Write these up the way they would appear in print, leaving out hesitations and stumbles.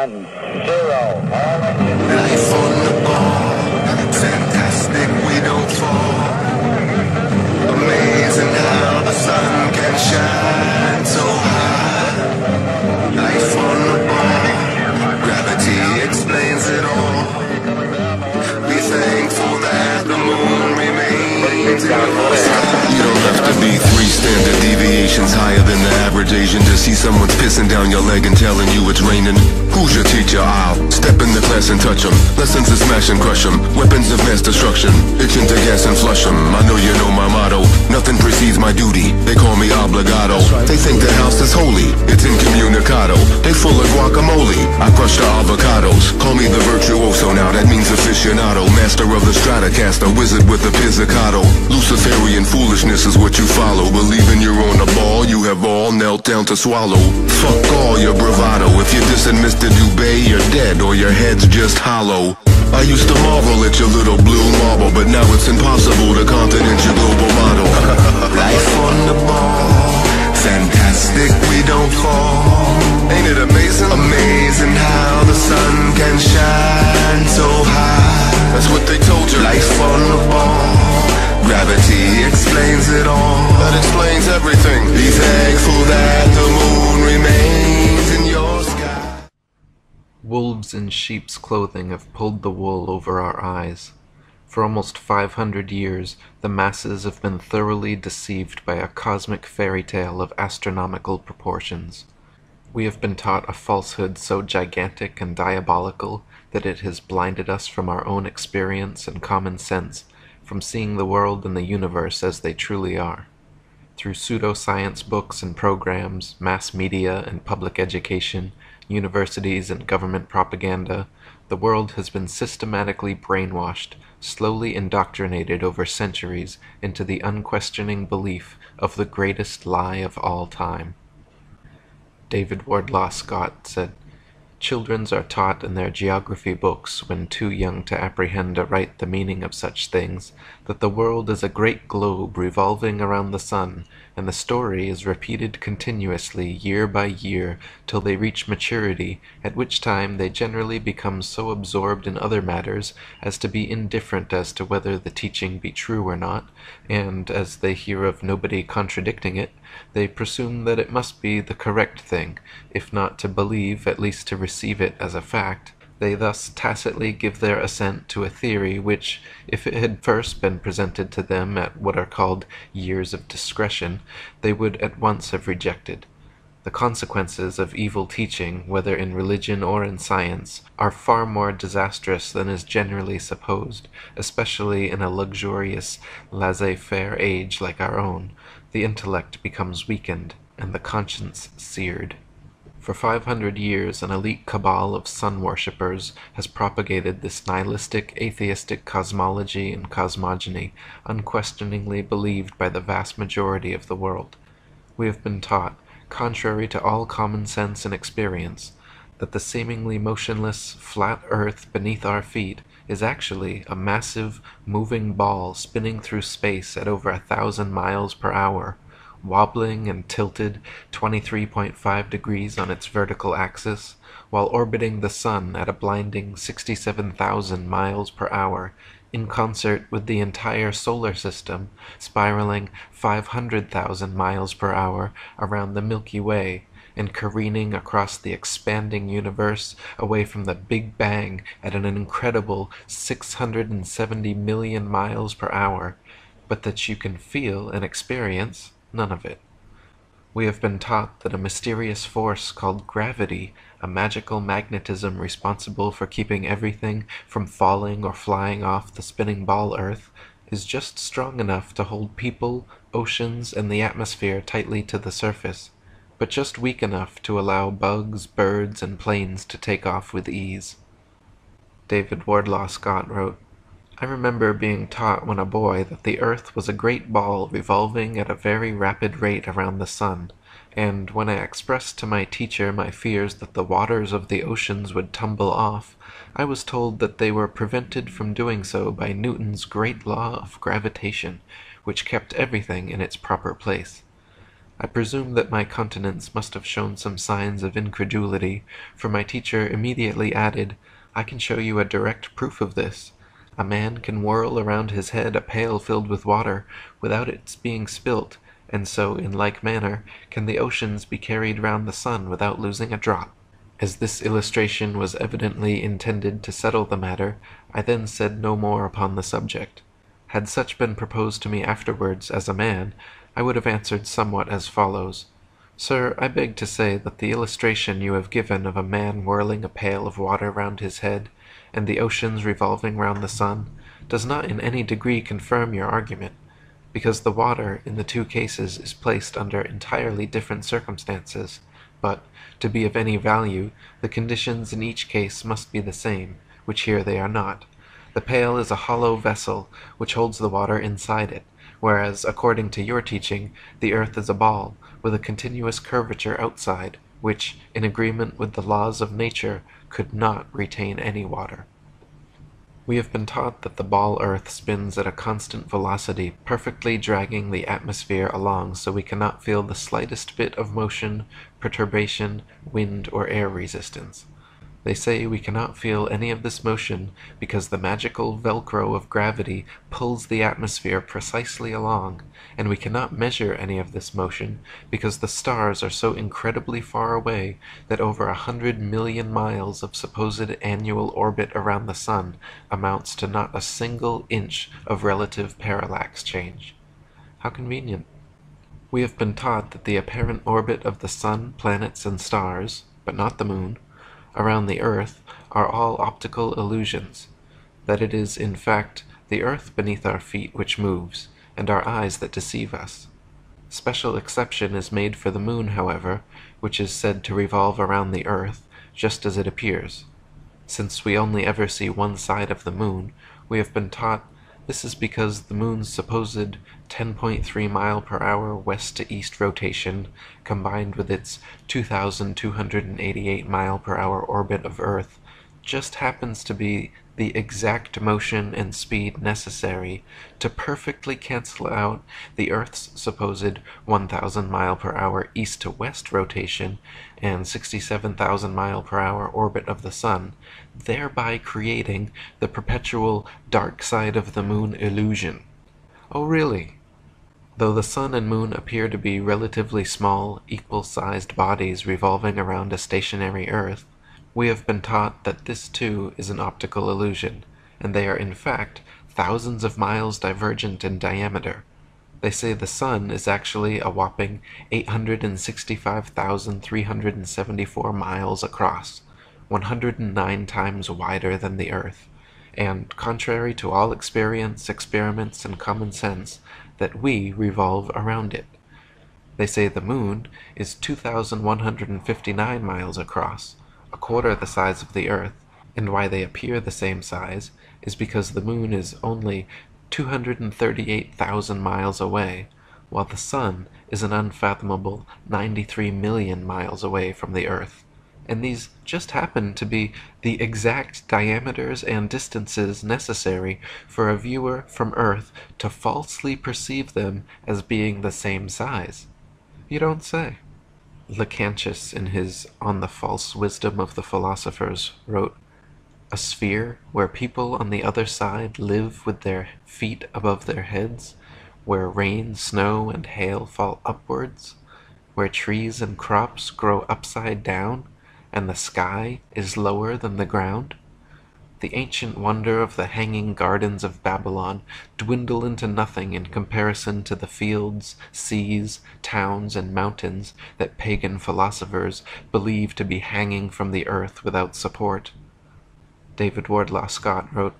Life on the ball, fantastic, we don't fall. Amazing how the sun can shine so high. Life on the ball, gravity explains it all. Be thankful that the moon remains in your sky. You don't have to be 3 standard deviations higher than the average Asian to see someone's pissing down your leg and telling you it's raining. Who's your teacher? I'll step in the class and touch 'em. Lessons to smash and crush 'em. Weapons of mass destruction. Itching to gas and flush 'em. I know you know my motto. Nothing precedes my duty. They call me obligado. They think the house is holy. It's incommunicado. They full of guacamole. I crush the avocados. Call me the virtuoso now. That means aficionado. Master of the Stratocaster. Wizard with a pizzicato. Luciferian foolishness is what you follow. Believing you're on the ball. You have all knelt down to swallow. Fuck all your bravado. If you're dissing Mr. Dubé, you're dead or your head's just hollow. I used to marvel at your little blue marble, but now it's impossible to continent your global model. Life on the ball, fantastic, we don't fall. Ain't it amazing? Amazing how the sun can shine so high. That's what they told you. Life on the ball, gravity explains it all. That explains everything. Be thankful that the moon remains in your sky. Wolves in sheep's clothing have pulled the wool over our eyes. For almost 500 years, the masses have been thoroughly deceived by a cosmic fairy tale of astronomical proportions. We have been taught a falsehood so gigantic and diabolical that it has blinded us from our own experience and common sense, from seeing the world and the universe as they truly are. Through pseudoscience books and programs, mass media and public education, universities and government propaganda, the world has been systematically brainwashed, slowly indoctrinated over centuries into the unquestioning belief of the greatest lie of all time. David Wardlaw Scott said, "Children are taught in their geography books, when too young to apprehend aright the meaning of such things, that the world is a great globe revolving around the sun, and the story is repeated continuously year by year till they reach maturity, at which time they generally become so absorbed in other matters as to be indifferent as to whether the teaching be true or not, and, as they hear of nobody contradicting it, they presume that it must be the correct thing, if not to believe, at least to receive it as a fact. They thus tacitly give their assent to a theory which, if it had first been presented to them at what are called years of discretion, they would at once have rejected. The consequences of evil teaching, whether in religion or in science, are far more disastrous than is generally supposed, especially in a luxurious, laissez-faire age like our own. The intellect becomes weakened, and the conscience seared. For 500 years, an elite cabal of sun-worshippers has propagated this nihilistic, atheistic cosmology and cosmogony, unquestioningly believed by the vast majority of the world. We have been taught, contrary to all common sense and experience, that the seemingly motionless, flat earth beneath our feet is actually a massive, moving ball spinning through space at over 1,000 miles per hour, wobbling and tilted 23.5 degrees on its vertical axis, while orbiting the sun at a blinding 67,000 miles per hour, in concert with the entire solar system, spiraling 500,000 miles per hour around the Milky Way, and careening across the expanding universe away from the Big Bang at an incredible 670 million miles per hour, but that you can feel and experience none of it. We have been taught that a mysterious force called gravity, a magical magnetism responsible for keeping everything from falling or flying off the spinning ball Earth, is just strong enough to hold people, oceans, and the atmosphere tightly to the surface, but just weak enough to allow bugs, birds, and planes to take off with ease." David Wardlaw Scott wrote, "I remember being taught when a boy that the earth was a great ball revolving at a very rapid rate around the sun, and when I expressed to my teacher my fears that the waters of the oceans would tumble off, I was told that they were prevented from doing so by Newton's great law of gravitation, which kept everything in its proper place. I presume that my countenance must have shown some signs of incredulity, for my teacher immediately added, "I can show you a direct proof of this. A man can whirl around his head a pail filled with water without its being spilt, and so, in like manner, can the oceans be carried round the sun without losing a drop." As this illustration was evidently intended to settle the matter, I then said no more upon the subject. Had such been proposed to me afterwards as a man, I would have answered somewhat as follows: "Sir, I beg to say that the illustration you have given of a man whirling a pail of water round his head, and the oceans revolving round the sun, does not in any degree confirm your argument, because the water in the two cases is placed under entirely different circumstances, but, to be of any value, the conditions in each case must be the same, which here they are not. The pail is a hollow vessel which holds the water inside it, whereas, according to your teaching, the earth is a ball, with a continuous curvature outside, which, in agreement with the laws of nature, could not retain any water. We have been taught that the ball earth spins at a constant velocity, perfectly dragging the atmosphere along so we cannot feel the slightest bit of motion, perturbation, wind, or air resistance. They say we cannot feel any of this motion because the magical velcro of gravity pulls the atmosphere precisely along, and we cannot measure any of this motion because the stars are so incredibly far away that over 100 million miles of supposed annual orbit around the sun amounts to not a single inch of relative parallax change. How convenient. We have been taught that the apparent orbit of the sun, planets, and stars, but not the moon, around the earth are all optical illusions, that it is, in fact, the earth beneath our feet which moves, and our eyes that deceive us. Special exception is made for the moon, however, which is said to revolve around the earth just as it appears. Since we only ever see one side of the moon, we have been taught this is because the moon's supposed 10.3 mile per hour west to east rotation, combined with its 2,288 mile per hour orbit of Earth, just happens to be the exact motion and speed necessary to perfectly cancel out the Earth's supposed 1,000 mile per hour east to west rotation and 67,000 mile per hour orbit of the Sun, thereby creating the perpetual dark side of the moon illusion. Oh, really? Though the Sun and Moon appear to be relatively small, equal-sized bodies revolving around a stationary Earth, we have been taught that this too is an optical illusion, and they are in fact thousands of miles divergent in diameter. They say the Sun is actually a whopping 865,374 miles across, 109 times wider than the Earth, and, contrary to all experience, experiments, and common sense, that we revolve around it. They say the Moon is 2,159 miles across, a quarter the size of the Earth, and why they appear the same size is because the Moon is only 238,000 miles away, while the Sun is an unfathomable 93 million miles away from the Earth, and these just happen to be the exact diameters and distances necessary for a viewer from Earth to falsely perceive them as being the same size. You don't say. Lactantius, in his On the False Wisdom of the Philosophers, wrote, "A sphere where people on the other side live with their feet above their heads, where rain, snow, and hail fall upwards, where trees and crops grow upside down, and the sky is lower than the ground. The ancient wonder of the hanging gardens of Babylon dwindle into nothing in comparison to the fields, seas, towns, and mountains that pagan philosophers believe to be hanging from the earth without support." David Wardlaw Scott wrote,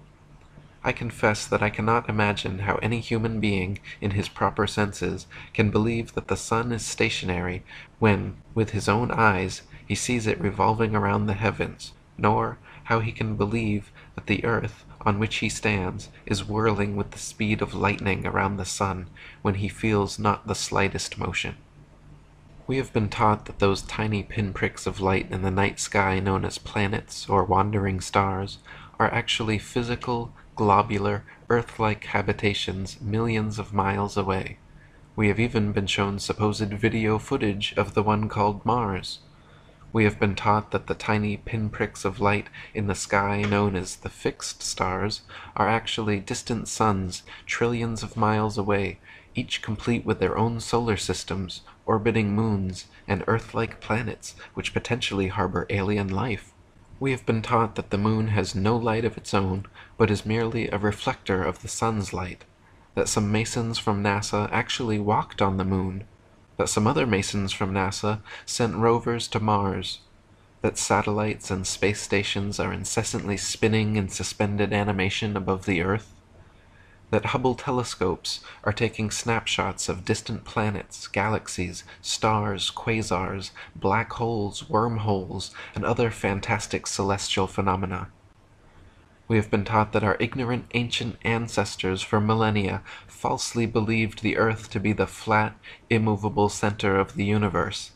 "I confess that I cannot imagine how any human being, in his proper senses, can believe that the sun is stationary when, with his own eyes, he sees it revolving around the heavens, nor how he can believe that the earth on which he stands is whirling with the speed of lightning around the sun when he feels not the slightest motion." We have been taught that those tiny pinpricks of light in the night sky known as planets or wandering stars are actually physical, globular, Earth-like habitations millions of miles away. We have even been shown supposed video footage of the one called Mars. We have been taught that the tiny pinpricks of light in the sky known as the fixed stars are actually distant suns trillions of miles away, each complete with their own solar systems, orbiting moons, and Earth-like planets which potentially harbor alien life. We have been taught that the moon has no light of its own, but is merely a reflector of the sun's light, that some masons from NASA actually walked on the moon, that some other masons from NASA sent rovers to Mars, that satellites and space stations are incessantly spinning in suspended animation above the Earth, that Hubble telescopes are taking snapshots of distant planets, galaxies, stars, quasars, black holes, wormholes, and other fantastic celestial phenomena. We have been taught that our ignorant ancient ancestors for millennia falsely believed the Earth to be the flat, immovable center of the universe,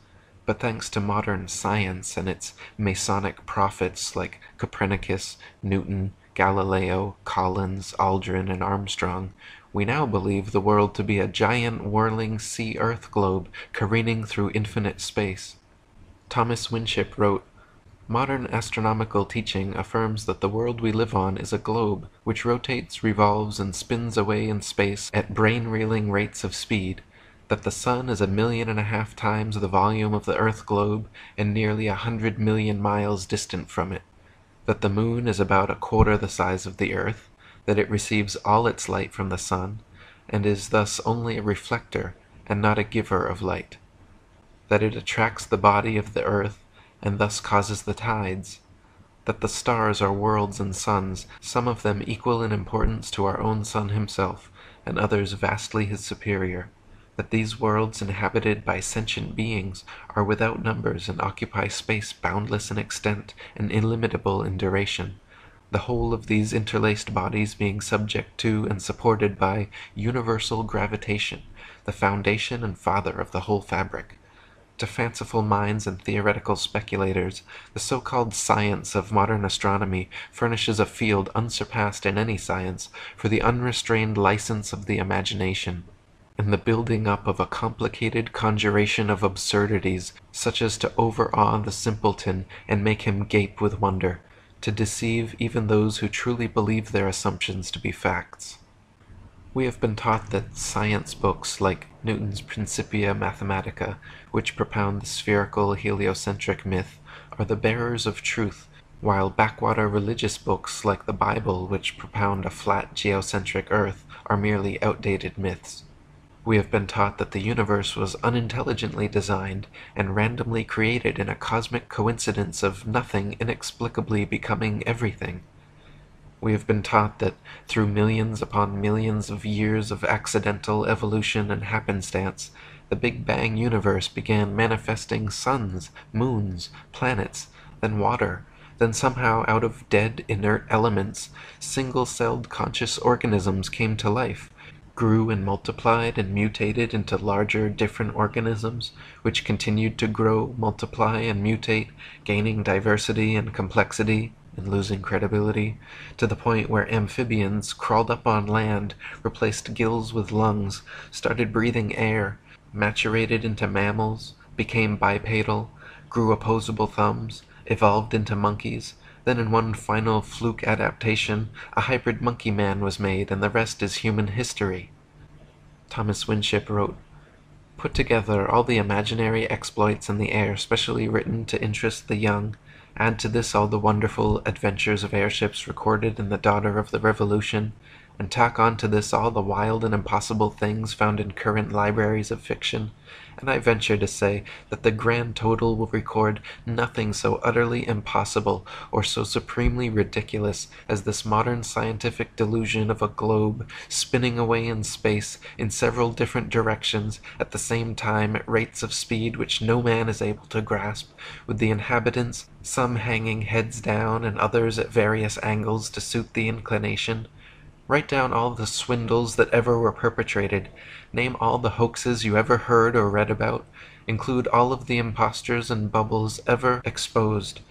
but thanks to modern science and its Masonic prophets like Copernicus, Newton, Galileo, Collins, Aldrin, and Armstrong, we now believe the world to be a giant whirling sea-Earth globe careening through infinite space. Thomas Winship wrote, "Modern astronomical teaching affirms that the world we live on is a globe which rotates, revolves, and spins away in space at brain-reeling rates of speed, that the sun is 1.5 million times the volume of the Earth globe and nearly 100 million miles distant from it, that the moon is about 1/4 the size of the Earth, that it receives all its light from the sun, and is thus only a reflector and not a giver of light, that it attracts the body of the Earth and thus causes the tides, that the stars are worlds and suns, some of them equal in importance to our own sun himself, and others vastly his superior, that these worlds inhabited by sentient beings are without numbers and occupy space boundless in extent and illimitable in duration, the whole of these interlaced bodies being subject to and supported by universal gravitation, the foundation and father of the whole fabric. To fanciful minds and theoretical speculators, the so-called science of modern astronomy furnishes a field unsurpassed in any science for the unrestrained license of the imagination, and the building up of a complicated conjuration of absurdities, such as to overawe the simpleton and make him gape with wonder, to deceive even those who truly believe their assumptions to be facts. We have been taught that science books like Newton's Principia Mathematica, which propound the spherical heliocentric myth, are the bearers of truth, while backwater religious books like the Bible, which propound a flat geocentric Earth, are merely outdated myths. We have been taught that the universe was unintelligently designed and randomly created in a cosmic coincidence of nothing inexplicably becoming everything. We have been taught that through millions upon millions of years of accidental evolution and happenstance, the Big Bang universe began manifesting suns, moons, planets, then water, then somehow out of dead, inert elements, single-celled conscious organisms came to life, grew and multiplied and mutated into larger, different organisms, which continued to grow, multiply, and mutate, gaining diversity and complexity, and losing credibility, to the point where amphibians crawled up on land, replaced gills with lungs, started breathing air, maturated into mammals, became bipedal, grew opposable thumbs, evolved into monkeys. Then in one final fluke adaptation, a hybrid monkey man was made, and the rest is human history. Thomas Winship wrote, "Put together all the imaginary exploits in the air specially written to interest the young, add to this all the wonderful adventures of airships recorded in The Daughter of the Revolution, and tack on to this all the wild and impossible things found in current libraries of fiction, and I venture to say that the grand total will record nothing so utterly impossible or so supremely ridiculous as this modern scientific delusion of a globe spinning away in space in several different directions at the same time at rates of speed which no man is able to grasp, with the inhabitants, some hanging heads down and others at various angles to suit the inclination. Write down all the swindles that ever were perpetrated, name all the hoaxes you ever heard or read about, include all of the impostures and bubbles ever exposed,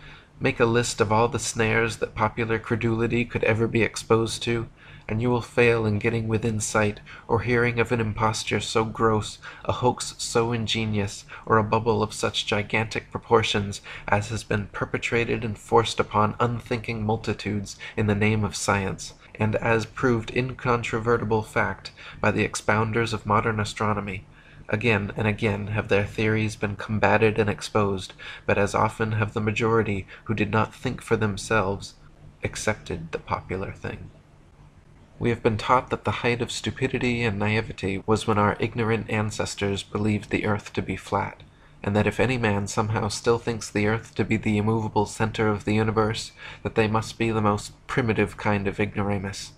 make a list of all the snares that popular credulity could ever be exposed to, and you will fail in getting within sight, or hearing of an imposture so gross, a hoax so ingenious, or a bubble of such gigantic proportions as has been perpetrated and forced upon unthinking multitudes in the name of science, and as proved incontrovertible fact by the expounders of modern astronomy. Again and again have their theories been combated and exposed, but as often have the majority, who did not think for themselves, accepted the popular thing. We have been taught that the height of stupidity and naivety was when our ignorant ancestors believed the earth to be flat, and that if any man somehow still thinks the earth to be the immovable center of the universe, that they must be the most primitive kind of ignoramus.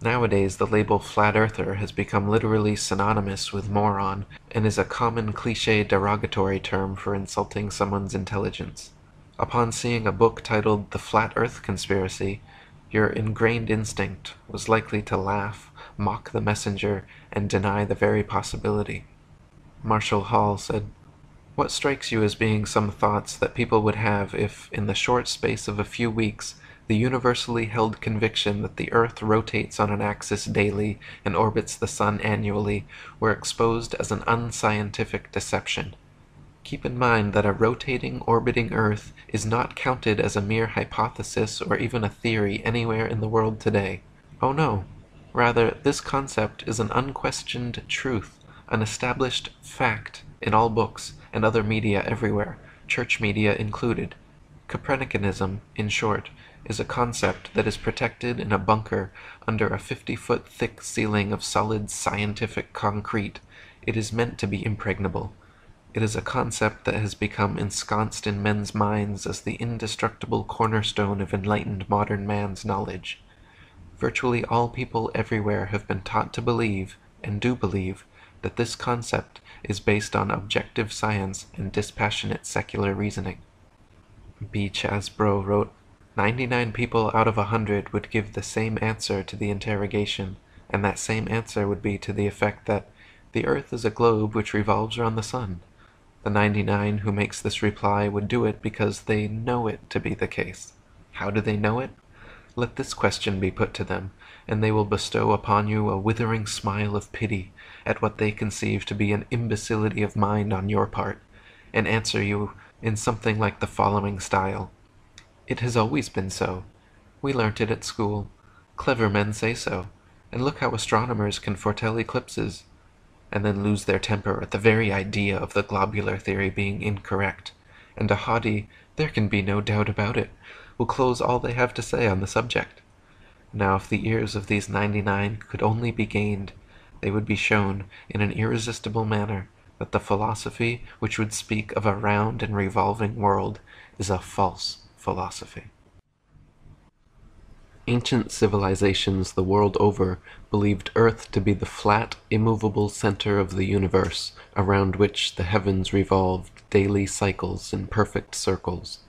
Nowadays the label flat earther has become literally synonymous with moron, and is a common cliché derogatory term for insulting someone's intelligence. Upon seeing a book titled The Flat Earth Conspiracy, your ingrained instinct was likely to laugh, mock the messenger, and deny the very possibility. Marshall Hall said, "What strikes you as being some thoughts that people would have if, in the short space of a few weeks, the universally held conviction that the earth rotates on an axis daily and orbits the sun annually were exposed as an unscientific deception? Keep in mind that a rotating, orbiting earth is not counted as a mere hypothesis or even a theory anywhere in the world today. Oh no, rather, this concept is an unquestioned truth, an established fact in all books and other media everywhere, church media included. Copernicanism, in short, is a concept that is protected in a bunker under a 50-foot thick ceiling of solid scientific concrete. It is meant to be impregnable. It is a concept that has become ensconced in men's minds as the indestructible cornerstone of enlightened modern man's knowledge. Virtually all people everywhere have been taught to believe, and do believe, that this concept is based on objective science and dispassionate secular reasoning." B. Chasbro wrote, 99 people out of 100 would give the same answer to the interrogation, and that same answer would be to the effect that the earth is a globe which revolves around the sun. The 99 who makes this reply would do it because they know it to be the case. How do they know it? Let this question be put to them, and they will bestow upon you a withering smile of pity at what they conceive to be an imbecility of mind on your part, and answer you in something like the following style. "It has always been so. We learnt it at school. Clever men say so, and look how astronomers can foretell eclipses," and then lose their temper at the very idea of the globular theory being incorrect, and a haughty "there can be no doubt about it" will close all they have to say on the subject. Now if the ears of these 99 could only be gained, they would be shown, in an irresistible manner, that the philosophy which would speak of a round and revolving world is a false philosophy. Ancient civilizations the world over believed Earth to be the flat, immovable center of the universe, around which the heavens revolved daily cycles in perfect circles.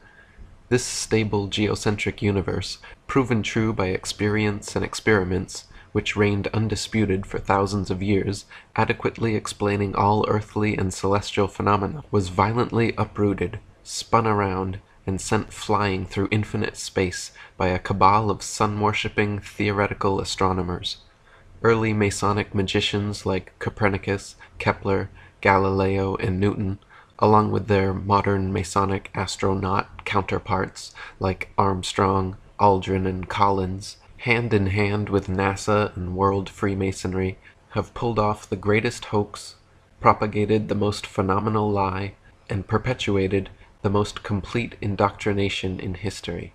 This stable geocentric universe, proven true by experience and experiments, which reigned undisputed for thousands of years, adequately explaining all earthly and celestial phenomena, was violently uprooted, spun around, and sent flying through infinite space by a cabal of sun-worshipping theoretical astronomers. Early Masonic magicians like Copernicus, Kepler, Galileo, and Newton, along with their modern Masonic astronaut counterparts like Armstrong, Aldrin, and Collins, hand in hand with NASA and world Freemasonry, have pulled off the greatest hoax, propagated the most phenomenal lie, and perpetuated the most complete indoctrination in history.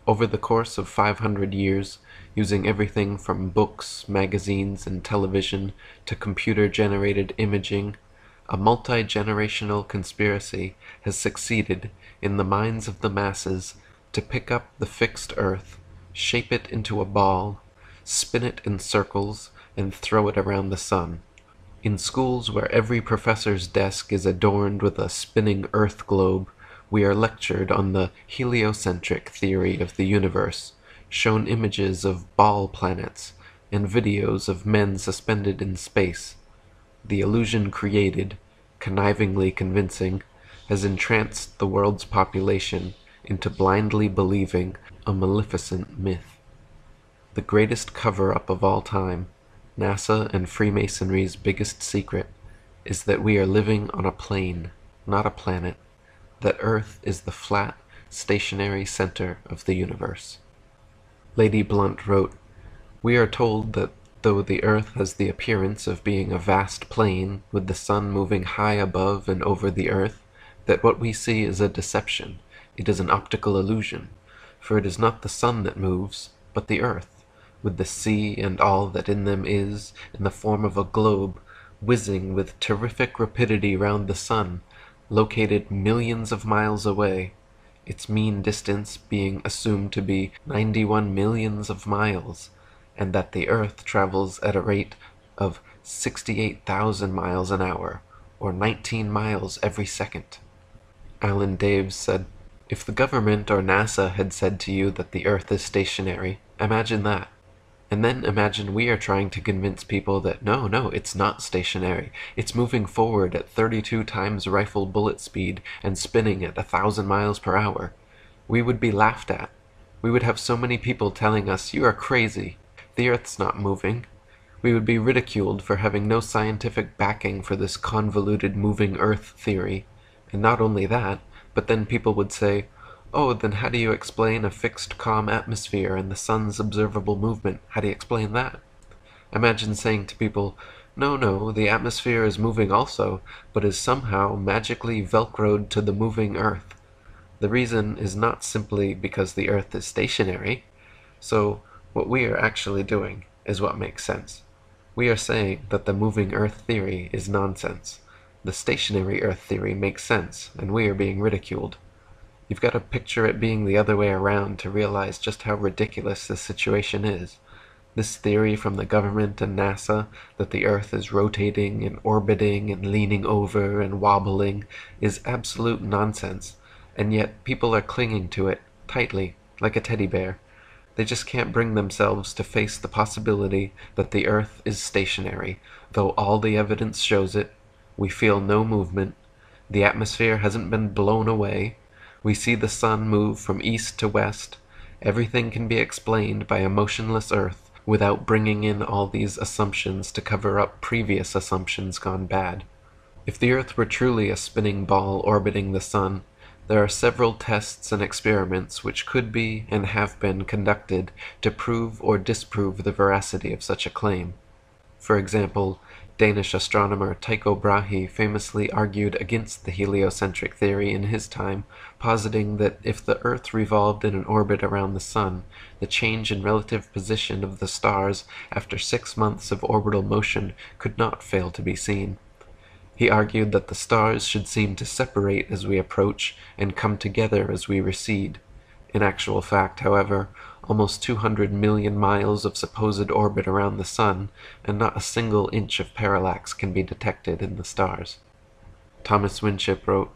Over the course of 500 years, using everything from books, magazines, and television to computer-generated imaging, a multi-generational conspiracy has succeeded, in the minds of the masses, to pick up the fixed earth, shape it into a ball, spin it in circles, and throw it around the sun. In schools where every professor's desk is adorned with a spinning earth globe, we are lectured on the heliocentric theory of the universe, shown images of ball planets, and videos of men suspended in space. The illusion created, connivingly convincing, has entranced the world's population into blindly believing a maleficent myth. The greatest cover-up of all time, NASA and Freemasonry's biggest secret, is that we are living on a plane, not a planet, that Earth is the flat, stationary center of the universe. Lady Blunt wrote, "We are told that though the Earth has the appearance of being a vast plain with the sun moving high above and over the Earth, that what we see is a deception, it is an optical illusion, for it is not the sun that moves, but the Earth, with the sea and all that in them is, in the form of a globe, whizzing with terrific rapidity round the sun, located millions of miles away, its mean distance being assumed to be 91 millions of miles, and that the Earth travels at a rate of 68,000 miles an hour, or 19 miles every second." Alan Daves said, "If the government or NASA had said to you that the Earth is stationary, imagine that. And then imagine we are trying to convince people that no, it's not stationary. It's moving forward at 32 times rifle bullet speed and spinning at 1,000 miles per hour. We would be laughed at. We would have so many people telling us, 'You are crazy. The Earth's not moving.' We would be ridiculed for having no scientific backing for this convoluted moving Earth theory. And not only that, but then people would say, 'Oh, then how do you explain a fixed calm atmosphere and the sun's observable movement? How do you explain that?' Imagine saying to people, 'No, the atmosphere is moving also, but is somehow magically velcroed to the moving Earth. The reason is not simply because the Earth is stationary.' So, what we are actually doing is what makes sense. We are saying that the moving Earth theory is nonsense. The stationary Earth theory makes sense, and we are being ridiculed. You've got to picture it being the other way around to realize just how ridiculous this situation is. This theory from the government and NASA that the Earth is rotating and orbiting and leaning over and wobbling is absolute nonsense, and yet people are clinging to it tightly, like a teddy bear. They just can't bring themselves to face the possibility that the Earth is stationary, though all the evidence shows it. We feel no movement. The atmosphere hasn't been blown away. We see the sun move from east to west. Everything can be explained by a motionless Earth without bringing in all these assumptions to cover up previous assumptions gone bad. If the Earth were truly a spinning ball orbiting the sun, there are several tests and experiments which could be and have been conducted to prove or disprove the veracity of such a claim. For example, Danish astronomer Tycho Brahe famously argued against the heliocentric theory in his time, positing that if the Earth revolved in an orbit around the Sun, the change in relative position of the stars after 6 months of orbital motion could not fail to be seen. He argued that the stars should seem to separate as we approach and come together as we recede. In actual fact, however, almost 200 million miles of supposed orbit around the Sun, and not a single inch of parallax can be detected in the stars. Thomas Winship wrote,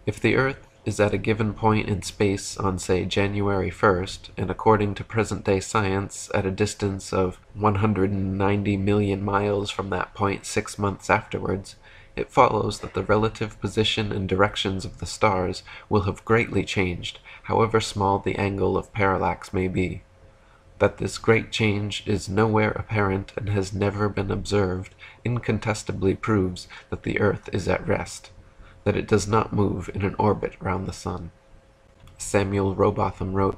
"If the Earth is at a given point in space on, say, January 1st, and according to present-day science at a distance of 190 million miles from that point 6 months afterwards, it follows that the relative position and directions of the stars will have greatly changed, however small the angle of parallax may be. That this great change is nowhere apparent and has never been observed incontestably proves that the Earth is at rest, that it does not move in an orbit round the sun." Samuel Rowbotham wrote,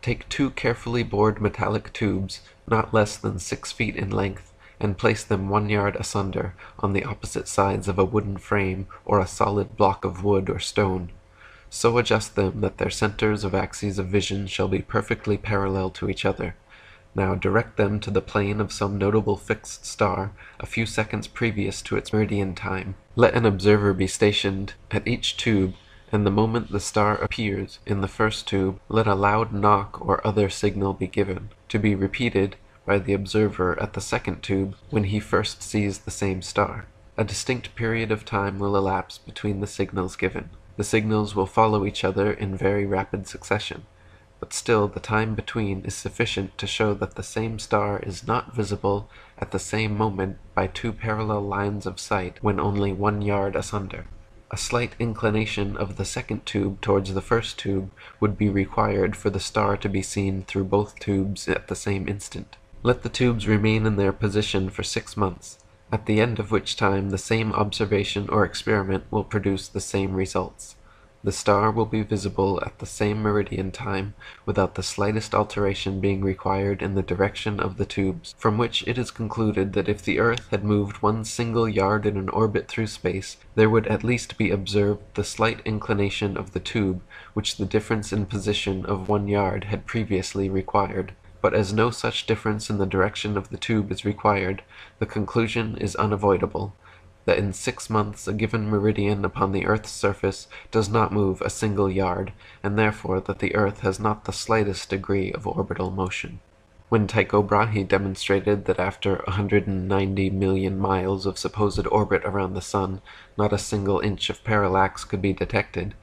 "Take 2 carefully bored metallic tubes, not less than 6 feet in length, and place them 1 yard asunder on the opposite sides of a wooden frame or a solid block of wood or stone. So adjust them that their centers of axes of vision shall be perfectly parallel to each other. Now direct them to the plane of some notable fixed star a few seconds previous to its meridian time. Let an observer be stationed at each tube, and the moment the star appears in the first tube, let a loud knock or other signal be given, to be repeated by the observer at the second tube when he first sees the same star. A distinct period of time will elapse between the signals given. The signals will follow each other in very rapid succession, but still the time between is sufficient to show that the same star is not visible at the same moment by 2 parallel lines of sight when only 1 yard asunder. A slight inclination of the second tube towards the first tube would be required for the star to be seen through both tubes at the same instant. Let the tubes remain in their position for 6 months, at the end of which time the same observation or experiment will produce the same results. The star will be visible at the same meridian time without the slightest alteration being required in the direction of the tubes, from which it is concluded that if the Earth had moved 1 single yard in an orbit through space, there would at least be observed the slight inclination of the tube which the difference in position of 1 yard had previously required. But as no such difference in the direction of the tube is required, the conclusion is unavoidable, that in 6 months a given meridian upon the Earth's surface does not move a single yard, and therefore that the Earth has not the slightest degree of orbital motion. When Tycho Brahe demonstrated that after 190 million miles of supposed orbit around the Sun, not a single inch of parallax could be detected,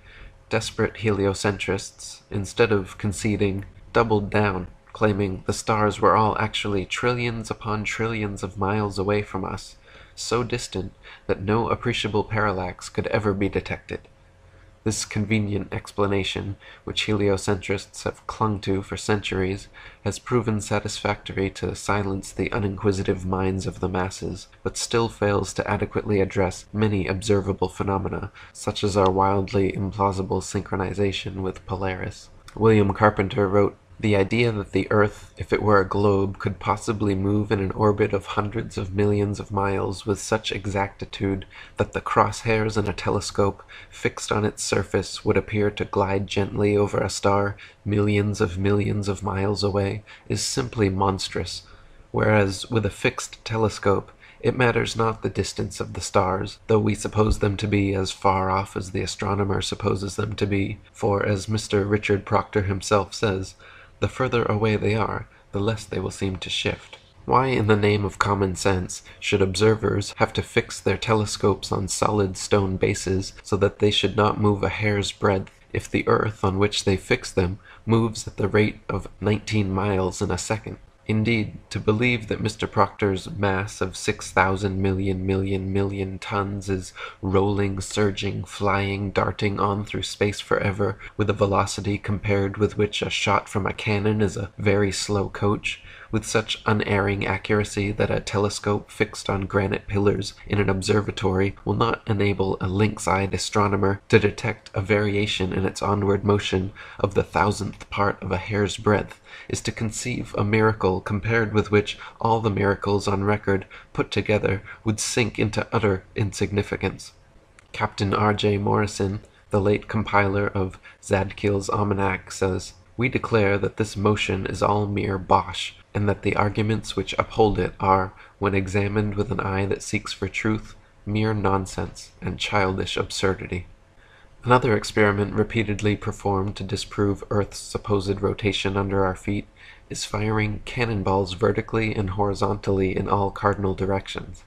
desperate heliocentrists, instead of conceding, doubled down, claiming the stars were all actually trillions upon trillions of miles away from us, so distant that no appreciable parallax could ever be detected. This convenient explanation, which heliocentrists have clung to for centuries, has proven satisfactory to silence the uninquisitive minds of the masses, but still fails to adequately address many observable phenomena, such as our wildly implausible synchronization with Polaris. William Carpenter wrote, "The idea that the Earth, if it were a globe, could possibly move in an orbit of hundreds of millions of miles with such exactitude that the crosshairs in a telescope fixed on its surface would appear to glide gently over a star millions of miles away, is simply monstrous, whereas with a fixed telescope it matters not the distance of the stars, though we suppose them to be as far off as the astronomer supposes them to be, for, as Mr. Richard Proctor himself says, the further away they are, the less they will seem to shift. Why, in the name of common sense, should observers have to fix their telescopes on solid stone bases so that they should not move a hair's breadth, if the Earth on which they fix them moves at the rate of 19 miles in a second? Indeed, to believe that Mr. Proctor's mass of 6,000 million tons is rolling, surging, flying, darting on through space forever, with a velocity compared with which a shot from a cannon is a very slow coach, with such unerring accuracy that a telescope fixed on granite pillars in an observatory will not enable a lynx-eyed astronomer to detect a variation in its onward motion of the 1,000th part of a hair's breadth, is to conceive a miracle compared with which all the miracles on record put together would sink into utter insignificance. Captain R.J. Morrison, the late compiler of Zadkiel's Almanac, says, "We declare that this motion is all mere bosh, and that the arguments which uphold it are, when examined with an eye that seeks for truth, mere nonsense and childish absurdity." Another experiment repeatedly performed to disprove Earth's supposed rotation under our feet is firing cannonballs vertically and horizontally in all cardinal directions.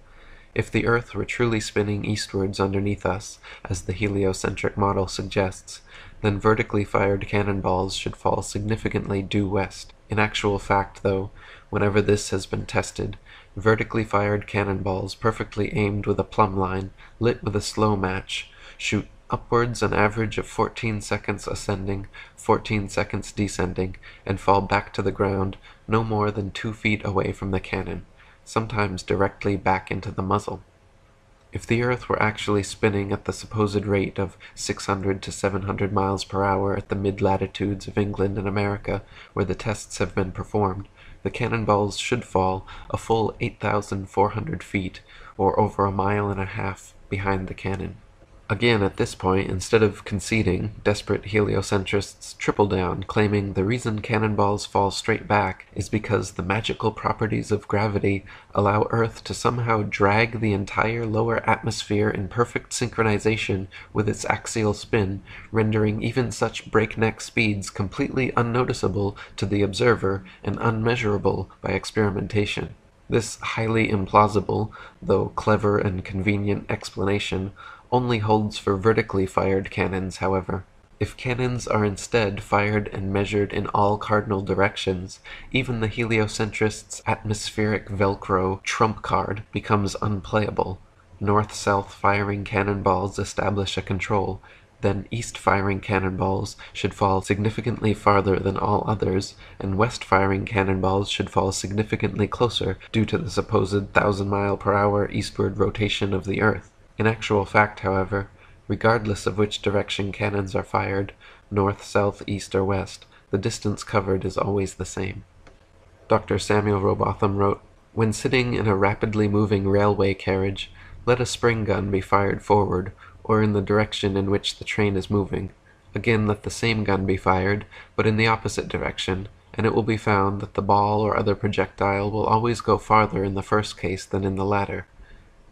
If the Earth were truly spinning eastwards underneath us, as the heliocentric model suggests, then vertically fired cannonballs should fall significantly due west. In actual fact, though, whenever this has been tested, vertically fired cannonballs perfectly aimed with a plumb line, lit with a slow match, shoot upwards an average of 14 seconds ascending, 14 seconds descending, and fall back to the ground no more than 2 feet away from the cannon, sometimes directly back into the muzzle. If the Earth were actually spinning at the supposed rate of 600 to 700 miles per hour at the mid-latitudes of England and America, where the tests have been performed, the cannonballs should fall a full 8,400 feet, or over a mile and a half, behind the cannon. Again, at this point, instead of conceding, desperate heliocentrists triple down, claiming the reason cannonballs fall straight back is because the magical properties of gravity allow Earth to somehow drag the entire lower atmosphere in perfect synchronization with its axial spin, rendering even such breakneck speeds completely unnoticeable to the observer and unmeasurable by experimentation. This highly implausible, though clever and convenient explanation only holds for vertically fired cannons, however. If cannons are instead fired and measured in all cardinal directions, even the heliocentrist's atmospheric Velcro trump card becomes unplayable. north-south firing cannonballs establish a control, then east-firing cannonballs should fall significantly farther than all others, and west-firing cannonballs should fall significantly closer due to the supposed 1,000-mile-per-hour eastward rotation of the Earth. In actual fact, however, regardless of which direction cannons are fired, north, south, east, or west, the distance covered is always the same. Dr. Samuel Rowbotham wrote, "When sitting in a rapidly moving railway carriage, let a spring gun be fired forward, or in the direction in which the train is moving. Again let the same gun be fired, but in the opposite direction, and it will be found that the ball or other projectile will always go farther in the first case than in the latter.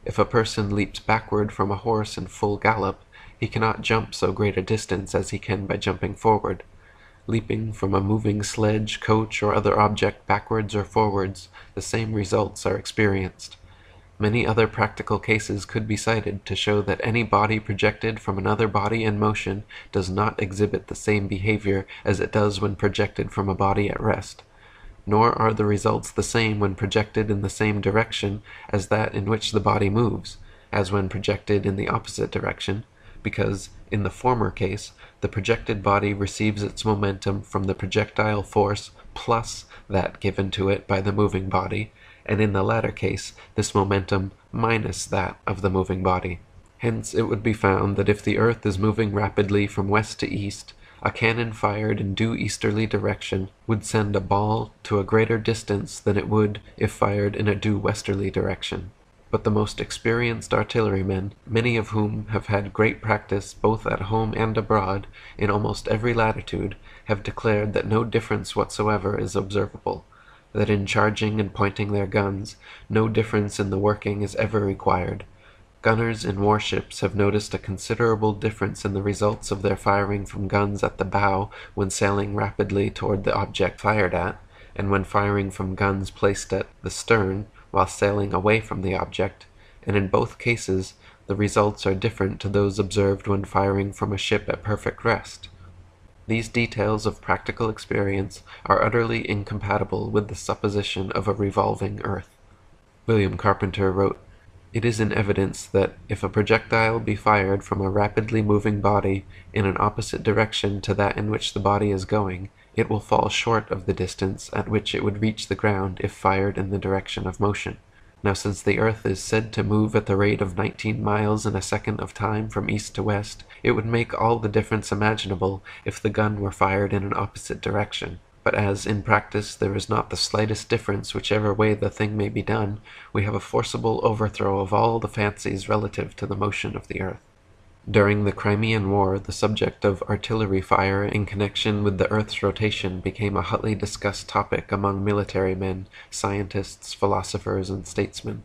If a person leaps backward from a horse in full gallop, he cannot jump so great a distance as he can by jumping forward. Leaping from a moving sledge, coach, or other object backwards or forwards, the same results are experienced. Many other practical cases could be cited to show that any body projected from another body in motion does not exhibit the same behavior as it does when projected from a body at rest. Nor are the results the same when projected in the same direction as that in which the body moves, as when projected in the opposite direction, because, in the former case, the projected body receives its momentum from the projectile force plus that given to it by the moving body, and in the latter case, this momentum minus that of the moving body. Hence it would be found that if the Earth is moving rapidly from west to east, a cannon fired in due easterly direction would send a ball to a greater distance than it would if fired in a due westerly direction. But the most experienced artillerymen, many of whom have had great practice both at home and abroad, in almost every latitude, have declared that no difference whatsoever is observable, that in charging and pointing their guns, no difference in the working is ever required. Gunners in warships have noticed a considerable difference in the results of their firing from guns at the bow when sailing rapidly toward the object fired at, and when firing from guns placed at the stern while sailing away from the object, and in both cases the results are different to those observed when firing from a ship at perfect rest. These details of practical experience are utterly incompatible with the supposition of a revolving Earth." William Carpenter wrote, "It is in evidence that if a projectile be fired from a rapidly moving body in an opposite direction to that in which the body is going, it will fall short of the distance at which it would reach the ground if fired in the direction of motion. Now since the Earth is said to move at the rate of 19 miles in a second of time from east to west, it would make all the difference imaginable if the gun were fired in an opposite direction. But as, in practice, there is not the slightest difference whichever way the thing may be done, we have a forcible overthrow of all the fancies relative to the motion of the Earth." During the Crimean War, the subject of artillery fire in connection with the Earth's rotation became a hotly discussed topic among military men, scientists, philosophers, and statesmen.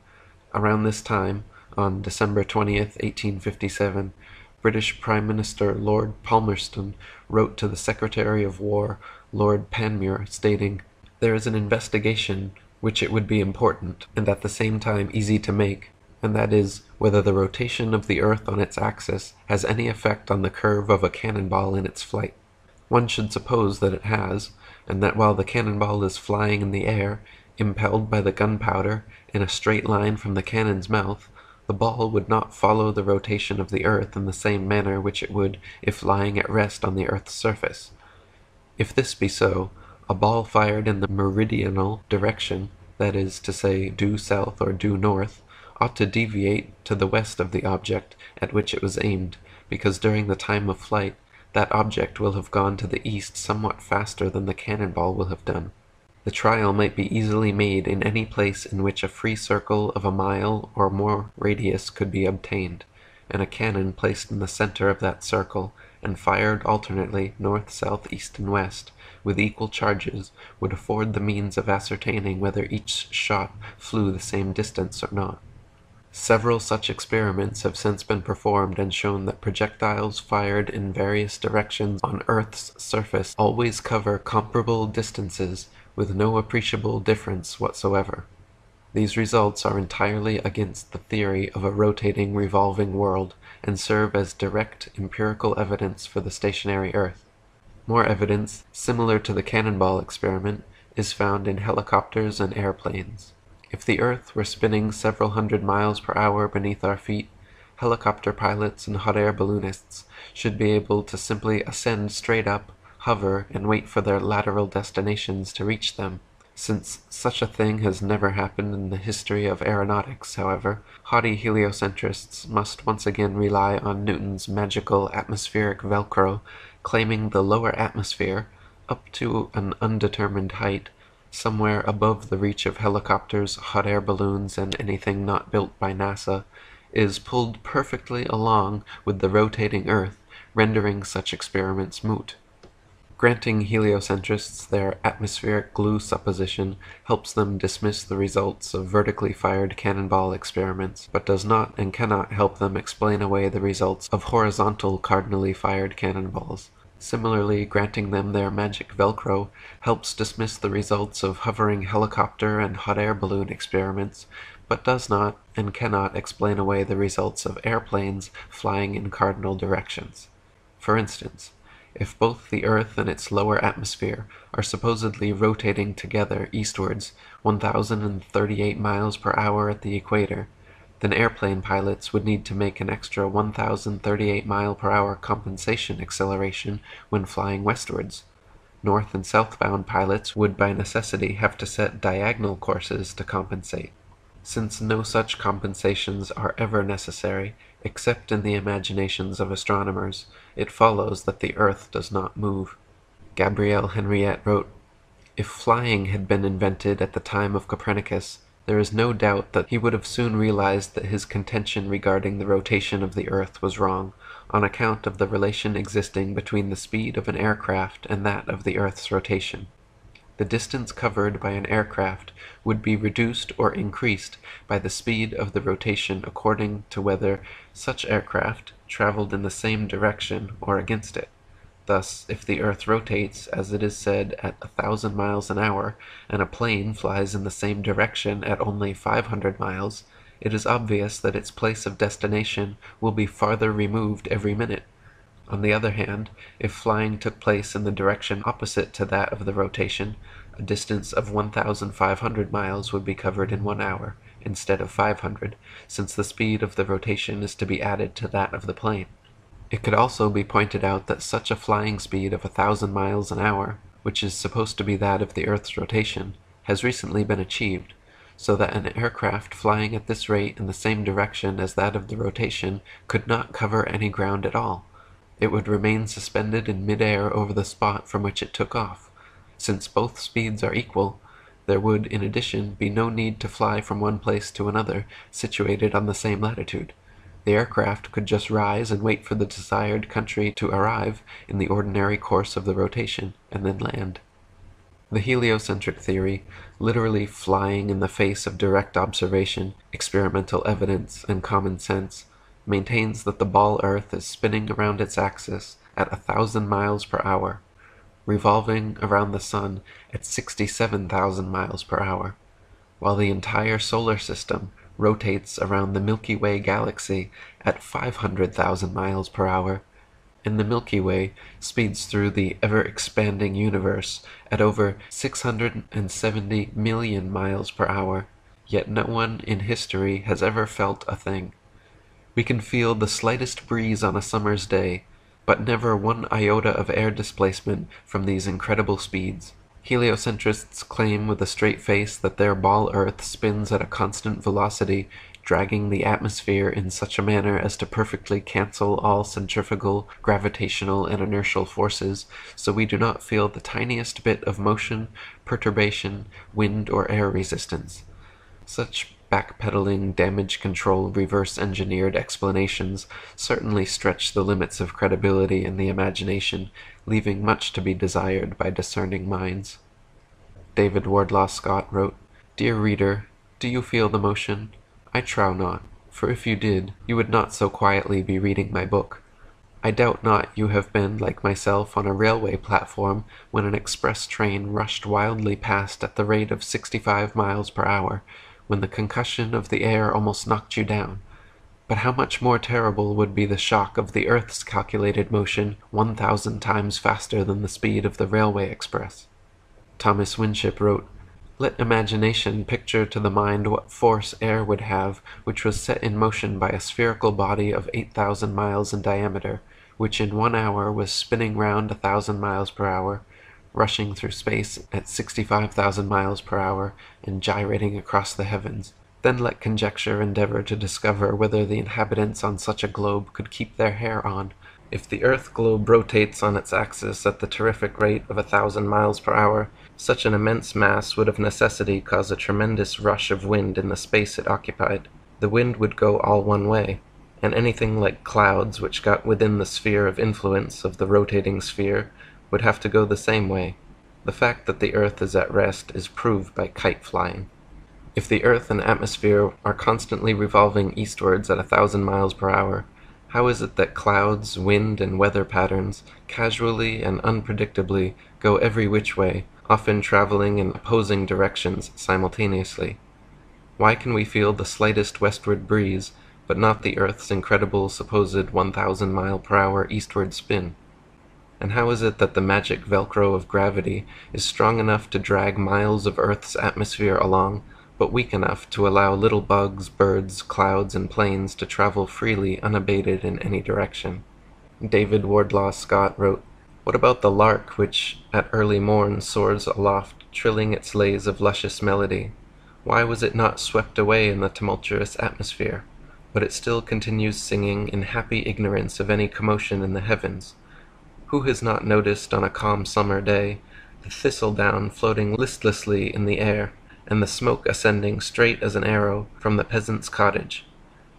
Around this time, on December 20th, 1857, British Prime Minister Lord Palmerston wrote to the Secretary of War, Lord Panmure, stating, "There is an investigation which it would be important, and at the same time easy to make, and that is, whether the rotation of the Earth on its axis has any effect on the curve of a cannonball in its flight. One should suppose that it has, and that while the cannonball is flying in the air, impelled by the gunpowder, in a straight line from the cannon's mouth, the ball would not follow the rotation of the Earth in the same manner which it would if lying at rest on the Earth's surface. If this be so, a ball fired in the meridional direction, that is to say, due south or due north, ought to deviate to the west of the object at which it was aimed, because during the time of flight that object will have gone to the east somewhat faster than the cannonball will have done. The trial might be easily made in any place in which a free circle of a mile or more radius could be obtained, and a cannon placed in the center of that circle, and fired alternately north, south, east, and west, with equal charges, would afford the means of ascertaining whether each shot flew the same distance or not. Several such experiments have since been performed and shown that projectiles fired in various directions on Earth's surface always cover comparable distances with no appreciable difference whatsoever. These results are entirely against the theory of a rotating, revolving world, and serve as direct empirical evidence for the stationary Earth. More evidence, similar to the cannonball experiment, is found in helicopters and airplanes. If the Earth were spinning several hundred miles per hour beneath our feet, helicopter pilots and hot air balloonists should be able to simply ascend straight up, hover, and wait for their lateral destinations to reach them. Since such a thing has never happened in the history of aeronautics, however, haughty heliocentrists must once again rely on Newton's magical atmospheric Velcro, claiming the lower atmosphere, up to an undetermined height, somewhere above the reach of helicopters, hot air balloons, and anything not built by NASA, is pulled perfectly along with the rotating Earth, rendering such experiments moot. Granting heliocentrists their atmospheric glue supposition helps them dismiss the results of vertically fired cannonball experiments, but does not and cannot help them explain away the results of horizontal cardinally fired cannonballs. Similarly, granting them their magic Velcro helps dismiss the results of hovering helicopter and hot air balloon experiments, but does not and cannot explain away the results of airplanes flying in cardinal directions. For instance, if both the Earth and its lower atmosphere are supposedly rotating together eastwards 1,038 miles per hour at the equator, then airplane pilots would need to make an extra 1,038 mile per hour compensation acceleration when flying westwards. North and southbound pilots would by necessity have to set diagonal courses to compensate. Since no such compensations are ever necessary, except in the imaginations of astronomers, it follows that the Earth does not move. Gabrielle Henriette wrote, "If flying had been invented at the time of Copernicus, there is no doubt that he would have soon realized that his contention regarding the rotation of the Earth was wrong, on account of the relation existing between the speed of an aircraft and that of the Earth's rotation. The distance covered by an aircraft would be reduced or increased by the speed of the rotation according to whether such aircraft traveled in the same direction or against it. Thus, if the Earth rotates, as it is said, at 1,000 miles an hour, and a plane flies in the same direction at only 500 miles, it is obvious that its place of destination will be farther removed every minute. On the other hand, if flying took place in the direction opposite to that of the rotation, a distance of 1,500 miles would be covered in 1 hour, instead of 500, since the speed of the rotation is to be added to that of the plane. It could also be pointed out that such a flying speed of 1,000 miles an hour, which is supposed to be that of the Earth's rotation, has recently been achieved, so that an aircraft flying at this rate in the same direction as that of the rotation could not cover any ground at all. It would remain suspended in mid-air over the spot from which it took off. Since both speeds are equal, there would, in addition, be no need to fly from one place to another situated on the same latitude. The aircraft could just rise and wait for the desired country to arrive in the ordinary course of the rotation, and then land. The heliocentric theory, literally flying in the face of direct observation, experimental evidence, and common sense, maintains that the ball Earth is spinning around its axis at 1,000 miles per hour, revolving around the Sun at 67,000 miles per hour, while the entire solar system rotates around the Milky Way galaxy at 500,000 miles per hour, and the Milky Way speeds through the ever-expanding universe at over 670 million miles per hour, yet no one in history has ever felt a thing. We can feel the slightest breeze on a summer's day, but never one iota of air displacement from these incredible speeds. Heliocentrists claim with a straight face that their ball Earth spins at a constant velocity, dragging the atmosphere in such a manner as to perfectly cancel all centrifugal, gravitational, and inertial forces, so we do not feel the tiniest bit of motion, perturbation, wind, or air resistance. Such backpedaling, damage control, reverse-engineered explanations certainly stretch the limits of credibility in the imagination, leaving much to be desired by discerning minds. David Wardlaw Scott wrote, "Dear reader, do you feel the motion? I trow not, for if you did, you would not so quietly be reading my book. I doubt not you have been, like myself, on a railway platform when an express train rushed wildly past at the rate of 65 miles per hour, when the concussion of the air almost knocked you down. But how much more terrible would be the shock of the Earth's calculated motion 1,000 times faster than the speed of the railway express." Thomas Winship wrote, Let imagination picture to the mind what force air would have which was set in motion by a spherical body of 8,000 miles in diameter, which in 1 hour was spinning round 1,000 miles per hour, rushing through space at 65,000 miles per hour, and gyrating across the heavens. Then let conjecture endeavor to discover whether the inhabitants on such a globe could keep their hair on. If the earth globe rotates on its axis at the terrific rate of 1,000 miles per hour, such an immense mass would of necessity cause a tremendous rush of wind in the space it occupied. The wind would go all one way, and anything like clouds which got within the sphere of influence of the rotating sphere would have to go the same way. The fact that the earth is at rest is proved by kite flying. If the earth and atmosphere are constantly revolving eastwards at 1,000 miles per hour, how is it that clouds, wind, and weather patterns casually and unpredictably go every which way, often traveling in opposing directions simultaneously? Why can we feel the slightest westward breeze, but not the earth's incredible supposed 1,000 mile per hour eastward spin? And how is it that the magic velcro of gravity is strong enough to drag miles of Earth's atmosphere along, but weak enough to allow little bugs, birds, clouds, and planes to travel freely unabated in any direction? David Wardlaw Scott wrote, "What about the lark which at early morn soars aloft, trilling its lays of luscious melody? Why was it not swept away in the tumultuous atmosphere? But it still continues singing in happy ignorance of any commotion in the heavens. Who has not noticed on a calm summer day the thistledown floating listlessly in the air, and the smoke ascending straight as an arrow from the peasant's cottage?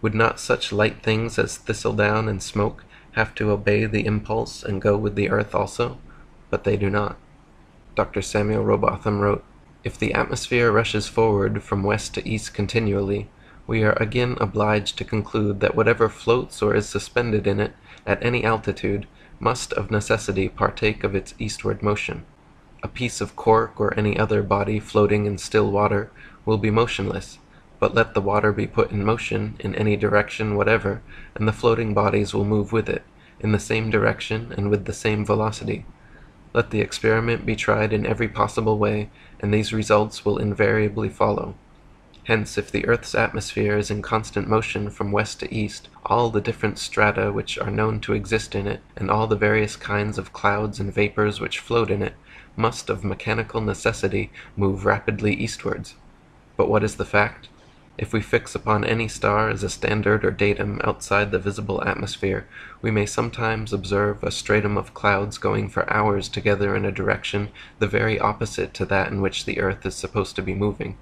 Would not such light things as thistledown and smoke have to obey the impulse and go with the earth also? But they do not." Dr. Samuel Robotham wrote, "If the atmosphere rushes forward from west to east continually, we are again obliged to conclude that whatever floats or is suspended in it at any altitude must of necessity partake of its eastward motion. A piece of cork or any other body floating in still water will be motionless, but let the water be put in motion in any direction whatever, and the floating bodies will move with it, in the same direction and with the same velocity. Let the experiment be tried in every possible way, and these results will invariably follow. Hence, if the earth's atmosphere is in constant motion from west to east, all the different strata which are known to exist in it, and all the various kinds of clouds and vapors which float in it, must of mechanical necessity move rapidly eastwards. But what is the fact? If we fix upon any star as a standard or datum outside the visible atmosphere, we may sometimes observe a stratum of clouds going for hours together in a direction the very opposite to that in which the earth is supposed to be moving.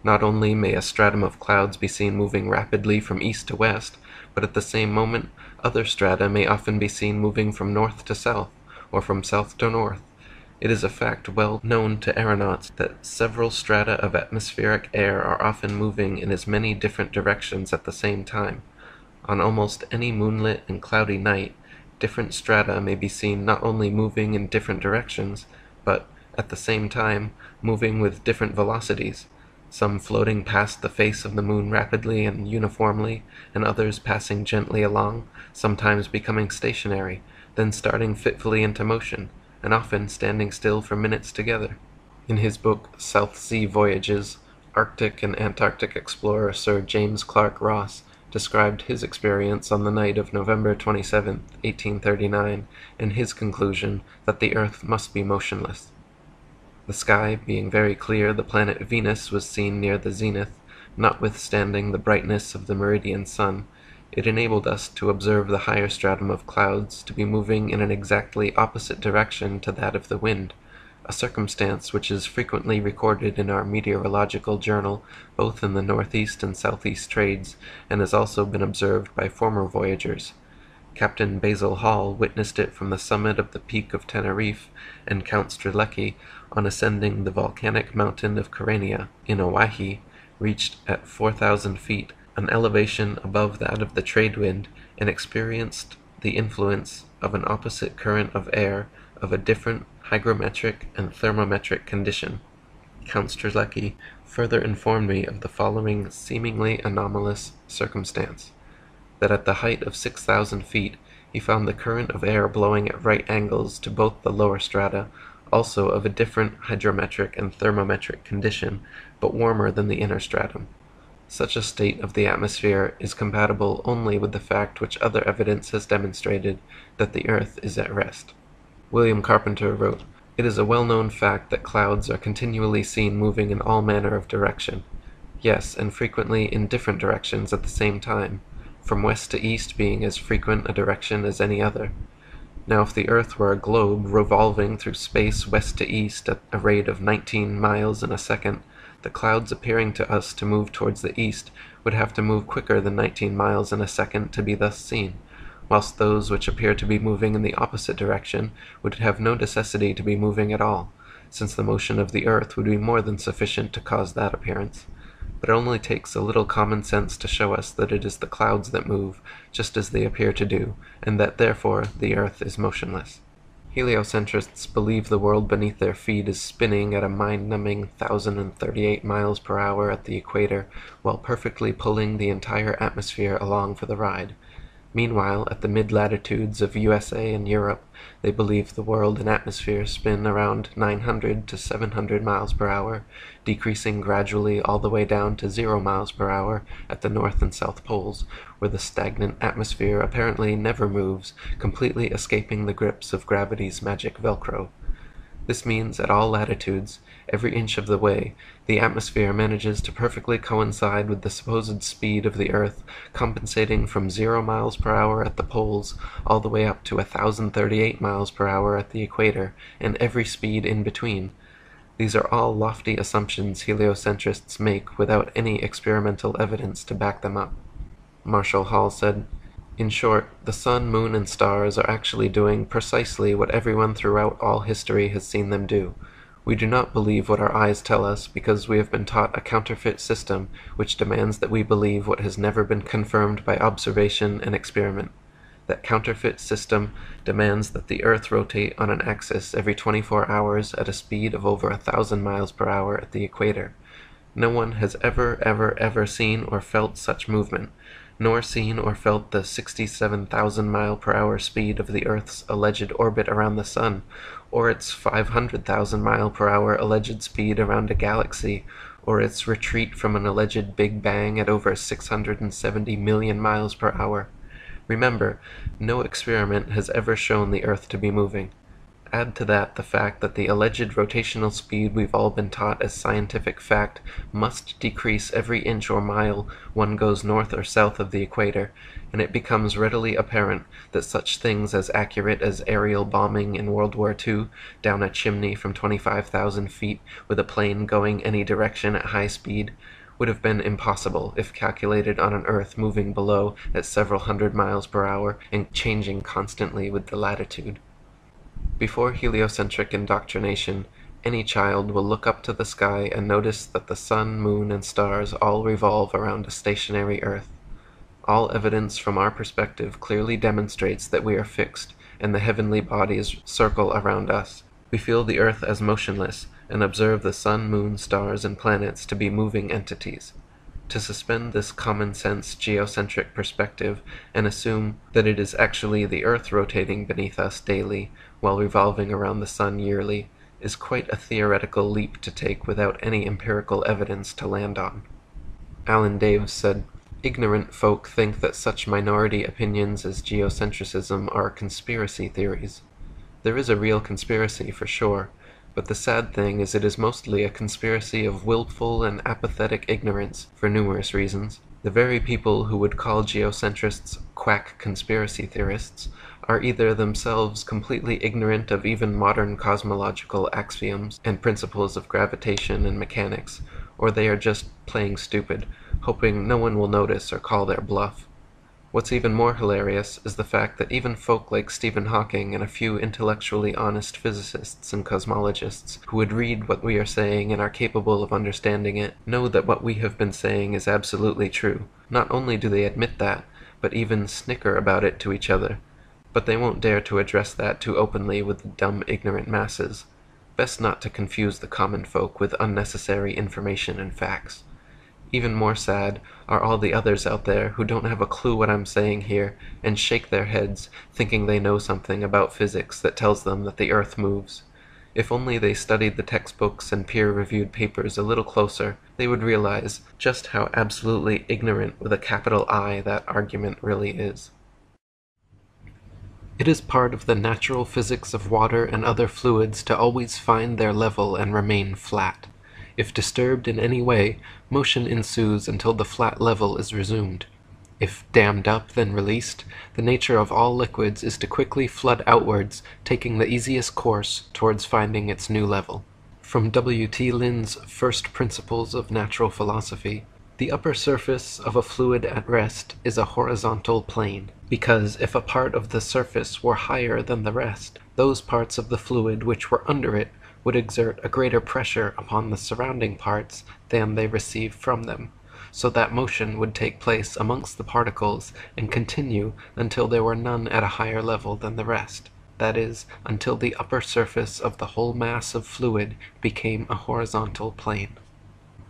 Not only may a stratum of clouds be seen moving rapidly from east to west, but at the same moment other strata may often be seen moving from north to south, or from south to north. It is a fact well known to aeronauts that several strata of atmospheric air are often moving in as many different directions at the same time. On almost any moonlit and cloudy night, different strata may be seen not only moving in different directions, but, at the same time, moving with different velocities, some floating past the face of the moon rapidly and uniformly, and others passing gently along, sometimes becoming stationary, then starting fitfully into motion, and often standing still for minutes together." In his book South Sea Voyages, Arctic and Antarctic explorer Sir James Clark Ross described his experience on the night of November 27, 1839, and his conclusion that the earth must be motionless. The sky being very clear, the planet Venus was seen near the zenith. Notwithstanding the brightness of the meridian sun, it enabled us to observe the higher stratum of clouds to be moving in an exactly opposite direction to that of the wind, a circumstance which is frequently recorded in our meteorological journal, both in the northeast and southeast trades, and has also been observed by former voyagers. Captain Basil Hall witnessed it from the summit of the Peak of Teneriffe, and Count Strzelecki, on ascending the volcanic mountain of Kyrenia, in Oahe, reached at 4,000 feet, an elevation above that of the trade wind, and experienced the influence of an opposite current of air of a different hygrometric and thermometric condition. Count Strzelecki further informed me of the following seemingly anomalous circumstance: that at the height of 6,000 feet he found the current of air blowing at right angles to both the lower strata, also of a different hydrometric and thermometric condition, but warmer than the inner stratum. Such a state of the atmosphere is compatible only with the fact which other evidence has demonstrated, that the earth is at rest. William Carpenter wrote, "It is a well-known fact that clouds are continually seen moving in all manner of direction. Yes, and frequently in different directions at the same time, from west to east being as frequent a direction as any other. Now if the earth were a globe revolving through space west to east at a rate of 19 miles in a second, the clouds appearing to us to move towards the east would have to move quicker than 19 miles in a second to be thus seen, whilst those which appear to be moving in the opposite direction would have no necessity to be moving at all, since the motion of the earth would be more than sufficient to cause that appearance. But it only takes a little common sense to show us that it is the clouds that move, just as they appear to do, and that therefore the earth is motionless." Heliocentrists believe the world beneath their feet is spinning at a mind-numbing 1,038 miles per hour at the equator, while perfectly pulling the entire atmosphere along for the ride. Meanwhile, at the mid-latitudes of USA and Europe, they believe the world and atmosphere spin around 900 to 700 miles per hour, decreasing gradually all the way down to 0 miles per hour at the North and South Poles, where the stagnant atmosphere apparently never moves, completely escaping the grips of gravity's magic Velcro. This means at all latitudes, every inch of the way, the atmosphere manages to perfectly coincide with the supposed speed of the earth, compensating from 0 miles per hour at the poles all the way up to 1,038 miles per hour at the equator, and every speed in between. These are all lofty assumptions heliocentrists make without any experimental evidence to back them up. Marshall Hall said, "In short, the sun, moon, and stars are actually doing precisely what everyone throughout all history has seen them do. We do not believe what our eyes tell us because we have been taught a counterfeit system which demands that we believe what has never been confirmed by observation and experiment. That counterfeit system demands that the earth rotate on an axis every 24 hours at a speed of over 1,000 miles per hour at the equator. No one has ever seen or felt such movement, nor seen or felt the 67,000 mile per hour speed of the Earth's alleged orbit around the Sun, or its 500,000 mile per hour alleged speed around a galaxy, or its retreat from an alleged Big Bang at over 670 million miles per hour. Remember, no experiment has ever shown the Earth to be moving. Add to that the fact that the alleged rotational speed we've all been taught as scientific fact must decrease every inch or mile one goes north or south of the equator, and it becomes readily apparent that such things as accurate as aerial bombing in World War II down a chimney from 25,000 feet with a plane going any direction at high speed would have been impossible if calculated on an Earth moving below at several hundred miles per hour and changing constantly with the latitude. Before heliocentric indoctrination, any child will look up to the sky and notice that the sun, moon, and stars all revolve around a stationary Earth. All evidence from our perspective clearly demonstrates that we are fixed, and the heavenly bodies circle around us. We feel the Earth as motionless, and observe the sun, moon, stars, and planets to be moving entities. To suspend this common-sense geocentric perspective and assume that it is actually the Earth rotating beneath us daily while revolving around the Sun yearly is quite a theoretical leap to take without any empirical evidence to land on." Alan Daves said, "Ignorant folk think that such minority opinions as geocentrism are conspiracy theories. There is a real conspiracy for sure, but the sad thing is it is mostly a conspiracy of willful and apathetic ignorance for numerous reasons. The very people who would call geocentrists quack conspiracy theorists are either themselves completely ignorant of even modern cosmological axioms and principles of gravitation and mechanics, or they are just playing stupid, hoping no one will notice or call their bluff. What's even more hilarious is the fact that even folk like Stephen Hawking and a few intellectually honest physicists and cosmologists who would read what we are saying and are capable of understanding it know that what we have been saying is absolutely true. Not only do they admit that, but even snicker about it to each other. But they won't dare to address that too openly with the dumb, ignorant masses. Best not to confuse the common folk with unnecessary information and facts. Even more sad are all the others out there who don't have a clue what I'm saying here and shake their heads, thinking they know something about physics that tells them that the Earth moves. If only they studied the textbooks and peer-reviewed papers a little closer, they would realize just how absolutely ignorant with a capital I that argument really is. It is part of the natural physics of water and other fluids to always find their level and remain flat. If disturbed in any way, motion ensues until the flat level is resumed. If dammed up, then released, the nature of all liquids is to quickly flood outwards, taking the easiest course towards finding its new level. From W. T. Lynn's First Principles of Natural Philosophy, the upper surface of a fluid at rest is a horizontal plane, because if a part of the surface were higher than the rest, those parts of the fluid which were under it would exert a greater pressure upon the surrounding parts than they receive from them, so that motion would take place amongst the particles and continue until there were none at a higher level than the rest, that is, until the upper surface of the whole mass of fluid became a horizontal plane.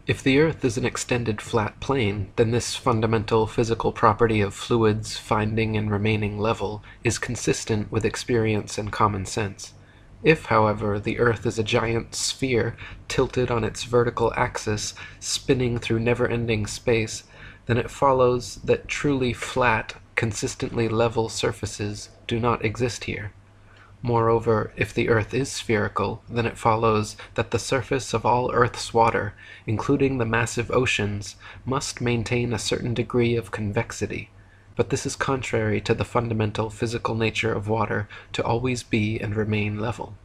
If the earth is an extended flat plane, then this fundamental physical property of fluids finding and remaining level is consistent with experience and common sense. If, however, the earth is a giant sphere tilted on its vertical axis, spinning through never-ending space, then it follows that truly flat, consistently level surfaces do not exist here. Moreover, if the earth is spherical, then it follows that the surface of all Earth's water, including the massive oceans, must maintain a certain degree of convexity. But this is contrary to the fundamental physical nature of water to always be and remain level.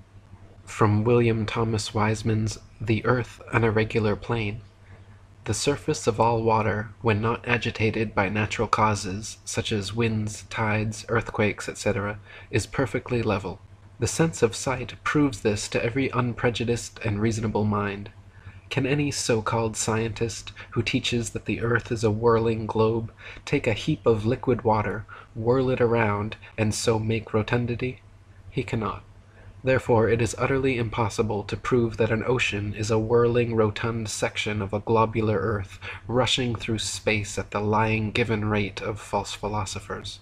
From William Thomas Wiseman's The Earth an Irregular Plane. The surface of all water, when not agitated by natural causes, such as winds, tides, earthquakes, etc., is perfectly level. The sense of sight proves this to every unprejudiced and reasonable mind. Can any so-called scientist, who teaches that the earth is a whirling globe, take a heap of liquid water, whirl it around, and so make rotundity? He cannot. Therefore it is utterly impossible to prove that an ocean is a whirling rotund section of a globular earth, rushing through space at the lying given rate of false philosophers.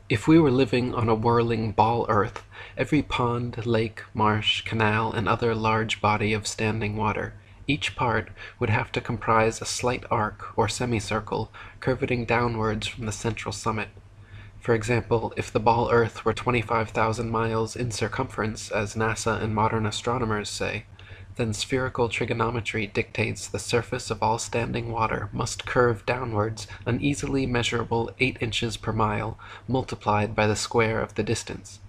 If we were living on a whirling ball earth, every pond, lake, marsh, canal, and other large body of standing water, each part would have to comprise a slight arc or semicircle curveting downwards from the central summit. For example, if the ball Earth were 25,000 miles in circumference, as NASA and modern astronomers say, then spherical trigonometry dictates the surface of all standing water must curve downwards an easily measurable 8 inches per mile, multiplied by the square of the distance.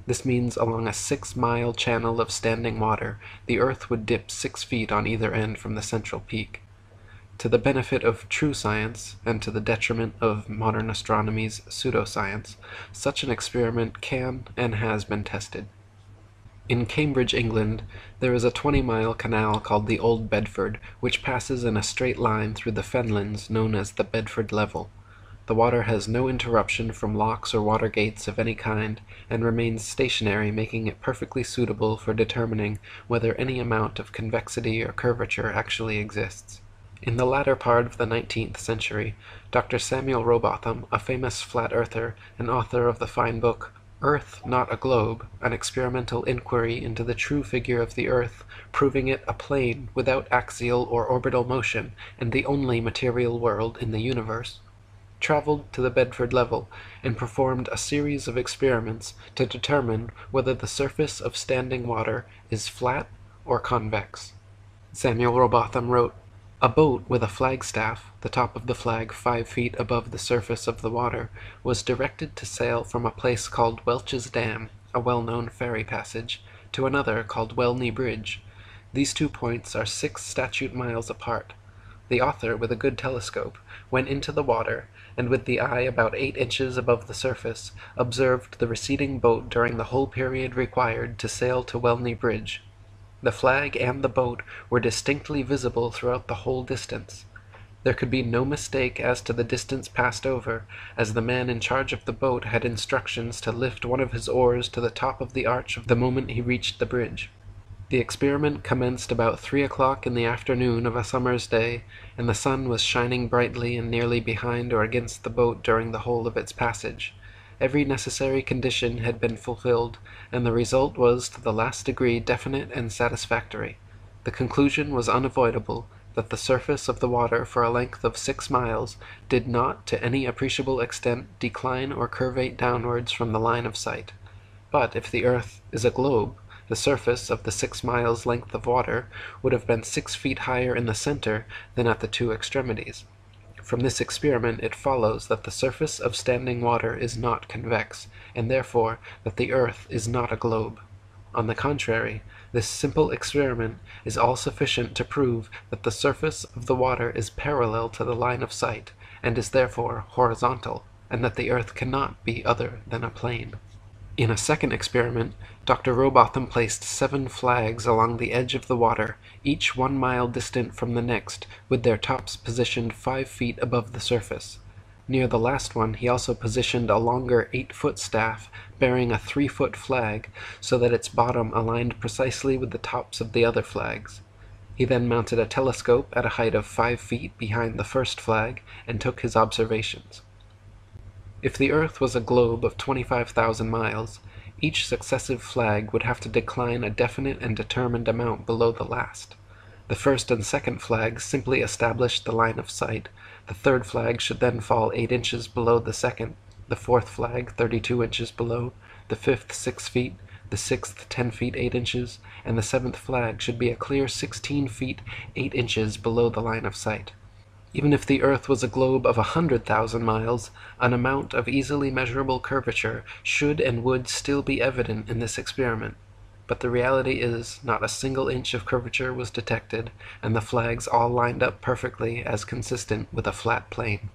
This means along a 6-mile channel of standing water, the Earth would dip 6 feet on either end from the central peak. To the benefit of true science, and to the detriment of modern astronomy's pseudoscience, such an experiment can and has been tested. In Cambridge, England, there is a 20-mile canal called the Old Bedford, which passes in a straight line through the fenlands known as the Bedford Level. The water has no interruption from locks or water gates of any kind, and remains stationary, making it perfectly suitable for determining whether any amount of convexity or curvature actually exists. In the latter part of the 19th century, Dr. Samuel Rowbotham, a famous flat-earther and author of the fine book Earth Not a Globe, an experimental inquiry into the true figure of the Earth, proving it a plane without axial or orbital motion and the only material world in the universe, traveled to the Bedford Level and performed a series of experiments to determine whether the surface of standing water is flat or convex. Samuel Rowbotham wrote, "A boat with a flagstaff, the top of the flag 5 feet above the surface of the water, was directed to sail from a place called Welch's Dam, a well-known ferry passage, to another called Welney Bridge. These 2 points are 6 statute miles apart. The author, with a good telescope, went into the water, and with the eye about 8 inches above the surface, observed the receding boat during the whole period required to sail to Welney Bridge. The flag and the boat were distinctly visible throughout the whole distance. There could be no mistake as to the distance passed over, as the man in charge of the boat had instructions to lift one of his oars to the top of the arch the moment he reached the bridge. The experiment commenced about 3 o'clock in the afternoon of a summer's day, and the sun was shining brightly and nearly behind or against the boat during the whole of its passage. Every necessary condition had been fulfilled, and the result was to the last degree definite and satisfactory. The conclusion was unavoidable, that the surface of the water for a length of 6 miles did not to any appreciable extent decline or curvate downwards from the line of sight. But if the earth is a globe, the surface of the 6 miles length of water would have been 6 feet higher in the center than at the two extremities. From this experiment it follows that the surface of standing water is not convex, and therefore that the earth is not a globe. On the contrary, this simple experiment is all sufficient to prove that the surface of the water is parallel to the line of sight, and is therefore horizontal, and that the earth cannot be other than a plane. In a second experiment, Dr. Rowbotham placed 7 flags along the edge of the water, each 1 mile distant from the next, with their tops positioned 5 feet above the surface. Near the last one he also positioned a longer 8-foot staff bearing a 3-foot flag, so that its bottom aligned precisely with the tops of the other flags. He then mounted a telescope at a height of 5 feet behind the first flag, and took his observations. If the earth was a globe of 25,000 miles, each successive flag would have to decline a definite and determined amount below the last. The first and second flags simply established the line of sight. The third flag should then fall 8 inches below the second, the fourth flag 32 inches below, the fifth 6 feet, the sixth 10 feet 8 inches, and the seventh flag should be a clear 16 feet 8 inches below the line of sight. Even if the earth was a globe of 100,000 miles, an amount of easily measurable curvature should and would still be evident in this experiment. But the reality is, not a single inch of curvature was detected, and the flags all lined up perfectly as consistent with a flat plane.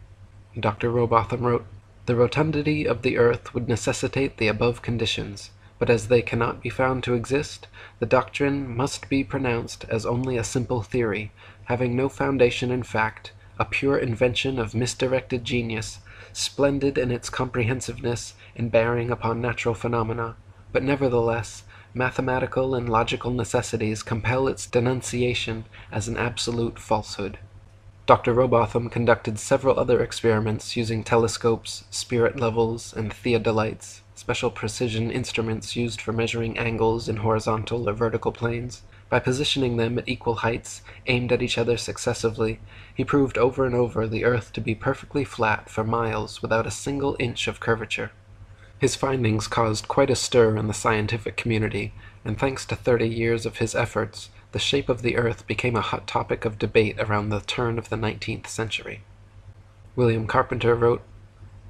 Dr. Rowbotham wrote, "The rotundity of the earth would necessitate the above conditions, but as they cannot be found to exist, the doctrine must be pronounced as only a simple theory, having no foundation in fact, a pure invention of misdirected genius, splendid in its comprehensiveness and bearing upon natural phenomena, but nevertheless mathematical and logical necessities compel its denunciation as an absolute falsehood." Dr. Rowbotham conducted several other experiments using telescopes, spirit levels, and theodolites, special precision instruments used for measuring angles in horizontal or vertical planes. By positioning them at equal heights, aimed at each other successively, he proved over and over the earth to be perfectly flat for miles without a single inch of curvature. His findings caused quite a stir in the scientific community, and thanks to 30 years of his efforts, the shape of the earth became a hot topic of debate around the turn of the 19th century. William Carpenter wrote,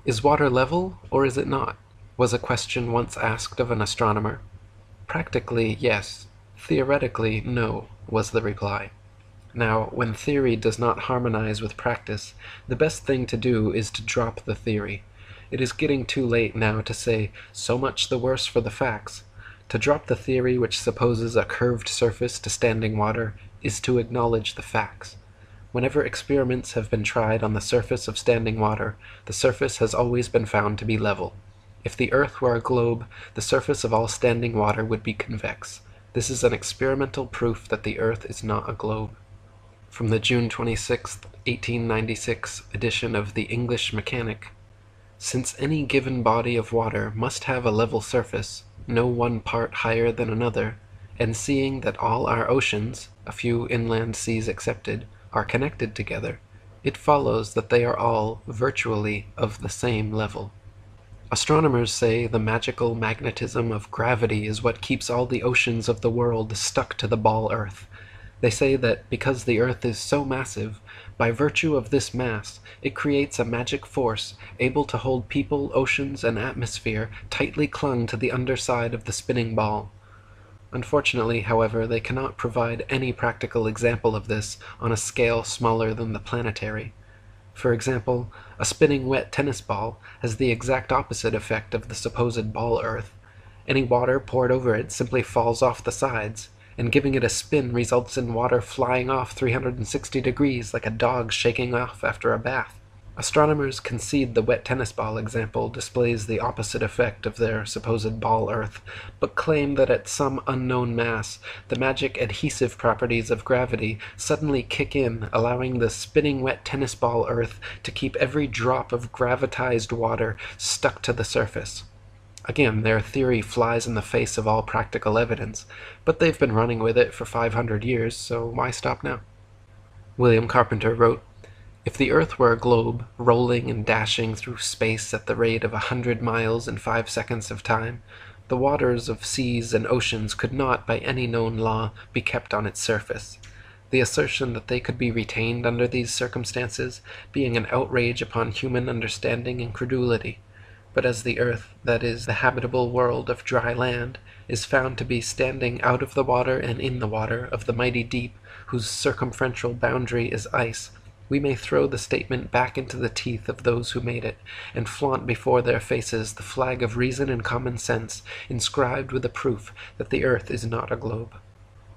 "Is water level, or is it not?" was a question once asked of an astronomer. "Practically, yes. Theoretically, no," was the reply. Now, when theory does not harmonize with practice, the best thing to do is to drop the theory. It is getting too late now to say, "so much the worse for the facts." To drop the theory which supposes a curved surface to standing water is to acknowledge the facts. Whenever experiments have been tried on the surface of standing water, the surface has always been found to be level. If the earth were a globe, the surface of all standing water would be convex. This is an experimental proof that the earth is not a globe. From the June 26, 1896 edition of the English Mechanic: "Since any given body of water must have a level surface, no one part higher than another, and seeing that all our oceans, a few inland seas excepted, are connected together, it follows that they are all, virtually, of the same level." Astronomers say the magical magnetism of gravity is what keeps all the oceans of the world stuck to the ball earth. They say that because the earth is so massive, by virtue of this mass, it creates a magic force able to hold people, oceans, and atmosphere tightly clung to the underside of the spinning ball. Unfortunately, however, they cannot provide any practical example of this on a scale smaller than the planetary. For example, a spinning wet tennis ball has the exact opposite effect of the supposed ball earth. Any water poured over it simply falls off the sides, and giving it a spin results in water flying off 360 degrees like a dog shaking off after a bath. Astronomers concede the wet tennis ball example displays the opposite effect of their supposed ball Earth, but claim that at some unknown mass, the magic adhesive properties of gravity suddenly kick in, allowing the spinning wet tennis ball Earth to keep every drop of gravitized water stuck to the surface. Again, their theory flies in the face of all practical evidence, but they've been running with it for 500 years, so why stop now? William Carpenter wrote, "If the Earth were a globe, rolling and dashing through space at the rate of 100 miles in 5 seconds of time, the waters of seas and oceans could not, by any known law, be kept on its surface. The assertion that they could be retained under these circumstances, being an outrage upon human understanding and credulity. But as the Earth, that is, the habitable world of dry land, is found to be standing out of the water and in the water of the mighty deep, whose circumferential boundary is ice, we may throw the statement back into the teeth of those who made it, and flaunt before their faces the flag of reason and common sense, inscribed with the proof that the Earth is not a globe.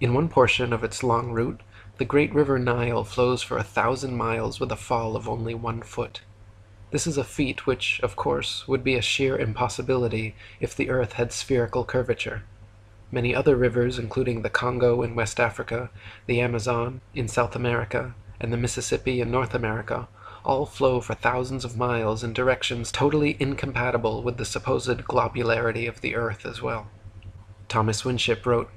In one portion of its long route, the great river Nile flows for 1,000 miles with a fall of only 1 foot. This is a feat which, of course, would be a sheer impossibility if the Earth had spherical curvature. Many other rivers, including the Congo in West Africa, the Amazon in South America, and the Mississippi in North America, all flow for thousands of miles in directions totally incompatible with the supposed globularity of the Earth as well." Thomas Winship wrote,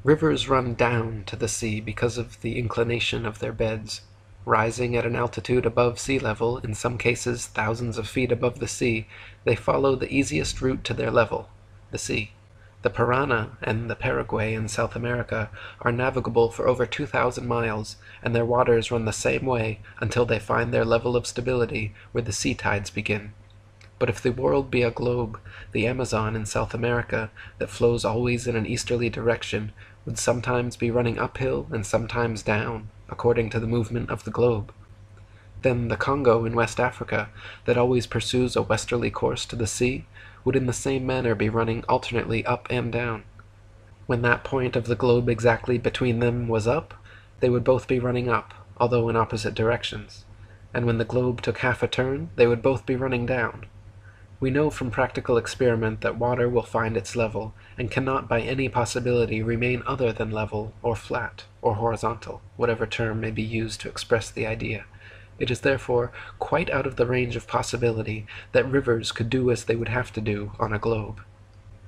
"Rivers run down to the sea because of the inclination of their beds. Rising at an altitude above sea level, in some cases thousands of feet above the sea, they follow the easiest route to their level, the sea. The Parana and the Paraguay in South America are navigable for over 2,000 miles, and their waters run the same way until they find their level of stability where the sea tides begin. But if the world be a globe, the Amazon in South America, that flows always in an easterly direction, would sometimes be running uphill and sometimes down, according to the movement of the globe. Then the Congo in West Africa, that always pursues a westerly course to the sea, would in the same manner be running alternately up and down. When that point of the globe exactly between them was up, they would both be running up, although in opposite directions, and when the globe took half a turn, they would both be running down. We know from practical experiment that water will find its level, and cannot by any possibility remain other than level, or flat, or horizontal, whatever term may be used to express the idea. It is therefore quite out of the range of possibility that rivers could do as they would have to do on a globe."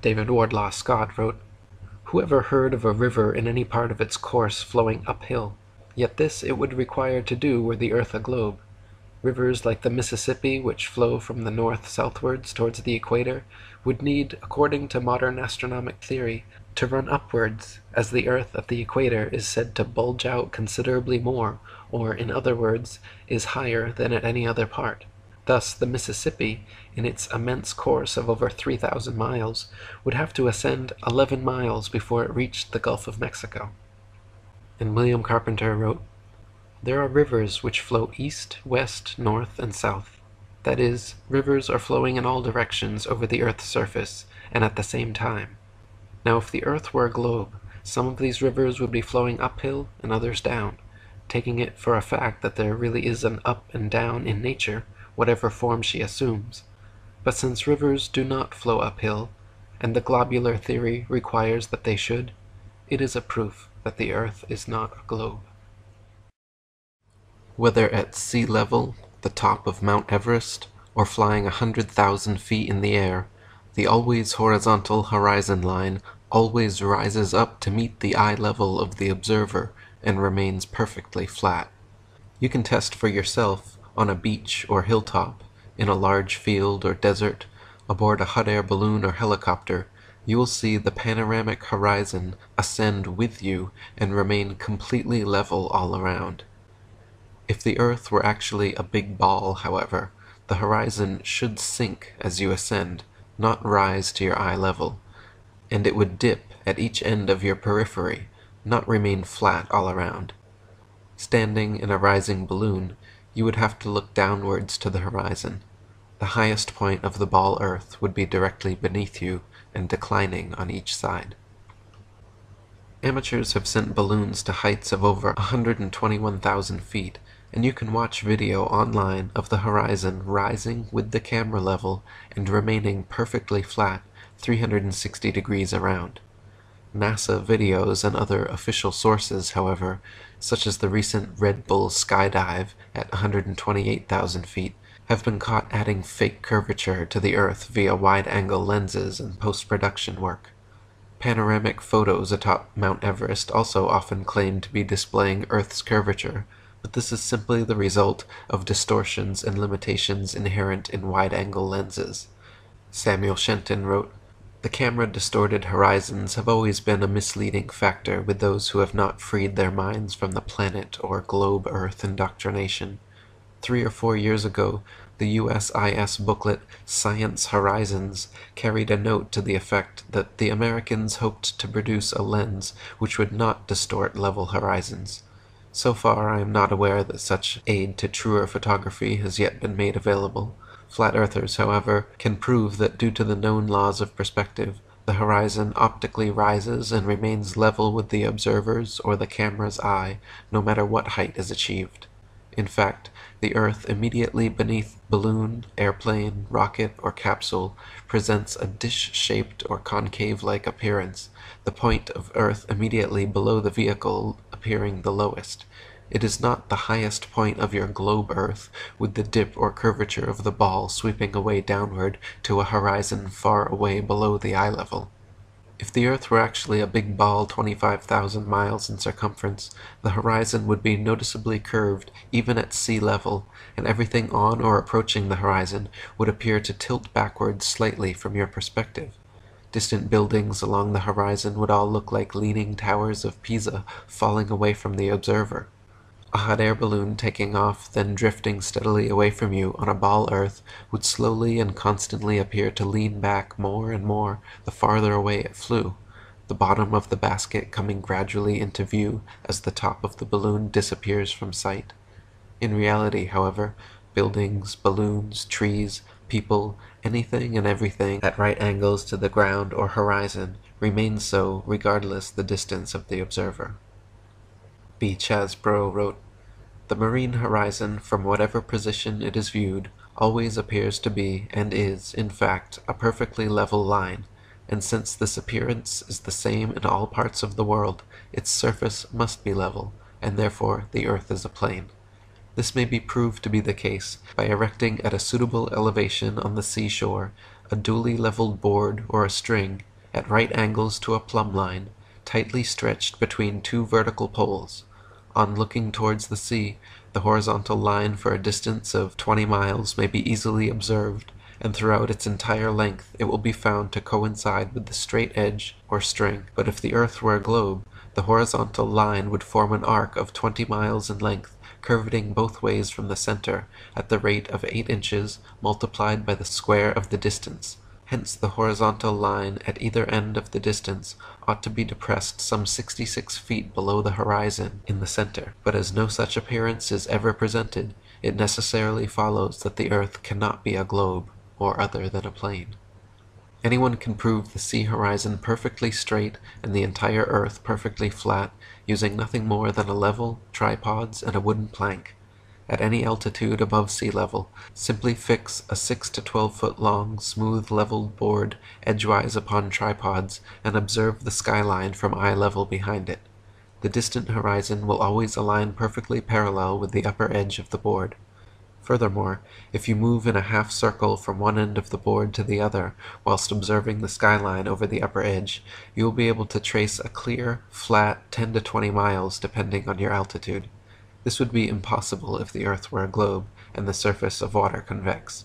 David Wardlaw Scott wrote, "Who ever heard of a river in any part of its course flowing uphill? Yet this it would require to do were the earth a globe. Rivers like the Mississippi, which flow from the north southwards towards the equator, would need, according to modern astronomic theory, to run upwards, as the earth at the equator is said to bulge out considerably more, or, in other words, is higher than at any other part. Thus the Mississippi, in its immense course of over 3,000 miles, would have to ascend 11 miles before it reached the Gulf of Mexico." And William Carpenter wrote, "There are rivers which flow east, west, north, and south. That is, rivers are flowing in all directions over the earth's surface, and at the same time. Now if the earth were a globe, some of these rivers would be flowing uphill and others down, taking it for a fact that there really is an up and down in nature, whatever form she assumes. But since rivers do not flow uphill, and the globular theory requires that they should, it is a proof that the earth is not a globe." Whether at sea level, the top of Mount Everest, or flying 100,000 feet in the air, the always horizontal horizon line always rises up to meet the eye level of the observer and remains perfectly flat. You can test for yourself on a beach or hilltop, in a large field or desert, aboard a hot air balloon or helicopter. You will see the panoramic horizon ascend with you and remain completely level all around. If the earth were actually a big ball, however, the horizon should sink as you ascend, not rise to your eye level, and it would dip at each end of your periphery, not remain flat all around. Standing in a rising balloon, you would have to look downwards to the horizon. The highest point of the ball earth would be directly beneath you and declining on each side. Amateurs have sent balloons to heights of over 121,000 feet, and you can watch video online of the horizon rising with the camera level and remaining perfectly flat 360 degrees around. NASA videos and other official sources, however, such as the recent Red Bull skydive at 128,000 feet, have been caught adding fake curvature to the Earth via wide-angle lenses and post-production work. Panoramic photos atop Mount Everest also often claim to be displaying Earth's curvature, but this is simply the result of distortions and limitations inherent in wide-angle lenses. Samuel Shenton wrote, "The camera-distorted horizons have always been a misleading factor with those who have not freed their minds from the planet or globe Earth indoctrination. 3 or 4 years ago, the USIS booklet Science Horizons carried a note to the effect that the Americans hoped to produce a lens which would not distort level horizons. So far, I am not aware that such aid to truer photography has yet been made available. Flat earthers, however, can prove that due to the known laws of perspective, the horizon optically rises and remains level with the observer's or the camera's eye, no matter what height is achieved. In fact, the Earth immediately beneath balloon, airplane, rocket, or capsule presents a dish-shaped or concave-like appearance, the point of Earth immediately below the vehicle appearing the lowest. It is not the highest point of your globe Earth, with the dip or curvature of the ball sweeping away downward to a horizon far away below the eye level. If the Earth were actually a big ball 25,000 miles in circumference, the horizon would be noticeably curved even at sea level, and everything on or approaching the horizon would appear to tilt backwards slightly from your perspective. Distant buildings along the horizon would all look like leaning towers of Pisa falling away from the observer. A hot air balloon taking off, then drifting steadily away from you on a ball Earth, would slowly and constantly appear to lean back more and more the farther away it flew, the bottom of the basket coming gradually into view as the top of the balloon disappears from sight. In reality, however, buildings, balloons, trees, people, anything and everything at right angles to the ground or horizon remains so regardless the distance of the observer." B. Chasbro wrote, "The marine horizon, from whatever position it is viewed, always appears to be, and is, in fact, a perfectly level line, and since this appearance is the same in all parts of the world, its surface must be level, and therefore the earth is a plane. This may be proved to be the case by erecting at a suitable elevation on the seashore a duly leveled board or a string, at right angles to a plumb line, tightly stretched between two vertical poles. On looking towards the sea, the horizontal line for a distance of 20 miles may be easily observed, and throughout its entire length it will be found to coincide with the straight edge or string. But if the earth were a globe, the horizontal line would form an arc of 20 miles in length, curveting both ways from the center, at the rate of 8 inches multiplied by the square of the distance. Hence the horizontal line at either end of the distance ought to be depressed some 66 feet below the horizon in the center. But as no such appearance is ever presented, it necessarily follows that the earth cannot be a globe, or other than a plane. Anyone can prove the sea horizon perfectly straight and the entire earth perfectly flat, using nothing more than a level, tripods, and a wooden plank. At any altitude above sea level, simply fix a 6 to 12 foot long, smooth leveled board edgewise upon tripods, and observe the skyline from eye level behind it. The distant horizon will always align perfectly parallel with the upper edge of the board. Furthermore, if you move in a half circle from one end of the board to the other, whilst observing the skyline over the upper edge, you will be able to trace a clear, flat 10 to 20 miles depending on your altitude. This would be impossible if the earth were a globe and the surface of water convex.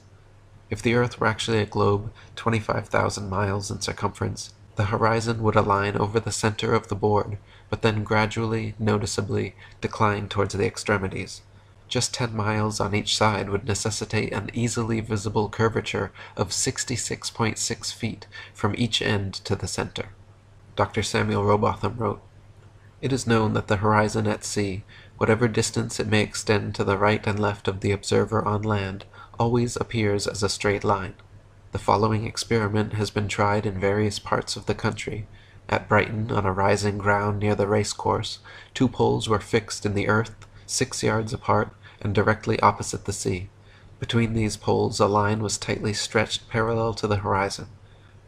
If the earth were actually a globe 25,000 miles in circumference, the horizon would align over the center of the board, but then gradually, noticeably, decline towards the extremities. Just 10 miles on each side would necessitate an easily visible curvature of 66.6 feet from each end to the center." Dr. Samuel Rowbotham wrote, "It is known that the horizon at sea, whatever distance it may extend to the right and left of the observer on land, always appears as a straight line. The following experiment has been tried in various parts of the country. At Brighton, on a rising ground near the race course, 2 poles were fixed in the earth 6 yards apart, and directly opposite the sea. Between these poles a line was tightly stretched parallel to the horizon.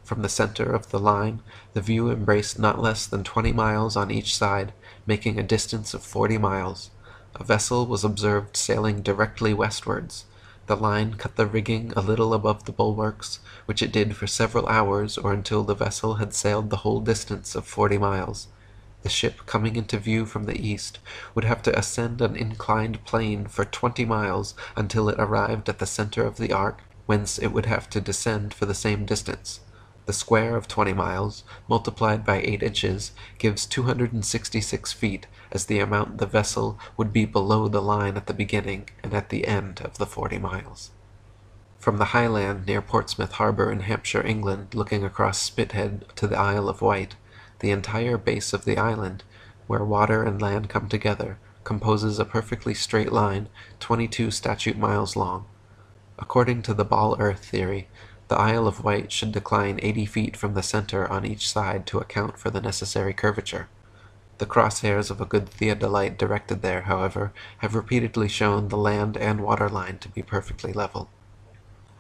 From the center of the line, the view embraced not less than 20 miles on each side, making a distance of 40 miles. A vessel was observed sailing directly westwards. The line cut the rigging a little above the bulwarks, which it did for several hours or until the vessel had sailed the whole distance of 40 miles. The ship coming into view from the east would have to ascend an inclined plane for 20 miles until it arrived at the center of the arc, whence it would have to descend for the same distance. The square of 20 miles, multiplied by 8 inches, gives 266 feet as the amount the vessel would be below the line at the beginning and at the end of the 40 miles. From the high land near Portsmouth Harbour in Hampshire, England, looking across Spithead to the Isle of Wight, the entire base of the island, where water and land come together, composes a perfectly straight line 22 statute miles long. According to the ball earth theory, the Isle of Wight should decline 80 feet from the center on each side to account for the necessary curvature. The crosshairs of a good theodolite directed there, however, have repeatedly shown the land and water line to be perfectly level.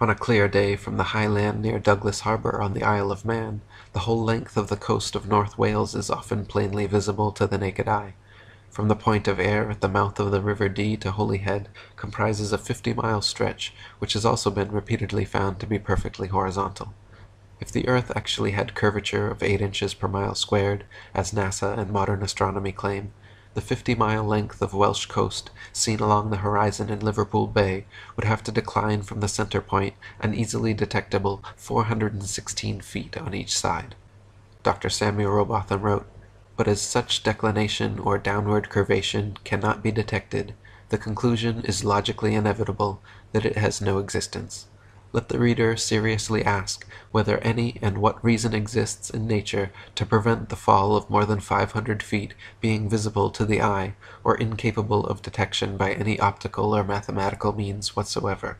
On a clear day from the high land near Douglas Harbour on the Isle of Man, the whole length of the coast of North Wales is often plainly visible to the naked eye. From the point of Ayr at the mouth of the River Dee to Holyhead comprises a 50-mile stretch, which has also been repeatedly found to be perfectly horizontal. If the Earth actually had curvature of 8 inches per mile squared, as NASA and modern astronomy claim, the 50-mile length of Welsh coast, seen along the horizon in Liverpool Bay, would have to decline from the center point an easily detectable 416 feet on each side. Dr. Samuel Rowbotham wrote, "But as such declination or downward curvation cannot be detected, the conclusion is logically inevitable that it has no existence. Let the reader seriously ask whether any and what reason exists in nature to prevent the fall of more than 500 feet being visible to the eye, or incapable of detection by any optical or mathematical means whatsoever.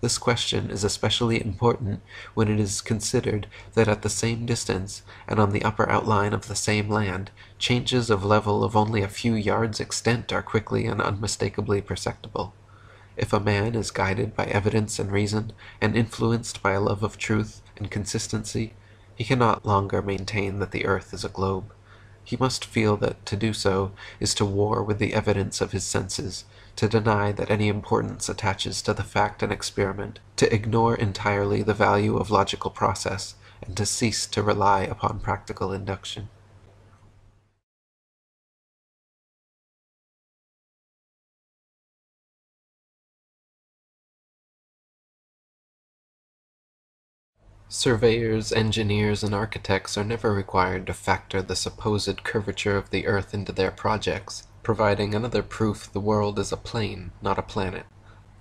This question is especially important when it is considered that at the same distance, and on the upper outline of the same land, changes of level of only a few yards' extent are quickly and unmistakably perceptible. If a man is guided by evidence and reason, and influenced by a love of truth and consistency, he cannot longer maintain that the earth is a globe. He must feel that to do so is to war with the evidence of his senses, to deny that any importance attaches to the fact and experiment, to ignore entirely the value of logical process, and to cease to rely upon practical induction." Surveyors, engineers, and architects are never required to factor the supposed curvature of the earth into their projects, providing another proof the world is a plane, not a planet.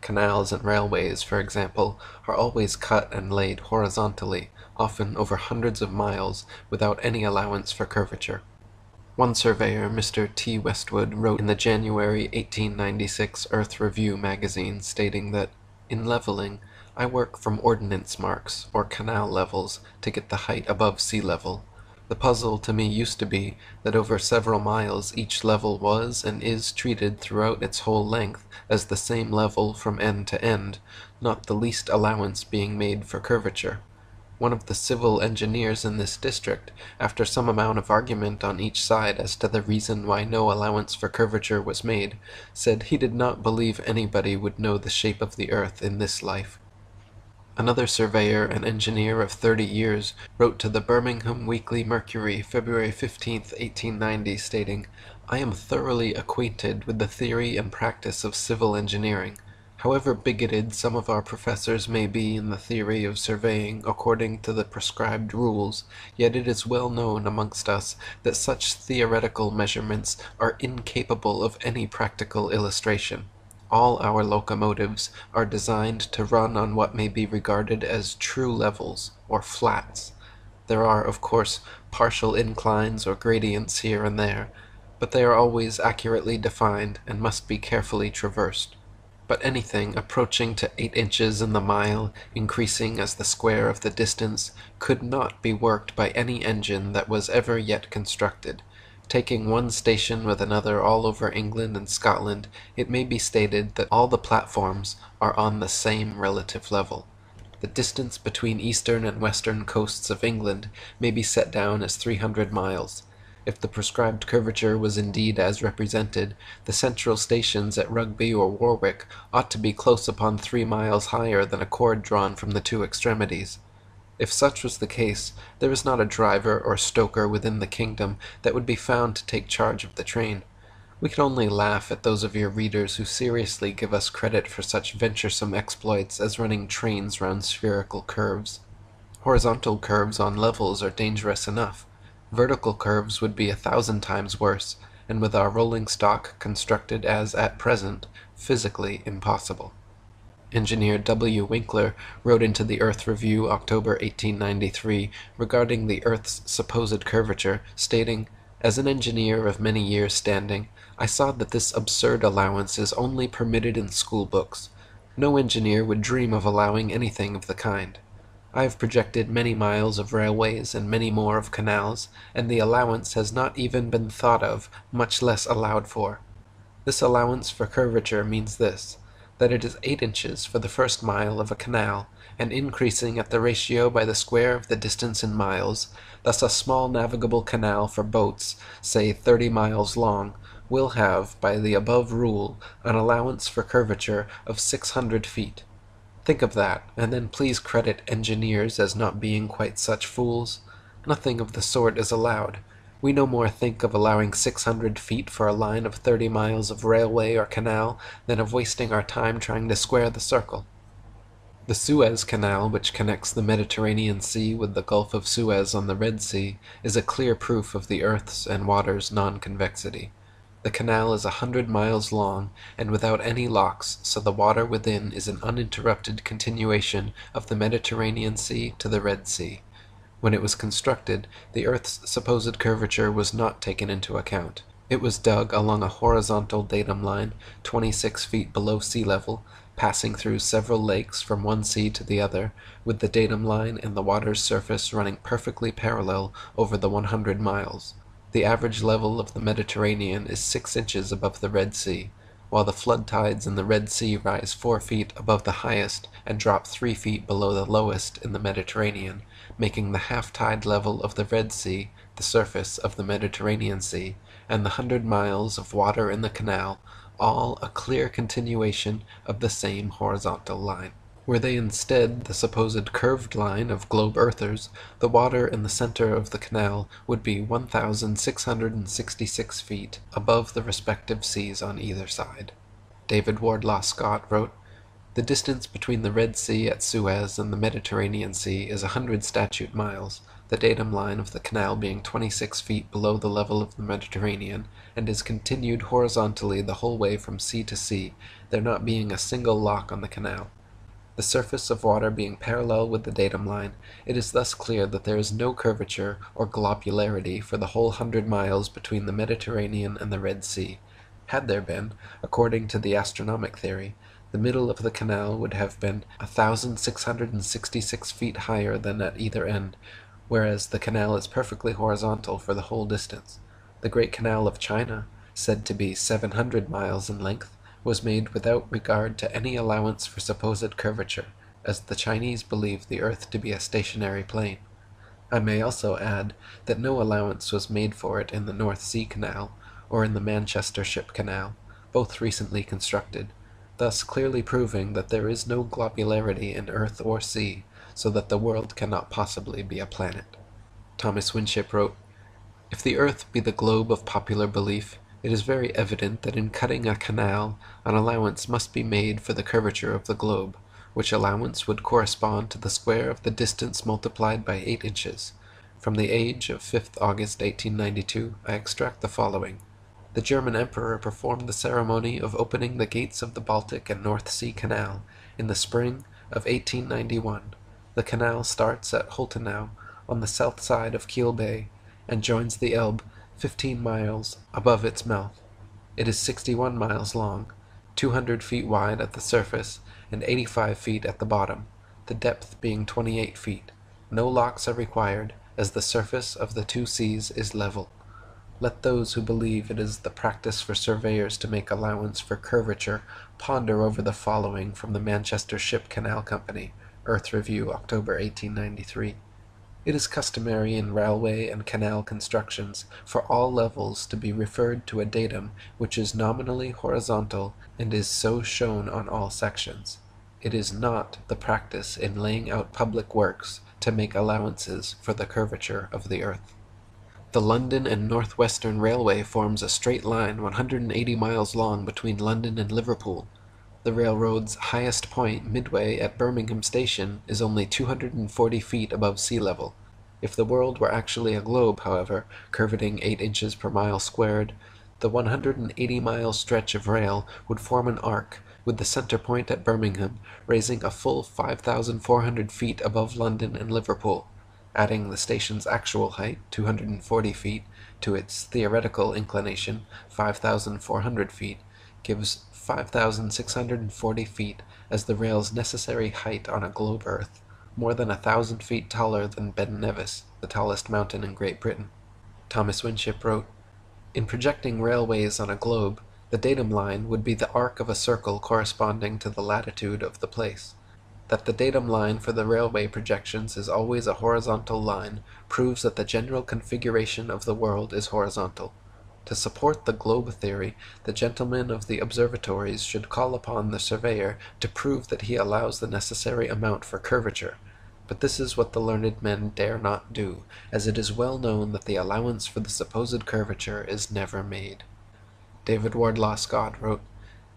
Canals and railways, for example, are always cut and laid horizontally, often over hundreds of miles, without any allowance for curvature. One surveyor, Mr. T. Westwood, wrote in the January 1896 Earth Review magazine, stating that, "In leveling, I work from ordnance marks, or canal levels, to get the height above sea level. The puzzle to me used to be that over several miles each level was and is treated throughout its whole length as the same level from end to end, not the least allowance being made for curvature. One of the civil engineers in this district, after some amount of argument on each side as to the reason why no allowance for curvature was made, said he did not believe anybody would know the shape of the earth in this life." Another surveyor and engineer of 30 years wrote to the Birmingham Weekly Mercury, February 15, 1890, stating, "I am thoroughly acquainted with the theory and practice of civil engineering. However bigoted some of our professors may be in the theory of surveying according to the prescribed rules, yet it is well known amongst us that such theoretical measurements are incapable of any practical illustration. All our locomotives are designed to run on what may be regarded as true levels, or flats. There are, of course, partial inclines or gradients here and there, but they are always accurately defined and must be carefully traversed. But anything approaching to 8 inches in the mile, increasing as the square of the distance, could not be worked by any engine that was ever yet constructed. Taking one station with another all over England and Scotland, it may be stated that all the platforms are on the same relative level. The distance between eastern and western coasts of England may be set down as 300 miles. If the prescribed curvature was indeed as represented, the central stations at Rugby or Warwick ought to be close upon 3 miles higher than a cord drawn from the two extremities. If such was the case, there is not a driver or stoker within the kingdom that would be found to take charge of the train. We can only laugh at those of your readers who seriously give us credit for such venturesome exploits as running trains round spherical curves. Horizontal curves on levels are dangerous enough. Vertical curves would be 1,000 times worse, and with our rolling stock constructed as at present, physically impossible. Engineer W. Winkler wrote into the Earth Review, October 1893, regarding the Earth's supposed curvature, stating, "As an engineer of many years' standing, I saw that this absurd allowance is only permitted in school books. No engineer would dream of allowing anything of the kind. I have projected many miles of railways and many more of canals, and the allowance has not even been thought of, much less allowed for. This allowance for curvature means this, that it is 8 inches for the first mile of a canal, and increasing at the ratio by the square of the distance in miles. Thus a small navigable canal for boats, say 30 miles long, will have, by the above rule, an allowance for curvature of 600 feet. Think of that, and then please credit engineers as not being quite such fools. Nothing of the sort is allowed. We no more think of allowing 600 feet for a line of 30 miles of railway or canal than of wasting our time trying to square the circle. The Suez Canal, which connects the Mediterranean Sea with the Gulf of Suez on the Red Sea, is a clear proof of the earth's and water's non-convexity. The canal is 100 miles long, and without any locks, so the water within is an uninterrupted continuation of the Mediterranean Sea to the Red Sea. When it was constructed, the earth's supposed curvature was not taken into account. It was dug along a horizontal datum line, 26 feet below sea level, passing through several lakes from one sea to the other, with the datum line and the water's surface running perfectly parallel over the 100 miles. The average level of the Mediterranean is 6 inches above the Red Sea, while the flood tides in the Red Sea rise 4 feet above the highest and drop 3 feet below the lowest in the Mediterranean, making the half-tide level of the Red Sea the surface of the Mediterranean Sea, and the 100 miles of water in the canal all a clear continuation of the same horizontal line. Were they instead the supposed curved line of globe-earthers, the water in the center of the canal would be 1,666 feet above the respective seas on either side. David Wardlaw Scott wrote, "The distance between the Red Sea at Suez and the Mediterranean Sea is 100 statute miles, the datum line of the canal being 26 feet below the level of the Mediterranean, and is continued horizontally the whole way from sea to sea, there not being a single lock on the canal. The surface of water being parallel with the datum line, it is thus clear that there is no curvature or globularity for the whole 100 miles between the Mediterranean and the Red Sea. Had there been, according to the astronomic theory, the middle of the canal would have been 1,666 feet higher than at either end, whereas the canal is perfectly horizontal for the whole distance. The Great Canal of China, said to be 700 miles in length, was made without regard to any allowance for supposed curvature, as the Chinese believe the earth to be a stationary plane. I may also add that no allowance was made for it in the North Sea Canal, or in the Manchester Ship Canal, both recently constructed, thus clearly proving that there is no globularity in earth or sea, so that the world cannot possibly be a planet." Thomas Winship wrote, "If the earth be the globe of popular belief, it is very evident that in cutting a canal an allowance must be made for the curvature of the globe, which allowance would correspond to the square of the distance multiplied by 8 inches. From the Age of 5th August 1892 I extract the following. The German Emperor performed the ceremony of opening the gates of the Baltic and North Sea Canal in the spring of 1891. The canal starts at Holtenau on the south side of Kiel Bay and joins the Elbe 15 miles above its mouth. It is 61 miles long, 200 feet wide at the surface, and 85 feet at the bottom, the depth being 28 feet. No locks are required, as the surface of the two seas is level. Let those who believe it is the practice for surveyors to make allowance for curvature ponder over the following from the Manchester Ship Canal Company, Earth Review, October 1893. It is customary in railway and canal constructions for all levels to be referred to a datum which is nominally horizontal and is so shown on all sections. It is not the practice in laying out public works to make allowances for the curvature of the earth. The London and North Western Railway forms a straight line 180 miles long between London and Liverpool. The railroad's highest point, midway at Birmingham Station, is only 240 feet above sea level. If the world were actually a globe, however, curveting 8 inches per mile squared, the 180-mile stretch of rail would form an arc, with the center point at Birmingham raising a full 5,400 feet above London and Liverpool. Adding the station's actual height, 240 feet, to its theoretical inclination, 5,400 feet, gives 5,640 feet as the rail's necessary height on a globe Earth, more than 1,000 feet taller than Ben Nevis, the tallest mountain in Great Britain. Thomas Winship wrote, "In projecting railways on a globe, the datum line would be the arc of a circle corresponding to the latitude of the place. That the datum line for the railway projections is always a horizontal line proves that the general configuration of the world is horizontal. To support the globe theory, the gentlemen of the observatories should call upon the surveyor to prove that he allows the necessary amount for curvature, but this is what the learned men dare not do, as it is well known that the allowance for the supposed curvature is never made." David Wardlaw Scott wrote,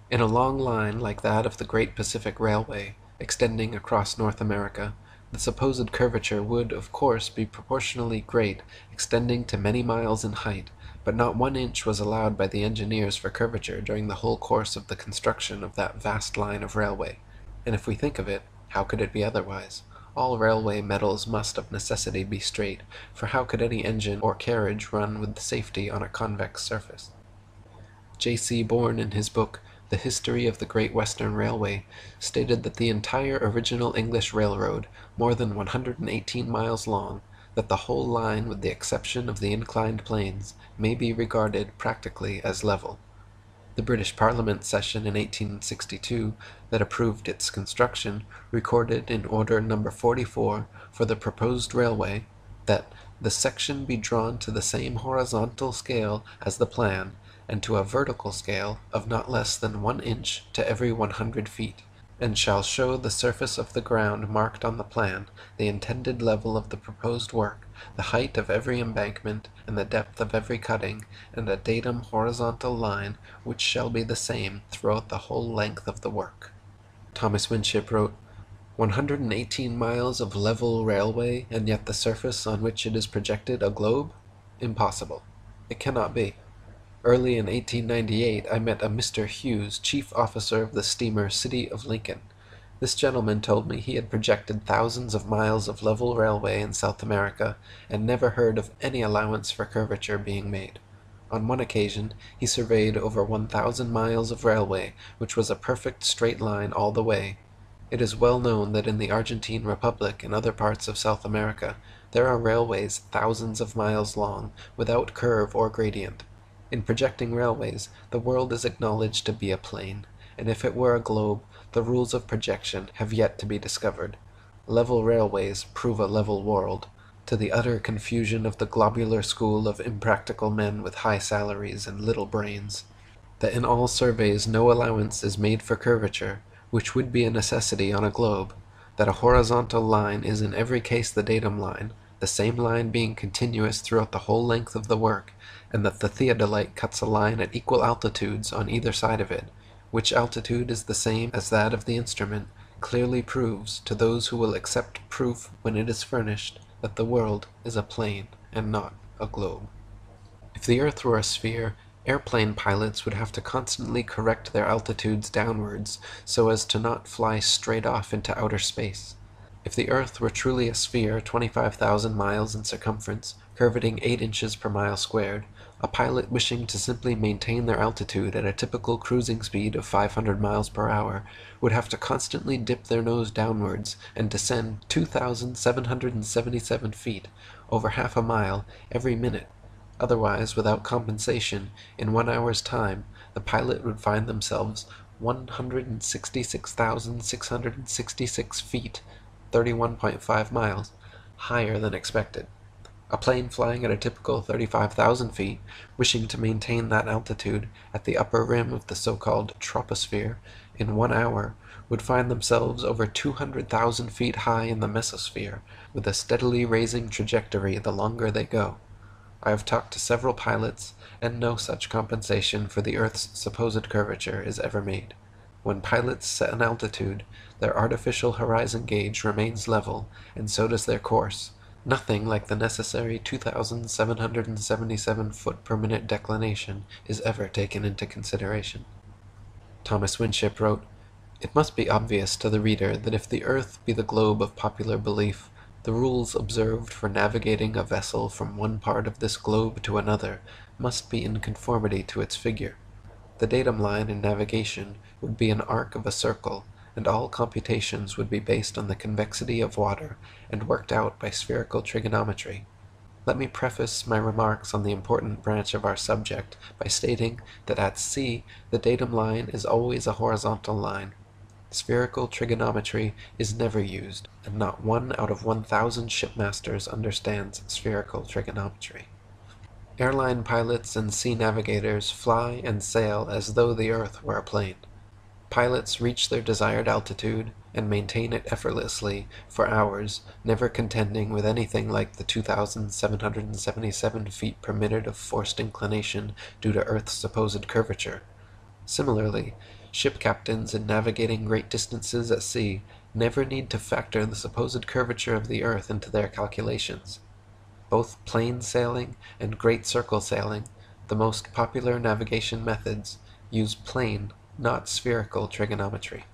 "In a long line like that of the Great Pacific Railway, extending across North America, the supposed curvature would, of course, be proportionally great, extending to many miles in height, but not 1 inch was allowed by the engineers for curvature during the whole course of the construction of that vast line of railway. And if we think of it, how could it be otherwise? All railway metals must of necessity be straight, for how could any engine or carriage run with safety on a convex surface?" J.C. Bourne, in his book The History of the Great Western Railway, stated that the entire original English railroad, more than 118 miles long, that the whole line with the exception of the inclined planes, may be regarded practically as level. The British Parliament session in 1862, that approved its construction, recorded in Order No. 44 for the proposed railway, that "the section be drawn to the same horizontal scale as the plan, and to a vertical scale of not less than 1 inch to every 100 feet, and shall show the surface of the ground marked on the plan, the intended level of the proposed work, the height of every embankment, and the depth of every cutting, and a datum horizontal line which shall be the same throughout the whole length of the work." Thomas Winship wrote, 118 miles of level railway, and yet the surface on which it is projected a globe? Impossible. It cannot be. Early in 1898 I met a Mr. Hughes, chief officer of the steamer City of Lincoln. This gentleman told me he had projected thousands of miles of level railway in South America, and never heard of any allowance for curvature being made. On one occasion he surveyed over 1,000 miles of railway, which was a perfect straight line all the way. It is well known that in the Argentine Republic and other parts of South America there are railways thousands of miles long, without curve or gradient. In projecting railways, the world is acknowledged to be a plane, and if it were a globe, the rules of projection have yet to be discovered. Level railways prove a level world, to the utter confusion of the globular school of impractical men with high salaries and little brains. That in all surveys no allowance is made for curvature, which would be a necessity on a globe, that a horizontal line is in every case the datum line, the same line being continuous throughout the whole length of the work, and that the theodolite cuts a line at equal altitudes on either side of it, which altitude is the same as that of the instrument, clearly proves, to those who will accept proof when it is furnished, that the world is a plane and not a globe. If the earth were a sphere, airplane pilots would have to constantly correct their altitudes downwards so as to not fly straight off into outer space. If the earth were truly a sphere 25,000 miles in circumference, curveting 8 inches per mile squared, a pilot wishing to simply maintain their altitude at a typical cruising speed of 500 miles per hour would have to constantly dip their nose downwards and descend 2,777 feet, over half a mile, every minute, Otherwise, without compensation, in 1 hour's time, the pilot would find themselves 166,666 feet, 31.5 miles, higher than expected. A plane flying at a typical 35,000 feet, wishing to maintain that altitude at the upper rim of the so-called troposphere in 1 hour, would find themselves over 200,000 feet high in the mesosphere, with a steadily raising trajectory the longer they go. I have talked to several pilots, and no such compensation for the Earth's supposed curvature is ever made. When pilots set an altitude, their artificial horizon gauge remains level, and so does their course. Nothing like the necessary 2,777 foot per minute declination is ever taken into consideration. Thomas Winship wrote, "It must be obvious to the reader that if the earth be the globe of popular belief, the rules observed for navigating a vessel from one part of this globe to another must be in conformity to its figure. The datum line in navigation would be an arc of a circle, and all computations would be based on the convexity of water and worked out by spherical trigonometry. Let me preface my remarks on the important branch of our subject by stating that at sea the datum line is always a horizontal line. Spherical trigonometry is never used, and not 1 out of 1,000 shipmasters understands spherical trigonometry. Airline pilots and sea navigators fly and sail as though the earth were a plane. Pilots reach their desired altitude and maintain it effortlessly for hours, never contending with anything like the 2,777 feet per minute of forced inclination due to Earth's supposed curvature. Similarly, ship captains in navigating great distances at sea never need to factor the supposed curvature of the Earth into their calculations. Both plain sailing and great circle sailing, the most popular navigation methods, use plane, not spherical trigonometry."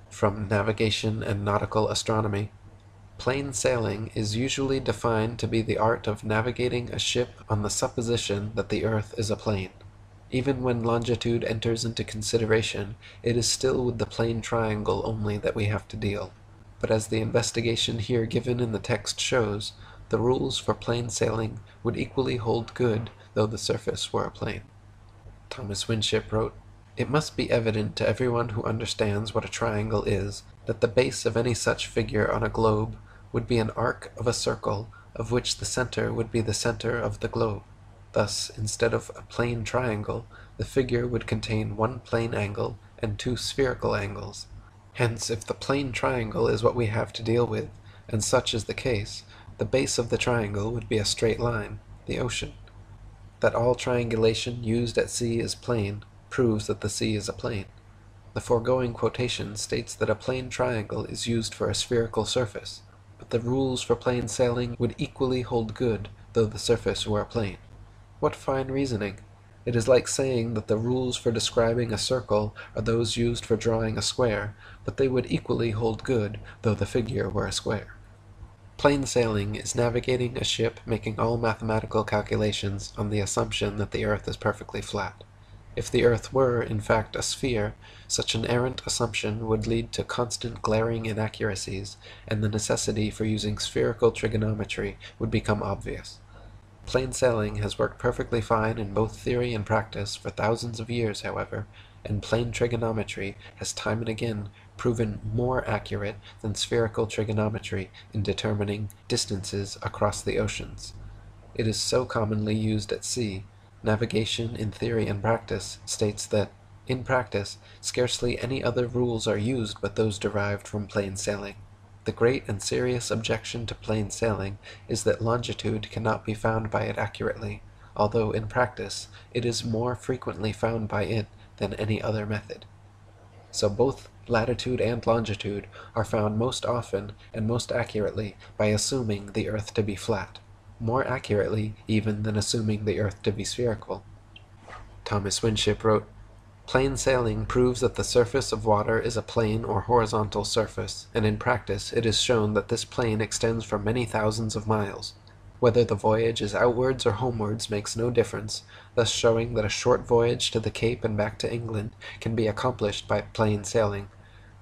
From Navigation and Nautical Astronomy, "Plain sailing is usually defined to be the art of navigating a ship on the supposition that the earth is a plane. Even when longitude enters into consideration, it is still with the plane triangle only that we have to deal. But as the investigation here given in the text shows, the rules for plain sailing would equally hold good though the surface were a plane." Thomas Winship wrote, "It must be evident to everyone who understands what a triangle is, that the base of any such figure on a globe would be an arc of a circle, of which the center would be the center of the globe. Thus, instead of a plane triangle, the figure would contain 1 plane angle and 2 spherical angles. Hence, if the plane triangle is what we have to deal with, and such is the case, the base of the triangle would be a straight line, the ocean. That all triangulation used at sea is plane proves that the sea is a plane. The foregoing quotation states that a plane triangle is used for a spherical surface, but the rules for plane sailing would equally hold good though the surface were a plane. What fine reasoning! It is like saying that the rules for describing a circle are those used for drawing a square, but they would equally hold good though the figure were a square. Plain sailing is navigating a ship making all mathematical calculations on the assumption that the earth is perfectly flat. If the earth were, in fact, a sphere, such an errant assumption would lead to constant glaring inaccuracies, and the necessity for using spherical trigonometry would become obvious. Plain sailing has worked perfectly fine in both theory and practice for thousands of years, however, and plane trigonometry has time and again proven more accurate than spherical trigonometry in determining distances across the oceans. It is so commonly used at sea. Navigation in Theory and Practice states that, in practice, scarcely any other rules are used but those derived from plain sailing. The great and serious objection to plain sailing is that longitude cannot be found by it accurately, although in practice it is more frequently found by it than any other method. So both latitude and longitude are found most often and most accurately by assuming the earth to be flat, more accurately even than assuming the earth to be spherical. Thomas Winship wrote, "Plain sailing proves that the surface of water is a plane or horizontal surface, and in practice it is shown that this plane extends for many thousands of miles. Whether the voyage is outwards or homewards makes no difference, thus showing that a short voyage to the Cape and back to England can be accomplished by plain sailing.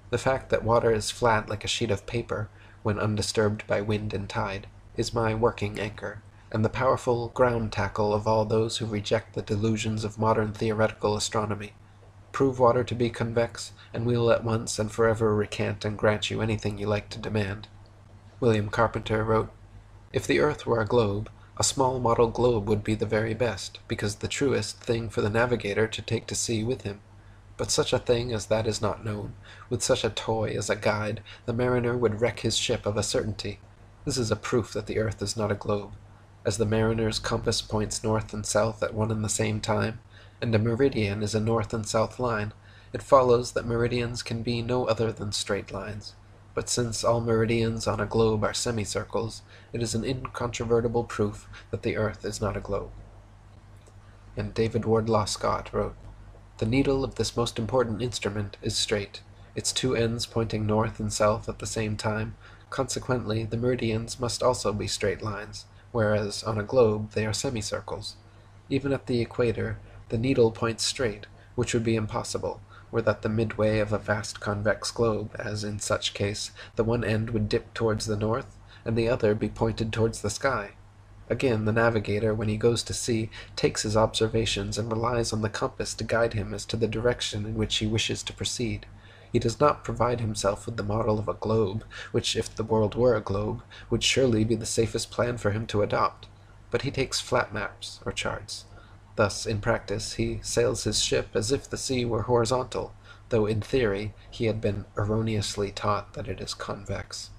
The fact that water is flat like a sheet of paper, when undisturbed by wind and tide, is my working anchor. and the powerful ground tackle of all those who reject the delusions of modern theoretical astronomy. Prove water to be convex, and we will at once and forever recant and grant you anything you like to demand. William Carpenter wrote, "If the earth were a globe, a small model globe would be the very best, because the truest thing for the navigator to take to sea with him. But such a thing as that is not known. With such a toy as a guide, the mariner would wreck his ship of a certainty. This is a proof that the earth is not a globe. As the mariner's compass points north and south at one and the same time, and a meridian is a north and south line, it follows that meridians can be no other than straight lines. But since all meridians on a globe are semicircles, it is an incontrovertible proof that the earth is not a globe." And David Wardlaw Scott wrote, "The needle of this most important instrument is straight, its two ends pointing north and south at the same time. Consequently, the meridians must also be straight lines, whereas on a globe they are semicircles. Even at the equator, the needle points straight, which would be impossible, were that the midway of a vast convex globe, as in such case the one end would dip towards the north, and the other be pointed towards the sky. Again, the navigator, when he goes to sea, takes his observations and relies on the compass to guide him as to the direction in which he wishes to proceed. He does not provide himself with the model of a globe, which, if the world were a globe, would surely be the safest plan for him to adopt, but he takes flat maps or charts. Thus, in practice, he sails his ship as if the sea were horizontal, though in theory he had been erroneously taught that it is convex."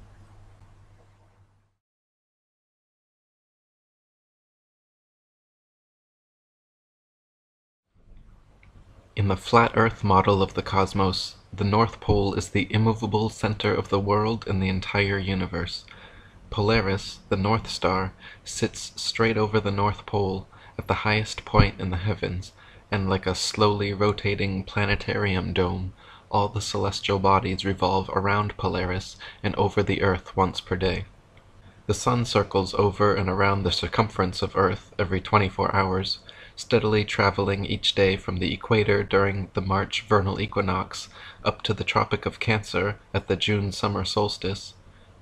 In the flat Earth model of the cosmos, the North Pole is the immovable center of the world and the entire universe. Polaris, the North Star, sits straight over the North Pole, at the highest point in the heavens, and like a slowly rotating planetarium dome, all the celestial bodies revolve around Polaris and over the Earth once per day. The Sun circles over and around the circumference of Earth every 24 hours, steadily traveling each day from the equator during the March vernal equinox up to the Tropic of Cancer at the June summer solstice,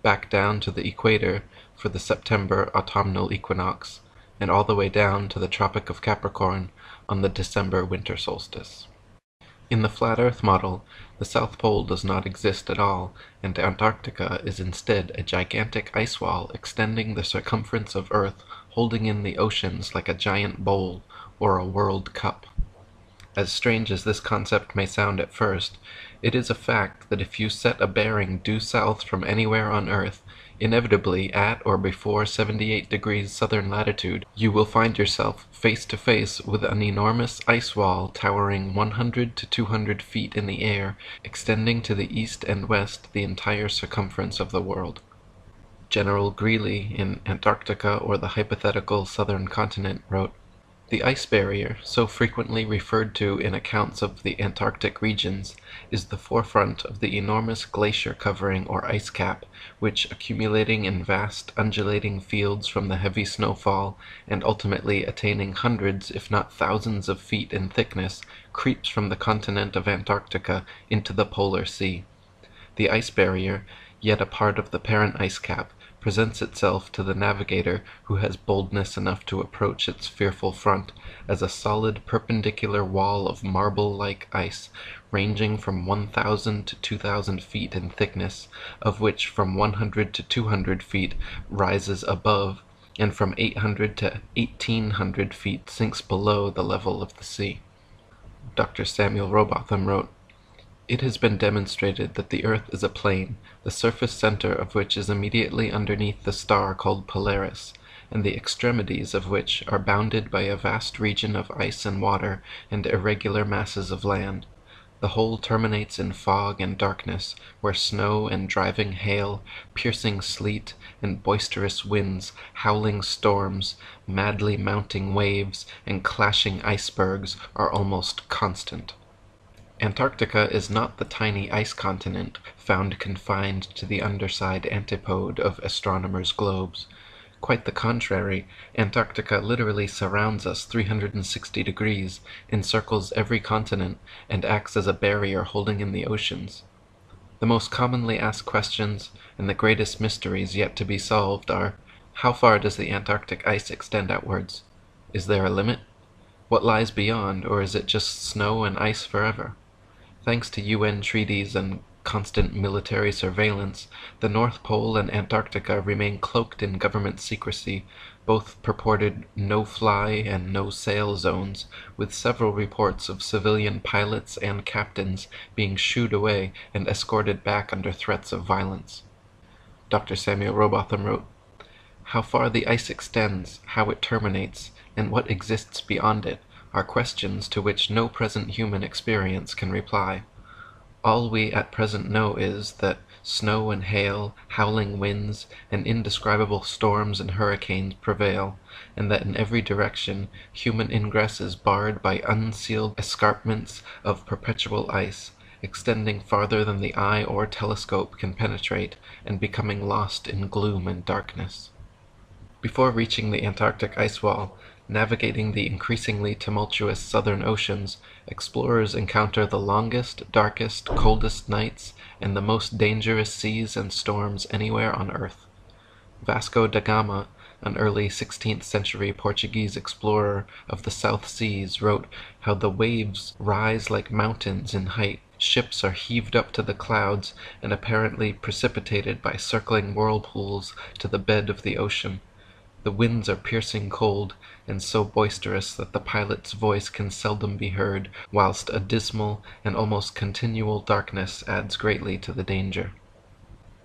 back down to the equator for the September autumnal equinox, and all the way down to the Tropic of Capricorn on the December winter solstice. In the flat Earth model, the South Pole does not exist at all, and Antarctica is instead a gigantic ice wall extending the circumference of Earth, holding in the oceans like a giant bowl or a world cup. As strange as this concept may sound at first, it is a fact that if you set a bearing due south from anywhere on Earth, inevitably at or before 78 degrees southern latitude, you will find yourself face to face with an enormous ice wall towering 100 to 200 feet in the air, extending to the east and west the entire circumference of the world. General Greely in Antarctica, or the Hypothetical Southern Continent, wrote, "The ice barrier, so frequently referred to in accounts of the Antarctic regions, is the forefront of the enormous glacier covering or ice cap, which, accumulating in vast undulating fields from the heavy snowfall, and ultimately attaining hundreds if not thousands of feet in thickness, creeps from the continent of Antarctica into the polar sea. The ice barrier, yet a part of the parent ice cap, presents itself to the navigator who has boldness enough to approach its fearful front, as a solid perpendicular wall of marble-like ice, ranging from 1,000 to 2,000 feet in thickness, of which from 100 to 200 feet rises above, and from 800 to 1,800 feet sinks below the level of the sea." Dr. Samuel Robotham wrote, "It has been demonstrated that the Earth is a plane, the surface center of which is immediately underneath the star called Polaris, and the extremities of which are bounded by a vast region of ice and water and irregular masses of land. The whole terminates in fog and darkness, where snow and driving hail, piercing sleet, and boisterous winds, howling storms, madly mounting waves, and clashing icebergs are almost constant. Antarctica is not the tiny ice continent found confined to the underside antipode of astronomers' globes. Quite the contrary, Antarctica literally surrounds us 360 degrees, encircles every continent, and acts as a barrier holding in the oceans. The most commonly asked questions, and the greatest mysteries yet to be solved, are: How far does the Antarctic ice extend outwards? Is there a limit? What lies beyond, or is it just snow and ice forever? Thanks to UN treaties and constant military surveillance, the North Pole and Antarctica remain cloaked in government secrecy, both purported no-fly and no-sail zones, with several reports of civilian pilots and captains being shooed away and escorted back under threats of violence. Dr. Samuel Rowbotham wrote, "How far the ice extends, how it terminates, and what exists beyond it, are questions to which no present human experience can reply. All we at present know is that snow and hail, howling winds, and indescribable storms and hurricanes prevail, and that in every direction human ingress is barred by unsealed escarpments of perpetual ice, extending farther than the eye or telescope can penetrate, and becoming lost in gloom and darkness." Before reaching the Antarctic ice wall, navigating the increasingly tumultuous southern oceans, explorers encounter the longest, darkest, coldest nights and the most dangerous seas and storms anywhere on Earth. Vasco da Gama, an early 16th century Portuguese explorer of the South Seas, wrote how the waves rise like mountains in height, ships are heaved up to the clouds and apparently precipitated by circling whirlpools to the bed of the ocean. The winds are piercing cold, and so boisterous that the pilot's voice can seldom be heard, whilst a dismal and almost continual darkness adds greatly to the danger.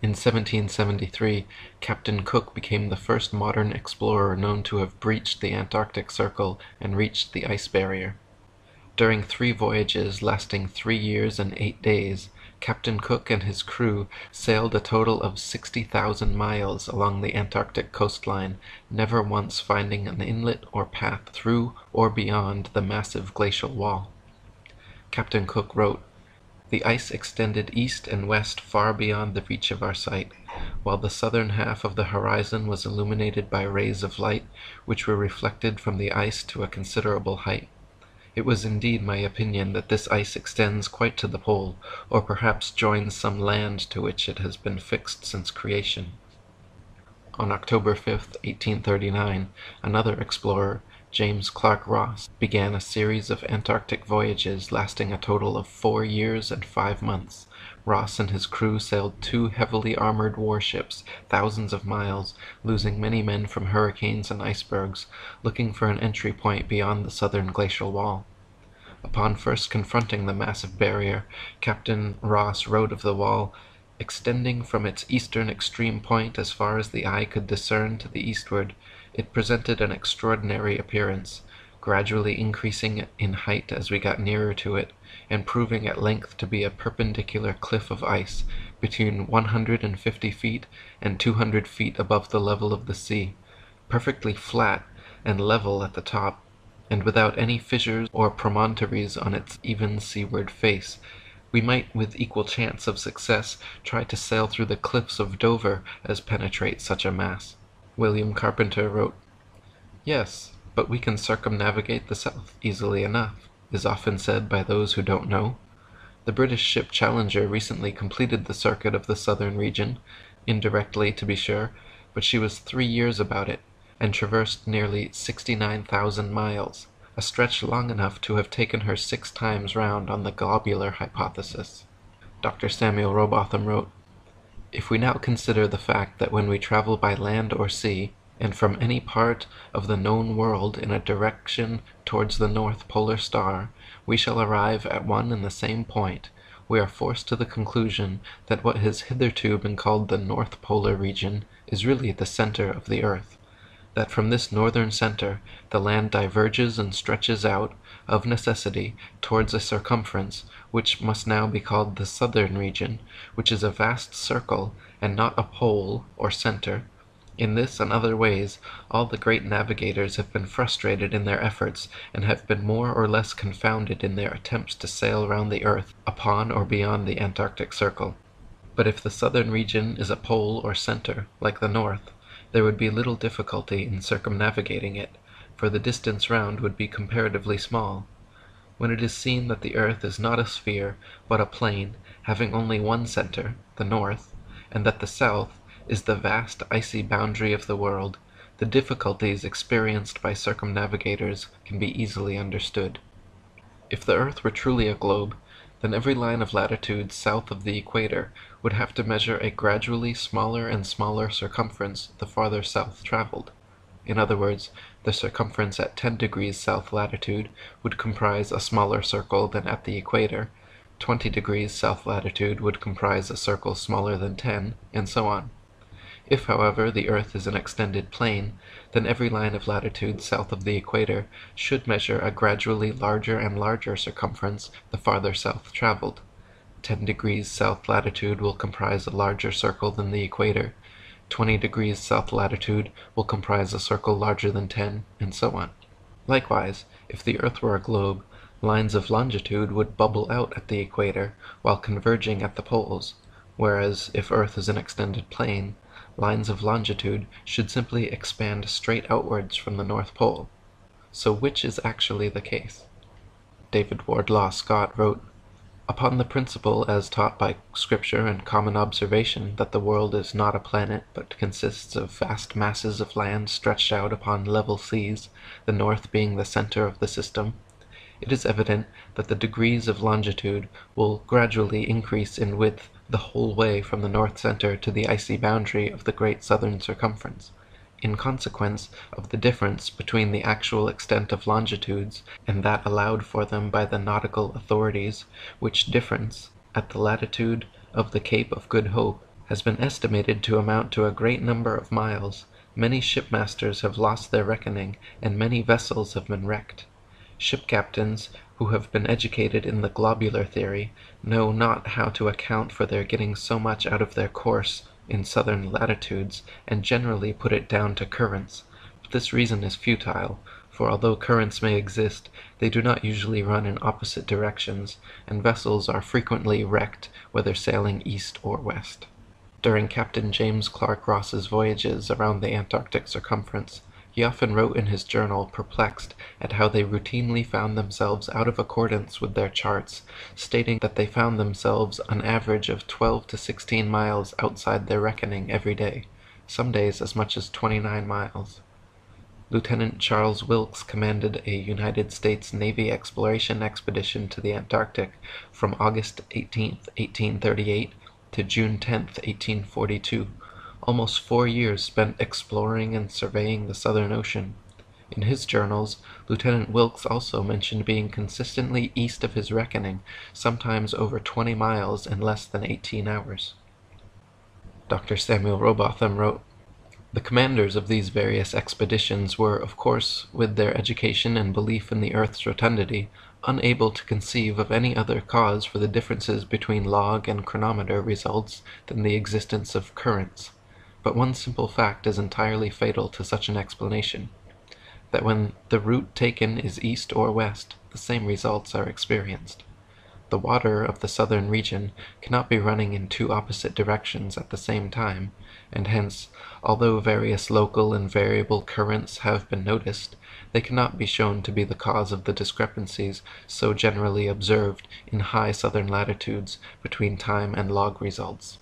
In 1773, Captain Cook became the first modern explorer known to have breached the Antarctic Circle and reached the ice barrier. During 3 voyages lasting 3 years and 8 days, Captain Cook and his crew sailed a total of 60,000 miles along the Antarctic coastline, never once finding an inlet or path through or beyond the massive glacial wall. Captain Cook wrote, "The ice extended east and west far beyond the reach of our sight, while the southern half of the horizon was illuminated by rays of light, which were reflected from the ice to a considerable height. It was indeed my opinion that this ice extends quite to the pole, or perhaps joins some land to which it has been fixed since creation." On October 5, 1839, another explorer, James Clark Ross, began a series of Antarctic voyages lasting a total of 4 years and 5 months. Ross and his crew sailed 2 heavily armored warships thousands of miles, losing many men from hurricanes and icebergs, looking for an entry point beyond the southern glacial wall. Upon first confronting the massive barrier, Captain Ross wrote of the wall, "Extending from its eastern extreme point as far as the eye could discern to the eastward, it presented an extraordinary appearance, gradually increasing in height as we got nearer to it, and proving at length to be a perpendicular cliff of ice, between 150 feet and 200 feet above the level of the sea, perfectly flat and level at the top, and without any fissures or promontories on its even seaward face. We might with equal chance of success try to sail through the cliffs of Dover as penetrate such a mass." William Carpenter wrote, "Yes, but we can circumnavigate the south easily enough, is often said by those who don't know. The British ship Challenger recently completed the circuit of the southern region, indirectly to be sure, but she was 3 years about it, and traversed nearly 69,000 miles, a stretch long enough to have taken her 6 times round on the globular hypothesis." Dr. Samuel Rowbotham wrote, "If we now consider the fact that when we travel by land or sea, and from any part of the known world in a direction towards the North Polar Star, we shall arrive at one and the same point, we are forced to the conclusion that what has hitherto been called the North Polar region is really the center of the earth, that from this northern center the land diverges and stretches out, of necessity, towards a circumference, which must now be called the southern region, which is a vast circle, and not a pole or center. In this and other ways, all the great navigators have been frustrated in their efforts, and have been more or less confounded in their attempts to sail round the earth, upon or beyond the Antarctic Circle. But if the southern region is a pole or center, like the north, there would be little difficulty in circumnavigating it, for the distance round would be comparatively small. When it is seen that the earth is not a sphere, but a plane, having only one center, the north, and that the south is the vast icy boundary of the world, the difficulties experienced by circumnavigators can be easily understood. If the earth were truly a globe, then every line of latitude south of the equator would have to measure a gradually smaller and smaller circumference the farther south traveled. In other words, the circumference at 10 degrees south latitude would comprise a smaller circle than at the equator, 20 degrees south latitude would comprise a circle smaller than 10, and so on. If, however, the earth is an extended plane, then every line of latitude south of the equator should measure a gradually larger and larger circumference the farther south traveled. 10 degrees south latitude will comprise a larger circle than the equator, 20 degrees south latitude will comprise a circle larger than 10, and so on. Likewise, if the earth were a globe, lines of longitude would bubble out at the equator while converging at the poles, whereas if earth is an extended plane, lines of longitude should simply expand straight outwards from the North Pole. So which is actually the case? David Wardlaw Scott wrote, "Upon the principle as taught by Scripture and common observation that the world is not a planet but consists of vast masses of land stretched out upon level seas, the north being the center of the system, it is evident that the degrees of longitude will gradually increase in width the whole way from the north center to the icy boundary of the great southern circumference, in consequence of the difference between the actual extent of longitudes and that allowed for them by the nautical authorities, which difference, at the latitude of the Cape of Good Hope, has been estimated to amount to a great number of miles. Many shipmasters have lost their reckoning, and many vessels have been wrecked. Ship captains, who have been educated in the globular theory, know not how to account for their getting so much out of their course in southern latitudes, and generally put it down to currents. But this reason is futile, for although currents may exist, they do not usually run in opposite directions, and vessels are frequently wrecked whether sailing east or west." During Captain James Clark Ross's voyages around the Antarctic circumference, he often wrote in his journal, perplexed at how they routinely found themselves out of accordance with their charts, stating that they found themselves an average of 12 to 16 miles outside their reckoning every day, some days as much as 29 miles. Lieutenant Charles Wilkes commanded a United States Navy exploration expedition to the Antarctic from August 18, 1838 to June 10, 1842. Almost 4 years spent exploring and surveying the Southern Ocean. In his journals, Lieutenant Wilkes also mentioned being consistently east of his reckoning, sometimes over 20 miles in less than 18 hours. Dr. Samuel Robotham wrote, "The commanders of these various expeditions were, of course, with their education and belief in the earth's rotundity, unable to conceive of any other cause for the differences between log and chronometer results than the existence of currents. But one simple fact is entirely fatal to such an explanation, that when the route taken is east or west, the same results are experienced. The water of the southern region cannot be running in two opposite directions at the same time, and hence, although various local and variable currents have been noticed, they cannot be shown to be the cause of the discrepancies so generally observed in high southern latitudes between time and log results.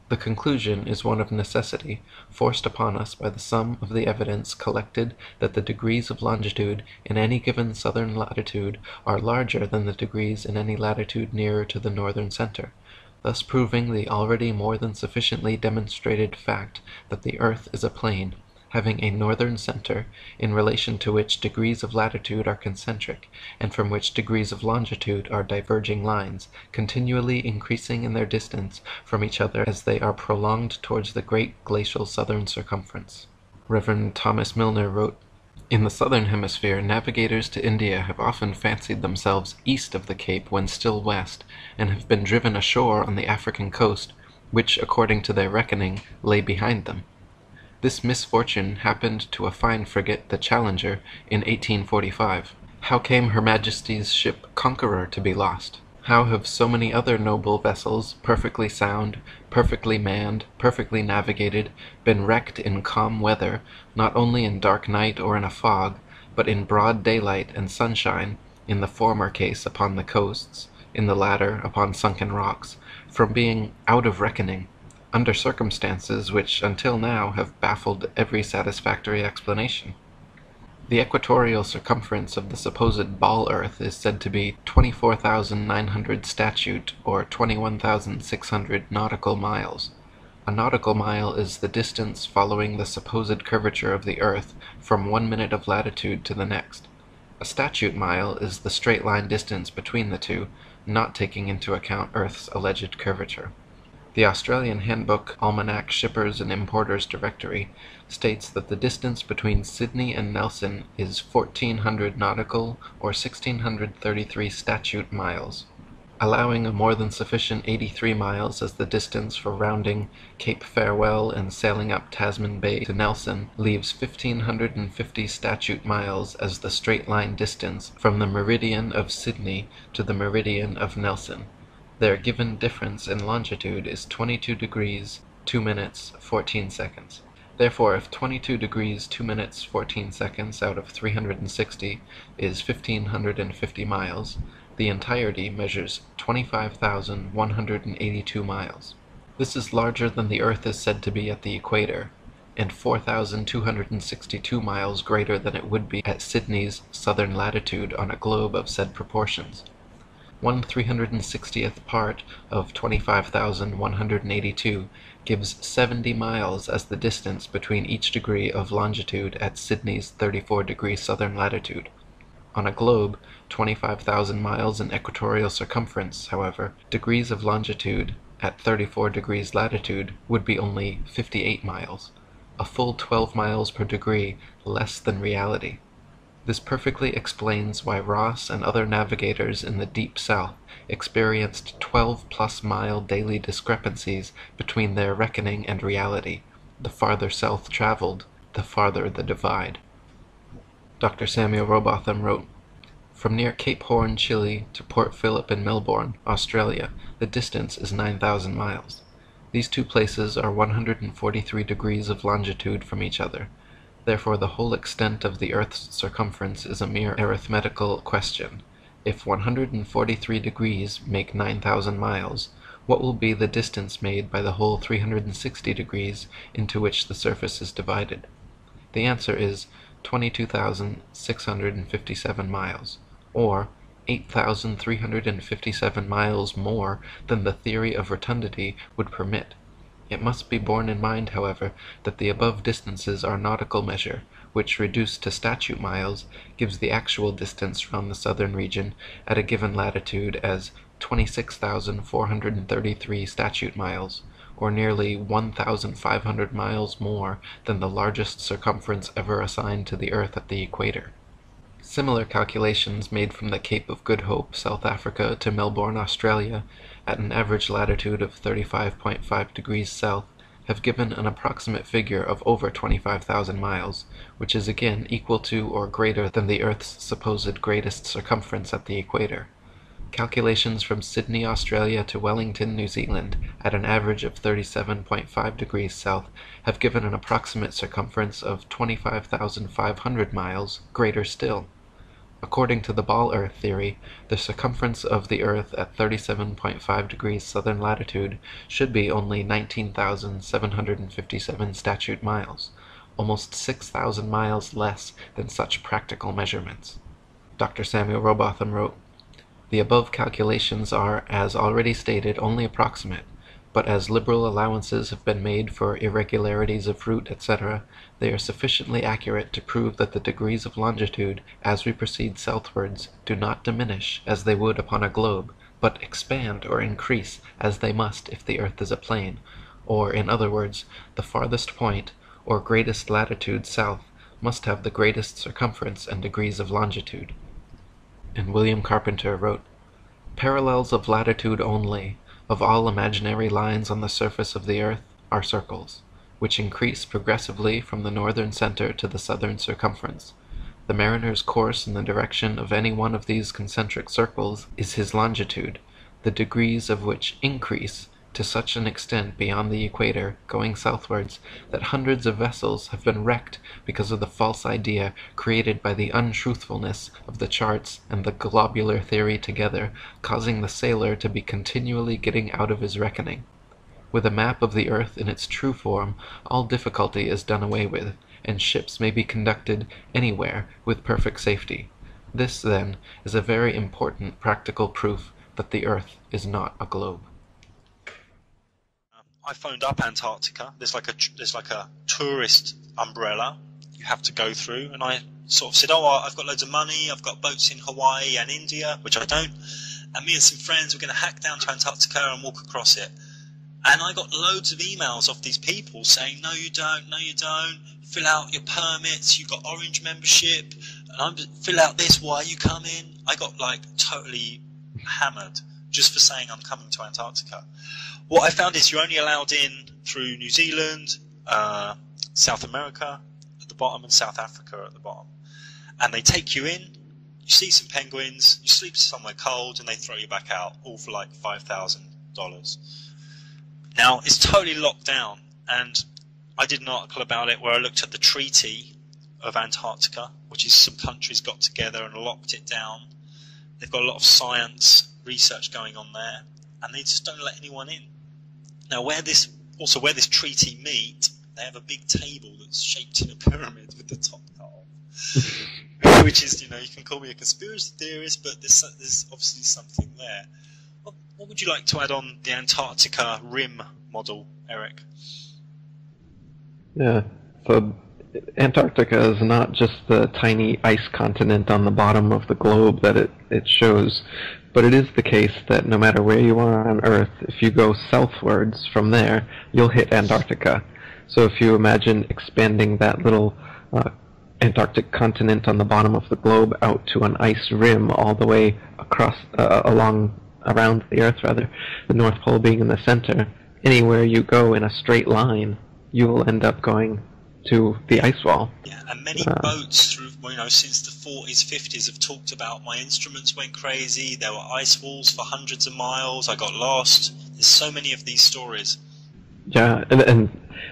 The conclusion is one of necessity, forced upon us by the sum of the evidence collected that the degrees of longitude in any given southern latitude are larger than the degrees in any latitude nearer to the northern center, thus proving the already more than sufficiently demonstrated fact that the earth is a plane, having a northern center, in relation to which degrees of latitude are concentric, and from which degrees of longitude are diverging lines, continually increasing in their distance from each other as they are prolonged towards the great glacial southern circumference." Reverend Thomas Milner wrote, "In the southern hemisphere, navigators to India have often fancied themselves east of the Cape when still west, and have been driven ashore on the African coast, which, according to their reckoning, lay behind them. This misfortune happened to a fine frigate, the Challenger, in 1845. How came Her Majesty's ship Conqueror to be lost? How have so many other noble vessels, perfectly sound, perfectly manned, perfectly navigated, been wrecked in calm weather, not only in dark night or in a fog, but in broad daylight and sunshine, in the former case upon the coasts, in the latter upon sunken rocks, from being out of reckoning? under circumstances which until now have baffled every satisfactory explanation. The equatorial circumference of the supposed ball Earth is said to be 24,900 statute, or 21,600 nautical miles. A nautical mile is the distance following the supposed curvature of the Earth from 1 minute of latitude to the next. A statute mile is the straight line distance between the two, not taking into account Earth's alleged curvature. The Australian Handbook Almanac Shippers and Importers Directory states that the distance between Sydney and Nelson is 1,400 nautical, or 1,633 statute miles. Allowing a more than sufficient 83 miles as the distance for rounding Cape Farewell and sailing up Tasman Bay to Nelson leaves 1,550 statute miles as the straight line distance from the meridian of Sydney to the meridian of Nelson. Their given difference in longitude is 22 degrees, 2 minutes, 14 seconds. Therefore, if 22 degrees, 2 minutes, 14 seconds out of 360 is 1,550 miles, the entirety measures 25,182 miles. This is larger than the Earth is said to be at the equator, and 4,262 miles greater than it would be at Sydney's southern latitude on a globe of said proportions. 1/360th part of 25,182 gives 70 miles as the distance between each degree of longitude at Sydney's 34° southern latitude. On a globe 25,000 miles in equatorial circumference, however, degrees of longitude at 34° latitude would be only 58 miles, a full 12 miles per degree less than reality. This perfectly explains why Ross and other navigators in the deep south experienced 12+ mile daily discrepancies between their reckoning and reality. The farther south traveled, the farther the divide. Dr. Samuel Robotham wrote, "From near Cape Horn, Chile, to Port Phillip in Melbourne, Australia, the distance is 9,000 miles. These two places are 143 degrees of longitude from each other. Therefore the whole extent of the Earth's circumference is a mere arithmetical question. If 143 degrees make 9,000 miles, what will be the distance made by the whole 360 degrees into which the surface is divided? The answer is 22,657 miles, or 8,357 miles more than the theory of rotundity would permit. It must be borne in mind, however, that the above distances are nautical measure, which, reduced to statute miles, gives the actual distance round the southern region at a given latitude as 26,433 statute miles, or nearly 1,500 miles more than the largest circumference ever assigned to the Earth at the equator. Similar calculations made from the Cape of Good Hope, South Africa, to Melbourne, Australia, at an average latitude of 35.5 degrees south, have given an approximate figure of over 25,000 miles, which is again equal to or greater than the Earth's supposed greatest circumference at the equator. Calculations from Sydney, Australia, to Wellington, New Zealand, at an average of 37.5 degrees south, have given an approximate circumference of 25,500 miles, greater still. According to the ball Earth theory, the circumference of the Earth at 37.5 degrees southern latitude should be only 19,757 statute miles, almost 6,000 miles less than such practical measurements. Dr. Samuel Robotham wrote, "The above calculations are, as already stated, only approximate, but as liberal allowances have been made for irregularities of route, etc., they are sufficiently accurate to prove that the degrees of longitude, as we proceed southwards, do not diminish, as they would upon a globe, but expand or increase, as they must if the Earth is a plane, or, in other words, the farthest point, or greatest latitude south, must have the greatest circumference and degrees of longitude." And William Carpenter wrote, "Parallels of latitude only, of all imaginary lines on the surface of the Earth, are circles, which increase progressively from the northern center to the southern circumference. The mariner's course in the direction of any one of these concentric circles is his longitude, the degrees of which increase to such an extent beyond the equator, going southwards, that hundreds of vessels have been wrecked because of the false idea created by the untruthfulness of the charts and the globular theory together, causing the sailor to be continually getting out of his reckoning. With a map of the Earth in its true form, all difficulty is done away with, and ships may be conducted anywhere with perfect safety. This, then, is a very important practical proof that the Earth is not a globe. I phoned up Antarctica. There's like a tourist umbrella you have to go through, and I sort of said, "Oh, I've got loads of money. I've got boats in Hawaii and India," which I don't. And me and some friends were going to hack down to Antarctica and walk across it. And I got loads of emails off these people saying, "No, you don't. No, you don't. Fill out your permits. You've got Orange membership. And fill out this. Why are you coming?" I got like totally hammered just for saying I'm coming to Antarctica. What I found is you're only allowed in through New Zealand, South America at the bottom, and South Africa at the bottom. And they take you in, you see some penguins, you sleep somewhere cold, and they throw you back out, all for like $5,000. Now, it's totally locked down, and I did an article about it where I looked at the Treaty of Antarctica, which is some countries got together and locked it down. They've got a lot of science research going on there, and they just don't let anyone in. Now, where this treaty meet, they have a big table that's shaped in a pyramid with the top cut off. Which is, you can call me a conspiracy theorist, but there's obviously something there. What would you like to add on the Antarctica rim model, Eric? Yeah, so Antarctica is not just the tiny ice continent on the bottom of the globe that it shows, but it is the case that no matter where you are on Earth, if you go southwards from there, you'll hit Antarctica. So if you imagine expanding that little Antarctic continent on the bottom of the globe out to an ice rim all the way across, around the Earth, the North Pole being in the center, anywhere you go in a straight line, you will end up going to the ice wall. Yeah, and many boats through, since the 40s, 50s have talked about my instruments went crazy, there were ice walls for hundreds of miles, I got lost. There's so many of these stories. Yeah, and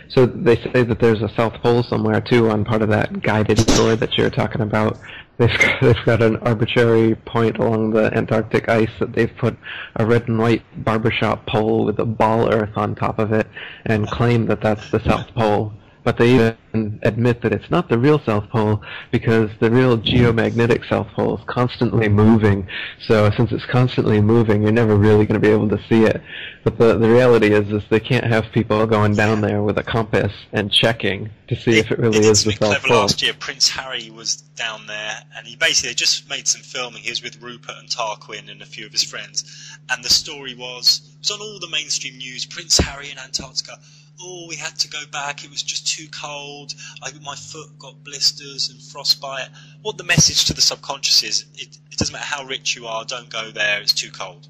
so they say that there's a South Pole somewhere too on part of that guided tour that you're talking about. They've got an arbitrary point along the Antarctic ice that they've put a red and white barbershop pole with a ball earth on top of it and claim that that's the South Pole. But they even admit that it's not the real South Pole because the real geomagnetic South Pole is constantly moving. So since it's constantly moving, you're never really going to be able to see it. But the reality is they can't have people going down there with a compass and checking to see if it really is the South Pole. Last year, Prince Harry was down there, and he basically just made some filming. He was with Rupert and Tarquin and a few of his friends, and the story was, it was on all the mainstream news, Prince Harry in Antarctica. Oh, we had to go back, it was just too cold, my foot got blisters and frostbite. What the message to the subconscious is, it doesn't matter how rich you are, don't go there, it's too cold.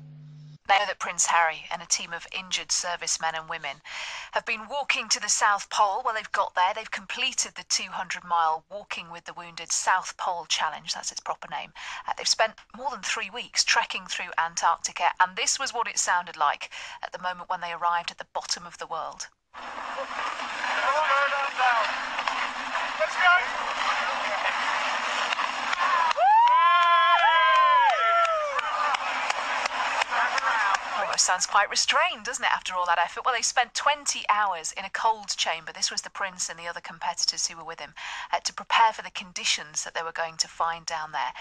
They know that Prince Harry and a team of injured servicemen and women have been walking to the South Pole. Well, they've got there, they've completed the 200-mile Walking with the Wounded South Pole Challenge, that's its proper name. They've spent more than 3 weeks trekking through Antarctica, and this was what it sounded like at the moment when they arrived at the bottom of the world. Let's go! Almost sounds quite restrained, doesn't it, after all that effort? Well, they spent 20 hours in a cold chamber. This was the prince and the other competitors who were with him to prepare for the conditions that they were going to find down there.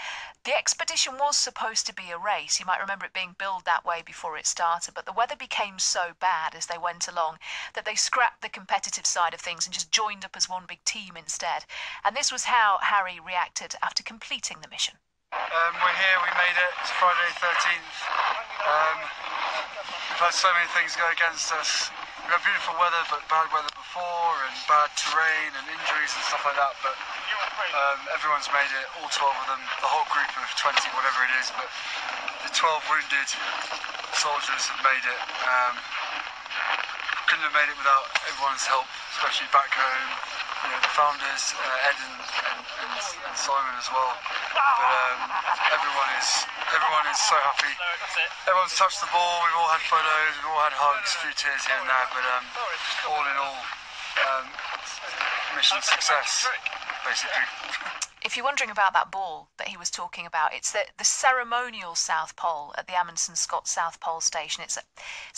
The expedition was supposed to be a race. You might remember it being billed that way before it started, but the weather became so bad as they went along that they scrapped the competitive side of things and just joined up as one big team instead. And this was how Harry reacted after completing the mission. We're here, we made it. It's Friday the 13th. We've had so many things go against us. We've had beautiful weather, but bad weather before, and bad terrain and injuries and stuff like that. But everyone's made it, all 12 of them, the whole group of 20, whatever it is. But the 12 wounded soldiers have made it. Couldn't have made it without everyone's help, especially back home. The founders, Ed and Simon as well. But everyone is so happy. Everyone's touched the ball. We've all had photos. We've all had hugs, a few tears here and there. But all in all, mission success, basically. If you're wondering about that ball that he was talking about, it's the ceremonial South Pole at the Amundsen Scott South Pole Station. It's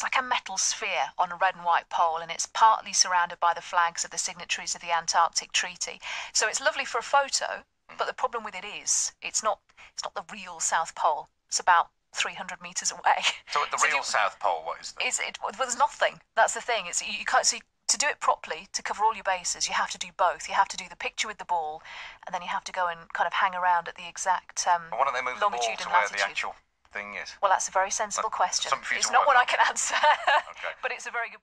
like a metal sphere on a red and white pole, and it's partly surrounded by the flags of the signatories of the Antarctic Treaty. So it's lovely for a photo, but the problem with it is it's not the real South Pole. It's about 300 metres away. So at the real South Pole, what is that? Well, there's nothing. That's the thing. You can't see. To do it properly, to cover all your bases, you have to do both. You have to do the picture with the ball, and then you have to go and kind of hang around at the exact But why don't they move the ball longitude to and where latitude. the actual thing is? Well, that's a very sensible question. something for you It's to not work one I on. can answer, Okay. but it's a very good.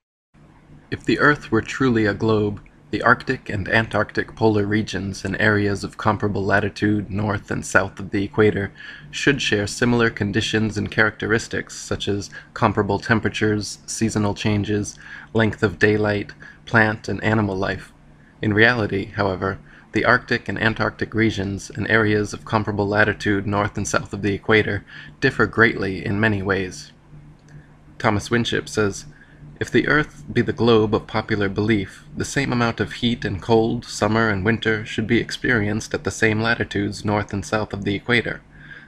If the Earth were truly a globe, the Arctic and Antarctic polar regions and areas of comparable latitude north and south of the equator should share similar conditions and characteristics such as comparable temperatures, seasonal changes, length of daylight, plant and animal life. In reality, however, the Arctic and Antarctic regions and areas of comparable latitude north and south of the equator differ greatly in many ways. Thomas Winship says, "If the Earth be the globe of popular belief, the same amount of heat and cold, summer and winter, should be experienced at the same latitudes north and south of the equator.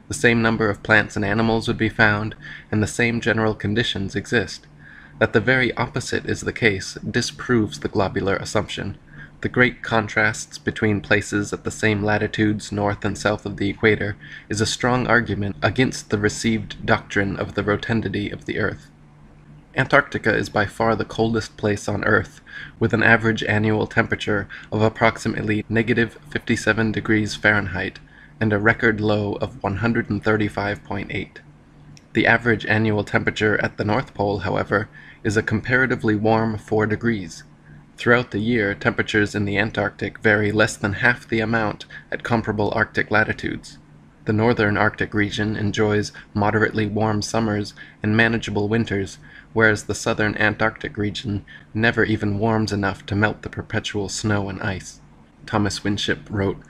The same number of plants and animals would be found, and the same general conditions exist. That the very opposite is the case disproves the globular assumption. The great contrasts between places at the same latitudes north and south of the equator is a strong argument against the received doctrine of the rotundity of the Earth. Antarctica is by far the coldest place on Earth, with an average annual temperature of approximately negative 57 degrees Fahrenheit and a record low of 135.8. The average annual temperature at the North Pole, however, is a comparatively warm 4 degrees. Throughout the year, temperatures in the Antarctic vary less than half the amount at comparable Arctic latitudes. The northern Arctic region enjoys moderately warm summers and manageable winters, whereas the southern Antarctic region never even warms enough to melt the perpetual snow and ice." Thomas Winship wrote,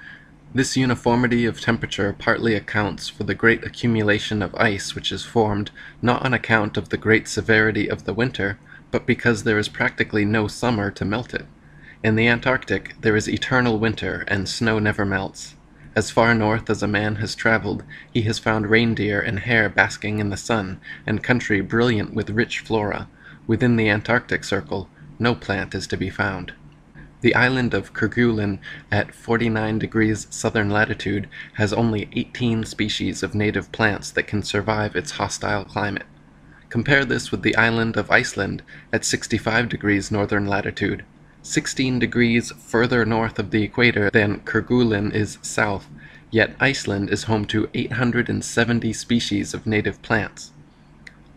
"This uniformity of temperature partly accounts for the great accumulation of ice which is formed, not on account of the great severity of the winter, but because there is practically no summer to melt it. In the Antarctic there is eternal winter, and snow never melts. As far north as a man has traveled, he has found reindeer and hare basking in the sun, and country brilliant with rich flora. Within the Antarctic Circle, no plant is to be found. The island of Kerguelen at 49 degrees southern latitude has only 18 species of native plants that can survive its hostile climate. Compare this with the island of Iceland at 65 degrees northern latitude, 16 degrees further north of the equator than Kerguelen is south, yet Iceland is home to 870 species of native plants.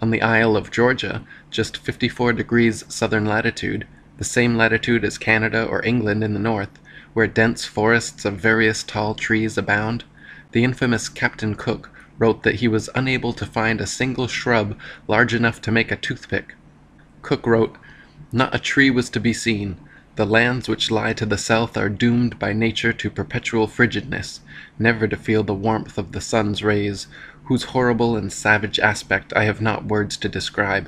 On the Isle of Georgia, just 54 degrees southern latitude, the same latitude as Canada or England in the north, where dense forests of various tall trees abound, the infamous Captain Cook wrote that he was unable to find a single shrub large enough to make a toothpick. Cook wrote, "Not a tree was to be seen. The lands which lie to the south are doomed by nature to perpetual frigidness, never to feel the warmth of the sun's rays, whose horrible and savage aspect I have not words to describe.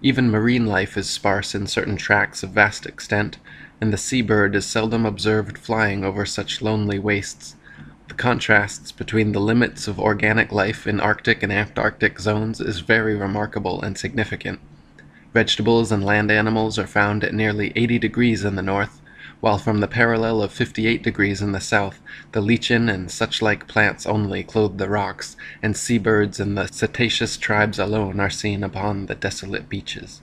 Even marine life is sparse in certain tracts of vast extent, and the sea-bird is seldom observed flying over such lonely wastes. The contrasts between the limits of organic life in Arctic and Antarctic zones is very remarkable and significant. Vegetables and land animals are found at nearly 80 degrees in the north, while from the parallel of 58 degrees in the south, the lichen and such-like plants only clothe the rocks, and seabirds and the cetaceous tribes alone are seen upon the desolate beaches.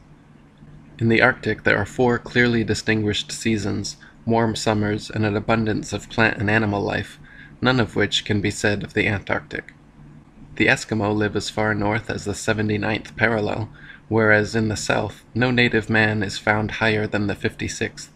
In the Arctic there are 4 clearly distinguished seasons, warm summers, and an abundance of plant and animal life, none of which can be said of the Antarctic. The Eskimo live as far north as the 79th parallel, whereas in the south no native man is found higher than the 56th.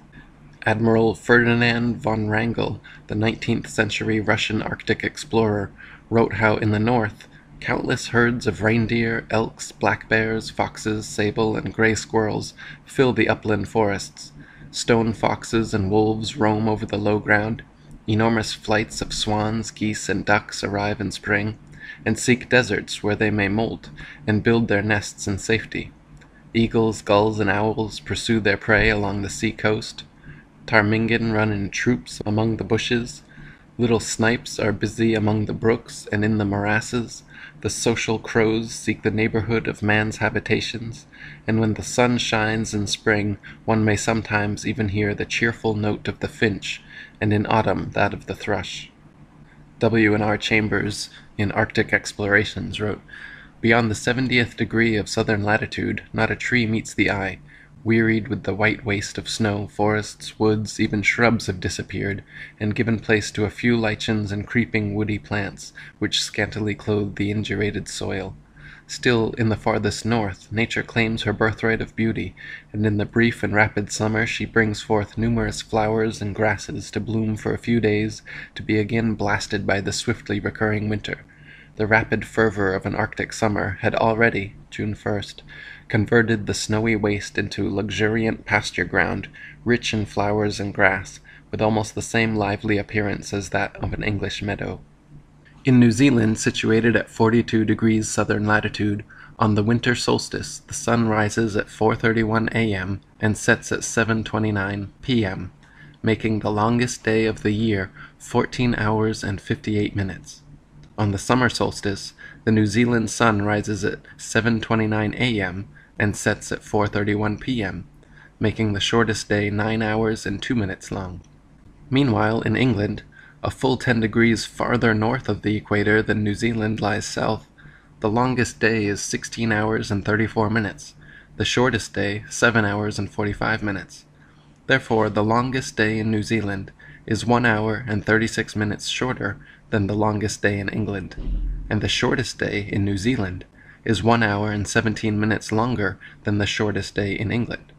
Admiral Ferdinand von Wrangel, the 19th century Russian Arctic explorer, wrote how in the north countless herds of reindeer, elks, black bears, foxes, sable, and gray squirrels fill the upland forests. Stone foxes and wolves roam over the low ground. Enormous flights of swans, geese, and ducks arrive in spring, and seek deserts where they may molt and build their nests in safety. Eagles, gulls, and owls pursue their prey along the sea coast. Ptarmigan run in troops among the bushes. Little snipes are busy among the brooks and in the morasses, the social crows seek the neighborhood of man's habitations, and when the sun shines in spring one may sometimes even hear the cheerful note of the finch, and in autumn that of the thrush. W.N.R. Chambers, in Arctic Explorations, wrote, "Beyond the 70th degree of southern latitude, not a tree meets the eye. Wearied with the white waste of snow, forests, woods, even shrubs have disappeared, and given place to a few lichens and creeping woody plants, which scantily clothe the indurated soil. Still, in the farthest north, nature claims her birthright of beauty, and in the brief and rapid summer she brings forth numerous flowers and grasses to bloom for a few days, to be again blasted by the swiftly recurring winter. The rapid fervor of an Arctic summer had already, June 1st, converted the snowy waste into luxuriant pasture ground, rich in flowers and grass, with almost the same lively appearance as that of an English meadow." In New Zealand, situated at 42 degrees southern latitude, on the winter solstice the sun rises at 4:31 a.m. and sets at 7:29 p.m., making the longest day of the year 14 hours and 58 minutes. On the summer solstice, the New Zealand sun rises at 7:29 a.m. and sets at 4:31 p.m., making the shortest day 9 hours and 2 minutes long. Meanwhile, in England, a full 10 degrees farther north of the equator than New Zealand lies south, the longest day is 16 hours and 34 minutes, the shortest day 7 hours and 45 minutes. Therefore, the longest day in New Zealand is 1 hour and 36 minutes shorter than the longest day in England, and the shortest day in New Zealand is 1 hour and 17 minutes longer than the shortest day in England.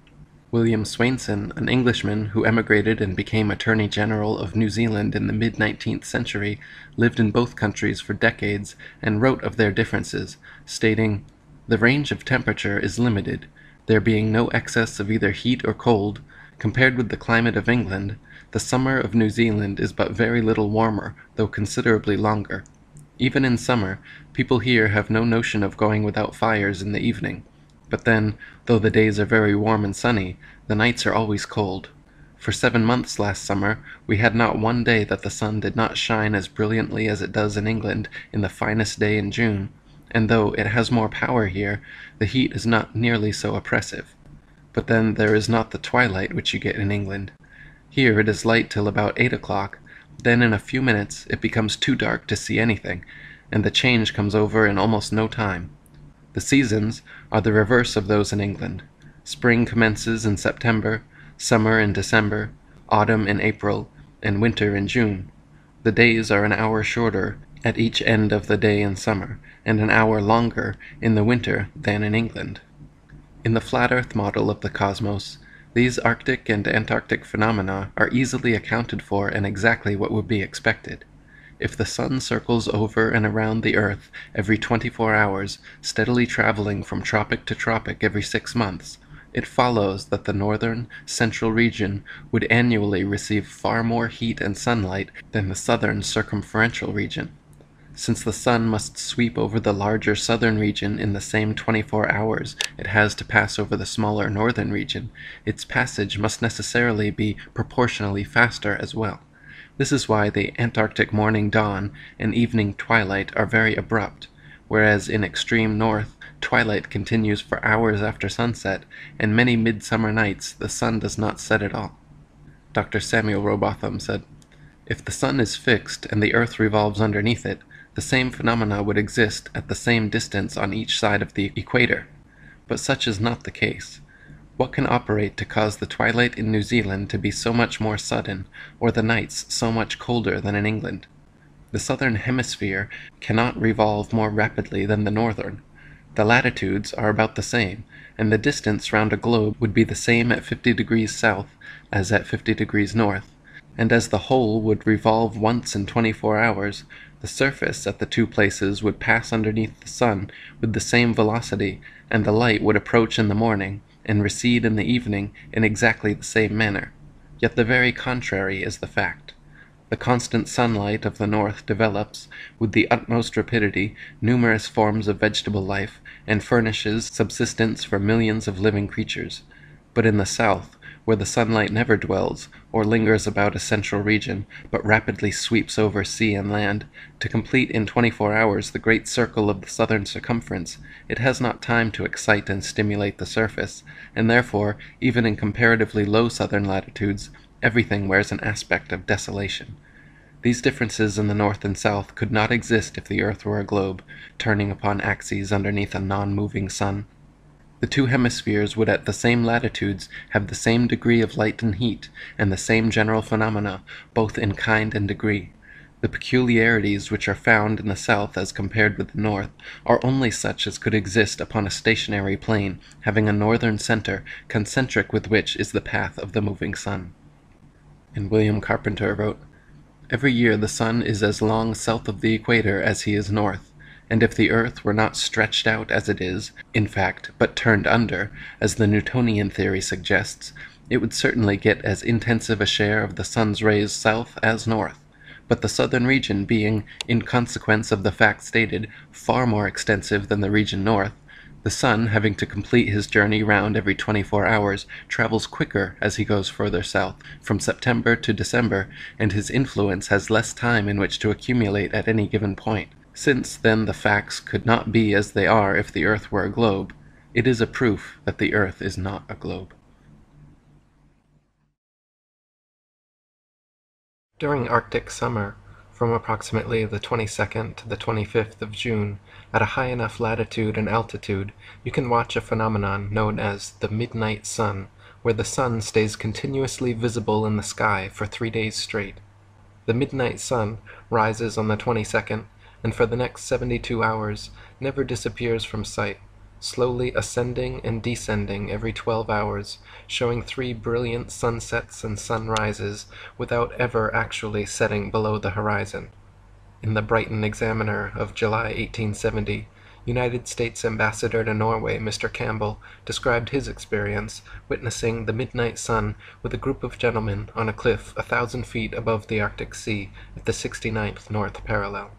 William Swainson, an Englishman who emigrated and became Attorney General of New Zealand in the mid-19th century, lived in both countries for decades and wrote of their differences, stating, "The range of temperature is limited, there being no excess of either heat or cold. Compared with the climate of England, the summer of New Zealand is but very little warmer, though considerably longer. Even in summer, people here have no notion of going without fires in the evening. But then, though the days are very warm and sunny, the nights are always cold. For 7 months last summer, we had not one day that the sun did not shine as brilliantly as it does in England in the finest day in June, and though it has more power here, the heat is not nearly so oppressive. But then there is not the twilight which you get in England. Here it is light till about 8 o'clock, then in a few minutes it becomes too dark to see anything, and the change comes over in almost no time. The seasons are the reverse of those in England. Spring commences in September, summer in December, autumn in April, and winter in June. The days are an hour shorter at each end of the day in summer, and an hour longer in the winter than in England." In the flat earth model of the cosmos, these Arctic and Antarctic phenomena are easily accounted for and exactly what would be expected. If the sun circles over and around the earth every 24 hours, steadily traveling from tropic to tropic every 6 months, it follows that the northern, central region would annually receive far more heat and sunlight than the southern circumferential region. Since the sun must sweep over the larger southern region in the same 24 hours it has to pass over the smaller northern region, its passage must necessarily be proportionally faster as well. This is why the Antarctic morning dawn and evening twilight are very abrupt, whereas in extreme north, twilight continues for hours after sunset, and many midsummer nights the sun does not set at all. Dr. Samuel Rowbotham said, "If the sun is fixed and the earth revolves underneath it, the same phenomena would exist at the same distance on each side of the equator. But such is not the case. What can operate to cause the twilight in New Zealand to be so much more sudden, or the nights so much colder than in England? The southern hemisphere cannot revolve more rapidly than the northern. The latitudes are about the same, and the distance round a globe would be the same at 50 degrees south as at 50 degrees north, and as the whole would revolve once in 24 hours, the surface at the two places would pass underneath the sun with the same velocity, and the light would approach in the morning and recede in the evening in exactly the same manner. Yet the very contrary is the fact. The constant sunlight of the north develops, with the utmost rapidity, numerous forms of vegetable life, and furnishes subsistence for millions of living creatures. But in the south, where the sunlight never dwells or lingers about a central region, but rapidly sweeps over sea and land, to complete in 24 hours the great circle of the southern circumference, it has not time to excite and stimulate the surface, and therefore, even in comparatively low southern latitudes, everything wears an aspect of desolation. These differences in the north and south could not exist if the earth were a globe, turning upon axes underneath a non-moving sun. The two hemispheres would at the same latitudes have the same degree of light and heat, and the same general phenomena, both in kind and degree. The peculiarities which are found in the south as compared with the north are only such as could exist upon a stationary plane, having a northern center, concentric with which is the path of the moving sun. And William Carpenter wrote, "Every year the sun is as long south of the equator as he is north, and if the earth were not stretched out as it is, in fact, but turned under, as the Newtonian theory suggests, it would certainly get as intensive a share of the sun's rays south as north, but the southern region being, in consequence of the fact stated, far more extensive than the region north, the sun, having to complete his journey round every 24 hours, travels quicker as he goes further south, from September to December, and his influence has less time in which to accumulate at any given point. Since, then, the facts could not be as they are if the earth were a globe, it is a proof that the earth is not a globe." During Arctic summer, from approximately the 22nd to the 25th of June, at a high enough latitude and altitude, you can watch a phenomenon known as the midnight sun, where the sun stays continuously visible in the sky for 3 days straight. The midnight sun rises on the 22nd, and for the next 72 hours never disappears from sight, slowly ascending and descending every 12 hours, showing 3 brilliant sunsets and sunrises without ever actually setting below the horizon. In the Brighton Examiner of July 1870, United States Ambassador to Norway Mr. Campbell described his experience witnessing the midnight sun with a group of gentlemen on a cliff 1,000 feet above the Arctic Sea at the 69th north parallel.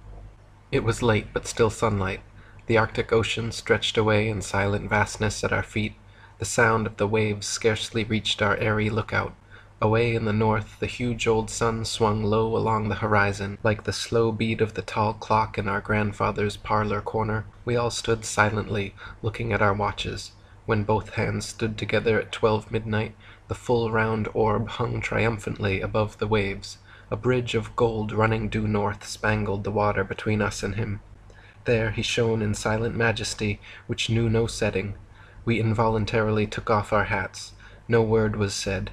It was late but still sunlight. The Arctic Ocean stretched away in silent vastness at our feet. The sound of the waves scarcely reached our airy lookout. Away in the north the huge old sun swung low along the horizon, like the slow beat of the tall clock in our grandfather's parlor corner. We all stood silently, looking at our watches. When both hands stood together at 12 midnight, the full round orb hung triumphantly above the waves. A bridge of gold running due north spangled the water between us and him. There he shone in silent majesty, which knew no setting. We involuntarily took off our hats. No word was said.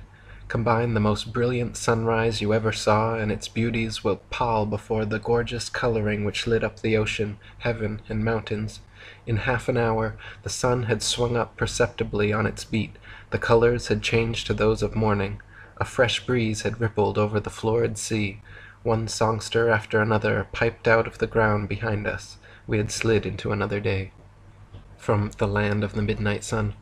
Combine the most brilliant sunrise you ever saw, and its beauties will pall before the gorgeous coloring which lit up the ocean, heaven, and mountains. In half an hour the sun had swung up perceptibly on its beat. The colors had changed to those of morning. A fresh breeze had rippled over the florid sea. One songster after another piped out of the ground behind us. We had slid into another day. From the land of the midnight sun.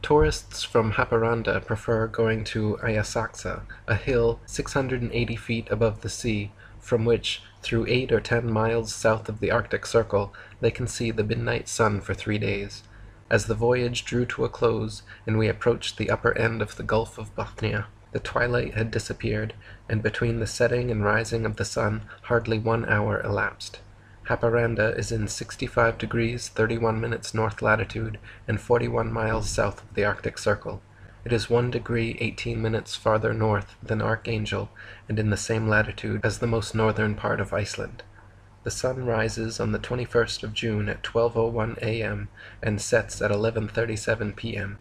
Tourists from Haparanda prefer going to Ayasaksa, a hill 680 feet above the sea, from which, through 8 or 10 miles south of the Arctic Circle, they can see the midnight sun for 3 days. As the voyage drew to a close, and we approached the upper end of the Gulf of Bothnia, the twilight had disappeared, and between the setting and rising of the sun hardly 1 hour elapsed. Haparanda is in 65 degrees 31 minutes north latitude and 41 miles south of the Arctic Circle. It is 1 degree 18 minutes farther north than Archangel and in the same latitude as the most northern part of Iceland. The sun rises on the 21st of June at 12:01 a.m. and sets at 11:37 p.m.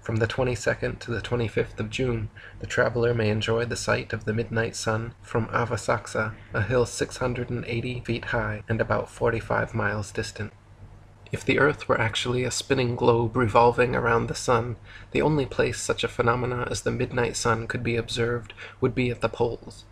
From the 22nd to the 25th of June, the traveler may enjoy the sight of the midnight sun from Avasaksa, a hill 680 feet high and about 45 miles distant. If the earth were actually a spinning globe revolving around the sun, the only place such a phenomena as the midnight sun could be observed would be at the poles.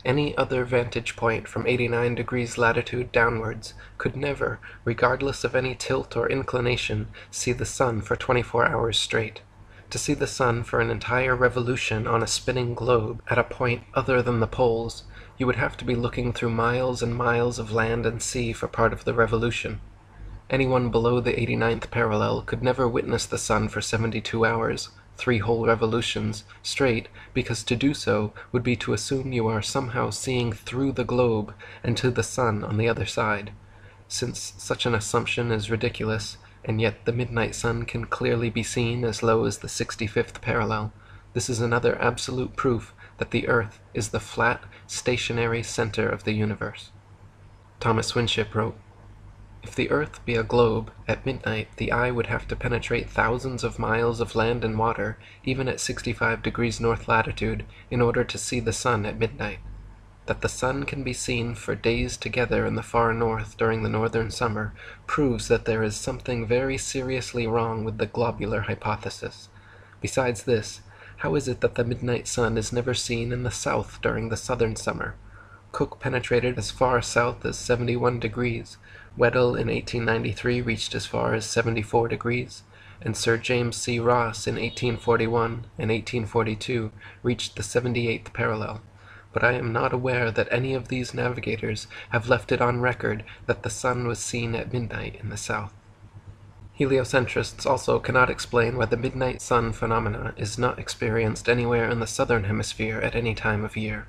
Any other vantage point from 89 degrees latitude downwards could never, regardless of any tilt or inclination, see the sun for 24 hours straight. To see the sun for an entire revolution on a spinning globe at a point other than the poles, you would have to be looking through miles and miles of land and sea for part of the revolution. Anyone below the 89th parallel could never witness the sun for 72 hours, 3 whole revolutions straight, because to do so would be to assume you are somehow seeing through the globe and to the sun on the other side. Since such an assumption is ridiculous, and yet the midnight sun can clearly be seen as low as the 65th parallel, this is another absolute proof that the Earth is the flat, stationary center of the universe. Thomas Winship wrote, "If the Earth be a globe, at midnight the eye would have to penetrate thousands of miles of land and water, even at 65 degrees north latitude, in order to see the sun at midnight. That the sun can be seen for days together in the far north during the northern summer proves that there is something very seriously wrong with the globular hypothesis. Besides this, how is it that the midnight sun is never seen in the south during the southern summer? Cook penetrated as far south as 71 degrees, Weddell in 1893 reached as far as 74 degrees, and Sir James C. Ross in 1841 and 1842 reached the 78th parallel. But I am not aware that any of these navigators have left it on record that the sun was seen at midnight in the south." Heliocentrists also cannot explain why the midnight sun phenomena is not experienced anywhere in the southern hemisphere at any time of year.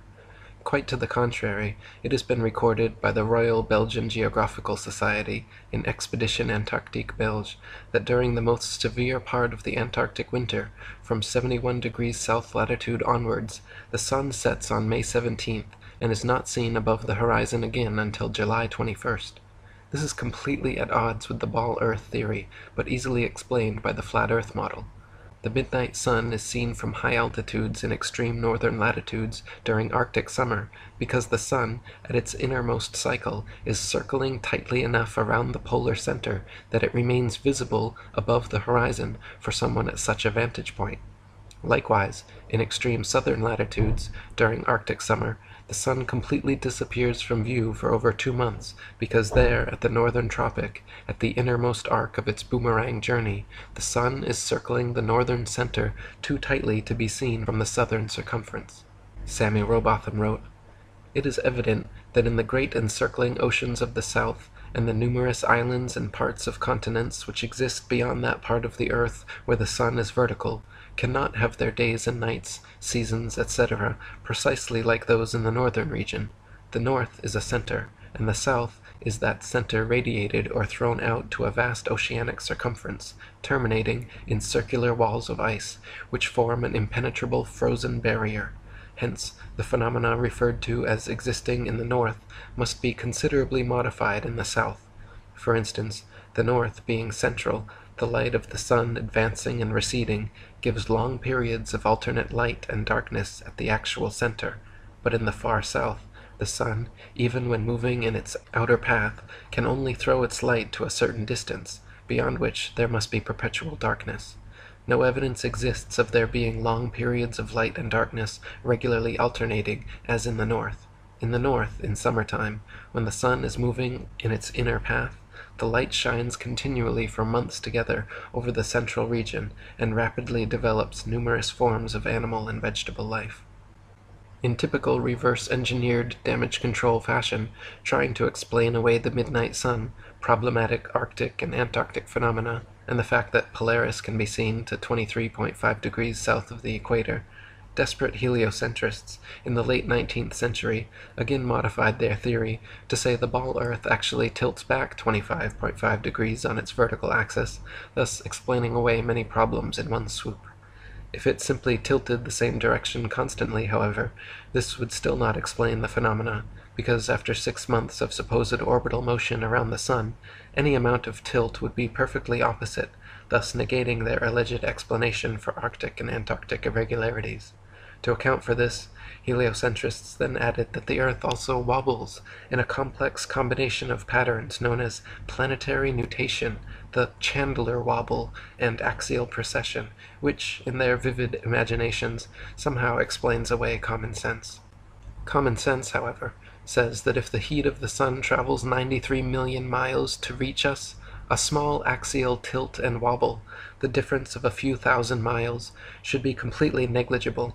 Quite to the contrary, it has been recorded by the Royal Belgian Geographical Society in Expedition Antarctique Belge that during the most severe part of the Antarctic winter, from 71 degrees south latitude onwards, the sun sets on May 17th and is not seen above the horizon again until July 21st. This is completely at odds with the ball Earth theory, but easily explained by the flat Earth model. The midnight sun is seen from high altitudes in extreme northern latitudes during Arctic summer because the sun, at its innermost cycle, is circling tightly enough around the polar center that it remains visible above the horizon for someone at such a vantage point. Likewise, in extreme southern latitudes, during Arctic summer, the sun completely disappears from view for over 2 months, because there, at the northern tropic, at the innermost arc of its boomerang journey, the sun is circling the northern center too tightly to be seen from the southern circumference. Samuel Rowbotham wrote, "It is evident that in the great encircling oceans of the south, and the numerous islands and parts of continents which exist beyond that part of the earth where the sun is vertical, cannot have their days and nights, seasons, etc., precisely like those in the northern region. The north is a center, and the south is that center radiated or thrown out to a vast oceanic circumference, terminating in circular walls of ice, which form an impenetrable frozen barrier. Hence, the phenomena referred to as existing in the north must be considerably modified in the south. For instance, the north being central, the light of the sun advancing and receding gives long periods of alternate light and darkness at the actual center, but in the far south, the sun, even when moving in its outer path, can only throw its light to a certain distance, beyond which there must be perpetual darkness. No evidence exists of there being long periods of light and darkness regularly alternating as in the north. In the north, in summertime, when the sun is moving in its inner path, the light shines continually for months together over the central region and rapidly develops numerous forms of animal and vegetable life." In typical reverse-engineered damage control fashion, trying to explain away the midnight sun, problematic Arctic and Antarctic phenomena, and the fact that Polaris can be seen to 23.5 degrees south of the equator, desperate heliocentrists in the late 19th century again modified their theory to say the ball Earth actually tilts back 25.5 degrees on its vertical axis, thus explaining away many problems in one swoop. If it simply tilted the same direction constantly, however, this would still not explain the phenomena, because after 6 months of supposed orbital motion around the sun, any amount of tilt would be perfectly opposite, thus negating their alleged explanation for Arctic and Antarctic irregularities. To account for this, heliocentrists then added that the Earth also wobbles in a complex combination of patterns known as planetary nutation, the Chandler wobble, and axial precession, which, in their vivid imaginations, somehow explains away common sense. Common sense, however, says that if the heat of the sun travels 93 million miles to reach us, a small axial tilt and wobble, the difference of a few thousand miles, should be completely negligible.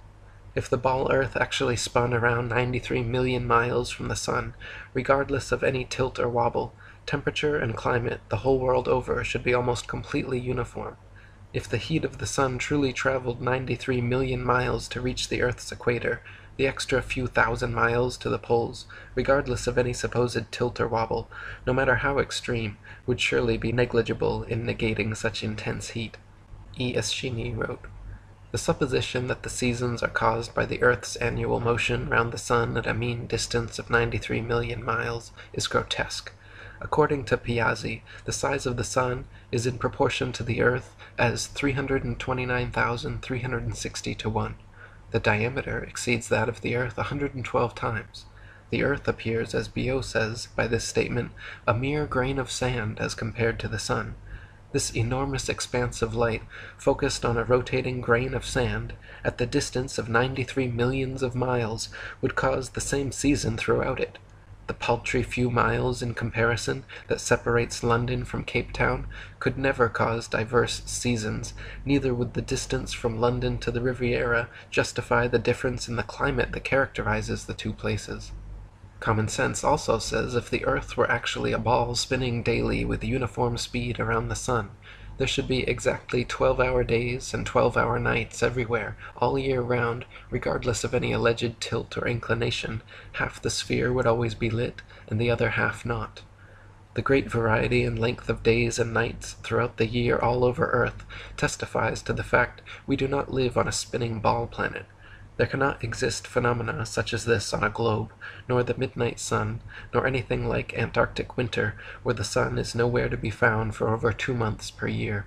If the ball Earth actually spun around 93 million miles from the sun, regardless of any tilt or wobble, temperature and climate the whole world over should be almost completely uniform. If the heat of the sun truly traveled 93 million miles to reach the Earth's equator, the extra few thousand miles to the poles, regardless of any supposed tilt or wobble, no matter how extreme, would surely be negligible in negating such intense heat. E. Eschini wrote, "The supposition that the seasons are caused by the Earth's annual motion round the sun at a mean distance of 93 million miles is grotesque. According to Piazzi, the size of the sun is in proportion to the Earth as 329,360 to 1. The diameter exceeds that of the Earth 112 times. The Earth appears, as Biot says by this statement, a mere grain of sand as compared to the sun. This enormous expanse of light, focused on a rotating grain of sand, at the distance of 93 millions of miles, would cause the same season throughout it. The paltry few miles, in comparison, that separates London from Cape Town could never cause diverse seasons, neither would the distance from London to the Riviera justify the difference in the climate that characterizes the two places. Common sense also says if the Earth were actually a ball spinning daily with uniform speed around the sun, there should be exactly 12-hour days and 12-hour nights everywhere, all year round, regardless of any alleged tilt or inclination. Half the sphere would always be lit, and the other half not. The great variety and length of days and nights throughout the year all over Earth testifies to the fact we do not live on a spinning ball planet. There cannot exist phenomena such as this on a globe, nor the midnight sun, nor anything like Antarctic winter, where the sun is nowhere to be found for over 2 months per year.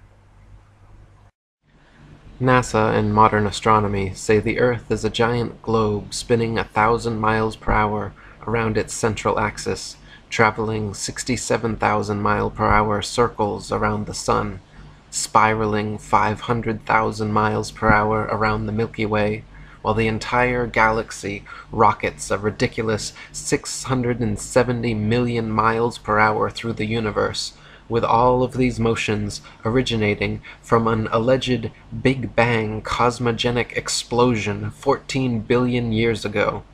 NASA and modern astronomy say the Earth is a giant globe spinning 1,000 miles per hour around its central axis, traveling 67,000 mile per hour circles around the sun, spiraling 500,000 miles per hour around the Milky Way, while the entire galaxy rockets a ridiculous 670 million miles per hour through the universe, with all of these motions originating from an alleged Big Bang cosmogenic explosion 14 billion years ago.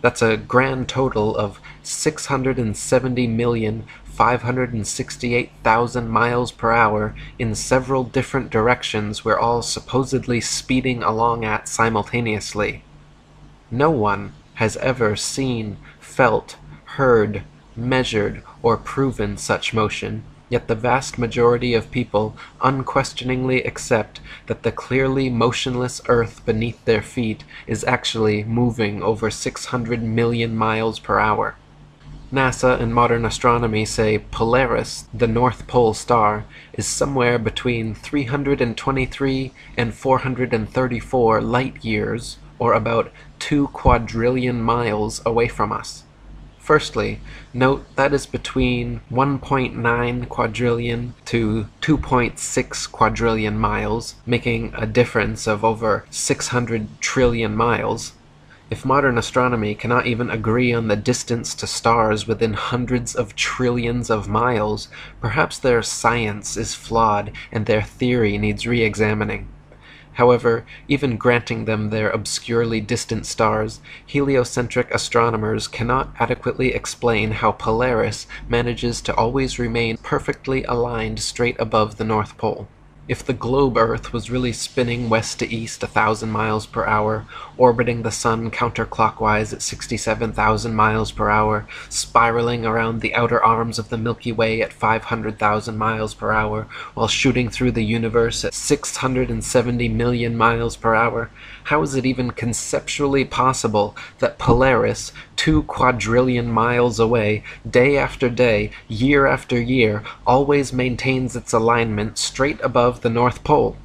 That's a grand total of 670,568,000 miles per hour in several different directions we're all supposedly speeding along at simultaneously. No one has ever seen, felt, heard, measured, or proven such motion, yet the vast majority of people unquestioningly accept that the clearly motionless Earth beneath their feet is actually moving over 600 million miles per hour. NASA and modern astronomy say Polaris, the North Pole star, is somewhere between 323 and 434 light-years, or about 2 quadrillion miles away from us. Firstly, note that is between 1.9 quadrillion to 2.6 quadrillion miles, making a difference of over 600 trillion miles. If modern astronomy cannot even agree on the distance to stars within hundreds of trillions of miles, perhaps their science is flawed and their theory needs re-examining. However, even granting them their obscurely distant stars, heliocentric astronomers cannot adequately explain how Polaris manages to always remain perfectly aligned straight above the North Pole. If the globe Earth was really spinning west to east 1,000 miles per hour, orbiting the sun counterclockwise at 67,000 miles per hour, spiraling around the outer arms of the Milky Way at 500,000 miles per hour, while shooting through the universe at 670 million miles per hour, how is it even conceptually possible that Polaris, 2 quadrillion miles away, day after day, year after year, always maintains its alignment straight above the North Pole?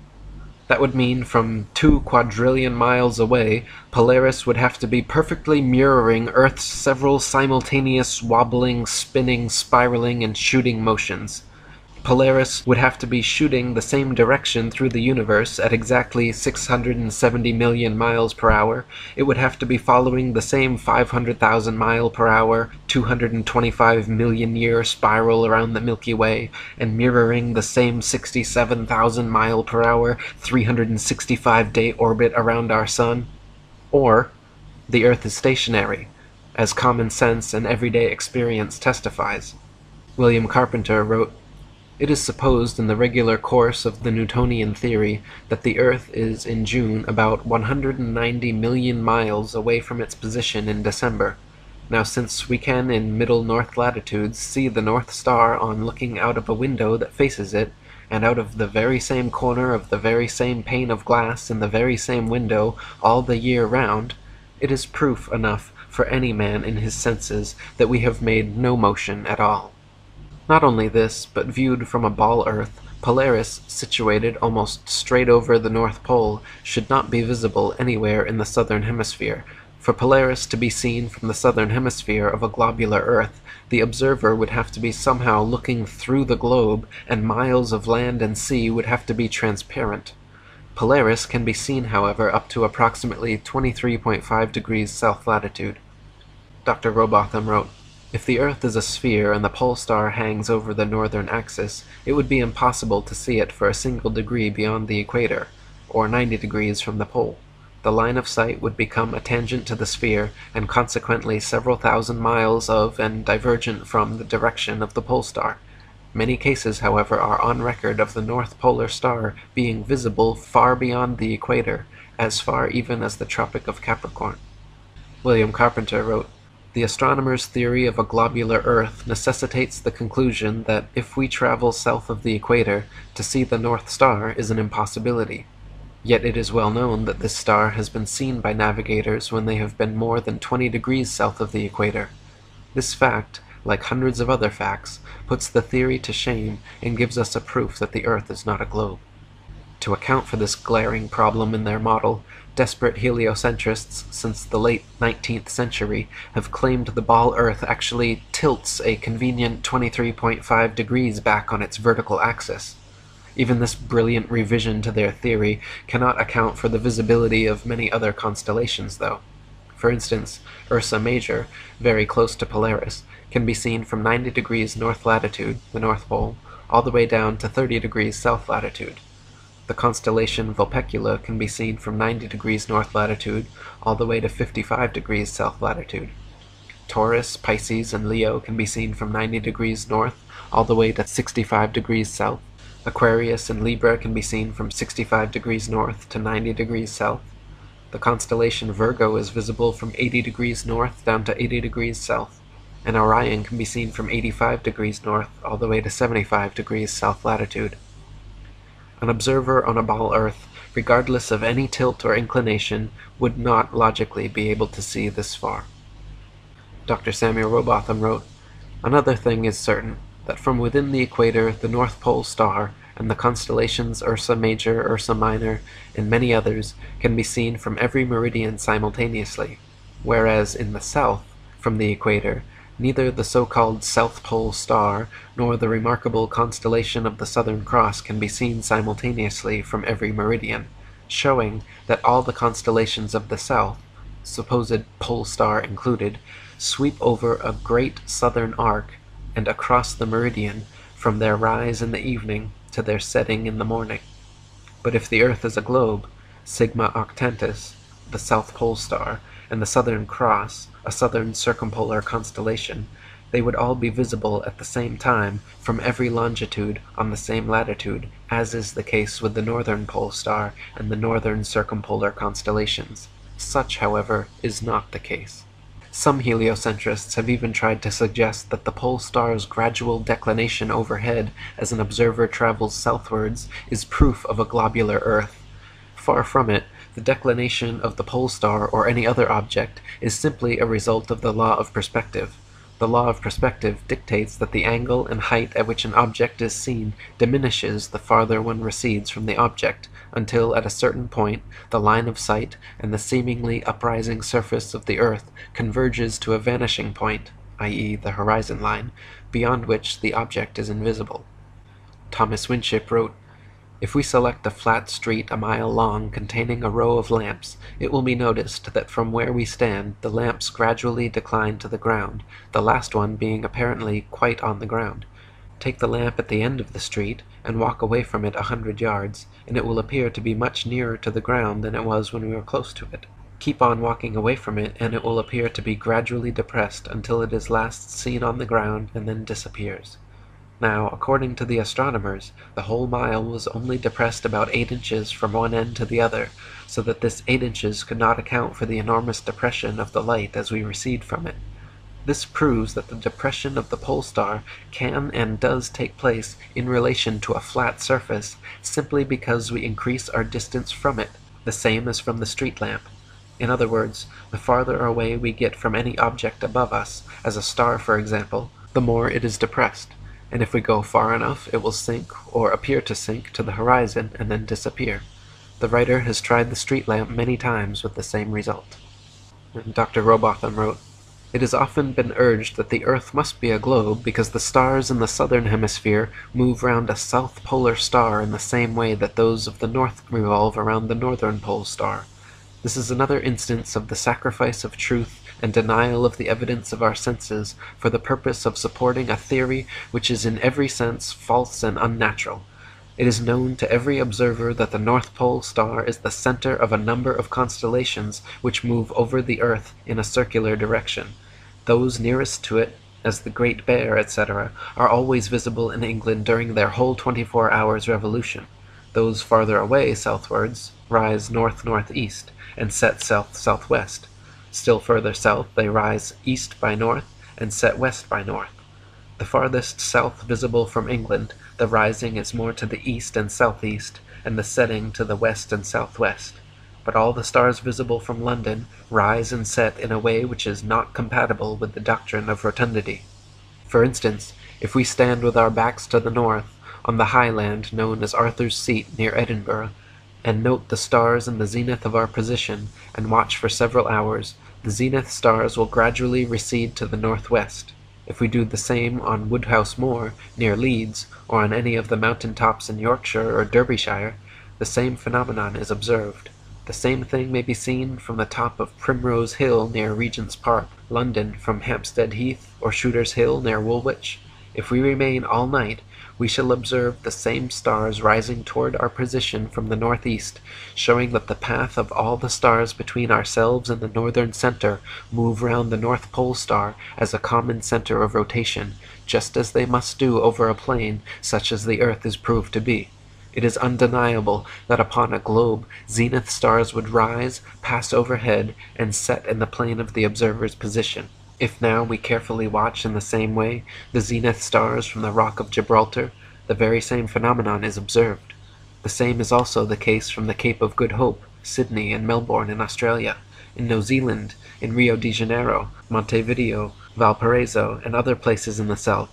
That would mean from 2 quadrillion miles away, Polaris would have to be perfectly mirroring Earth's several simultaneous wobbling, spinning, spiraling, and shooting motions. Polaris would have to be shooting the same direction through the universe at exactly 670 million miles per hour. It would have to be following the same 500,000 mile per hour, 225 million year spiral around the Milky Way, and mirroring the same 67,000 mile per hour, 365-day orbit around our sun. Or, the Earth is stationary, as common sense and everyday experience testifies. William Carpenter wrote, It is supposed in the regular course of the Newtonian theory that the Earth is in June about 190 million miles away from its position in December. Now, since we can in middle north latitudes see the North Star on looking out of a window that faces it, and out of the very same corner of the very same pane of glass in the very same window all the year round, it is proof enough for any man in his senses that we have made no motion at all. Not only this, but viewed from a ball Earth, Polaris, situated almost straight over the North Pole, should not be visible anywhere in the southern hemisphere. For Polaris to be seen from the southern hemisphere of a globular Earth, the observer would have to be somehow looking through the globe, and miles of land and sea would have to be transparent. Polaris can be seen, however, up to approximately 23.5 degrees south latitude. Dr. Robotham wrote, "If the Earth is a sphere and the pole star hangs over the northern axis, it would be impossible to see it for a single degree beyond the equator, or 90 degrees from the pole. The line of sight would become a tangent to the sphere, and consequently several thousand miles of and divergent from the direction of the pole star. Many cases, however, are on record of the North Polar Star being visible far beyond the equator, as far even as the Tropic of Capricorn." William Carpenter wrote, "The astronomer's theory of a globular Earth necessitates the conclusion that if we travel south of the equator, to see the North Star is an impossibility. Yet it is well known that this star has been seen by navigators when they have been more than 20 degrees south of the equator. This fact, like hundreds of other facts, puts the theory to shame and gives us a proof that the Earth is not a globe." To account for this glaring problem in their model, desperate heliocentrists since the late 19th century have claimed the ball Earth actually tilts a convenient 23.5 degrees back on its vertical axis. Even this brilliant revision to their theory cannot account for the visibility of many other constellations, though. For instance, Ursa Major, very close to Polaris, can be seen from 90 degrees north latitude, the North Pole, all the way down to 30 degrees south latitude. The constellation Vulpecula can be seen from 90 degrees north latitude all the way to 55 degrees south latitude. Taurus, Pisces, and Leo can be seen from 90 degrees north all the way to 65 degrees south. Aquarius and Libra can be seen from 65 degrees north to 90 degrees south. The constellation Virgo is visible from 80 degrees north down to 80 degrees south, and Orion can be seen from 85 degrees north all the way to 75 degrees south latitude. An observer on a ball Earth, regardless of any tilt or inclination, would not logically be able to see this far. Dr. Samuel Robotham wrote, "Another thing is certain, that from within the equator the North Pole Star and the constellations Ursa Major, Ursa Minor, and many others can be seen from every meridian simultaneously, whereas in the south, from the equator, neither the so-called South Pole Star nor the remarkable constellation of the Southern Cross can be seen simultaneously from every meridian, showing that all the constellations of the south, supposed pole star included, sweep over a great southern arc and across the meridian from their rise in the evening to their setting in the morning. But if the Earth is a globe, Sigma Octantis, the South Pole Star, and the Southern Cross, a southern circumpolar constellation, they would all be visible at the same time from every longitude on the same latitude, as is the case with the Northern Pole Star and the northern circumpolar constellations. Such, however, is not the case. Some heliocentrists have even tried to suggest that the pole star's gradual declination overhead as an observer travels southwards is proof of a globular Earth. Far from it, the declination of the pole star or any other object is simply a result of the law of perspective. The law of perspective dictates that the angle and height at which an object is seen diminishes the farther one recedes from the object, until at a certain point the line of sight and the seemingly uprising surface of the Earth converges to a vanishing point, i.e. the horizon line, beyond which the object is invisible. Thomas Winship wrote, "If we select a flat street a mile long containing a row of lamps, it will be noticed that from where we stand the lamps gradually decline to the ground, the last one being apparently quite on the ground. Take the lamp at the end of the street and walk away from it 100 yards, and it will appear to be much nearer to the ground than it was when we were close to it. Keep on walking away from it, and it will appear to be gradually depressed until it is last seen on the ground and then disappears. Now, according to the astronomers, the whole mile was only depressed about 8 inches from one end to the other, so that this 8 inches could not account for the enormous depression of the light as we recede from it. This proves that the depression of the pole star can and does take place in relation to a flat surface simply because we increase our distance from it, the same as from the street lamp. In other words, the farther away we get from any object above us, as a star for example, the more it is depressed, and if we go far enough it will sink or appear to sink to the horizon and then disappear. The writer has tried the street lamp many times with the same result. And Dr. Robotham wrote, "It has often been urged that the Earth must be a globe because the stars in the southern hemisphere move round a south polar star in the same way that those of the north revolve around the northern pole star. This is another instance of the sacrifice of truth and denial of the evidence of our senses for the purpose of supporting a theory which is in every sense false and unnatural. It is known to every observer that the North Pole star is the center of a number of constellations which move over the earth in a circular direction. Those nearest to it, as the Great Bear, etc., are always visible in England during their whole 24 hours revolution. Those farther away southwards rise north-northeast and set south-southwest. Still further south they rise east by north and set west by north. The farthest south visible from England, the rising is more to the east and southeast, and the setting to the west and southwest. But all the stars visible from London rise and set in a way which is not compatible with the doctrine of rotundity. For instance, if we stand with our backs to the north, on the high land known as Arthur's Seat near Edinburgh, and note the stars in the zenith of our position, and watch for several hours, the zenith stars will gradually recede to the northwest. If we do the same on Woodhouse Moor, near Leeds, or on any of the mountain tops in Yorkshire or Derbyshire, the same phenomenon is observed. The same thing may be seen from the top of Primrose Hill near Regent's Park, London, from Hampstead Heath or Shooter's Hill near Woolwich. If we remain all night, we shall observe the same stars rising toward our position from the northeast, showing that the path of all the stars between ourselves and the northern center move round the North Pole star as a common center of rotation, just as they must do over a plane such as the earth is proved to be. It is undeniable that upon a globe zenith stars would rise, pass overhead, and set in the plane of the observer's position. If now we carefully watch in the same way the zenith stars from the Rock of Gibraltar, the very same phenomenon is observed. The same is also the case from the Cape of Good Hope, Sydney, and Melbourne in Australia, in New Zealand, in Rio de Janeiro, Montevideo, Valparaiso, and other places in the south.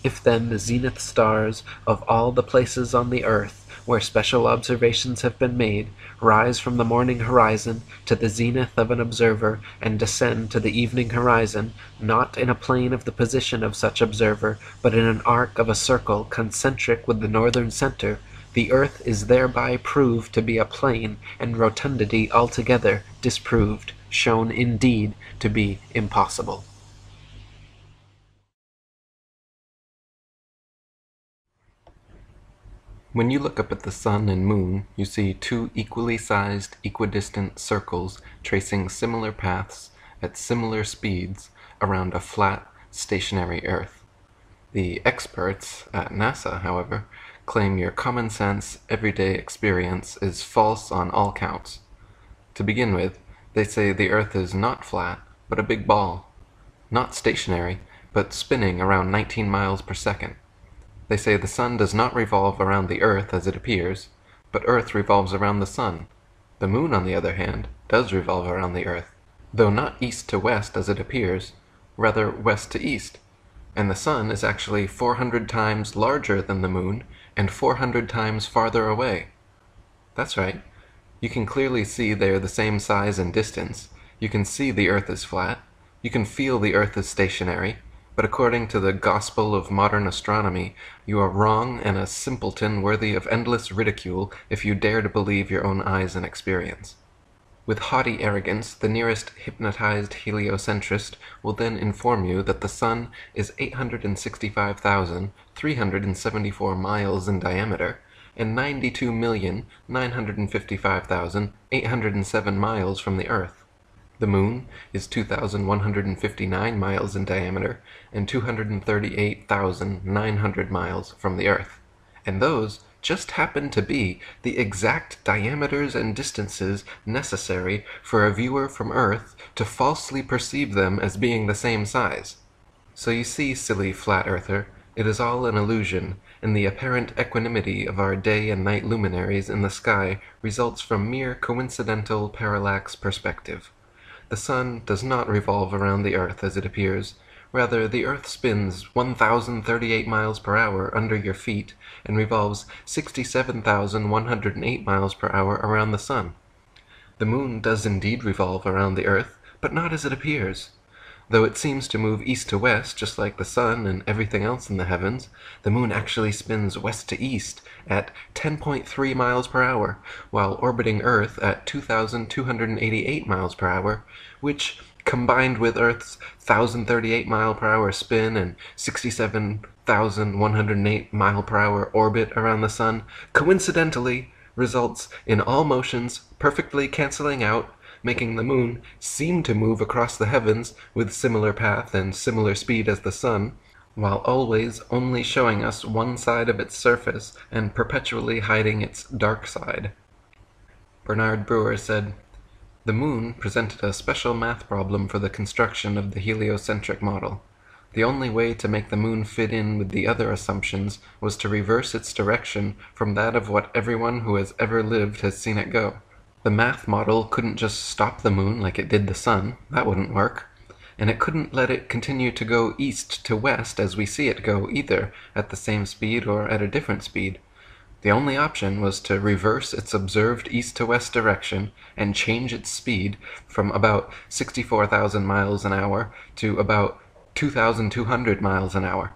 If then the zenith stars of all the places on the earth where special observations have been made rise from the morning horizon to the zenith of an observer and descend to the evening horizon, not in a plane of the position of such observer, but in an arc of a circle concentric with the northern center, the earth is thereby proved to be a plane, and rotundity altogether disproved, shown indeed to be impossible." When you look up at the sun and moon, you see two equally sized, equidistant circles tracing similar paths at similar speeds around a flat, stationary Earth. The experts at NASA, however, claim your common sense, everyday experience is false on all counts. To begin with, they say the Earth is not flat, but a big ball. Not stationary, but spinning around 19 miles per second. They say the sun does not revolve around the earth as it appears, but earth revolves around the sun. The moon, on the other hand, does revolve around the earth, though not east to west as it appears, rather west to east, and the sun is actually 400 times larger than the moon and 400 times farther away. That's right. You can clearly see they are the same size and distance. You can see the earth is flat. You can feel the earth is stationary. But according to the gospel of modern astronomy, you are wrong and a simpleton worthy of endless ridicule if you dare to believe your own eyes and experience. With haughty arrogance, the nearest hypnotized heliocentrist will then inform you that the sun is 865,374 miles in diameter and 92,955,807 miles from the earth. The Moon is 2,159 miles in diameter and 238,900 miles from the Earth, and those just happen to be the exact diameters and distances necessary for a viewer from Earth to falsely perceive them as being the same size. So you see, silly flat earther, it is all an illusion, and the apparent equanimity of our day and night luminaries in the sky results from mere coincidental parallax perspective. The sun does not revolve around the Earth as it appears. Rather, the Earth spins 1,038 miles per hour under your feet and revolves 67,108 miles per hour around the sun. The Moon does indeed revolve around the Earth, but not as it appears. Though it seems to move east to west, just like the sun and everything else in the heavens, the Moon actually spins west to east at 10.3 miles per hour, while orbiting Earth at 2,288 miles per hour, which, combined with Earth's 1,038 mile per hour spin and 67,108 mile per hour orbit around the sun, coincidentally results in all motions perfectly canceling out, making the Moon seem to move across the heavens with similar path and similar speed as the sun, while always only showing us one side of its surface and perpetually hiding its dark side. Bernard Brewer said, "The Moon presented a special math problem for the construction of the heliocentric model. The only way to make the Moon fit in with the other assumptions was to reverse its direction from that of what everyone who has ever lived has seen it go. The math model couldn't just stop the Moon like it did the sun, that wouldn't work. And it couldn't let it continue to go east to west as we see it go either, at the same speed or at a different speed. The only option was to reverse its observed east to west direction and change its speed from about 64,000 miles an hour to about 2,200 miles an hour.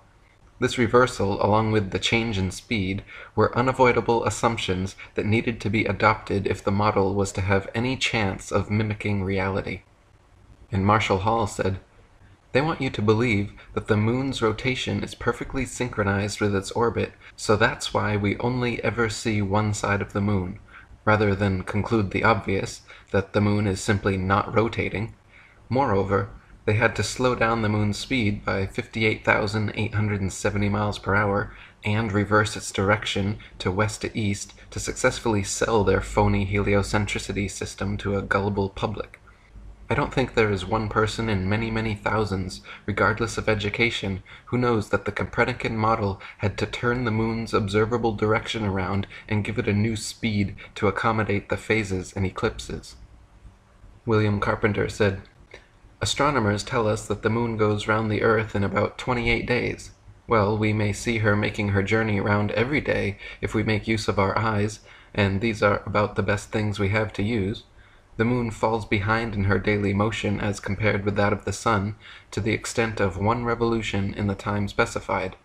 This reversal, along with the change in speed, were unavoidable assumptions that needed to be adopted if the model was to have any chance of mimicking reality." And Marshall Hall said, "They want you to believe that the Moon's rotation is perfectly synchronized with its orbit, so that's why we only ever see one side of the Moon, rather than conclude the obvious, that the Moon is simply not rotating. Moreover, they had to slow down the Moon's speed by 58,870 miles per hour and reverse its direction to west to east to successfully sell their phony heliocentricity system to a gullible public. I don't think there is one person in many, many thousands, regardless of education, who knows that the Copernican model had to turn the Moon's observable direction around and give it a new speed to accommodate the phases and eclipses." William Carpenter said, "Astronomers tell us that the Moon goes round the Earth in about 28 days. Well, we may see her making her journey round every day if we make use of our eyes, and these are about the best things we have to use. The Moon falls behind in her daily motion as compared with that of the Sun, to the extent of 1 revolution in the time specified.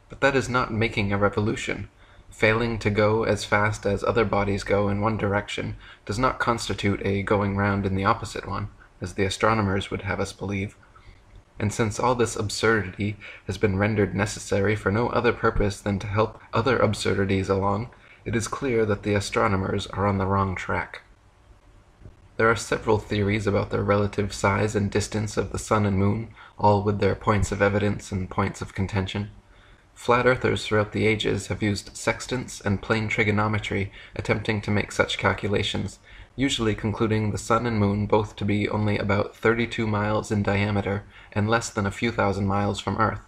But that is not making a revolution. Failing to go as fast as other bodies go in one direction does not constitute a going round in the opposite one, as the astronomers would have us believe. And since all this absurdity has been rendered necessary for no other purpose than to help other absurdities along, it is clear that the astronomers are on the wrong track." There are several theories about the relative size and distance of the Sun and Moon, all with their points of evidence and points of contention. Flat earthers throughout the ages have used sextants and plane trigonometry attempting to make such calculations, usually concluding the Sun and Moon both to be only about 32 miles in diameter and less than a few thousand miles from Earth.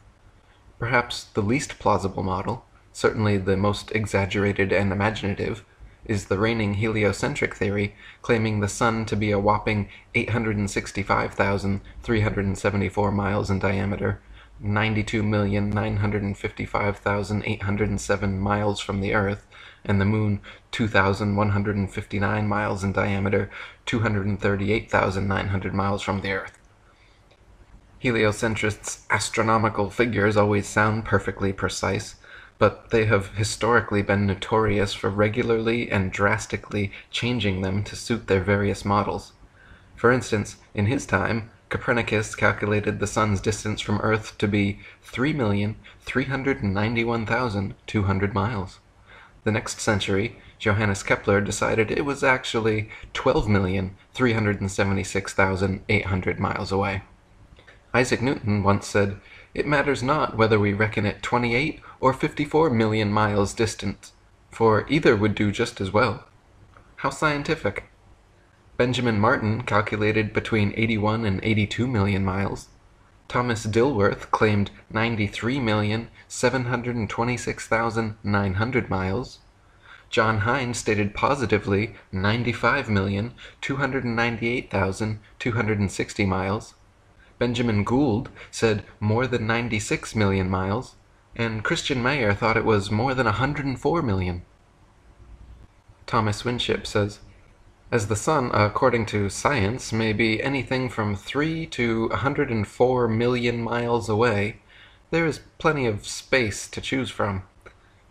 Perhaps the least plausible model, certainly the most exaggerated and imaginative, is the reigning heliocentric theory, claiming the Sun to be a whopping 865,374 miles in diameter, 92,955,807 miles from the Earth, and the Moon 2,159 miles in diameter, 238,900 miles from the Earth. Heliocentrists' astronomical figures always sound perfectly precise, but they have historically been notorious for regularly and drastically changing them to suit their various models. For instance, in his time, Copernicus calculated the Sun's distance from Earth to be 3,391,200 miles. The next century, Johannes Kepler decided it was actually 12,376,800 miles away. Isaac Newton once said, "It matters not whether we reckon it 28 or 54 million miles distant, for either would do just as well." How scientific! Benjamin Martin calculated between 81 and 82 million miles. Thomas Dilworth claimed 93,726,900 miles. John Hind stated positively 95,298,260 miles. Benjamin Gould said more than 96 million miles, and Christian Mayer thought it was more than 104 million. Thomas Winship says, "As the sun, according to science, may be anything from 3 to 104 million miles away, there is plenty of space to choose from.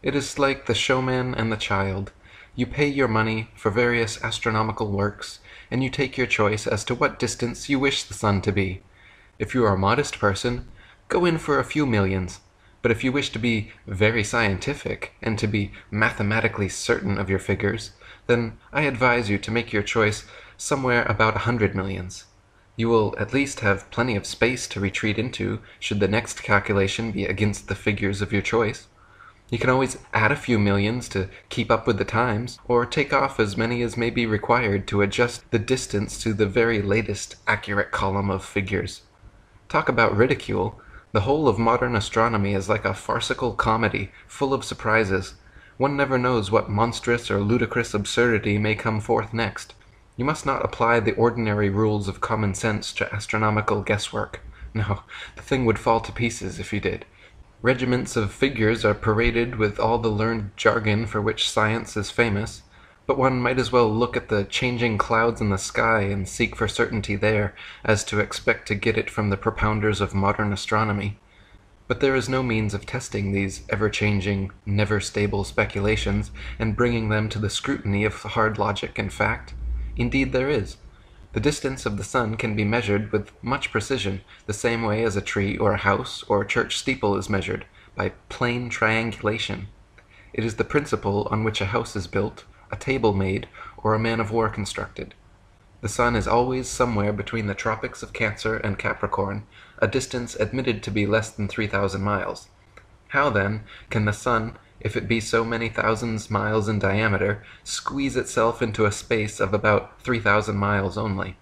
It is like the showman and the child. You pay your money for various astronomical works, and you take your choice as to what distance you wish the sun to be. If you are a modest person, go in for a few millions, but if you wish to be very scientific and to be mathematically certain of your figures, then I advise you to make your choice somewhere about 100 millions. You will at least have plenty of space to retreat into should the next calculation be against the figures of your choice. You can always add a few millions to keep up with the times, or take off as many as may be required to adjust the distance to the very latest accurate column of figures. Talk about ridicule! The whole of modern astronomy is like a farcical comedy, full of surprises. One never knows what monstrous or ludicrous absurdity may come forth next. You must not apply the ordinary rules of common sense to astronomical guesswork. No, the thing would fall to pieces if you did. Regiments of figures are paraded with all the learned jargon for which science is famous, but one might as well look at the changing clouds in the sky and seek for certainty there, as to expect to get it from the propounders of modern astronomy. But there is no means of testing these ever-changing, never-stable speculations, and bringing them to the scrutiny of hard logic and fact. Indeed there is. The distance of the sun can be measured with much precision, the same way as a tree or a house or a church steeple is measured, by plain triangulation. It is the principle on which a house is built, a table made, or a man-of-war constructed. The sun is always somewhere between the tropics of Cancer and Capricorn, a distance admitted to be less than 3,000 miles. How, then, can the sun, if it be so many thousands miles in diameter, squeeze itself into a space of about 3,000 miles only?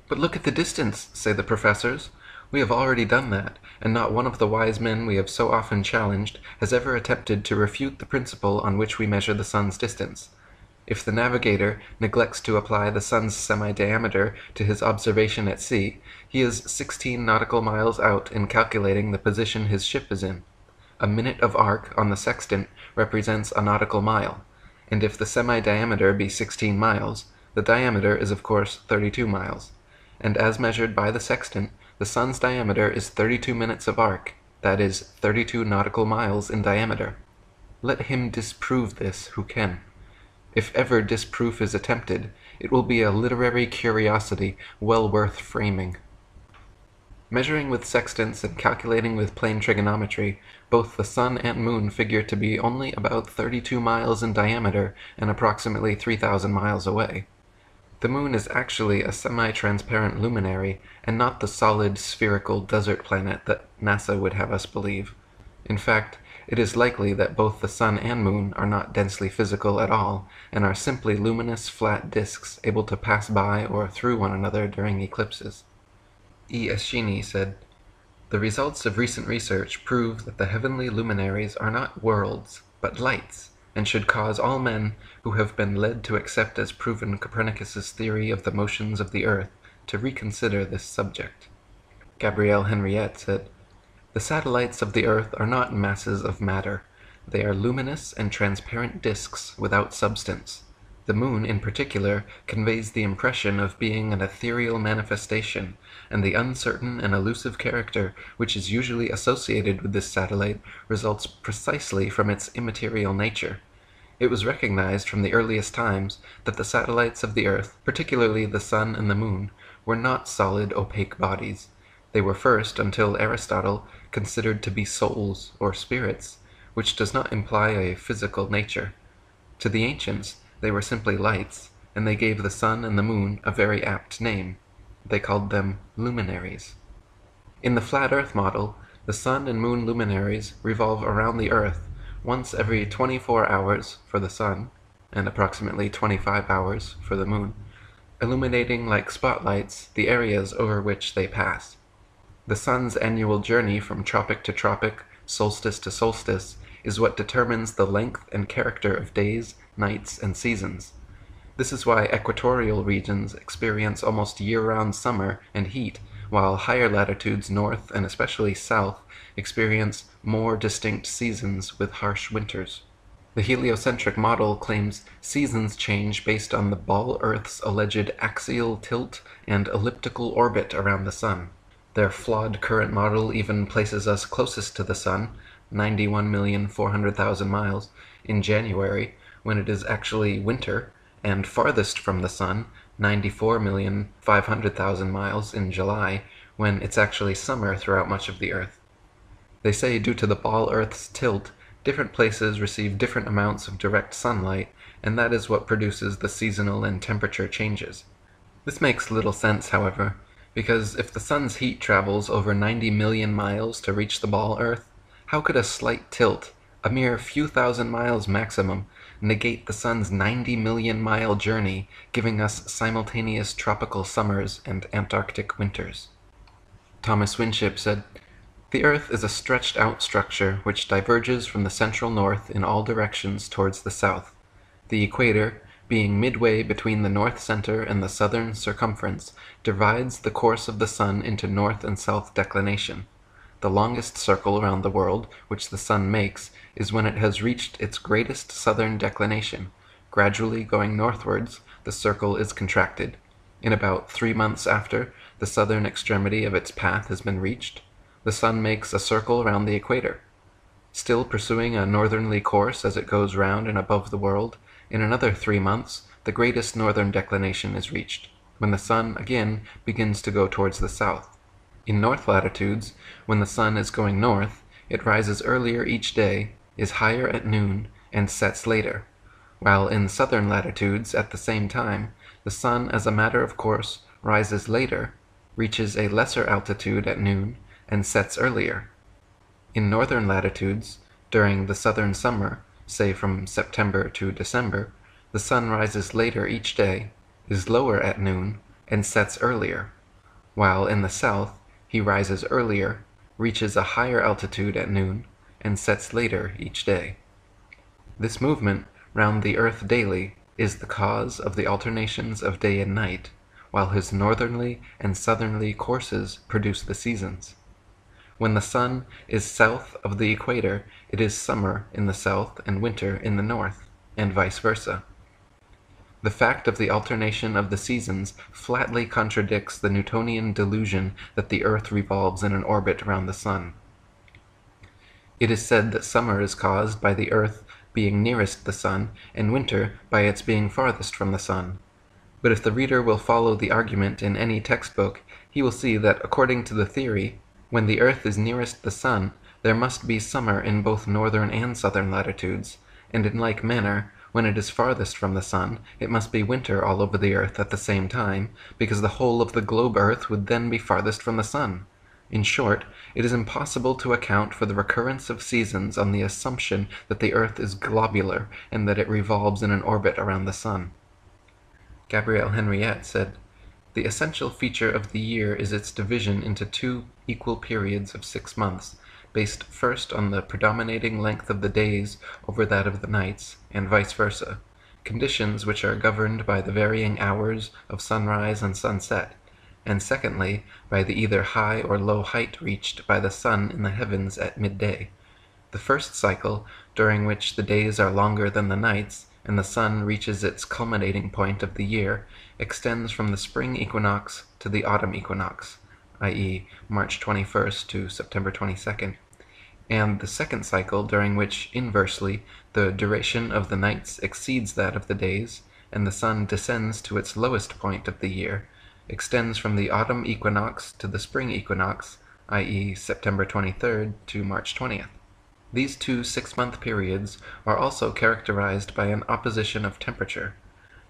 "But look at the distance," say the professors. We have already done that, and not one of the wise men we have so often challenged has ever attempted to refute the principle on which we measure the sun's distance. If the navigator neglects to apply the sun's semi-diameter to his observation at sea, he is 16 nautical miles out in calculating the position his ship is in. A minute of arc on the sextant represents a nautical mile, and if the semi-diameter be 16 miles, the diameter is of course 32 miles, and as measured by the sextant, the sun's diameter is 32 minutes of arc, that is 32 nautical miles in diameter. Let him disprove this who can. If ever disproof is attempted, it will be a literary curiosity well worth framing. Measuring with sextants and calculating with plane trigonometry, both the sun and moon figure to be only about 32 miles in diameter and approximately 3,000 miles away. The moon is actually a semi-transparent luminary, and not the solid, spherical desert planet that NASA would have us believe. In fact, it is likely that both the sun and moon are not densely physical at all, and are simply luminous, flat disks able to pass by or through one another during eclipses. E. Eschini said, "The results of recent research prove that the heavenly luminaries are not worlds, but lights, and should cause all men who have been led to accept as proven Copernicus's theory of the motions of the earth to reconsider this subject." Gabrielle Henriette said, "The satellites of the earth are not masses of matter. They are luminous and transparent disks without substance. The moon, in particular, conveys the impression of being an ethereal manifestation, and the uncertain and elusive character which is usually associated with this satellite results precisely from its immaterial nature. It was recognized from the earliest times that the satellites of the earth, particularly the sun and the moon, were not solid, opaque bodies. They were first, until Aristotle, considered to be souls or spirits, which does not imply a physical nature. To the ancients, they were simply lights, and they gave the sun and the moon a very apt name. They called them luminaries. In the flat Earth model, the sun and moon luminaries revolve around the Earth once every 24 hours for the sun, and approximately 25 hours for the moon, illuminating like spotlights the areas over which they pass. The sun's annual journey from tropic to tropic, solstice to solstice, is what determines the length and character of days, nights, and seasons. This is why equatorial regions experience almost year-round summer and heat, while higher latitudes north and especially south experience more distinct seasons with harsh winters. The heliocentric model claims seasons change based on the ball Earth's alleged axial tilt and elliptical orbit around the sun. Their flawed current model even places us closest to the sun, 91,400,000 miles, in January, when it is actually winter, and farthest from the sun, 94,500,000 miles, in July, when it's actually summer throughout much of the Earth. They say due to the ball Earth's tilt, different places receive different amounts of direct sunlight, and that is what produces the seasonal and temperature changes. This makes little sense, however, because if the sun's heat travels over 90 million miles to reach the ball Earth, how could a slight tilt, a mere few thousand miles maximum, negate the sun's 90 million mile journey, giving us simultaneous tropical summers and Antarctic winters? Thomas Winship said, "The Earth is a stretched-out structure which diverges from the central north in all directions towards the south. The equator, being midway between the north center and the southern circumference, divides the course of the sun into north and south declination. The longest circle around the world which the sun makes is when it has reached its greatest southern declination. Gradually going northwards, the circle is contracted. In about 3 months after the southern extremity of its path has been reached, the sun makes a circle round the equator. Still pursuing a northerly course as it goes round and above the world, in another 3 months the greatest northern declination is reached, when the sun again begins to go towards the south. In north latitudes, when the sun is going north, it rises earlier each day, is higher at noon, and sets later, while in southern latitudes at the same time, the sun as a matter of course rises later, reaches a lesser altitude at noon, and sets earlier. In northern latitudes, during the southern summer, say from September to December, the sun rises later each day, is lower at noon, and sets earlier, while in the south he rises earlier, reaches a higher altitude at noon, and sets later each day. This movement round the Earth daily is the cause of the alternations of day and night, while his northerly and southerly courses produce the seasons. When the sun is south of the equator, it is summer in the south and winter in the north, and vice versa. The fact of the alternation of the seasons flatly contradicts the Newtonian delusion that the Earth revolves in an orbit round the sun. It is said that summer is caused by the Earth being nearest the sun, and winter by its being farthest from the sun. But if the reader will follow the argument in any textbook, he will see that according to the theory, when the Earth is nearest the sun, there must be summer in both northern and southern latitudes, and in like manner, when it is farthest from the sun, it must be winter all over the Earth at the same time, because the whole of the globe Earth would then be farthest from the sun. In short, it is impossible to account for the recurrence of seasons on the assumption that the Earth is globular and that it revolves in an orbit around the sun." Gabrielle Henriette said, "The essential feature of the year is its division into 2 equal periods of 6 months, based first on the predominating length of the days over that of the nights, and vice versa, conditions which are governed by the varying hours of sunrise and sunset, and secondly, by the either high or low height reached by the sun in the heavens at midday. The first cycle, during which the days are longer than the nights, and the sun reaches its culminating point of the year, extends from the spring equinox to the autumn equinox, i.e. March 21st to September 22nd, and the second cycle, during which, inversely, the duration of the nights exceeds that of the days, and the sun descends to its lowest point of the year, extends from the autumn equinox to the spring equinox, i.e. September 23rd to March 20th. These two 6-month periods are also characterized by an opposition of temperature.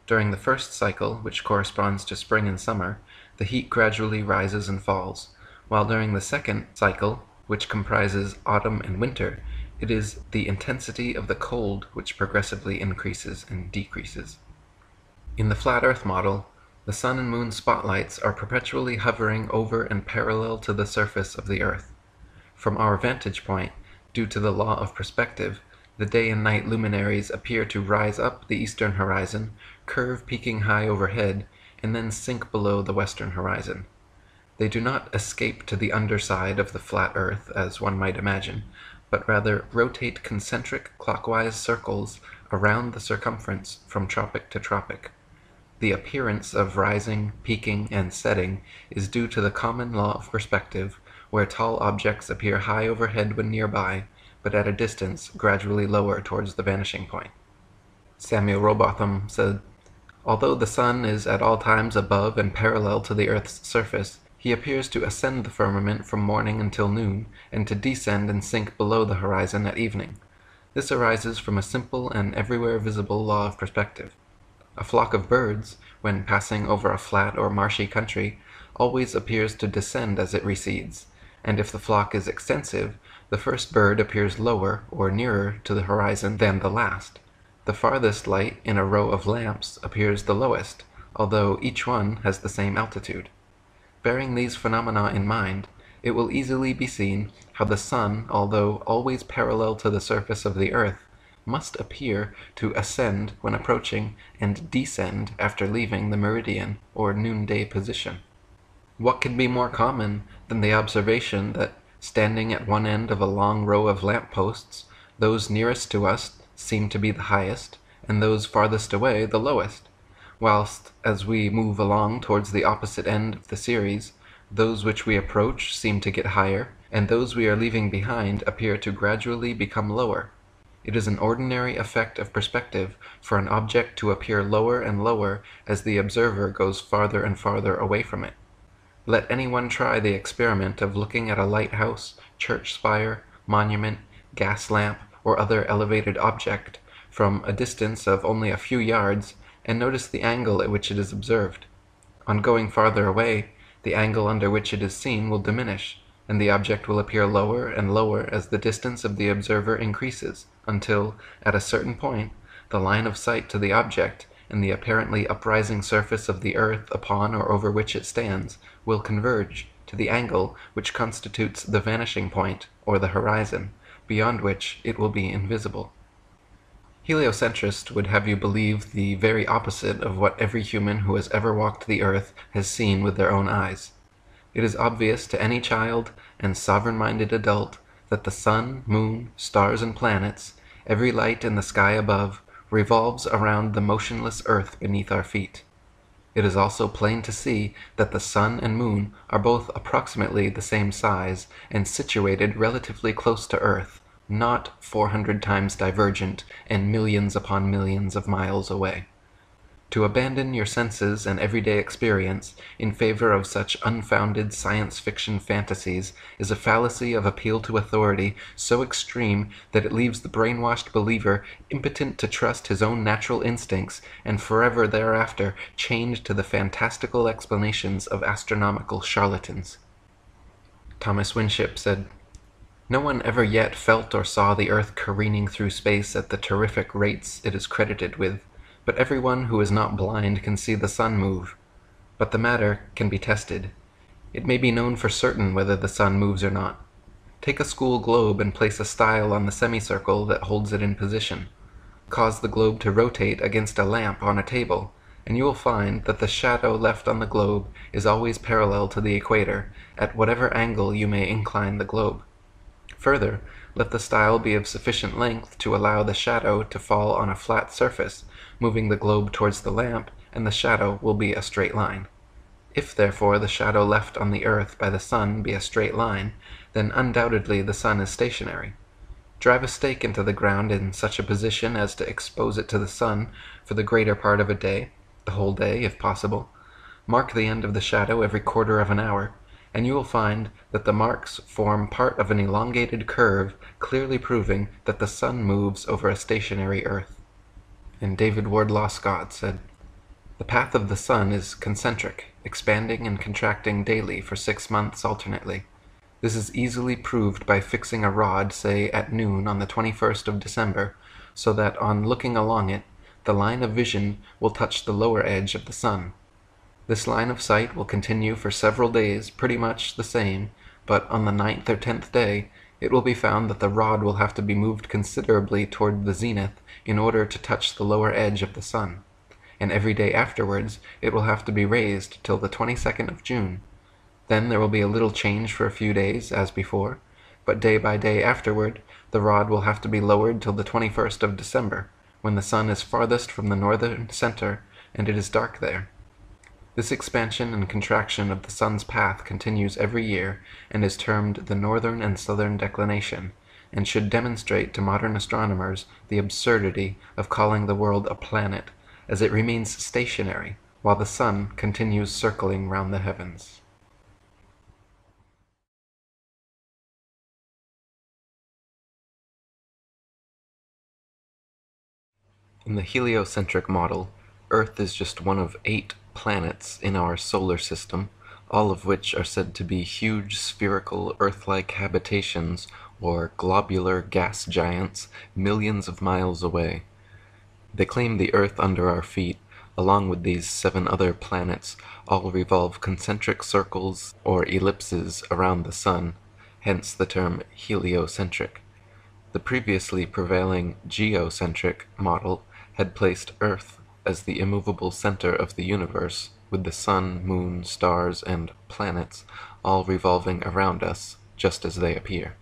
During the first cycle, which corresponds to spring and summer, the heat gradually rises and falls, while during the second cycle, which comprises autumn and winter, it is the intensity of the cold which progressively increases and decreases. In the flat Earth model, the sun and moon spotlights are perpetually hovering over and parallel to the surface of the Earth. From our vantage point, due to the law of perspective, the day and night luminaries appear to rise up the eastern horizon, curve peaking high overhead, and then sink below the western horizon. They do not escape to the underside of the flat Earth, as one might imagine, but rather rotate concentric clockwise circles around the circumference from tropic to tropic. The appearance of rising, peaking, and setting is due to the common law of perspective, where tall objects appear high overhead when nearby, but at a distance gradually lower towards the vanishing point. Samuel Rowbotham said, "Although the sun is at all times above and parallel to the Earth's surface, he appears to ascend the firmament from morning until noon, and to descend and sink below the horizon at evening. This arises from a simple and everywhere visible law of perspective. A flock of birds, when passing over a flat or marshy country, always appears to descend as it recedes, and if the flock is extensive, the first bird appears lower or nearer to the horizon than the last. The farthest light in a row of lamps appears the lowest, although each one has the same altitude. Bearing these phenomena in mind, it will easily be seen how the sun, although always parallel to the surface of the Earth, must appear to ascend when approaching and descend after leaving the meridian or noonday position. What can be more common than the observation that, standing at one end of a long row of lamp posts, those nearest to us seem to be the highest, and those farthest away the lowest, whilst, as we move along towards the opposite end of the series, those which we approach seem to get higher, and those we are leaving behind appear to gradually become lower. It is an ordinary effect of perspective for an object to appear lower and lower as the observer goes farther and farther away from it. Let anyone try the experiment of looking at a lighthouse, church spire, monument, gas lamp, or other elevated object from a distance of only a few yards, and notice the angle at which it is observed. On going farther away, the angle under which it is seen will diminish, and the object will appear lower and lower as the distance of the observer increases, until, at a certain point, the line of sight to the object and the apparently uprising surface of the Earth upon or over which it stands will converge to the angle which constitutes the vanishing point, or the horizon, beyond which it will be invisible. Heliocentrists would have you believe the very opposite of what every human who has ever walked the Earth has seen with their own eyes. It is obvious to any child and sovereign-minded adult that the sun, moon, stars, and planets, every light in the sky above, revolves around the motionless earth beneath our feet. It is also plain to see that the sun and moon are both approximately the same size and situated relatively close to Earth, not 400 times divergent and millions upon millions of miles away. To abandon your senses and everyday experience in favor of such unfounded science fiction fantasies is a fallacy of appeal to authority so extreme that it leaves the brainwashed believer impotent to trust his own natural instincts and forever thereafter chained to the fantastical explanations of astronomical charlatans." Thomas Winship said, "No one ever yet felt or saw the Earth careening through space at the terrific rates it is credited with, but everyone who is not blind can see the sun move. But the matter can be tested. It may be known for certain whether the sun moves or not. Take a school globe and place a style on the semicircle that holds it in position. Cause the globe to rotate against a lamp on a table, and you will find that the shadow left on the globe is always parallel to the equator, at whatever angle you may incline the globe. Further, let the style be of sufficient length to allow the shadow to fall on a flat surface, moving the globe towards the lamp, and the shadow will be a straight line. If, therefore, the shadow left on the earth by the sun be a straight line, then undoubtedly the sun is stationary. Drive a stake into the ground in such a position as to expose it to the sun for the greater part of a day, the whole day if possible. Mark the end of the shadow every quarter of an hour, and you will find that the marks form part of an elongated curve, clearly proving that the sun moves over a stationary Earth. And David Wardlaw Scott said, "The path of the sun is concentric, expanding and contracting daily for 6 months alternately. This is easily proved by fixing a rod, say at noon on the 21st of December, so that on looking along it, the line of vision will touch the lower edge of the sun. This line of sight will continue for several days pretty much the same, but on the 9th or 10th day, it will be found that the rod will have to be moved considerably toward the zenith in order to touch the lower edge of the sun, and every day afterwards it will have to be raised till the 22nd of June. Then there will be a little change for a few days, as before, but day by day afterward the rod will have to be lowered till the 21st of December, when the sun is farthest from the northern center and it is dark there. This expansion and contraction of the sun's path continues every year and is termed the northern and southern declination, and should demonstrate to modern astronomers the absurdity of calling the world a planet, as it remains stationary while the sun continues circling round the heavens." In the heliocentric model, Earth is just one of 8 planets in our solar system, all of which are said to be huge spherical Earth-like habitations or globular gas giants millions of miles away. They claim the Earth under our feet, along with these 7 other planets, all revolve concentric circles or ellipses around the sun, hence the term heliocentric. The previously prevailing geocentric model had placed Earth as the immovable center of the universe, with the sun, moon, stars, and planets all revolving around us, just as they appear.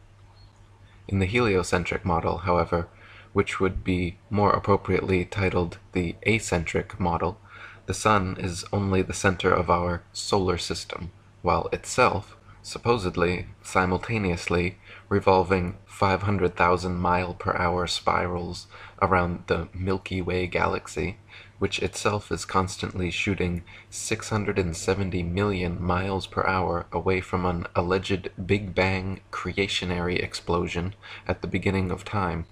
In the heliocentric model, however, which would be more appropriately titled the acentric model, the sun is only the center of our solar system, while itself, supposedly simultaneously, revolving 500,000 mile-per-hour spirals around the Milky Way galaxy, which itself is constantly shooting 670 million miles per hour away from an alleged Big Bang creationary explosion at the beginning of time.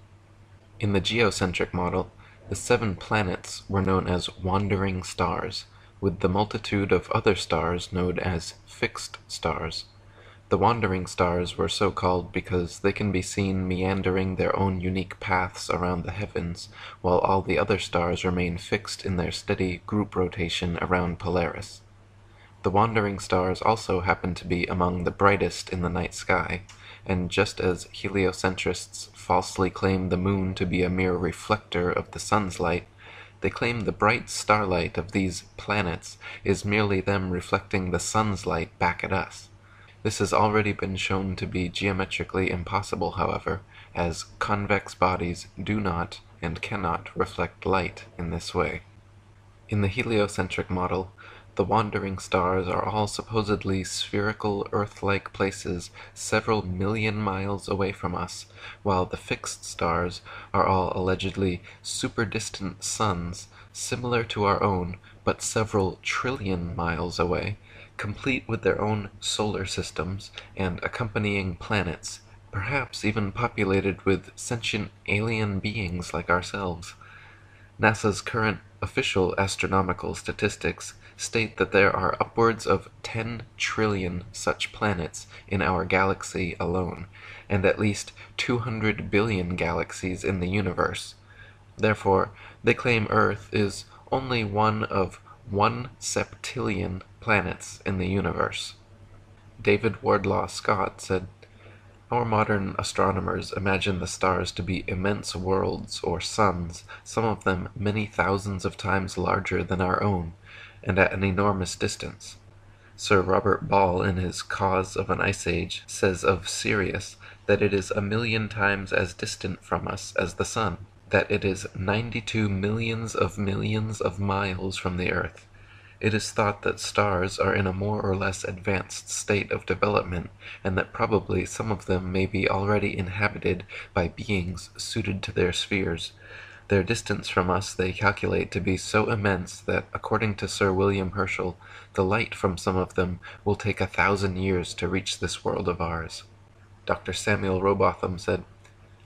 In the geocentric model, the 7 planets were known as wandering stars, with the multitude of other stars known as fixed stars. The wandering stars were so called because they can be seen meandering their own unique paths around the heavens, while all the other stars remain fixed in their steady group rotation around Polaris. The wandering stars also happen to be among the brightest in the night sky, and just as heliocentrists falsely claim the moon to be a mere reflector of the sun's light, they claim the bright starlight of these planets is merely them reflecting the sun's light back at us. This has already been shown to be geometrically impossible, however, as convex bodies do not and cannot reflect light in this way. In the heliocentric model, the wandering stars are all supposedly spherical Earth-like places several million miles away from us, while the fixed stars are all allegedly super-distant suns, similar to our own, but several trillion miles away, complete with their own solar systems and accompanying planets, perhaps even populated with sentient alien beings like ourselves. NASA's current official astronomical statistics state that there are upwards of 10 trillion such planets in our galaxy alone, and at least 200 billion galaxies in the universe. Therefore, they claim Earth is only one of 1 septillion planets in the universe. David Wardlaw Scott said, "Our modern astronomers imagine the stars to be immense worlds or suns, some of them many thousands of times larger than our own, and at an enormous distance. Sir Robert Ball, in his Cause of an Ice Age, says of Sirius that it is 1,000,000 times as distant from us as the sun, that it is 92 millions of miles from the earth. It is thought that stars are in a more or less advanced state of development, and that probably some of them may be already inhabited by beings suited to their spheres. Their distance from us they calculate to be so immense that, according to Sir William Herschel, the light from some of them will take 1,000 years to reach this world of ours. Dr. Samuel Rowbotham said,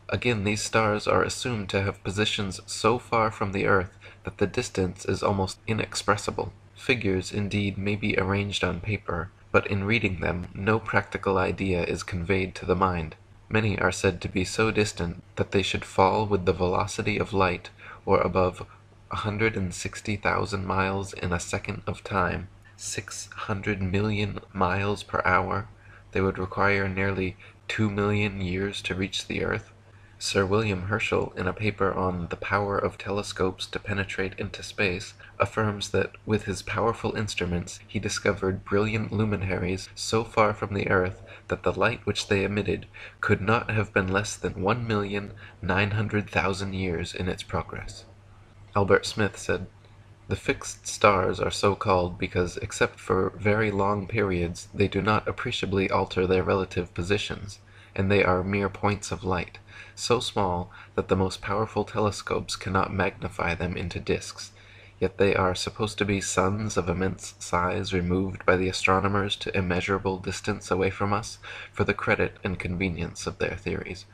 "Again, these stars are assumed to have positions so far from the earth that the distance is almost inexpressible. Figures, indeed, may be arranged on paper, but in reading them no practical idea is conveyed to the mind. Many are said to be so distant that they should fall with the velocity of light, or above 160,000 miles in a second of time, 600 million miles per hour. They would require nearly 2 million years to reach the earth." Sir William Herschel, in a paper on the power of telescopes to penetrate into space, affirms that with his powerful instruments he discovered brilliant luminaries so far from the earth that the light which they emitted could not have been less than 1,900,000 years in its progress. Albert Smith said, "The fixed stars are so called because, except for very long periods, they do not appreciably alter their relative positions, and they are mere points of light, so small that the most powerful telescopes cannot magnify them into disks. Yet they are supposed to be suns of immense size removed by the astronomers to immeasurable distance away from us, for the credit and convenience of their theories."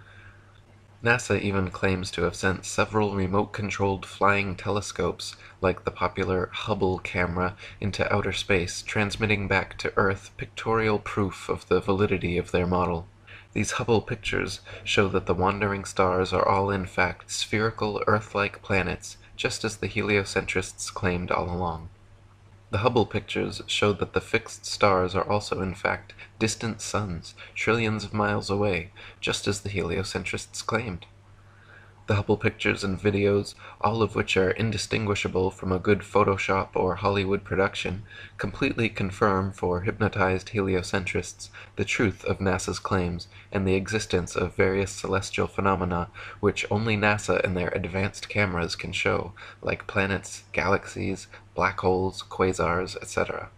NASA even claims to have sent several remote-controlled flying telescopes, like the popular Hubble camera, into outer space, transmitting back to Earth pictorial proof of the validity of their model. These Hubble pictures show that the wandering stars are all in fact spherical Earth-like planets, just as the heliocentrists claimed all along. The Hubble pictures show that the fixed stars are also in fact distant suns, trillions of miles away, just as the heliocentrists claimed. The Hubble pictures and videos, all of which are indistinguishable from a good Photoshop or Hollywood production, completely confirm for hypnotized heliocentrists the truth of NASA's claims and the existence of various celestial phenomena which only NASA and their advanced cameras can show, like planets, galaxies, black holes, quasars, etc.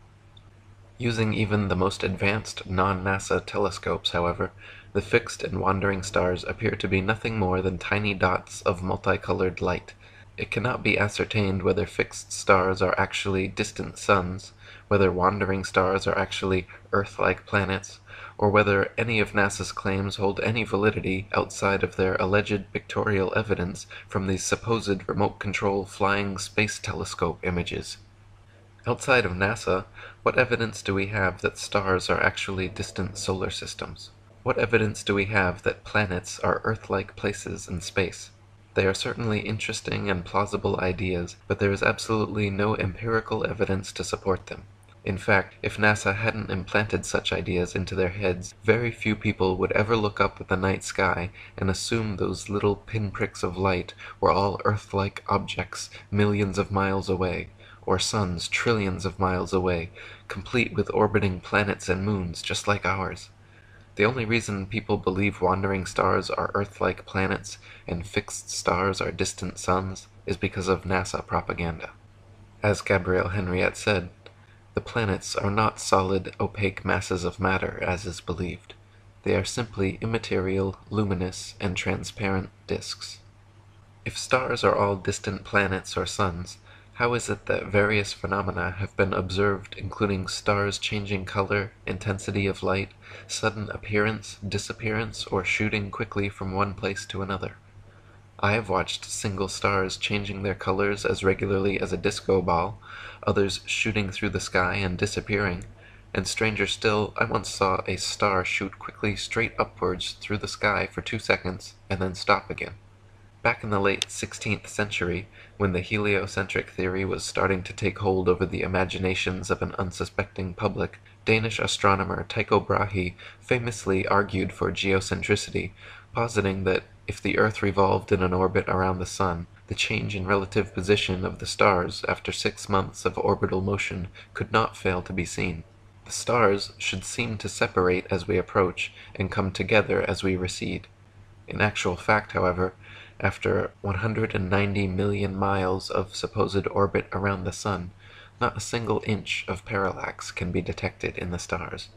Using even the most advanced non-NASA telescopes, however, the fixed and wandering stars appear to be nothing more than tiny dots of multicolored light. It cannot be ascertained whether fixed stars are actually distant suns, whether wandering stars are actually Earth-like planets, or whether any of NASA's claims hold any validity outside of their alleged pictorial evidence from these supposed remote-control flying space telescope images. Outside of NASA, what evidence do we have that stars are actually distant solar systems? What evidence do we have that planets are Earth-like places in space? They are certainly interesting and plausible ideas, but there is absolutely no empirical evidence to support them. In fact, if NASA hadn't implanted such ideas into their heads, very few people would ever look up at the night sky and assume those little pinpricks of light were all Earth-like objects millions of miles away, or suns trillions of miles away, complete with orbiting planets and moons just like ours. The only reason people believe wandering stars are Earth-like planets and fixed stars are distant suns is because of NASA propaganda. As Gabrielle Henriette said, the planets are not solid, opaque masses of matter, as is believed. They are simply immaterial, luminous, and transparent disks. If stars are all distant planets or suns, how is it that various phenomena have been observed, including stars changing color, intensity of light, sudden appearance, disappearance, or shooting quickly from one place to another? I have watched single stars changing their colors as regularly as a disco ball, others shooting through the sky and disappearing, and stranger still, I once saw a star shoot quickly straight upwards through the sky for 2 seconds and then stop again. Back in the late 16th century, when the heliocentric theory was starting to take hold over the imaginations of an unsuspecting public, Danish astronomer Tycho Brahe famously argued for geocentricity, positing that if the Earth revolved in an orbit around the Sun, the change in relative position of the stars after 6 months of orbital motion could not fail to be seen. The stars should seem to separate as we approach and come together as we recede. In actual fact, however, after 190 million miles of supposed orbit around the Sun, not a single inch of parallax can be detected in the stars.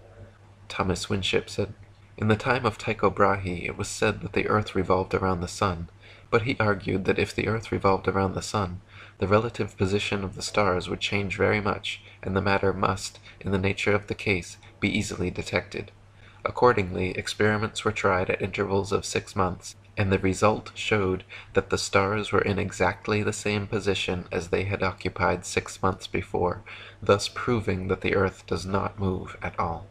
Thomas Winship said, "In the time of Tycho Brahe, it was said that the Earth revolved around the Sun, But he argued that if the Earth revolved around the Sun, the relative position of the stars would change very much, and the matter must, in the nature of the case, be easily detected. Accordingly, experiments were tried at intervals of 6 months, and the result showed that the stars were in exactly the same position as they had occupied 6 months before, thus proving that the Earth does not move at all.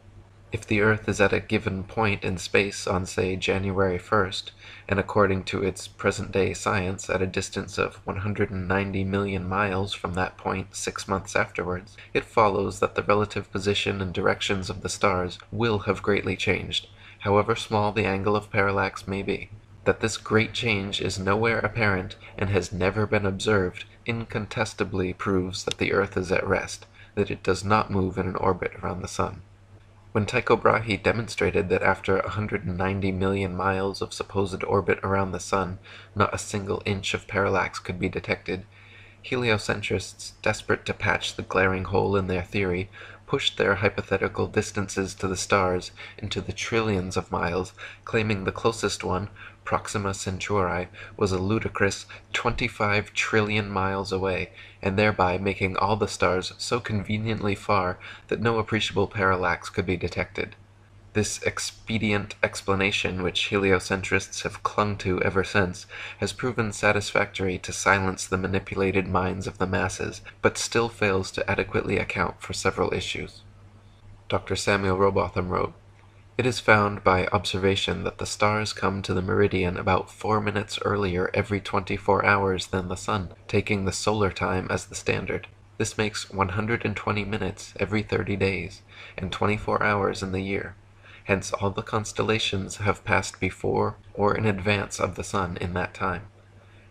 If the Earth is at a given point in space on, say, January 1st, and according to its present-day science at a distance of 190 million miles from that point 6 months afterwards, it follows that the relative position and directions of the stars will have greatly changed, however small the angle of parallax may be. That this great change is nowhere apparent and has never been observed incontestably proves that the Earth is at rest, that it does not move in an orbit around the Sun. When Tycho Brahe demonstrated that after 190 million miles of supposed orbit around the Sun, not a single inch of parallax could be detected, heliocentrists, desperate to patch the glaring hole in their theory, pushed their hypothetical distances to the stars into the trillions of miles, claiming the closest one, Proxima Centauri, was a ludicrous 25 trillion miles away, and thereby making all the stars so conveniently far that no appreciable parallax could be detected. This expedient explanation, which heliocentrists have clung to ever since, has proven satisfactory to silence the manipulated minds of the masses, but still fails to adequately account for several issues. Dr. Samuel Rowbotham wrote, "It is found by observation that the stars come to the meridian about 4 minutes earlier every 24 hours than the Sun, taking the solar time as the standard. This makes 120 minutes every 30 days, and 24 hours in the year. Hence all the constellations have passed before or in advance of the Sun in that time.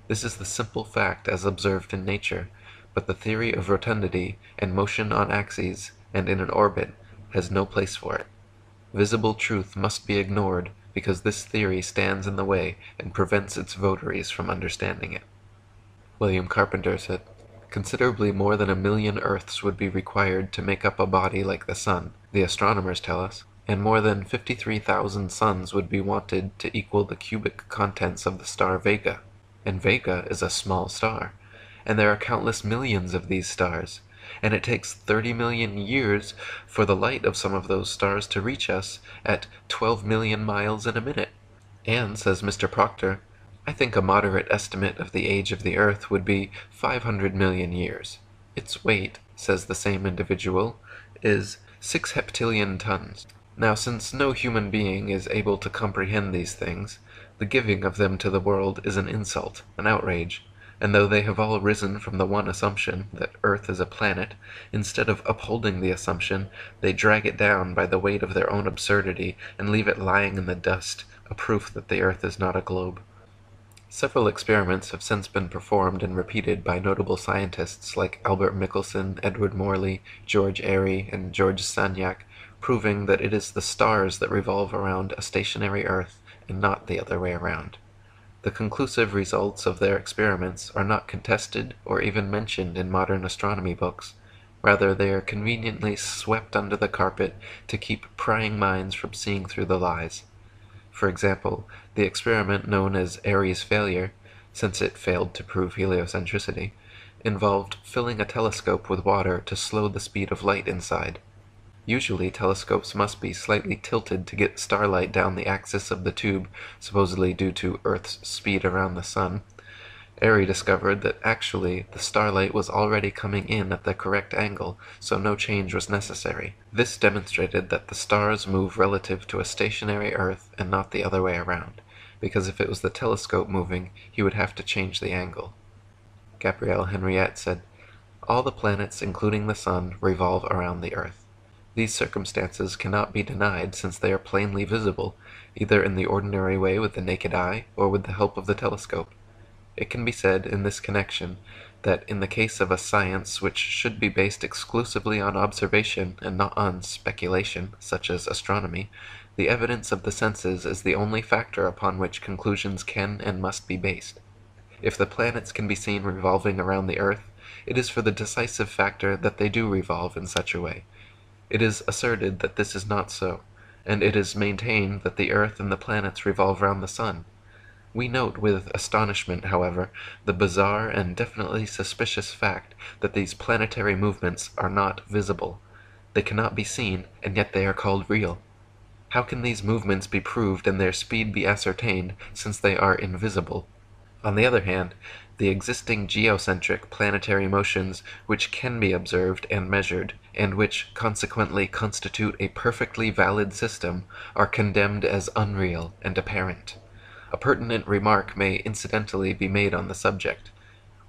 This is the simple fact as observed in nature, but the theory of rotundity and motion on axes and in an orbit has no place for it. Visible truth must be ignored because this theory stands in the way and prevents its votaries from understanding it." William Carpenter said, "Considerably more than 1,000,000 Earths would be required to make up a body like the Sun, the astronomers tell us, and more than 53,000 suns would be wanted to equal the cubic contents of the star Vega. And Vega is a small star, and there are countless millions of these stars, and it takes 30 million years for the light of some of those stars to reach us at 12 million miles in a minute. And, says Mr. Proctor, I think a moderate estimate of the age of the Earth would be 500 million years. Its weight, says the same individual, is 6 heptillion tons. Now, since no human being is able to comprehend these things, the giving of them to the world is an insult, an outrage, and though they have all risen from the one assumption, that Earth is a planet, instead of upholding the assumption, they drag it down by the weight of their own absurdity and leave it lying in the dust, a proof that the Earth is not a globe. Several experiments have since been performed and repeated by notable scientists like Albert Michelson, Edward Morley, George Airy, and George Sagnac, proving that it is the stars that revolve around a stationary Earth and not the other way around. The conclusive results of their experiments are not contested or even mentioned in modern astronomy books. Rather, they are conveniently swept under the carpet to keep prying minds from seeing through the lies. For example, the experiment known as Airy's failure, since it failed to prove heliocentricity, involved filling a telescope with water to slow the speed of light inside. Usually, telescopes must be slightly tilted to get starlight down the axis of the tube, supposedly due to Earth's speed around the Sun. Airy discovered that actually the starlight was already coming in at the correct angle, so no change was necessary. This demonstrated that the stars move relative to a stationary Earth and not the other way around, because if it was the telescope moving, he would have to change the angle. Gabrielle Henriette said, "All the planets, including the Sun, revolve around the Earth. These circumstances cannot be denied since they are plainly visible, either in the ordinary way with the naked eye or with the help of the telescope. It can be said in this connection that in the case of a science which should be based exclusively on observation and not on speculation, such as astronomy, the evidence of the senses is the only factor upon which conclusions can and must be based. If the planets can be seen revolving around the Earth, it is for the decisive factor that they do revolve in such a way. It is asserted that this is not so, and it is maintained that the Earth and the planets revolve round the Sun. We note with astonishment, however, the bizarre and definitely suspicious fact that these planetary movements are not visible. They cannot be seen, and yet they are called real. How can these movements be proved and their speed be ascertained, since they are invisible? On the other hand, the existing geocentric planetary motions which can be observed and measured, and which consequently constitute a perfectly valid system, are condemned as unreal and apparent. A pertinent remark may incidentally be made on the subject.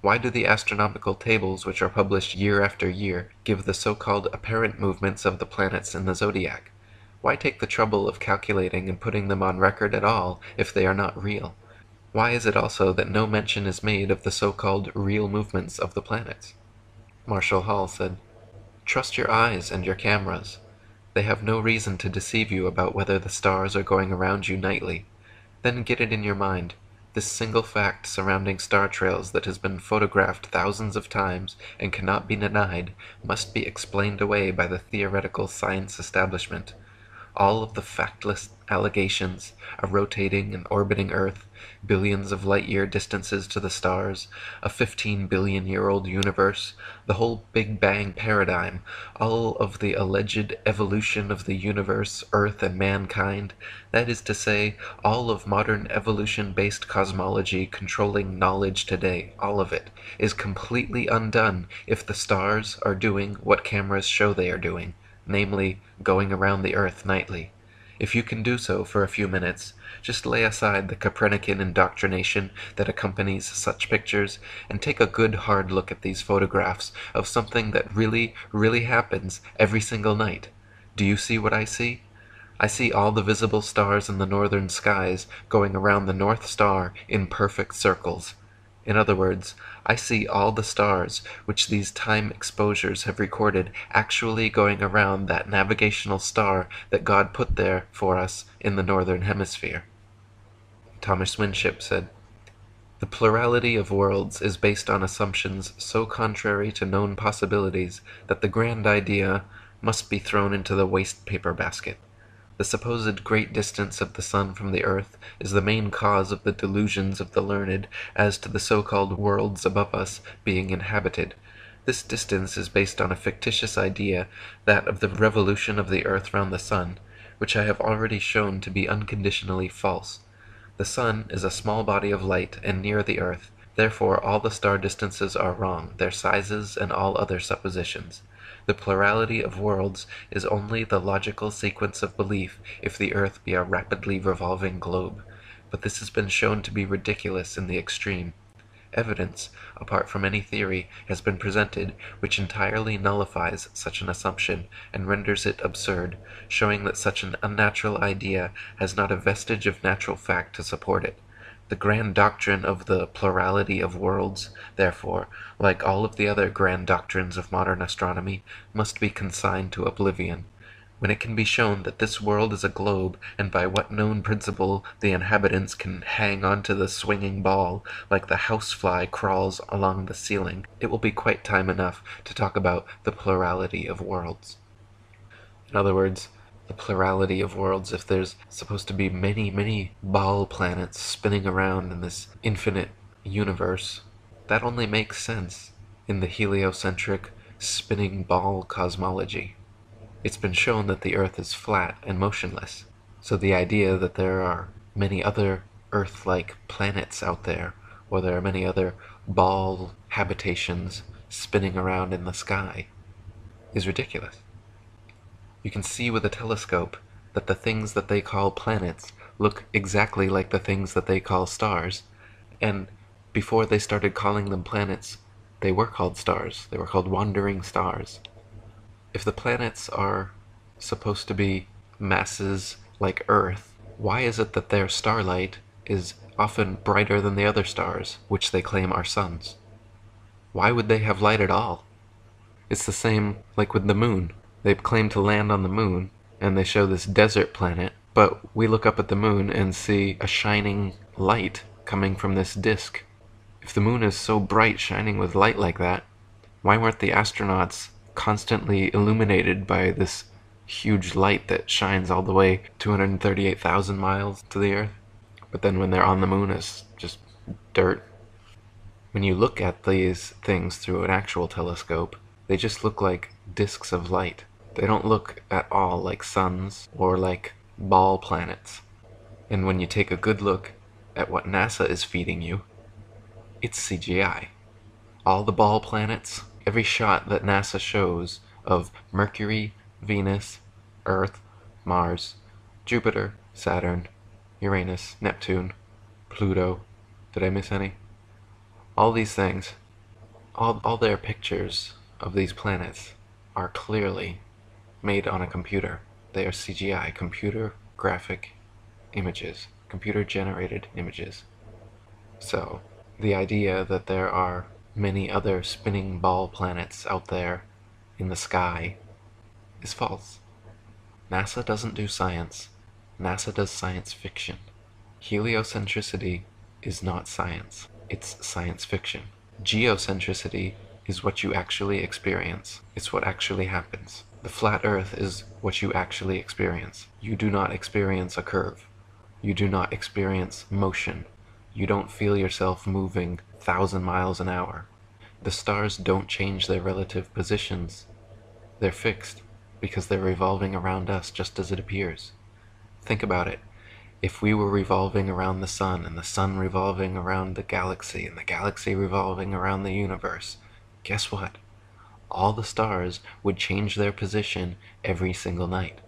Why do the astronomical tables which are published year after year give the so-called apparent movements of the planets in the zodiac? Why take the trouble of calculating and putting them on record at all if they are not real? Why is it also that no mention is made of the so-called real movements of the planets? Marshall Hall said, "Trust your eyes and your cameras. They have no reason to deceive you about whether the stars are going around you nightly. Then get it in your mind. This single fact surrounding star trails that has been photographed thousands of times and cannot be denied must be explained away by the theoretical science establishment. All of the factless allegations, a rotating and orbiting Earth, billions of light-year distances to the stars, a 15-billion-year-old universe, the whole Big Bang paradigm, all of the alleged evolution of the universe, Earth, and mankind, that is to say, all of modern evolution-based cosmology controlling knowledge today, all of it, is completely undone if the stars are doing what cameras show they are doing, namely, going around the Earth nightly. If you can do so for a few minutes, just lay aside the Copernican indoctrination that accompanies such pictures, and take a good hard look at these photographs of something that really, really happens every single night. Do you see what I see? I see all the visible stars in the northern skies going around the North Star in perfect circles. In other words, I see all the stars which these time exposures have recorded actually going around that navigational star that God put there for us in the northern hemisphere." Thomas Winship said, "The plurality of worlds is based on assumptions so contrary to known possibilities that the grand idea must be thrown into the waste paper basket. The supposed great distance of the sun from the earth is the main cause of the delusions of the learned as to the so-called worlds above us being inhabited. This distance is based on a fictitious idea, that of the revolution of the earth round the sun, which I have already shown to be unconditionally false. The sun is a small body of light and near the earth, therefore all the star distances are wrong, their sizes and all other suppositions. The plurality of worlds is only the logical sequence of belief if the earth be a rapidly revolving globe, but this has been shown to be ridiculous in the extreme. Evidence, apart from any theory, has been presented which entirely nullifies such an assumption and renders it absurd, showing that such an unnatural idea has not a vestige of natural fact to support it. The grand doctrine of the plurality of worlds, therefore, like all of the other grand doctrines of modern astronomy, must be consigned to oblivion. When it can be shown that this world is a globe, and by what known principle the inhabitants can hang onto the swinging ball, like the housefly crawls along the ceiling, it will be quite time enough to talk about the plurality of worlds." In other words, the plurality of worlds, if there's supposed to be many, many ball planets spinning around in this infinite universe, that only makes sense in the heliocentric spinning ball cosmology. It's been shown that the Earth is flat and motionless, so the idea that there are many other Earth-like planets out there, or there are many other ball habitations spinning around in the sky, is ridiculous. You can see with a telescope that the things that they call planets look exactly like the things that they call stars, and before they started calling them planets, they were called stars. They were called wandering stars. If the planets are supposed to be masses like Earth, why is it that their starlight is often brighter than the other stars, which they claim are suns? Why would they have light at all? It's the same like with the moon. They claim to land on the moon, and they show this desert planet, but we look up at the moon and see a shining light coming from this disk. If the moon is so bright, shining with light like that, why weren't the astronauts constantly illuminated by this huge light that shines all the way 238,000 miles to the Earth? But then when they're on the moon, it's just dirt. When you look at these things through an actual telescope, they just look like disks of light. They don't look at all like suns or like ball planets. And when you take a good look at what NASA is feeding you, it's CGI. All the ball planets, every shot that NASA shows of Mercury, Venus, Earth, Mars, Jupiter, Saturn, Uranus, Neptune, Pluto, did I miss any? All these things, all their pictures of these planets are clearly made on a computer. They are CGI, computer graphic images, computer generated images. So, the idea that there are many other spinning ball planets out there in the sky is false. NASA doesn't do science. NASA does science fiction. Heliocentricity is not science. It's science fiction. Geocentricity is what you actually experience. It's what actually happens. The flat Earth is what you actually experience. You do not experience a curve. You do not experience motion. You don't feel yourself moving 1,000 miles an hour. The stars don't change their relative positions. They're fixed because they're revolving around us just as it appears. Think about it. If we were revolving around the sun, and the sun revolving around the galaxy, and the galaxy revolving around the universe, guess what? All the stars would change their position every single night.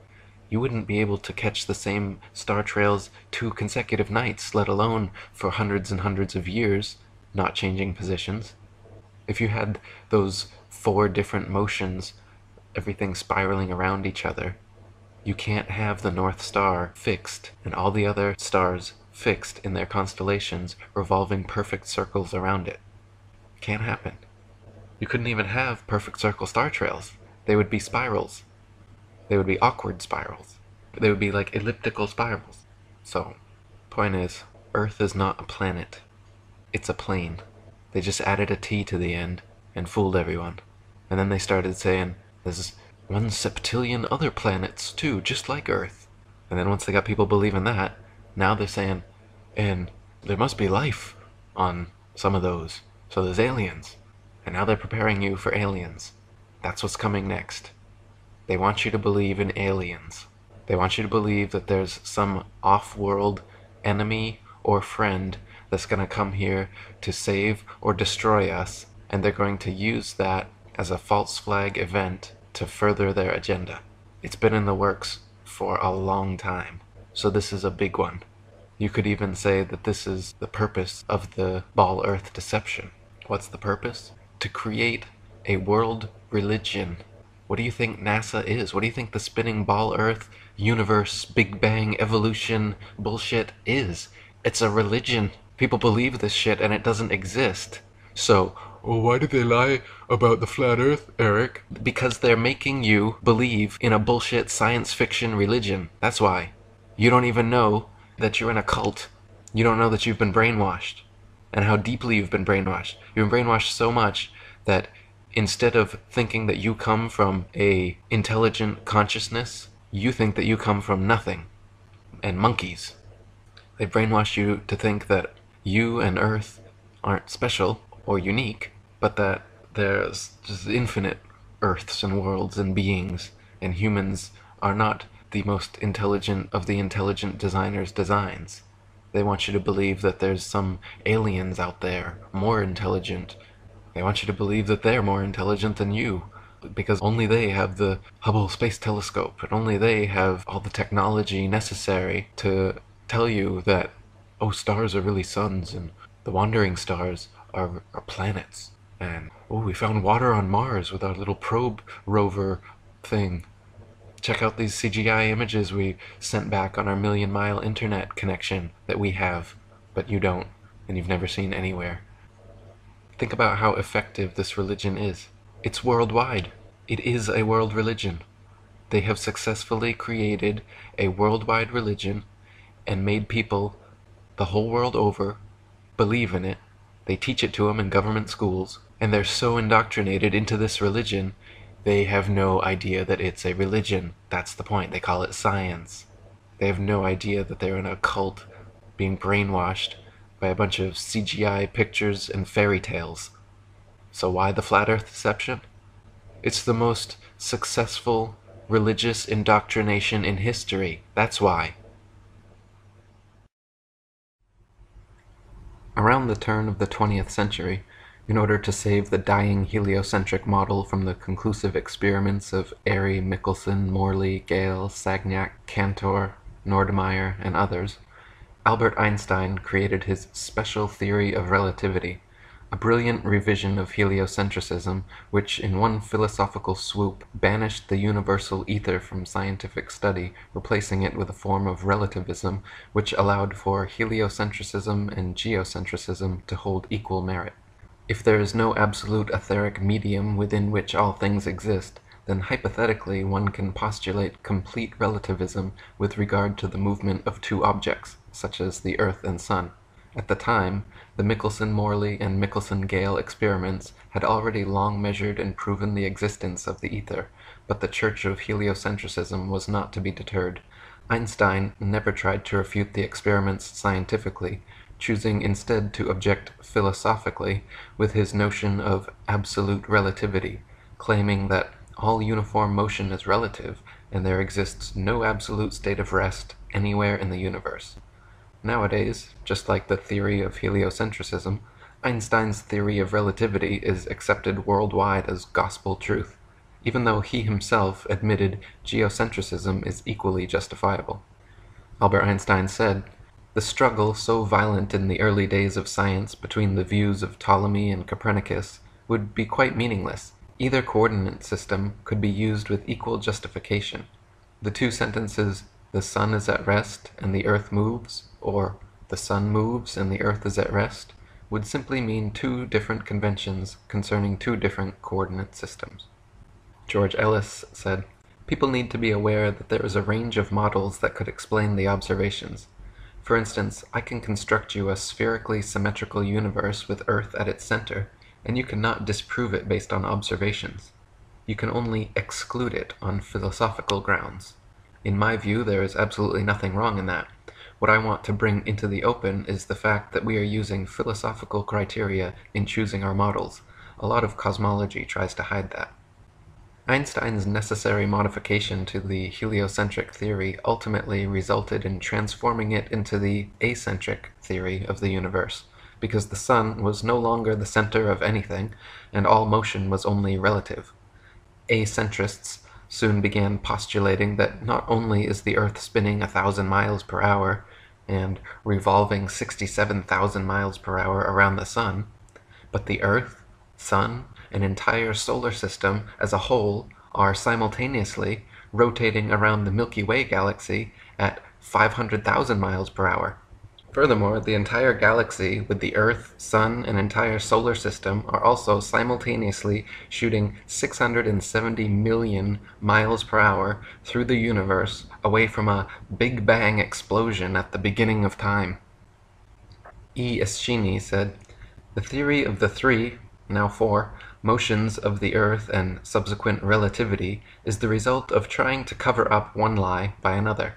You wouldn't be able to catch the same star trails 2 consecutive nights, let alone for hundreds and hundreds of years, not changing positions. If you had those 4 different motions, everything spiraling around each other, you can't have the North Star fixed and all the other stars fixed in their constellations revolving perfect circles around it. Can't happen. You couldn't even have perfect circle star trails. They would be spirals. They would be awkward spirals. They would be like elliptical spirals. So, point is, Earth is not a planet. It's a plane. They just added a T to the end and fooled everyone. And then they started saying, there's 1 septillion other planets too, just like Earth. And then once they got people believing that, now they're saying, and there must be life on some of those. So there's aliens. And now they're preparing you for aliens. That's what's coming next. They want you to believe in aliens. They want you to believe that there's some off-world enemy or friend that's going to come here to save or destroy us, and they're going to use that as a false flag event to further their agenda. It's been in the works for a long time, so this is a big one. You could even say that this is the purpose of the Ball Earth deception. What's the purpose? To create a world religion. What do you think NASA is? What do you think the spinning ball Earth, universe, Big Bang, evolution bullshit is? It's a religion. People believe this shit and it doesn't exist. So, why did they lie about the flat Earth, Eric? Because they're making you believe in a bullshit science fiction religion. That's why. You don't even know that you're in a cult. You don't know that you've been brainwashed. And how deeply you've been brainwashed. You've been brainwashed so much that instead of thinking that you come from a intelligent consciousness, you think that you come from nothing. And monkeys. They brainwashed you to think that you and Earth aren't special or unique, but that there's just infinite Earths and worlds and beings, and humans are not the most intelligent of the intelligent designers' designs. They want you to believe that there's some aliens out there, more intelligent. They want you to believe that they're more intelligent than you, because only they have the Hubble Space Telescope, and only they have all the technology necessary to tell you that, oh, stars are really suns, and the wandering stars are planets. And, oh, we found water on Mars with our little probe rover thing. Check out these CGI images we sent back on our million-mile internet connection that we have, but you don't, and you've never seen anywhere. Think about how effective this religion is. It's worldwide. It is a world religion. They have successfully created a worldwide religion and made people the whole world over believe in it. They teach it to them in government schools, and they're so indoctrinated into this religion, they have no idea that it's a religion. That's the point. They call it science. They have no idea that they're in a cult being brainwashed by a bunch of CGI pictures and fairy tales. So why the flat earth deception? It's the most successful religious indoctrination in history. That's why. Around the turn of the 20th century, in order to save the dying heliocentric model from the conclusive experiments of Airy, Michelson, Morley, Gale, Sagnac, Cantor, Nordmeyer, and others, Albert Einstein created his special theory of relativity, a brilliant revision of heliocentrism which, in one philosophical swoop, banished the universal ether from scientific study, replacing it with a form of relativism which allowed for heliocentrism and geocentrism to hold equal merit. If there is no absolute etheric medium within which all things exist, then hypothetically one can postulate complete relativism with regard to the movement of two objects, such as the Earth and Sun. At the time, the Michelson-Morley and Michelson-Gale experiments had already long measured and proven the existence of the ether, but the Church of Heliocentrism was not to be deterred. Einstein never tried to refute the experiments scientifically, choosing instead to object philosophically with his notion of absolute relativity, claiming that all uniform motion is relative, and there exists no absolute state of rest anywhere in the universe. Nowadays, just like the theory of heliocentrism, Einstein's theory of relativity is accepted worldwide as gospel truth, even though he himself admitted geocentrism is equally justifiable. Albert Einstein said, "The struggle so violent in the early days of science between the views of Ptolemy and Copernicus would be quite meaningless. Either coordinate system could be used with equal justification. The two sentences, 'the sun is at rest and the earth moves,' or 'the sun moves and the earth is at rest,' would simply mean two different conventions concerning two different coordinate systems." George Ellis said, "People need to be aware that there is a range of models that could explain the observations. For instance, I can construct you a spherically symmetrical universe with Earth at its center, and you cannot disprove it based on observations. You can only exclude it on philosophical grounds. In my view, there is absolutely nothing wrong in that. What I want to bring into the open is the fact that we are using philosophical criteria in choosing our models. A lot of cosmology tries to hide that." Einstein's necessary modification to the heliocentric theory ultimately resulted in transforming it into the acentric theory of the universe, because the sun was no longer the center of anything, and all motion was only relative. Acentrists soon began postulating that not only is the Earth spinning 1,000 miles per hour and revolving 67,000 miles per hour around the sun, but the Earth, Sun, and entire solar system as a whole are simultaneously rotating around the Milky Way galaxy at 500,000 miles per hour. Furthermore, the entire galaxy, with the Earth, Sun, and entire solar system, are also simultaneously shooting 670 million miles per hour through the universe away from a Big Bang explosion at the beginning of time. E. Eschini said, "The theory of the three, now four, motions of the Earth and subsequent relativity is the result of trying to cover up one lie by another.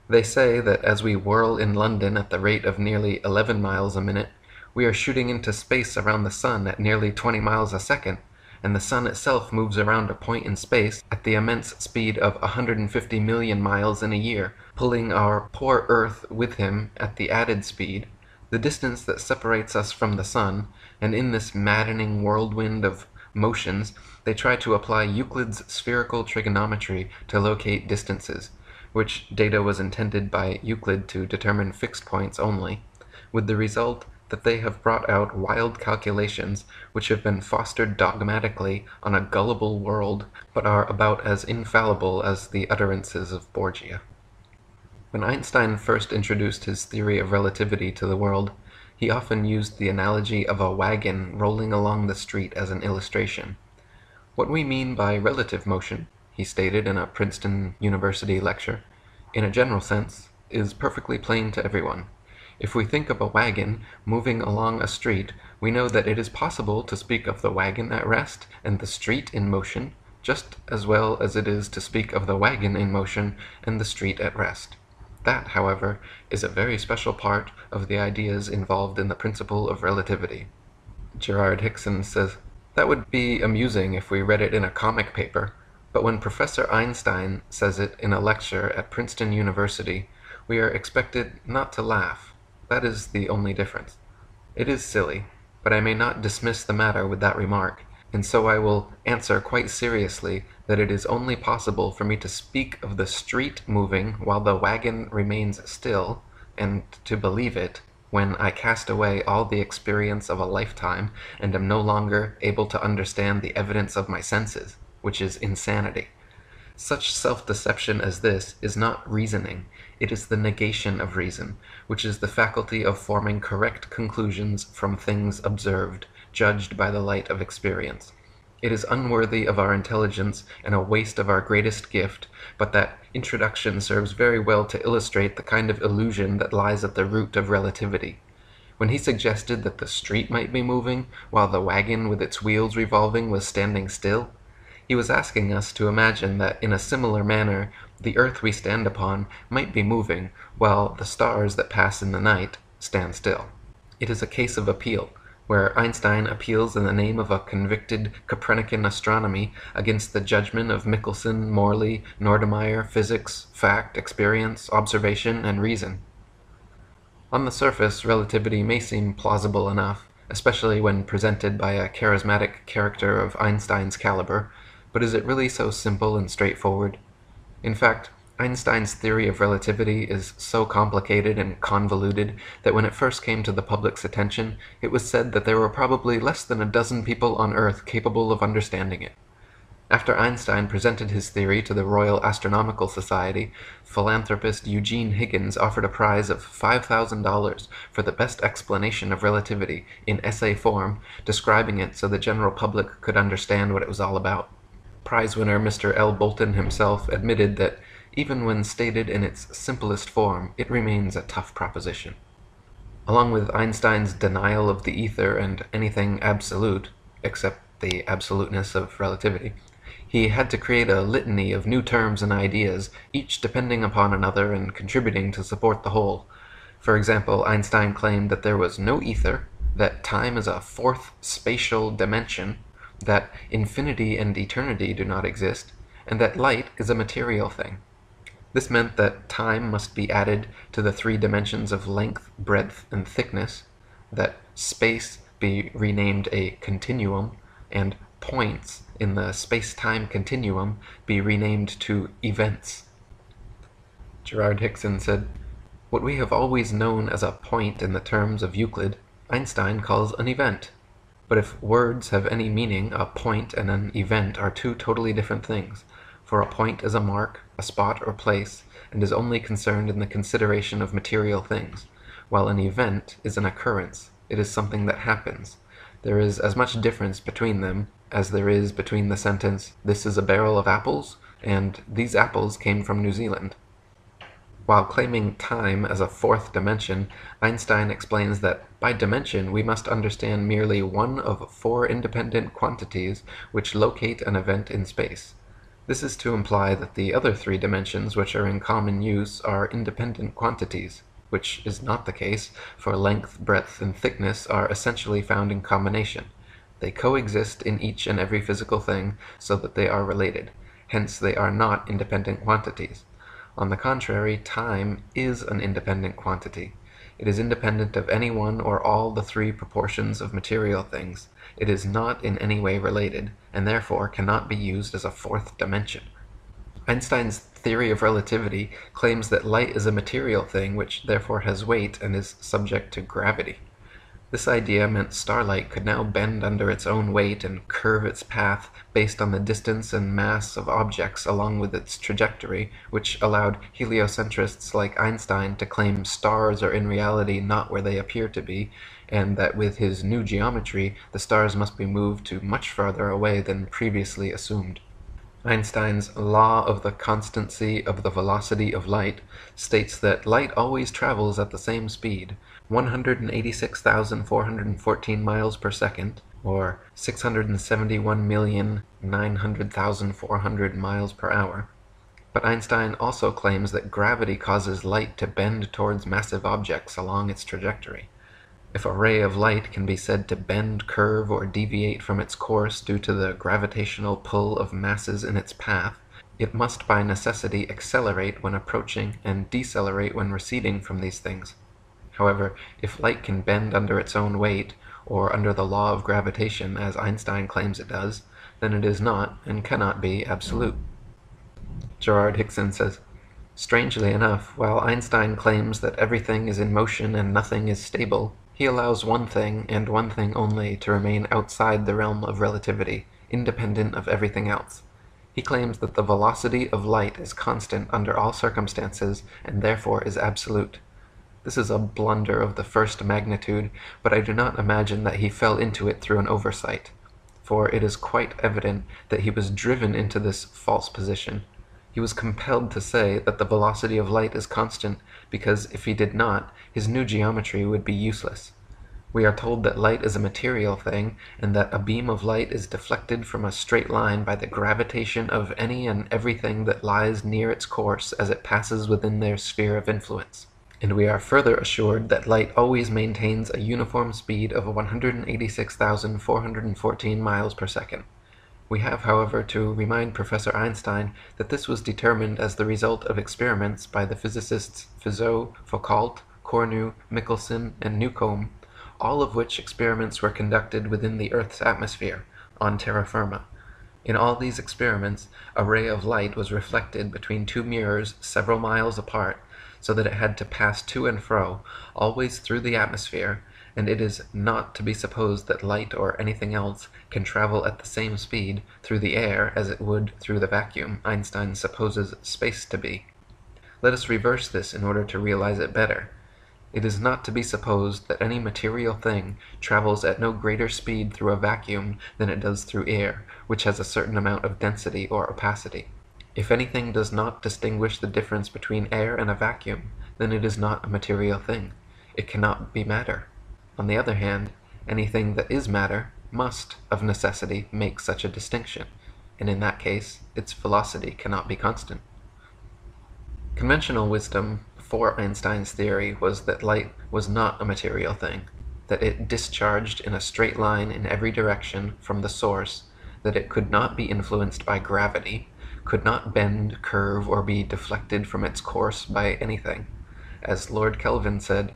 They say that as we whirl in London at the rate of nearly 11 miles a minute, we are shooting into space around the sun at nearly 20 miles a second, and the sun itself moves around a point in space at the immense speed of 150 million miles in a year, pulling our poor Earth with him at the added speed, the distance that separates us from the sun, and in this maddening whirlwind of motions, they try to apply Euclid's spherical trigonometry to locate distances, which data was intended by Euclid to determine fixed points only, with the result that they have brought out wild calculations which have been fostered dogmatically on a gullible world, but are about as infallible as the utterances of Borgia." When Einstein first introduced his theory of relativity to the world, he often used the analogy of a wagon rolling along the street as an illustration. "What we mean by relative motion," he stated in a Princeton University lecture, "in a general sense, is perfectly plain to everyone. If we think of a wagon moving along a street, we know that it is possible to speak of the wagon at rest and the street in motion, just as well as it is to speak of the wagon in motion and the street at rest. That, however, is a very special part of the ideas involved in the principle of relativity. Gerard Hickson says, "That would be amusing if we read it in a comic paper, but when Professor Einstein says it in a lecture at Princeton University, we are expected not to laugh. That is the only difference. It is silly, but I may not dismiss the matter with that remark, and so I will answer quite seriously that it is only possible for me to speak of the street moving while the wagon remains still, and to believe it, when I cast away all the experience of a lifetime and am no longer able to understand the evidence of my senses, which is insanity. Such self-deception as this is not reasoning, it is the negation of reason, which is the faculty of forming correct conclusions from things observed, judged by the light of experience. It is unworthy of our intelligence and a waste of our greatest gift, but that introduction serves very well to illustrate the kind of illusion that lies at the root of relativity. When he suggested that the street might be moving, while the wagon with its wheels revolving was standing still, he was asking us to imagine that in a similar manner the earth we stand upon might be moving, while the stars that pass in the night stand still. It is a case of appeal, where Einstein appeals in the name of a convicted Copernican astronomy against the judgment of Michelson, Morley, Nordemeyer, physics, fact, experience, observation, and reason. On the surface, relativity may seem plausible enough, especially when presented by a charismatic character of Einstein's caliber, but is it really so simple and straightforward? In fact, Einstein's theory of relativity is so complicated and convoluted that when it first came to the public's attention, it was said that there were probably less than a dozen people on Earth capable of understanding it. After Einstein presented his theory to the Royal Astronomical Society, philanthropist Eugene Higgins offered a prize of $5,000 for the best explanation of relativity in essay form, describing it so the general public could understand what it was all about. Prize winner Mr. L. Bolton himself admitted that even when stated in its simplest form, it remains a tough proposition. Along with Einstein's denial of the ether and anything absolute, except the absoluteness of relativity, he had to create a litany of new terms and ideas, each depending upon another and contributing to support the whole. For example, Einstein claimed that there was no ether, that time is a fourth spatial dimension, that infinity and eternity do not exist, and that light is a material thing. This meant that time must be added to the three dimensions of length, breadth, and thickness, that space be renamed a continuum, and points in the space-time continuum be renamed to events. Gerard Hickson said, "What we have always known as a point in the terms of Euclid, Einstein calls an event. But if words have any meaning, a point and an event are two totally different things, for a point is a mark, a spot or place, and is only concerned in the consideration of material things, while an event is an occurrence, it is something that happens. There is as much difference between them as there is between the sentence, 'This is a barrel of apples,' and 'These apples came from New Zealand.'" While claiming time as a fourth dimension, Einstein explains that by dimension we must understand merely one of four independent quantities which locate an event in space. This is to imply that the other three dimensions which are in common use are independent quantities, which is not the case, for length, breadth, and thickness are essentially found in combination. They coexist in each and every physical thing so that they are related. Hence they are not independent quantities. On the contrary, time is an independent quantity. It is independent of any one or all the three proportions of material things. It is not in any way related, and therefore cannot be used as a fourth dimension. Einstein's theory of relativity claims that light is a material thing which therefore has weight and is subject to gravity. This idea meant starlight could now bend under its own weight and curve its path based on the distance and mass of objects along with its trajectory, which allowed heliocentrists like Einstein to claim stars are in reality not where they appear to be, and that with his new geometry the stars must be moved to much farther away than previously assumed. Einstein's law of the constancy of the velocity of light states that light always travels at the same speed, 186,414 miles per second, or 671,900,400 miles per hour. But Einstein also claims that gravity causes light to bend towards massive objects along its trajectory. If a ray of light can be said to bend, curve, or deviate from its course due to the gravitational pull of masses in its path, it must by necessity accelerate when approaching and decelerate when receding from these things. However, if light can bend under its own weight, or under the law of gravitation as Einstein claims it does, then it is not and cannot be absolute. Gerard Hickson says, strangely enough, while Einstein claims that everything is in motion and nothing is stable, he allows one thing, and one thing only, to remain outside the realm of relativity, independent of everything else. He claims that the velocity of light is constant under all circumstances, and therefore is absolute. This is a blunder of the first magnitude, but I do not imagine that he fell into it through an oversight, for it is quite evident that he was driven into this false position. He was compelled to say that the velocity of light is constant, because if he did not, his new geometry would be useless. We are told that light is a material thing, and that a beam of light is deflected from a straight line by the gravitation of any and everything that lies near its course as it passes within their sphere of influence. And we are further assured that light always maintains a uniform speed of 186,414 miles per second. We have, however, to remind Professor Einstein that this was determined as the result of experiments by the physicists Fizeau, Foucault, Cornu, Michelson, and Newcomb, all of which experiments were conducted within the Earth's atmosphere, on terra firma. In all these experiments, a ray of light was reflected between two mirrors several miles apart, so that it had to pass to and fro, always through the atmosphere, and it is not to be supposed that light or anything else can travel at the same speed through the air as it would through the vacuum Einstein supposes space to be. Let us reverse this in order to realize it better. It is not to be supposed that any material thing travels at no greater speed through a vacuum than it does through air, which has a certain amount of density or opacity. If anything does not distinguish the difference between air and a vacuum, then it is not a material thing. It cannot be matter. On the other hand, anything that is matter must, of necessity, make such a distinction, and in that case, its velocity cannot be constant. Conventional wisdom before Einstein's theory was that light was not a material thing, that it discharged in a straight line in every direction from the source, that it could not be influenced by gravity, could not bend, curve, or be deflected from its course by anything. As Lord Kelvin said,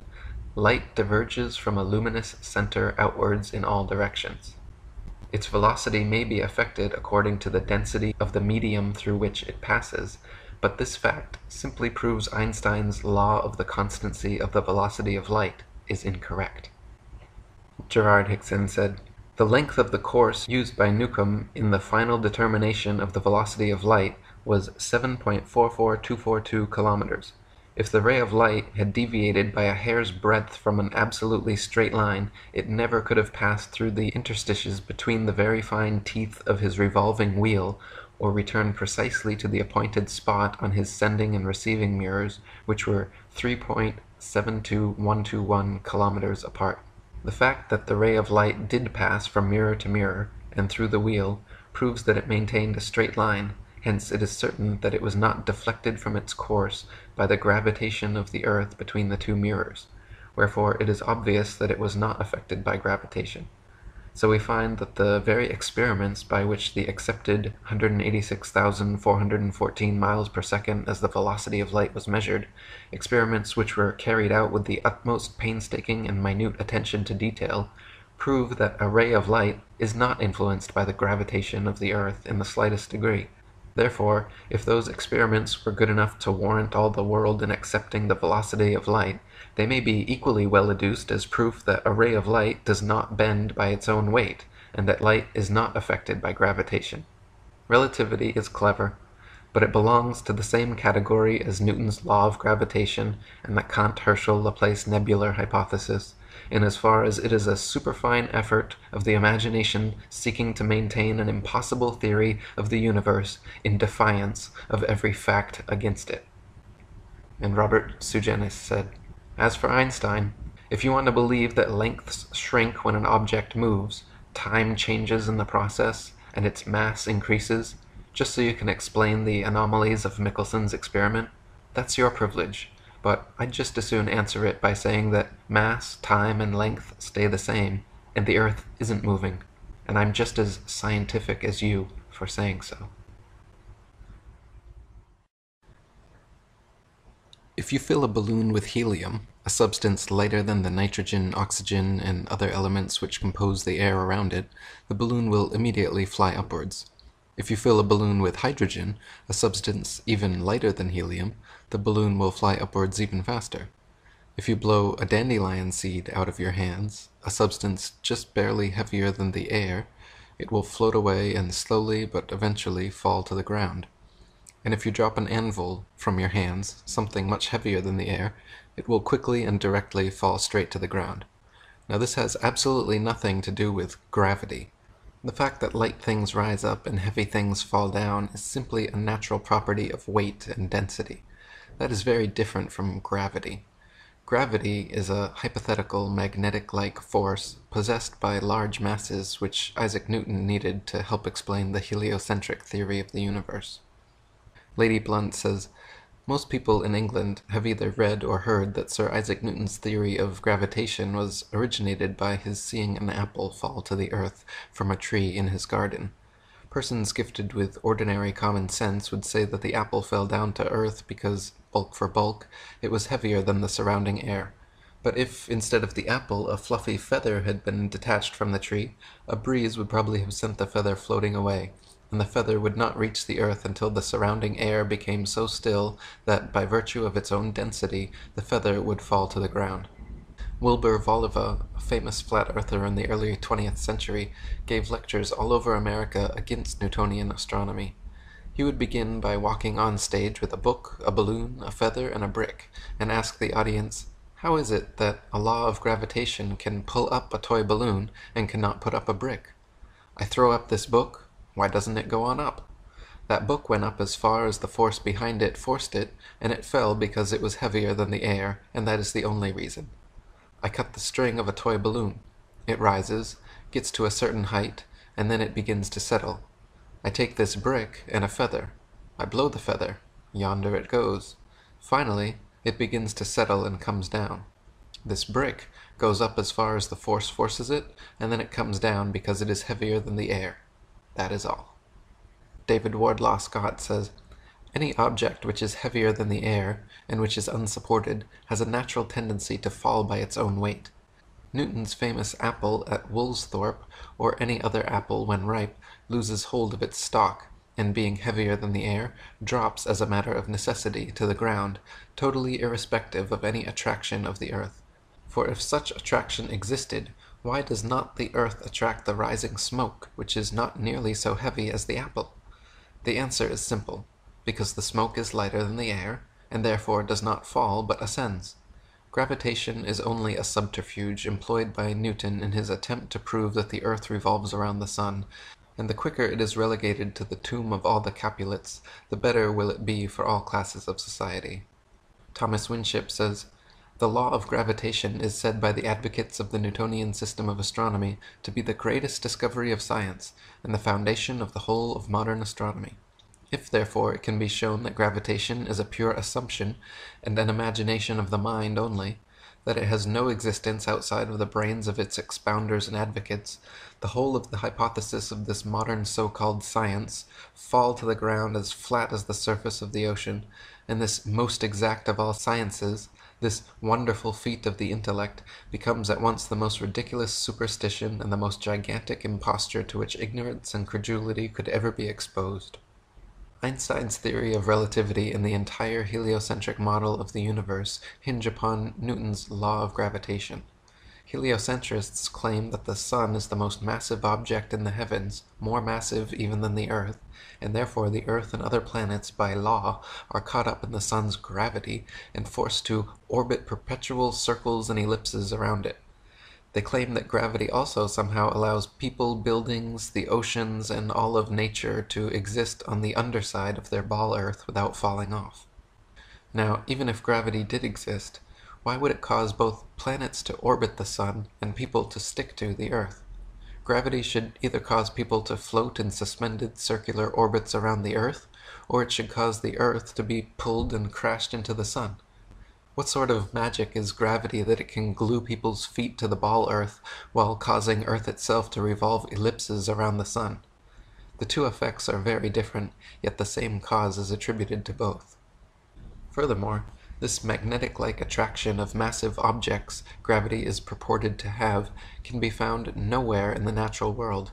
light diverges from a luminous center outwards in all directions. Its velocity may be affected according to the density of the medium through which it passes, but this fact simply proves Einstein's law of the constancy of the velocity of light is incorrect. Gerard Hickson said, the length of the course used by Newcomb in the final determination of the velocity of light was 7.44242 kilometers. If the ray of light had deviated by a hair's breadth from an absolutely straight line, it never could have passed through the interstices between the very fine teeth of his revolving wheel, or returned precisely to the appointed spot on his sending and receiving mirrors, which were 3.72121 kilometers apart. The fact that the ray of light did pass from mirror to mirror, and through the wheel, proves that it maintained a straight line. Hence it is certain that it was not deflected from its course by the gravitation of the earth between the two mirrors, wherefore it is obvious that it was not affected by gravitation. So we find that the very experiments by which the accepted 186,414 miles per second as the velocity of light was measured, experiments which were carried out with the utmost painstaking and minute attention to detail, prove that a ray of light is not influenced by the gravitation of the earth in the slightest degree. Therefore, if those experiments were good enough to warrant all the world in accepting the velocity of light, they may be equally well adduced as proof that a ray of light does not bend by its own weight, and that light is not affected by gravitation. Relativity is clever, but it belongs to the same category as Newton's law of gravitation and the Kant-Herschel-Laplace nebular hypothesis, in as far as it is a superfine effort of the imagination seeking to maintain an impossible theory of the universe in defiance of every fact against it. And Robert Sugenis said, as for Einstein, if you want to believe that lengths shrink when an object moves, time changes in the process, and its mass increases, just so you can explain the anomalies of Mickelson's experiment? That's your privilege, but I'd just as soon answer it by saying that mass, time, and length stay the same, and the Earth isn't moving, and I'm just as scientific as you for saying so. If you fill a balloon with helium, a substance lighter than the nitrogen, oxygen, and other elements which compose the air around it, the balloon will immediately fly upwards. If you fill a balloon with hydrogen, a substance even lighter than helium, the balloon will fly upwards even faster. If you blow a dandelion seed out of your hands, a substance just barely heavier than the air, it will float away and slowly but eventually fall to the ground. And if you drop an anvil from your hands, something much heavier than the air, it will quickly and directly fall straight to the ground. Now this has absolutely nothing to do with gravity. The fact that light things rise up and heavy things fall down is simply a natural property of weight and density. That is very different from gravity. Gravity is a hypothetical magnetic-like force possessed by large masses which Isaac Newton needed to help explain the heliocentric theory of the universe. Lady Blunt says, most people in England have either read or heard that Sir Isaac Newton's theory of gravitation was originated by his seeing an apple fall to the earth from a tree in his garden. Persons gifted with ordinary common sense would say that the apple fell down to earth because, bulk for bulk, it was heavier than the surrounding air. But if, instead of the apple, a fluffy feather had been detached from the tree, a breeze would probably have sent the feather floating away, and the feather would not reach the earth until the surrounding air became so still that, by virtue of its own density, the feather would fall to the ground. Wilbur Voliva, a famous flat-earther in the early 20th century, gave lectures all over America against Newtonian astronomy. He would begin by walking on stage with a book, a balloon, a feather, and a brick, and ask the audience, "How is it that a law of gravitation can pull up a toy balloon and cannot put up a brick? I throw up this book. Why doesn't it go on up? That book went up as far as the force behind it forced it, and it fell because it was heavier than the air, and that is the only reason. I cut the string of a toy balloon. It rises, gets to a certain height, and then it begins to settle. I take this brick and a feather. I blow the feather. Yonder it goes. Finally, it begins to settle and comes down. This brick goes up as far as the force forces it, and then it comes down because it is heavier than the air. That is all." David Wardlaw Scott says, "Any object which is heavier than the air, and which is unsupported, has a natural tendency to fall by its own weight. Newton's famous apple at Woolsthorpe, or any other apple when ripe, loses hold of its stalk, and being heavier than the air, drops as a matter of necessity to the ground, totally irrespective of any attraction of the earth. For if such attraction existed, why does not the earth attract the rising smoke, which is not nearly so heavy as the apple? The answer is simple, because the smoke is lighter than the air, and therefore does not fall but ascends. Gravitation is only a subterfuge employed by Newton in his attempt to prove that the earth revolves around the sun, and the quicker it is relegated to the tomb of all the Capulets, the better will it be for all classes of society." Thomas Winship says, "The law of gravitation is said by the advocates of the Newtonian system of astronomy to be the greatest discovery of science, and the foundation of the whole of modern astronomy. If, therefore, it can be shown that gravitation is a pure assumption, and an imagination of the mind only, that it has no existence outside of the brains of its expounders and advocates, the whole of the hypothesis of this modern so-called science fall to the ground as flat as the surface of the ocean, and this most exact of all sciences, this wonderful feat of the intellect, becomes at once the most ridiculous superstition and the most gigantic imposture to which ignorance and credulity could ever be exposed." Einstein's theory of relativity and the entire heliocentric model of the universe hinge upon Newton's law of gravitation. Heliocentrists claim that the sun is the most massive object in the heavens, more massive even than the earth, and therefore the earth and other planets, by law, are caught up in the sun's gravity and forced to orbit perpetual circles and ellipses around it. They claim that gravity also somehow allows people, buildings, the oceans, and all of nature to exist on the underside of their ball earth without falling off. Now, even if gravity did exist, why would it cause both planets to orbit the sun and people to stick to the earth? Gravity should either cause people to float in suspended circular orbits around the Earth, or it should cause the Earth to be pulled and crashed into the sun. What sort of magic is gravity that it can glue people's feet to the ball Earth while causing Earth itself to revolve ellipses around the sun? The two effects are very different, yet the same cause is attributed to both. Furthermore, this magnetic-like attraction of massive objects gravity is purported to have can be found nowhere in the natural world.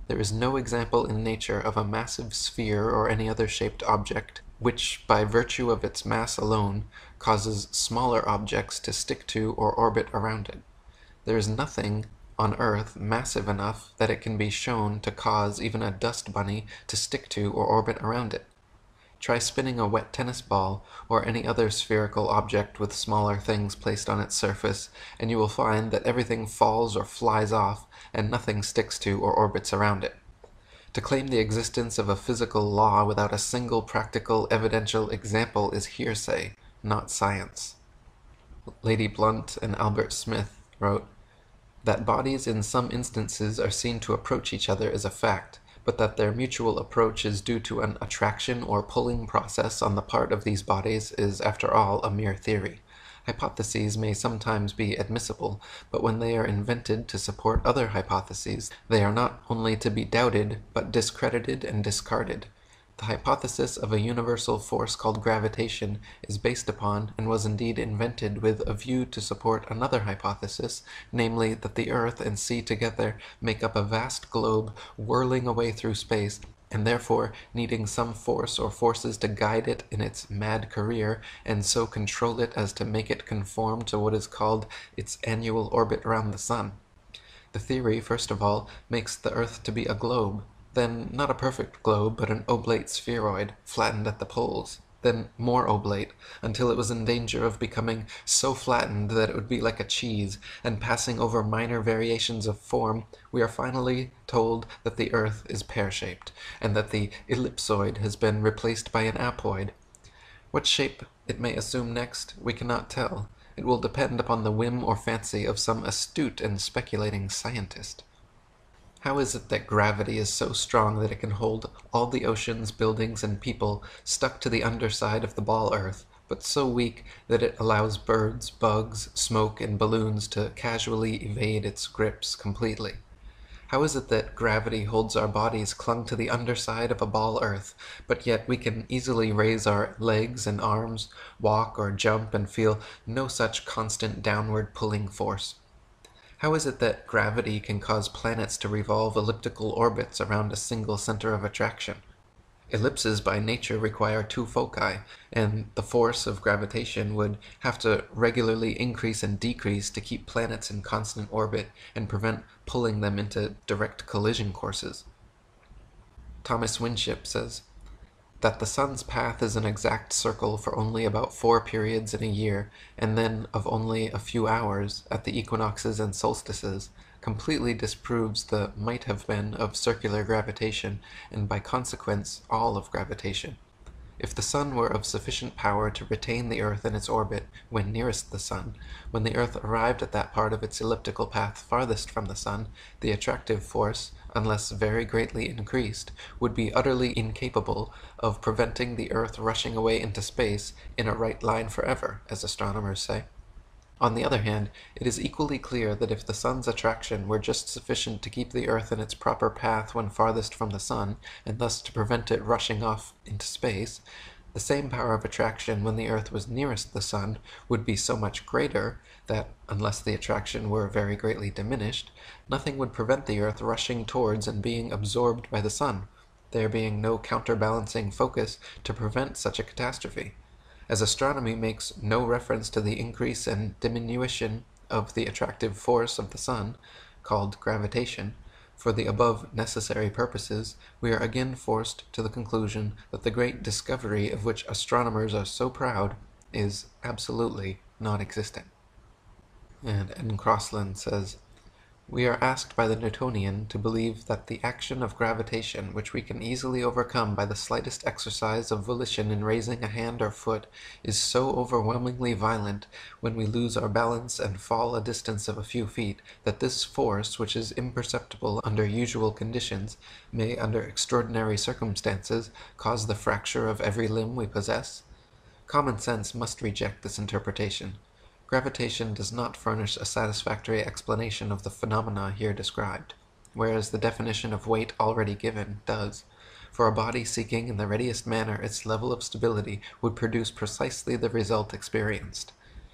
There is no example in nature of a massive sphere or any other shaped object which, by virtue of its mass alone, causes smaller objects to stick to or orbit around it. There is nothing on Earth massive enough that it can be shown to cause even a dust bunny to stick to or orbit around it. Try spinning a wet tennis ball or any other spherical object with smaller things placed on its surface, and you will find that everything falls or flies off and nothing sticks to or orbits around it. To claim the existence of a physical law without a single practical evidential example is hearsay, not science. Lady Blunt and Albert Smith wrote, "That bodies in some instances are seen to approach each other is a fact, but that their mutual approach is due to an attraction or pulling process on the part of these bodies is, after all, a mere theory. Hypotheses may sometimes be admissible, but when they are invented to support other hypotheses, they are not only to be doubted, but discredited and discarded. The hypothesis of a universal force called gravitation is based upon, and was indeed invented with a view to support another hypothesis, namely that the earth and sea together make up a vast globe whirling away through space, and therefore needing some force or forces to guide it in its mad career, and so control it as to make it conform to what is called its annual orbit round the sun. The theory, first of all, makes the earth to be a globe, then not a perfect globe, but an oblate spheroid, flattened at the poles, then more oblate, until it was in danger of becoming so flattened that it would be like a cheese, and passing over minor variations of form, we are finally told that the earth is pear-shaped, and that the ellipsoid has been replaced by an apoid. What shape it may assume next, we cannot tell. It will depend upon the whim or fancy of some astute and speculating scientist. How is it that gravity is so strong that it can hold all the oceans, buildings, and people stuck to the underside of the ball Earth, but so weak that it allows birds, bugs, smoke, and balloons to casually evade its grips completely? How is it that gravity holds our bodies clung to the underside of a ball Earth, but yet we can easily raise our legs and arms, walk or jump, and feel no such constant downward pulling force? How is it that gravity can cause planets to revolve elliptical orbits around a single center of attraction? Ellipses by nature require two foci, and the force of gravitation would have to regularly increase and decrease to keep planets in constant orbit and prevent pulling them into direct collision courses. Thomas Winship says that the sun's path is an exact circle for only about 4 periods in a year, and then of only a few hours at the equinoxes and solstices, completely disproves the might have been of circular gravitation, and by consequence all of gravitation. If the sun were of sufficient power to retain the earth in its orbit when nearest the sun, when the earth arrived at that part of its elliptical path farthest from the sun, the attractive force, unless very greatly increased, would be utterly incapable of preventing the earth rushing away into space in a right line forever, as astronomers say. On the other hand, it is equally clear that if the sun's attraction were just sufficient to keep the earth in its proper path when farthest from the sun, and thus to prevent it rushing off into space, the same power of attraction when the earth was nearest the sun would be so much greater that, unless the attraction were very greatly diminished, nothing would prevent the earth rushing towards and being absorbed by the sun, there being no counterbalancing focus to prevent such a catastrophe. As astronomy makes no reference to the increase and diminution of the attractive force of the sun, called gravitation, for the above necessary purposes, we are again forced to the conclusion that the great discovery of which astronomers are so proud is absolutely non-existent. And N. Crossland says, We are asked by the Newtonian to believe that the action of gravitation, which we can easily overcome by the slightest exercise of volition in raising a hand or foot, is so overwhelmingly violent when we lose our balance and fall a distance of a few feet, that this force, which is imperceptible under usual conditions, may, under extraordinary circumstances, cause the fracture of every limb we possess. Common sense must reject this interpretation. Gravitation does not furnish a satisfactory explanation of the phenomena here described, whereas the definition of weight already given does, for a body seeking in the readiest manner its level of stability would produce precisely the result experienced.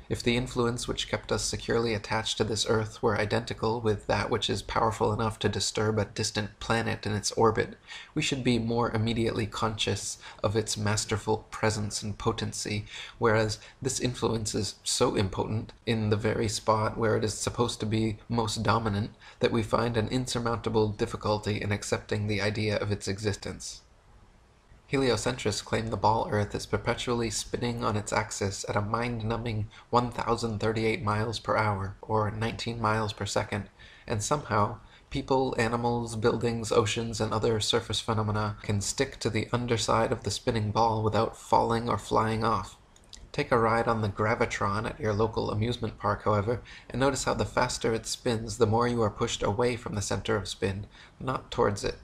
If the influence which kept us securely attached to this earth were identical with that which is powerful enough to disturb a distant planet in its orbit, we should be more immediately conscious of its masterful presence and potency, whereas this influence is so impotent in the very spot where it is supposed to be most dominant that we find an insurmountable difficulty in accepting the idea of its existence. Heliocentrists claim the ball Earth is perpetually spinning on its axis at a mind-numbing 1,038 miles per hour, or 19 miles per second, and somehow people, animals, buildings, oceans, and other surface phenomena can stick to the underside of the spinning ball without falling or flying off. Take a ride on the Gravitron at your local amusement park, however, and notice how the faster it spins, the more you are pushed away from the center of spin, not towards it.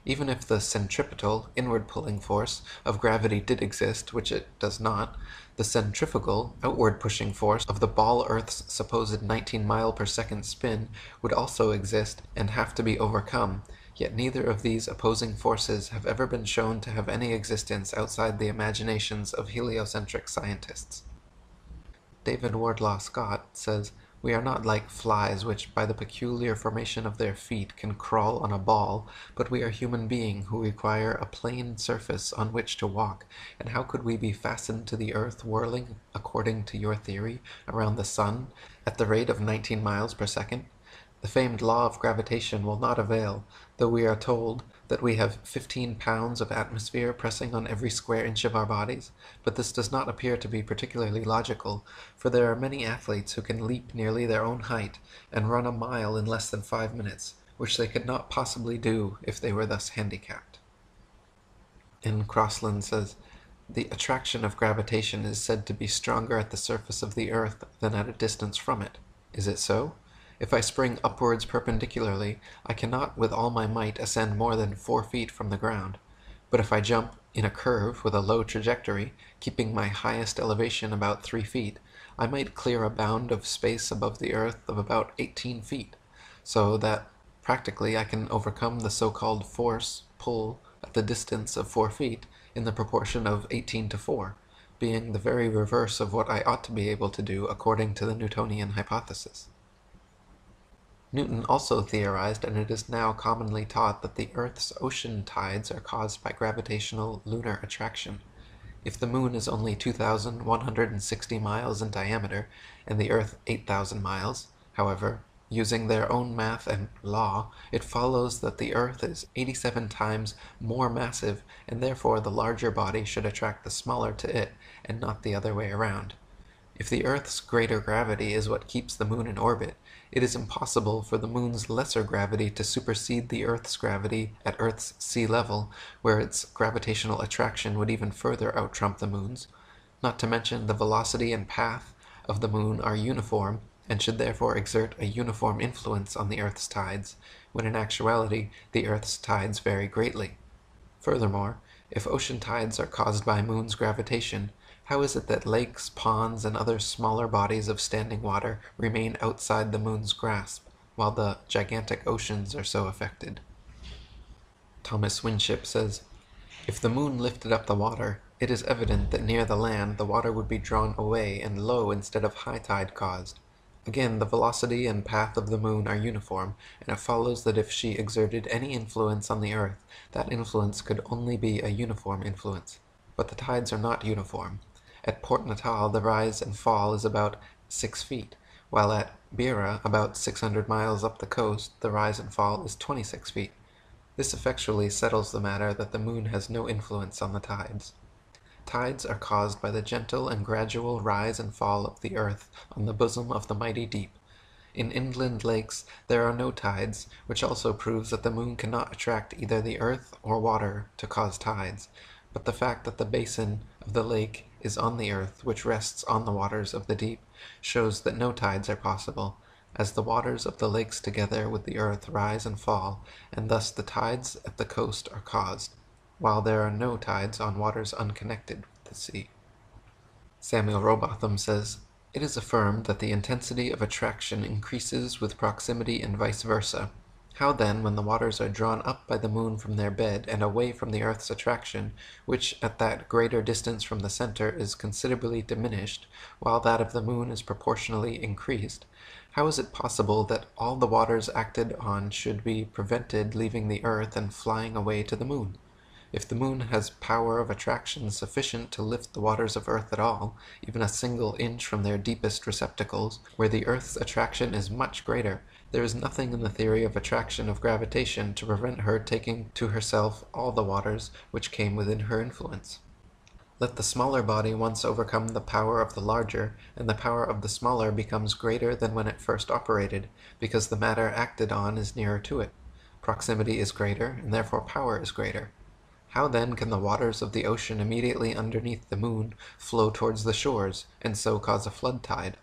Even if the centripetal, inward-pulling force of gravity did exist, which it does not, the centrifugal, outward-pushing force of the ball Earth's supposed 19-mile-per-second spin would also exist and have to be overcome, yet neither of these opposing forces have ever been shown to have any existence outside the imaginations of heliocentric scientists. David Wardlaw Scott says, "We are not like flies which, by the peculiar formation of their feet, can crawl on a ball, but we are human beings who require a plane surface on which to walk, and how could we be fastened to the earth whirling, according to your theory, around the sun, at the rate of 19 miles per second? The famed law of gravitation will not avail, though we are told that we have 15 pounds of atmosphere pressing on every square inch of our bodies, but this does not appear to be particularly logical, for there are many athletes who can leap nearly their own height and run a mile in less than 5 minutes, which they could not possibly do if they were thus handicapped." And Crossland says, "The attraction of gravitation is said to be stronger at the surface of the earth than at a distance from it. Is it so? If I spring upwards perpendicularly, I cannot with all my might ascend more than 4 feet from the ground. But if I jump in a curve with a low trajectory, keeping my highest elevation about 3 feet, I might clear a bound of space above the earth of about 18 feet, so that practically I can overcome the so-called force, pull, at the distance of 4 feet, in the proportion of 18 to 4, being the very reverse of what I ought to be able to do according to the Newtonian hypothesis." Newton also theorized, and it is now commonly taught, that the Earth's ocean tides are caused by gravitational lunar attraction. If the moon is only 2,160 miles in diameter, and the Earth 8,000 miles, however, using their own math and law, it follows that the Earth is 87 times more massive, and therefore the larger body should attract the smaller to it, and not the other way around. If the Earth's greater gravity is what keeps the moon in orbit, it is impossible for the moon's lesser gravity to supersede the Earth's gravity at Earth's sea level, where its gravitational attraction would even further out-trump the moon's. Not to mention the velocity and path of the moon are uniform, and should therefore exert a uniform influence on the Earth's tides, when in actuality the Earth's tides vary greatly. Furthermore, if ocean tides are caused by moon's gravitation, how is it that lakes, ponds, and other smaller bodies of standing water remain outside the moon's grasp, while the gigantic oceans are so affected? Thomas Winship says, "If the moon lifted up the water, it is evident that near the land the water would be drawn away and low instead of high tide caused. Again, the velocity and path of the moon are uniform, and it follows that if she exerted any influence on the earth, that influence could only be a uniform influence. But the tides are not uniform. At Port Natal the rise and fall is about 6 feet, while at Beira, about 600 miles up the coast, the rise and fall is 26 feet. This effectually settles the matter that the moon has no influence on the tides. Tides are caused by the gentle and gradual rise and fall of the earth on the bosom of the mighty deep. In inland lakes there are no tides, which also proves that the moon cannot attract either the earth or water to cause tides, but the fact that the basin of the lake is on the earth, which rests on the waters of the deep, shows that no tides are possible, as the waters of the lakes together with the earth rise and fall, and thus the tides at the coast are caused, while there are no tides on waters unconnected with the sea. Samuel Rowbotham says, "It is affirmed that the intensity of attraction increases with proximity and vice versa. How then, when the waters are drawn up by the moon from their bed and away from the earth's attraction, which at that greater distance from the center is considerably diminished, while that of the moon is proportionally increased, how is it possible that all the waters acted on should be prevented leaving the earth and flying away to the moon? If the moon has power of attraction sufficient to lift the waters of earth at all, even a single inch from their deepest receptacles, where the earth's attraction is much greater, there is nothing in the theory of attraction of gravitation to prevent her taking to herself all the waters which came within her influence. Let the smaller body once overcome the power of the larger, and the power of the smaller becomes greater than when it first operated, because the matter acted on is nearer to it. Proximity is greater, and therefore power is greater. How then can the waters of the ocean immediately underneath the moon flow towards the shores, and so cause a flood tide?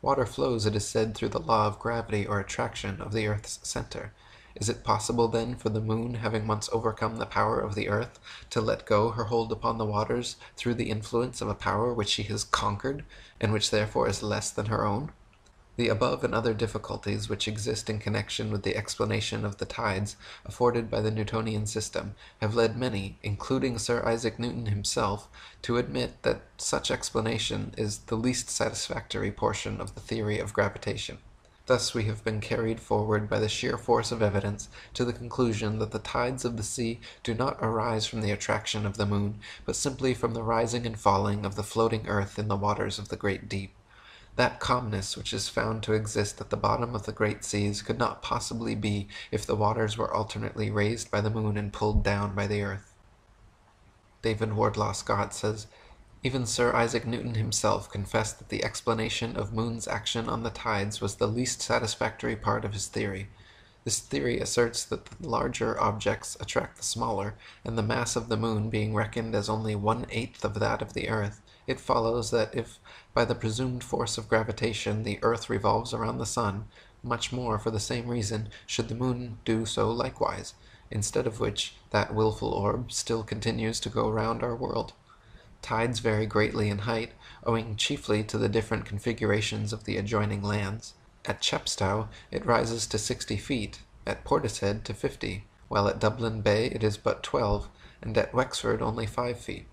Water flows, it is said, through the law of gravity or attraction of the earth's center. Is it possible then for the moon, having once overcome the power of the earth, to let go her hold upon the waters through the influence of a power which she has conquered, and which therefore is less than her own? The above and other difficulties which exist in connection with the explanation of the tides afforded by the Newtonian system have led many, including Sir Isaac Newton himself, to admit that such explanation is the least satisfactory portion of the theory of gravitation. Thus we have been carried forward by the sheer force of evidence to the conclusion that the tides of the sea do not arise from the attraction of the moon, but simply from the rising and falling of the floating earth in the waters of the great deep. That calmness which is found to exist at the bottom of the great seas could not possibly be if the waters were alternately raised by the moon and pulled down by the earth." David Wardlaw Scott says, "Even Sir Isaac Newton himself confessed that the explanation of moon's action on the tides was the least satisfactory part of his theory. This theory asserts that the larger objects attract the smaller, and the mass of the moon being reckoned as only 1/8 of that of the earth, it follows that if, by the presumed force of gravitation, the earth revolves around the sun, much more for the same reason should the moon do so likewise, instead of which that wilful orb still continues to go round our world. Tides vary greatly in height, owing chiefly to the different configurations of the adjoining lands. At Chepstow it rises to 60 feet, at Portishead to 50, while at Dublin Bay it is but 12, and at Wexford only 5 feet.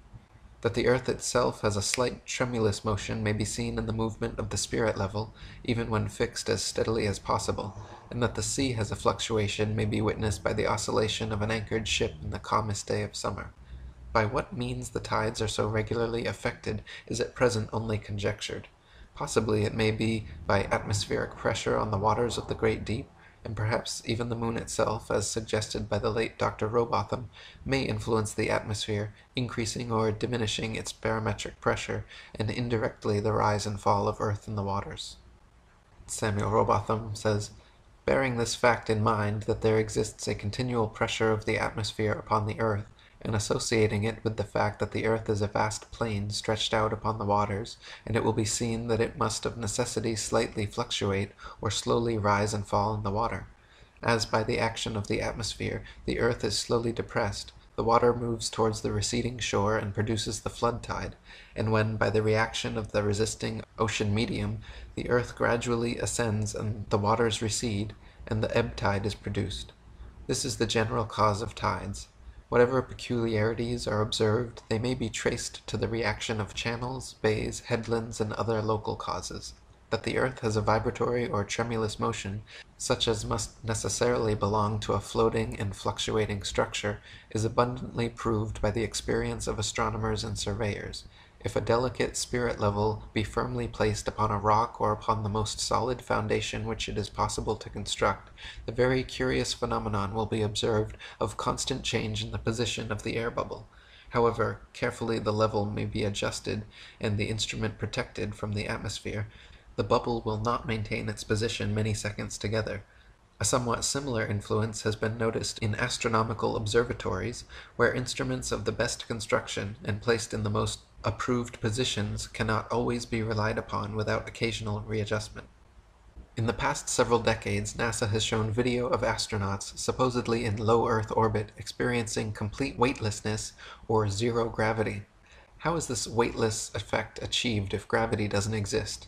That the earth itself has a slight tremulous motion may be seen in the movement of the spirit level, even when fixed as steadily as possible, and that the sea has a fluctuation may be witnessed by the oscillation of an anchored ship in the calmest day of summer. By what means the tides are so regularly affected is at present only conjectured. Possibly it may be by atmospheric pressure on the waters of the great deep, and perhaps even the moon itself, as suggested by the late Dr. Rowbotham, may influence the atmosphere, increasing or diminishing its barometric pressure, and indirectly the rise and fall of earth in the waters." Samuel Rowbotham says, "Bearing this fact in mind, that there exists a continual pressure of the atmosphere upon the earth, and associating it with the fact that the earth is a vast plain stretched out upon the waters, and it will be seen that it must of necessity slightly fluctuate or slowly rise and fall in the water. As by the action of the atmosphere the earth is slowly depressed, the water moves towards the receding shore and produces the flood tide, and when by the reaction of the resisting ocean medium the earth gradually ascends and the waters recede, and the ebb tide is produced. This is the general cause of tides. Whatever peculiarities are observed, they may be traced to the reaction of channels, bays, headlands, and other local causes. That the earth has a vibratory or tremulous motion, such as must necessarily belong to a floating and fluctuating structure, is abundantly proved by the experience of astronomers and surveyors. If a delicate spirit level be firmly placed upon a rock or upon the most solid foundation which it is possible to construct, the very curious phenomenon will be observed of constant change in the position of the air bubble. However carefully the level may be adjusted and the instrument protected from the atmosphere, the bubble will not maintain its position many seconds together. A somewhat similar influence has been noticed in astronomical observatories, where instruments of the best construction and placed in the most approved positions cannot always be relied upon without occasional readjustment. In the past several decades, NASA has shown video of astronauts supposedly in low Earth orbit experiencing complete weightlessness or zero gravity. How is this weightless effect achieved if gravity doesn't exist?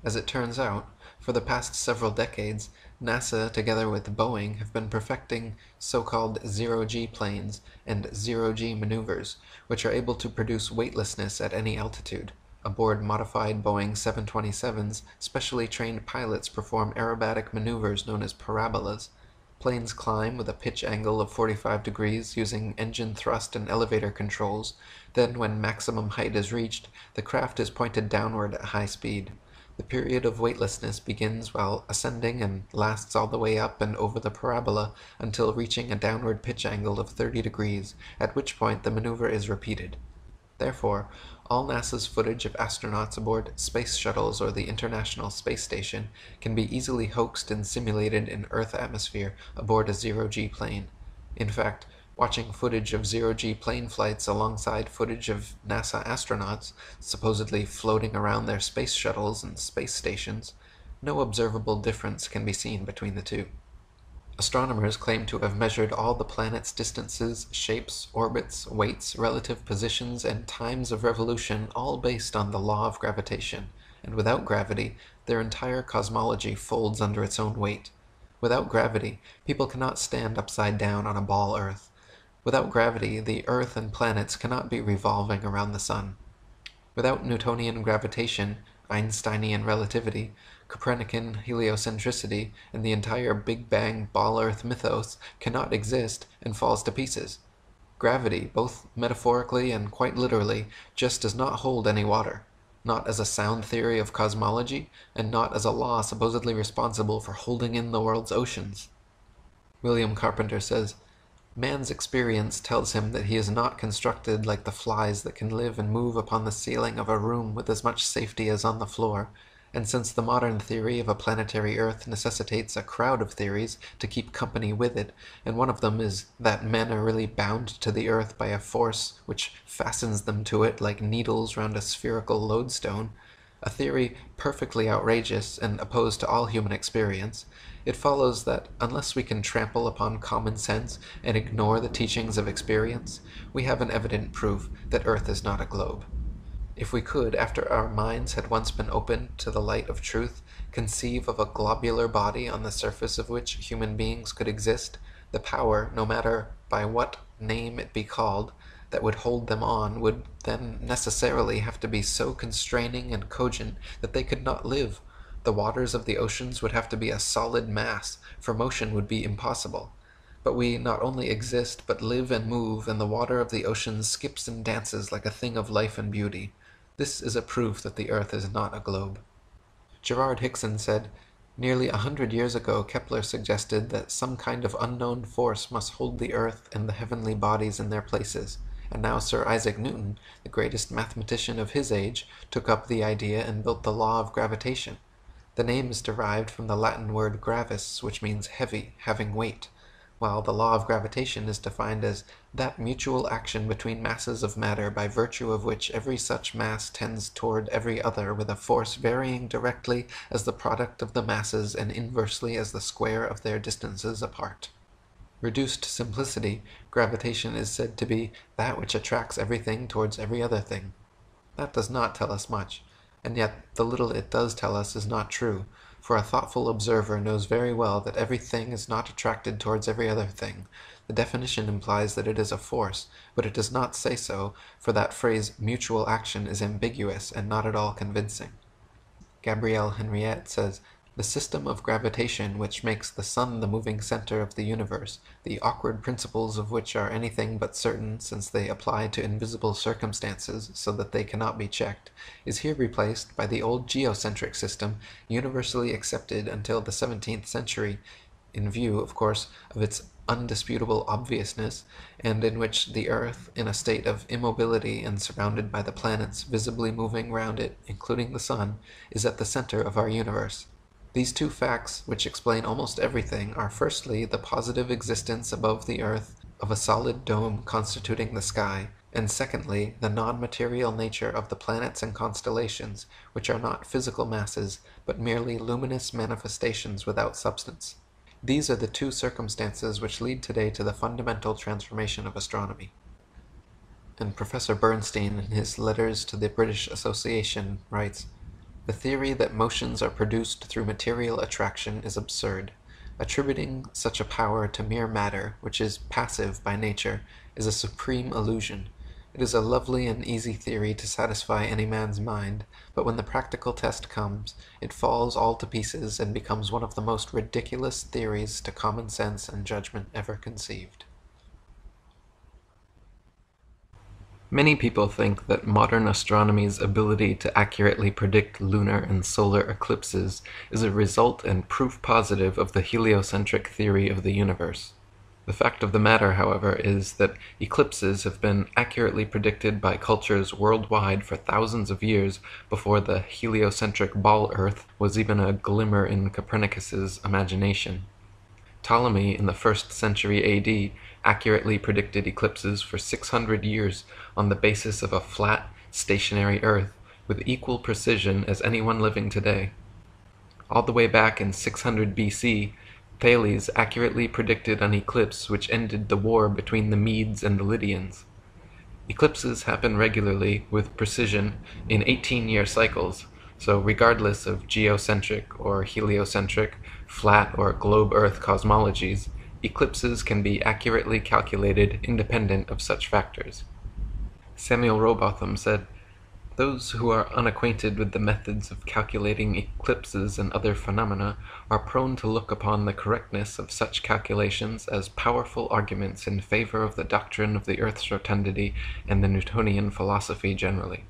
As it turns out, for the past several decades, NASA, together with Boeing, have been perfecting so-called zero-G planes and zero-G maneuvers, which are able to produce weightlessness at any altitude. Aboard modified Boeing 727s, specially trained pilots perform aerobatic maneuvers known as parabolas. Planes climb with a pitch angle of 45 degrees using engine thrust and elevator controls. Then, when maximum height is reached, the craft is pointed downward at high speed. The period of weightlessness begins while ascending and lasts all the way up and over the parabola until reaching a downward pitch angle of 30 degrees, at which point the maneuver is repeated. Therefore, all NASA's footage of astronauts aboard space shuttles or the International Space Station can be easily hoaxed and simulated in Earth atmosphere aboard a zero-G plane. In fact, watching footage of zero-G plane flights alongside footage of NASA astronauts, supposedly floating around their space shuttles and space stations, no observable difference can be seen between the two. Astronomers claim to have measured all the planets' distances, shapes, orbits, weights, relative positions, and times of revolution, all based on the law of gravitation, and without gravity, their entire cosmology folds under its own weight. Without gravity, people cannot stand upside down on a ball Earth. Without gravity, the Earth and planets cannot be revolving around the Sun. Without Newtonian gravitation, Einsteinian relativity, Copernican heliocentricity, and the entire Big Bang Ball Earth mythos cannot exist and falls to pieces. Gravity, both metaphorically and quite literally, just does not hold any water, not as a sound theory of cosmology, and not as a law supposedly responsible for holding in the world's oceans. William Carpenter says, "Man's experience tells him that he is not constructed like the flies that can live and move upon the ceiling of a room with as much safety as on the floor, and since the modern theory of a planetary Earth necessitates a crowd of theories to keep company with it, and one of them is that men are really bound to the Earth by a force which fastens them to it like needles round a spherical lodestone, a theory perfectly outrageous and opposed to all human experience, it follows that unless we can trample upon common sense and ignore the teachings of experience, we have an evident proof that Earth is not a globe. If we could, after our minds had once been opened to the light of truth, conceive of a globular body on the surface of which human beings could exist, the power, no matter by what name it be called, that would hold them on would then necessarily have to be so constraining and cogent that they could not live. The waters of the oceans would have to be a solid mass, for motion would be impossible. But we not only exist, but live and move, and the water of the oceans skips and dances like a thing of life and beauty. This is a proof that the Earth is not a globe." Gerard Hickson said, "Nearly 100 years ago Kepler suggested that some kind of unknown force must hold the Earth and the heavenly bodies in their places, and now Sir Isaac Newton, the greatest mathematician of his age, took up the idea and built the law of gravitation. The name is derived from the Latin word gravis, which means heavy, having weight, while the law of gravitation is defined as that mutual action between masses of matter by virtue of which every such mass tends toward every other with a force varying directly as the product of the masses and inversely as the square of their distances apart. Reduced to simplicity, gravitation is said to be that which attracts everything towards every other thing. That does not tell us much, and yet the little it does tell us is not true, for a thoughtful observer knows very well that everything is not attracted towards every other thing. The definition implies that it is a force, but it does not say so, for that phrase mutual action is ambiguous and not at all convincing. Gabrielle Henriette says, "The system of gravitation which makes the sun the moving center of the universe, the awkward principles of which are anything but certain since they apply to invisible circumstances so that they cannot be checked, is here replaced by the old geocentric system universally accepted until the 17th century, in view, of course, of its undisputable obviousness, and in which the Earth, in a state of immobility and surrounded by the planets visibly moving round it, including the Sun, is at the center of our universe. These two facts, which explain almost everything, are firstly the positive existence above the Earth of a solid dome constituting the sky, and secondly, the non-material nature of the planets and constellations, which are not physical masses, but merely luminous manifestations without substance. These are the two circumstances which lead today to the fundamental transformation of astronomy. And Professor Bernstein, in his Letters to the British Association, writes, "The theory that motions are produced through material attraction is absurd. Attributing such a power to mere matter, which is passive by nature, is a supreme illusion. It is a lovely and easy theory to satisfy any man's mind, but when the practical test comes, it falls all to pieces and becomes one of the most ridiculous theories to common sense and judgment ever conceived." Many people think that modern astronomy's ability to accurately predict lunar and solar eclipses is a result and proof positive of the heliocentric theory of the universe. The fact of the matter, however, is that eclipses have been accurately predicted by cultures worldwide for thousands of years before the heliocentric ball Earth was even a glimmer in Copernicus's imagination. Ptolemy, in the 1st century AD, accurately predicted eclipses for 600 years on the basis of a flat, stationary Earth with equal precision as anyone living today. All the way back in 600 BC, Thales accurately predicted an eclipse which ended the war between the Medes and the Lydians. Eclipses happen regularly, with precision, in 18-year cycles, so regardless of geocentric or heliocentric, flat or globe Earth cosmologies, eclipses can be accurately calculated independent of such factors. Samuel Rowbotham said, "Those who are unacquainted with the methods of calculating eclipses and other phenomena are prone to look upon the correctness of such calculations as powerful arguments in favor of the doctrine of the Earth's rotundity and the Newtonian philosophy generally.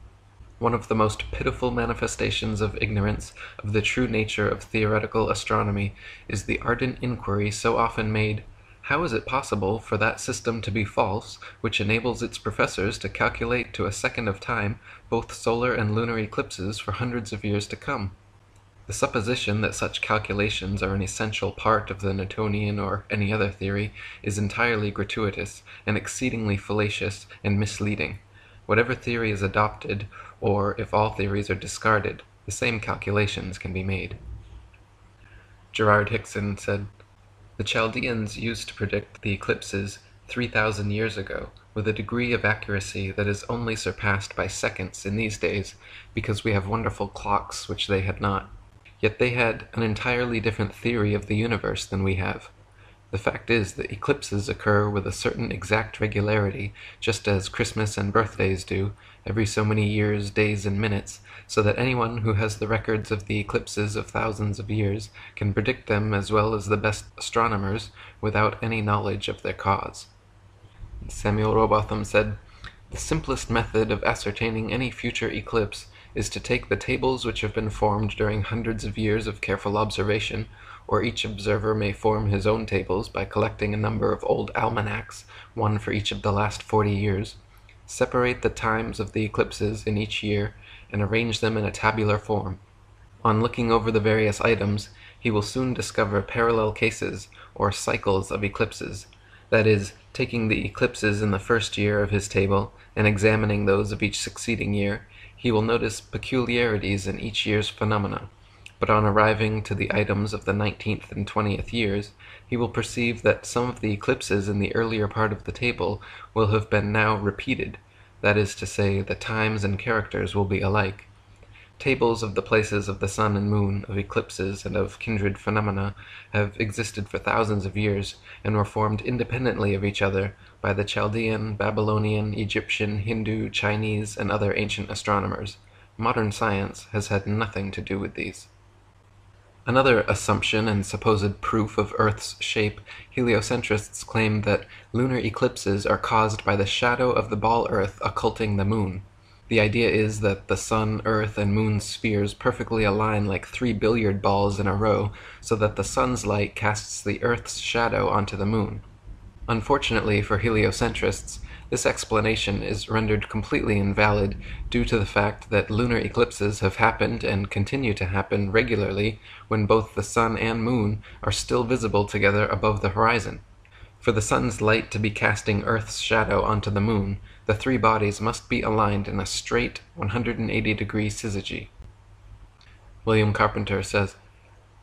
One of the most pitiful manifestations of ignorance of the true nature of theoretical astronomy is the ardent inquiry so often made, 'How is it possible for that system to be false, which enables its professors to calculate to a second of time both solar and lunar eclipses for hundreds of years to come?' The supposition that such calculations are an essential part of the Newtonian or any other theory is entirely gratuitous and exceedingly fallacious and misleading. Whatever theory is adopted, or if all theories are discarded, the same calculations can be made." Gerard Hickson said, "The Chaldeans used to predict the eclipses 3,000 years ago with a degree of accuracy that is only surpassed by seconds in these days, because we have wonderful clocks which they had not. Yet they had an entirely different theory of the universe than we have. The fact is that eclipses occur with a certain exact regularity, just as Christmas and birthdays do, every so many years, days, and minutes, so that anyone who has the records of the eclipses of thousands of years can predict them as well as the best astronomers without any knowledge of their cause." Samuel Rowbotham said, "The simplest method of ascertaining any future eclipse is to take the tables which have been formed during hundreds of years of careful observation, or each observer may form his own tables by collecting a number of old almanacs, one for each of the last 40 years, separate the times of the eclipses in each year, and arrange them in a tabular form. On looking over the various items, he will soon discover parallel cases, or cycles of eclipses, that is, taking the eclipses in the first year of his table, and examining those of each succeeding year, he will notice peculiarities in each year's phenomena. But on arriving to the items of the 19th and 20th years, he will perceive that some of the eclipses in the earlier part of the table will have been now repeated, that is to say, the times and characters will be alike. Tables of the places of the sun and moon, of eclipses, and of kindred phenomena have existed for thousands of years, and were formed independently of each other by the Chaldean, Babylonian, Egyptian, Hindu, Chinese, and other ancient astronomers. Modern science has had nothing to do with these." Another assumption and supposed proof of Earth's shape, heliocentrists claim that lunar eclipses are caused by the shadow of the ball Earth occulting the moon. The idea is that the sun, earth, and moon spheres perfectly align like 3 billiard balls in a row, so that the sun's light casts the earth's shadow onto the moon. Unfortunately for heliocentrists, this explanation is rendered completely invalid due to the fact that lunar eclipses have happened and continue to happen regularly when both the sun and moon are still visible together above the horizon. For the sun's light to be casting Earth's shadow onto the moon, the three bodies must be aligned in a straight 180-degree syzygy. William Carpenter says,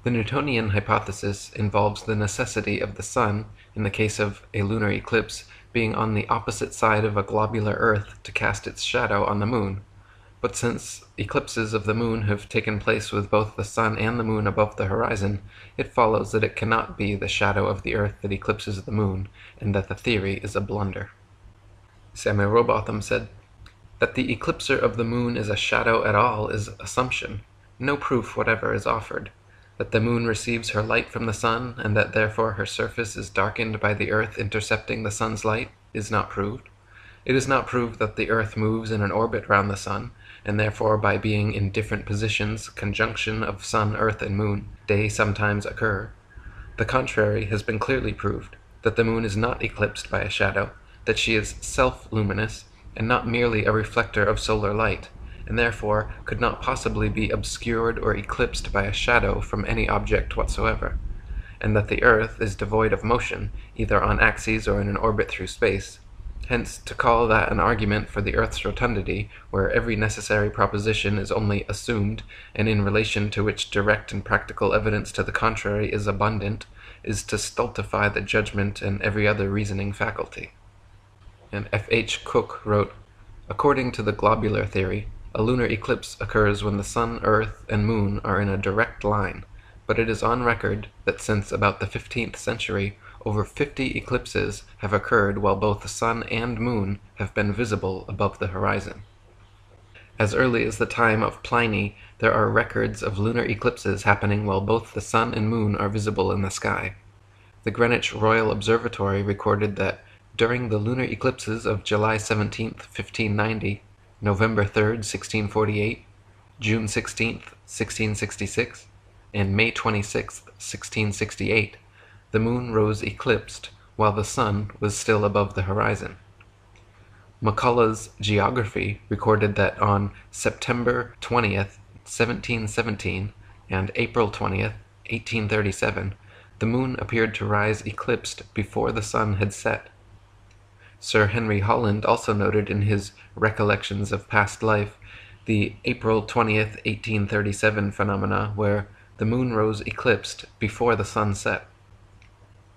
"The Newtonian hypothesis involves the necessity of the sun, in the case of a lunar eclipse, being on the opposite side of a globular Earth to cast its shadow on the moon. But since eclipses of the moon have taken place with both the sun and the moon above the horizon, it follows that it cannot be the shadow of the Earth that eclipses the moon, and that the theory is a blunder." Samuel Rowbotham said, "That the eclipser of the moon is a shadow at all is assumption. No proof whatever is offered. That the moon receives her light from the sun, and that therefore her surface is darkened by the Earth intercepting the sun's light, is not proved. It is not proved that the Earth moves in an orbit round the sun, and therefore by being in different positions, conjunction of sun, earth, and moon, day sometimes occur. The contrary has been clearly proved, that the moon is not eclipsed by a shadow, that she is self-luminous, and not merely a reflector of solar light, and therefore could not possibly be obscured or eclipsed by a shadow from any object whatsoever, and that the Earth is devoid of motion, either on axes or in an orbit through space. Hence, to call that an argument for the Earth's rotundity, where every necessary proposition is only assumed, and in relation to which direct and practical evidence to the contrary is abundant, is to stultify the judgment and every other reasoning faculty." And F.H. Cook wrote, "According to the globular theory, a lunar eclipse occurs when the sun, earth, and moon are in a direct line, but it is on record that since about the 15th century, over 50 eclipses have occurred while both the sun and moon have been visible above the horizon. As early as the time of Pliny, there are records of lunar eclipses happening while both the sun and moon are visible in the sky. The Greenwich Royal Observatory recorded that during the lunar eclipses of July 17, 1590, November 3, 1648, June 16, 1666, and May 26, 1668, the moon rose eclipsed while the sun was still above the horizon. McCullough's Geography recorded that on September 20th, 1717, and April 20th, 1837, the moon appeared to rise eclipsed before the sun had set. Sir Henry Holland also noted in his Recollections of Past Life the April 20th, 1837 phenomena where the moon rose eclipsed before the sun set.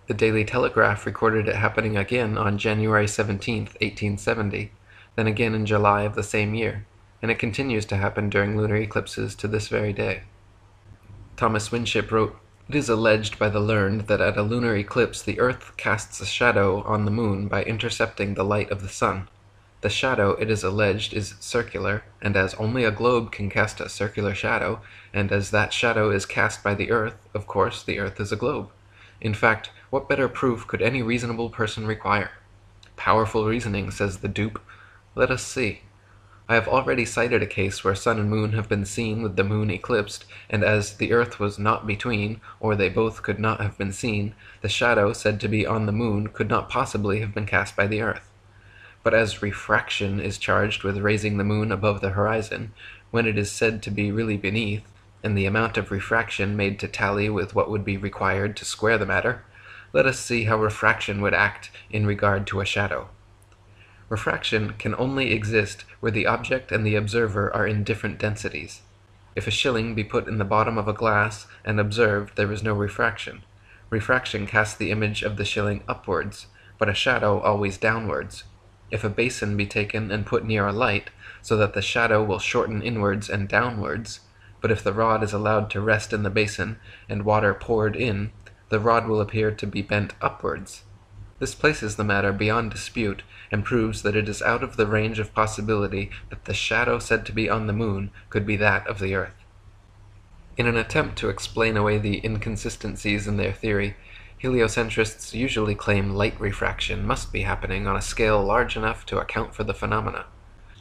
The Daily Telegraph recorded it happening again on January 17, 1870, then again in July of the same year, and it continues to happen during lunar eclipses to this very day. Thomas Winship wrote, "It is alleged by the learned that at a lunar eclipse the Earth casts a shadow on the moon by intercepting the light of the sun. The shadow, it is alleged, is circular, and as only a globe can cast a circular shadow, and as that shadow is cast by the Earth, of course the Earth is a globe. In fact, what better proof could any reasonable person require? Powerful reasoning, says the dupe. Let us see. I have already cited a case where sun and moon have been seen with the moon eclipsed, and as the Earth was not between, or they both could not have been seen, the shadow said to be on the moon could not possibly have been cast by the Earth. But as refraction is charged with raising the moon above the horizon, when it is said to be really beneath, and the amount of refraction made to tally with what would be required to square the matter, let us see how refraction would act in regard to a shadow. Refraction can only exist where the object and the observer are in different densities. If a shilling be put in the bottom of a glass and observed, there is no refraction. Refraction casts the image of the shilling upwards, but a shadow always downwards. If a basin be taken and put near a light, so that the shadow will shorten inwards and downwards, but if the rod is allowed to rest in the basin and water poured in, the rod will appear to be bent upwards. This places the matter beyond dispute, and proves that it is out of the range of possibility that the shadow said to be on the moon could be that of the Earth. In an attempt to explain away the inconsistencies in their theory, heliocentrists usually claim light refraction must be happening on a scale large enough to account for the phenomena.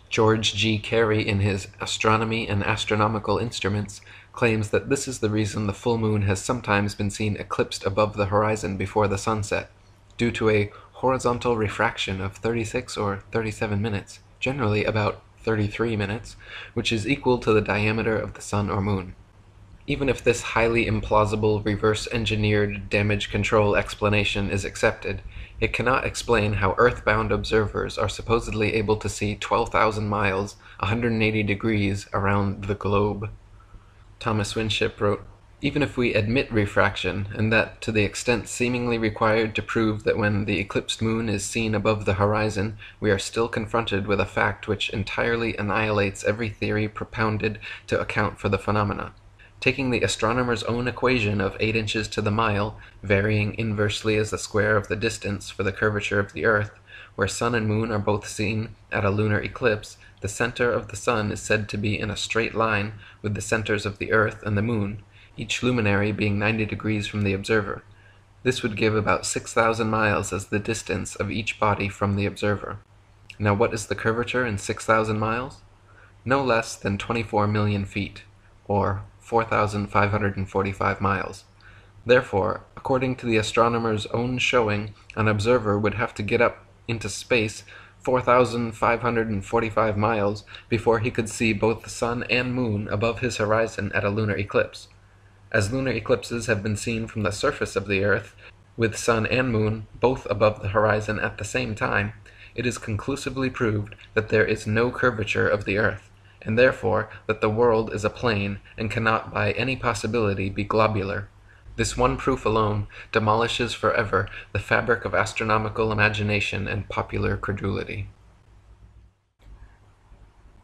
George G. Carey, in his Astronomy and Astronomical Instruments, claims that this is the reason the full moon has sometimes been seen eclipsed above the horizon before the sunset, due to a horizontal refraction of 36 or 37 minutes, generally about 33 minutes, which is equal to the diameter of the sun or moon. Even if this highly implausible reverse-engineered damage control explanation is accepted, it cannot explain how earthbound observers are supposedly able to see 12,000 miles, 180 degrees around the globe. Thomas Winship wrote, "Even if we admit refraction, and that to the extent seemingly required to prove that when the eclipsed moon is seen above the horizon, we are still confronted with a fact which entirely annihilates every theory propounded to account for the phenomena. Taking the astronomer's own equation of 8 inches to the mile, varying inversely as the square of the distance for the curvature of the earth, where sun and moon are both seen at a lunar eclipse, the center of the sun is said to be in a straight line with the centers of the earth and the moon, each luminary being 90 degrees from the observer. This would give about 6,000 miles as the distance of each body from the observer. Now what is the curvature in 6,000 miles? No less than 24 million feet, or 4,545 miles. Therefore, according to the astronomer's own showing, an observer would have to get up into space 4,545 miles before he could see both the sun and moon above his horizon at a lunar eclipse. As lunar eclipses have been seen from the surface of the earth, with sun and moon both above the horizon at the same time, it is conclusively proved that there is no curvature of the earth, and therefore that the world is a plane and cannot by any possibility be globular. This one proof alone demolishes forever the fabric of astronomical imagination and popular credulity."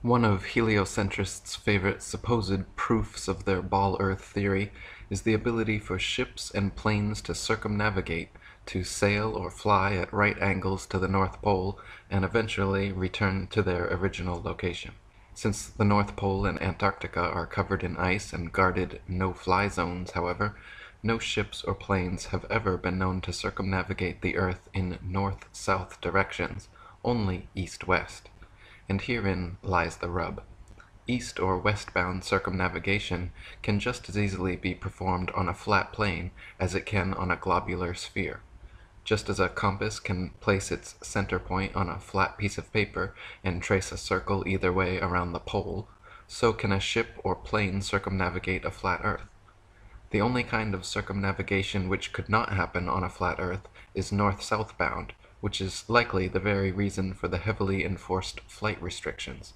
One of heliocentrists' favorite supposed proofs of their ball Earth theory is the ability for ships and planes to circumnavigate, to sail or fly at right angles to the North Pole, and eventually return to their original location. Since the North Pole and Antarctica are covered in ice and guarded no-fly zones, however, no ships or planes have ever been known to circumnavigate the Earth in north-south directions, only east-west. And herein lies the rub. East or westbound circumnavigation can just as easily be performed on a flat plane as it can on a globular sphere. Just as a compass can place its center point on a flat piece of paper and trace a circle either way around the pole, so can a ship or plane circumnavigate a flat Earth. The only kind of circumnavigation which could not happen on a flat Earth is north-south bound, which is likely the very reason for the heavily enforced flight restrictions.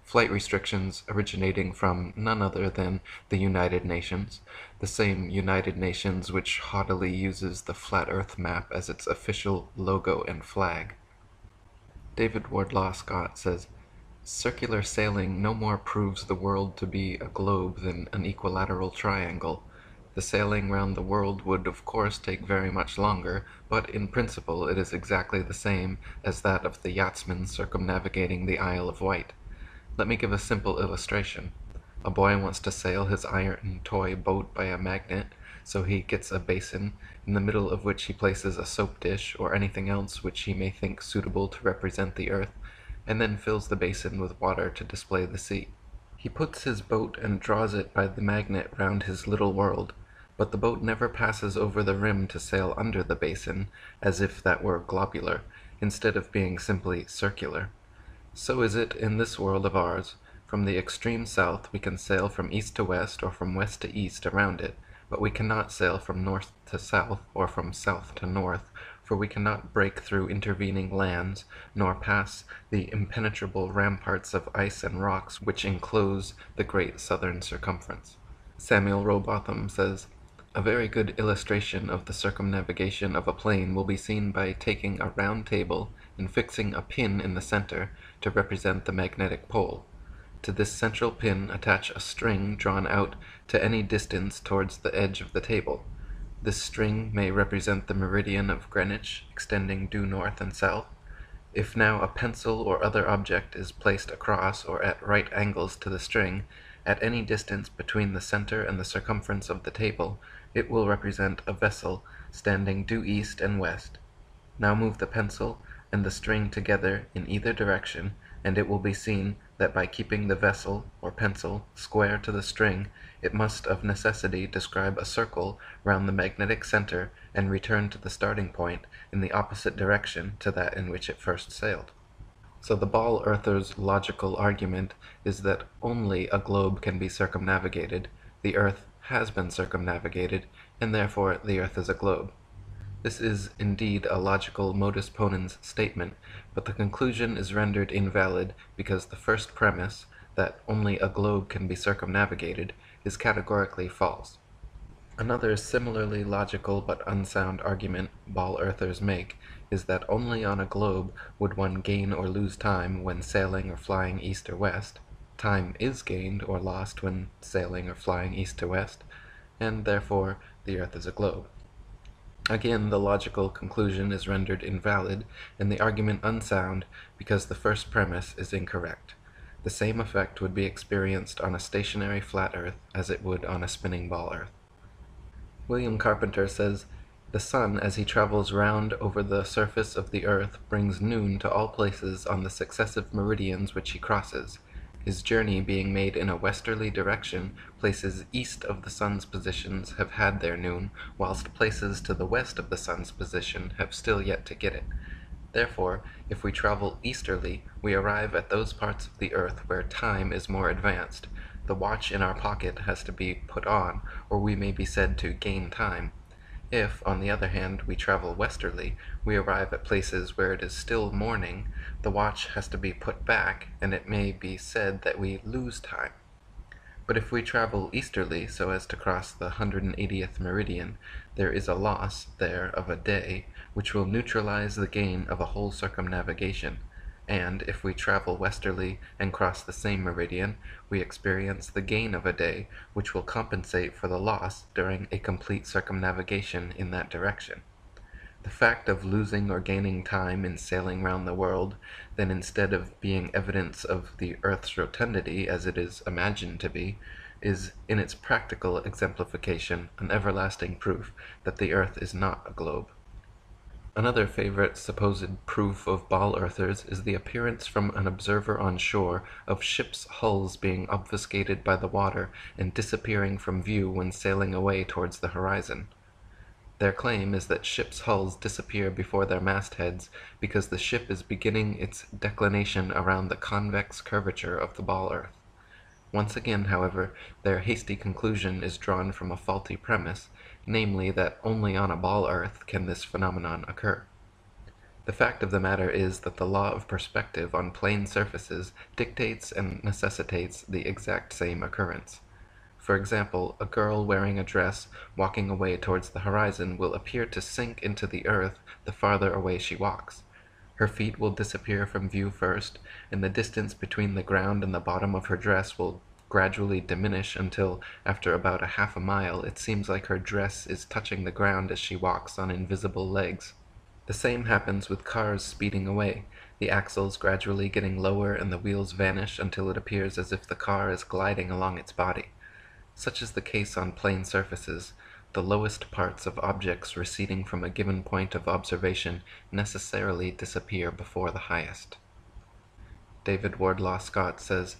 Flight restrictions originating from none other than the United Nations, the same United Nations which haughtily uses the flat Earth map as its official logo and flag. David Wardlaw Scott says, "Circular sailing no more proves the world to be a globe than an equilateral triangle. The sailing round the world would of course take very much longer, but in principle it is exactly the same as that of the yachtsman circumnavigating the Isle of Wight. Let me give a simple illustration. A boy wants to sail his iron toy boat by a magnet, so he gets a basin, in the middle of which he places a soap dish or anything else which he may think suitable to represent the earth, and then fills the basin with water to display the sea. He puts his boat and draws it by the magnet round his little world, but the boat never passes over the rim to sail under the basin, as if that were globular, instead of being simply circular. So is it in this world of ours. From the extreme south we can sail from east to west or from west to east around it, but we cannot sail from north to south or from south to north, for we cannot break through intervening lands, nor pass the impenetrable ramparts of ice and rocks which enclose the great southern circumference." Samuel Rowbotham says, "A very good illustration of the circumnavigation of a plane will be seen by taking a round table and fixing a pin in the center to represent the magnetic pole. To this central pin attach a string drawn out to any distance towards the edge of the table. This string may represent the meridian of Greenwich, extending due north and south. If now a pencil or other object is placed across or at right angles to the string, at any distance between the center and the circumference of the table, it will represent a vessel standing due east and west. Now move the pencil and the string together in either direction, and it will be seen that by keeping the vessel or pencil square to the string, it must of necessity describe a circle round the magnetic center and return to the starting point in the opposite direction to that in which it first sailed. So the ball-earther's logical argument is that only a globe can be circumnavigated, the Earth has been circumnavigated, and therefore the Earth is a globe. This is indeed a logical modus ponens statement, but the conclusion is rendered invalid because the first premise, that only a globe can be circumnavigated, is categorically false. Another similarly logical but unsound argument ball-earthers make is that only on a globe would one gain or lose time when sailing or flying east or west. Time is gained or lost when sailing or flying east to west, and therefore the Earth is a globe. Again, the logical conclusion is rendered invalid, and the argument unsound because the first premise is incorrect. The same effect would be experienced on a stationary flat Earth as it would on a spinning ball Earth. William Carpenter says, "The sun, as he travels round over the surface of the earth, brings noon to all places on the successive meridians which he crosses. His journey being made in a westerly direction, places east of the sun's positions have had their noon, whilst places to the west of the sun's position have still yet to get it. Therefore, if we travel easterly, we arrive at those parts of the earth where time is more advanced. The watch in our pocket has to be put on, or we may be said to gain time. If, on the other hand, we travel westerly, we arrive at places where it is still morning, the watch has to be put back, and it may be said that we lose time. But if we travel easterly so as to cross the 180th meridian, there is a loss there of a day, which will neutralize the gain of a whole circumnavigation. And if we travel westerly and cross the same meridian, we experience the gain of a day, which will compensate for the loss during a complete circumnavigation in that direction. The fact of losing or gaining time in sailing round the world, then instead of being evidence of the earth's rotundity as it is imagined to be, is in its practical exemplification an everlasting proof that the earth is not a globe." Another favorite supposed proof of ball-earthers is the appearance from an observer on shore of ships' hulls being obfuscated by the water and disappearing from view when sailing away towards the horizon. Their claim is that ships' hulls disappear before their mastheads because the ship is beginning its declination around the convex curvature of the ball-earth. Once again, however, their hasty conclusion is drawn from a faulty premise, namely that only on a ball-earth can this phenomenon occur. The fact of the matter is that the law of perspective on plane surfaces dictates and necessitates the exact same occurrence. For example, a girl wearing a dress walking away towards the horizon will appear to sink into the earth the farther away she walks. Her feet will disappear from view first, and the distance between the ground and the bottom of her dress will gradually diminish until, after about a half a mile, it seems like her dress is touching the ground as she walks on invisible legs. The same happens with cars speeding away, the axles gradually getting lower and the wheels vanish until it appears as if the car is gliding along its body. Such is the case on plane surfaces. The lowest parts of objects receding from a given point of observation necessarily disappear before the highest. David Wardlaw Scott says,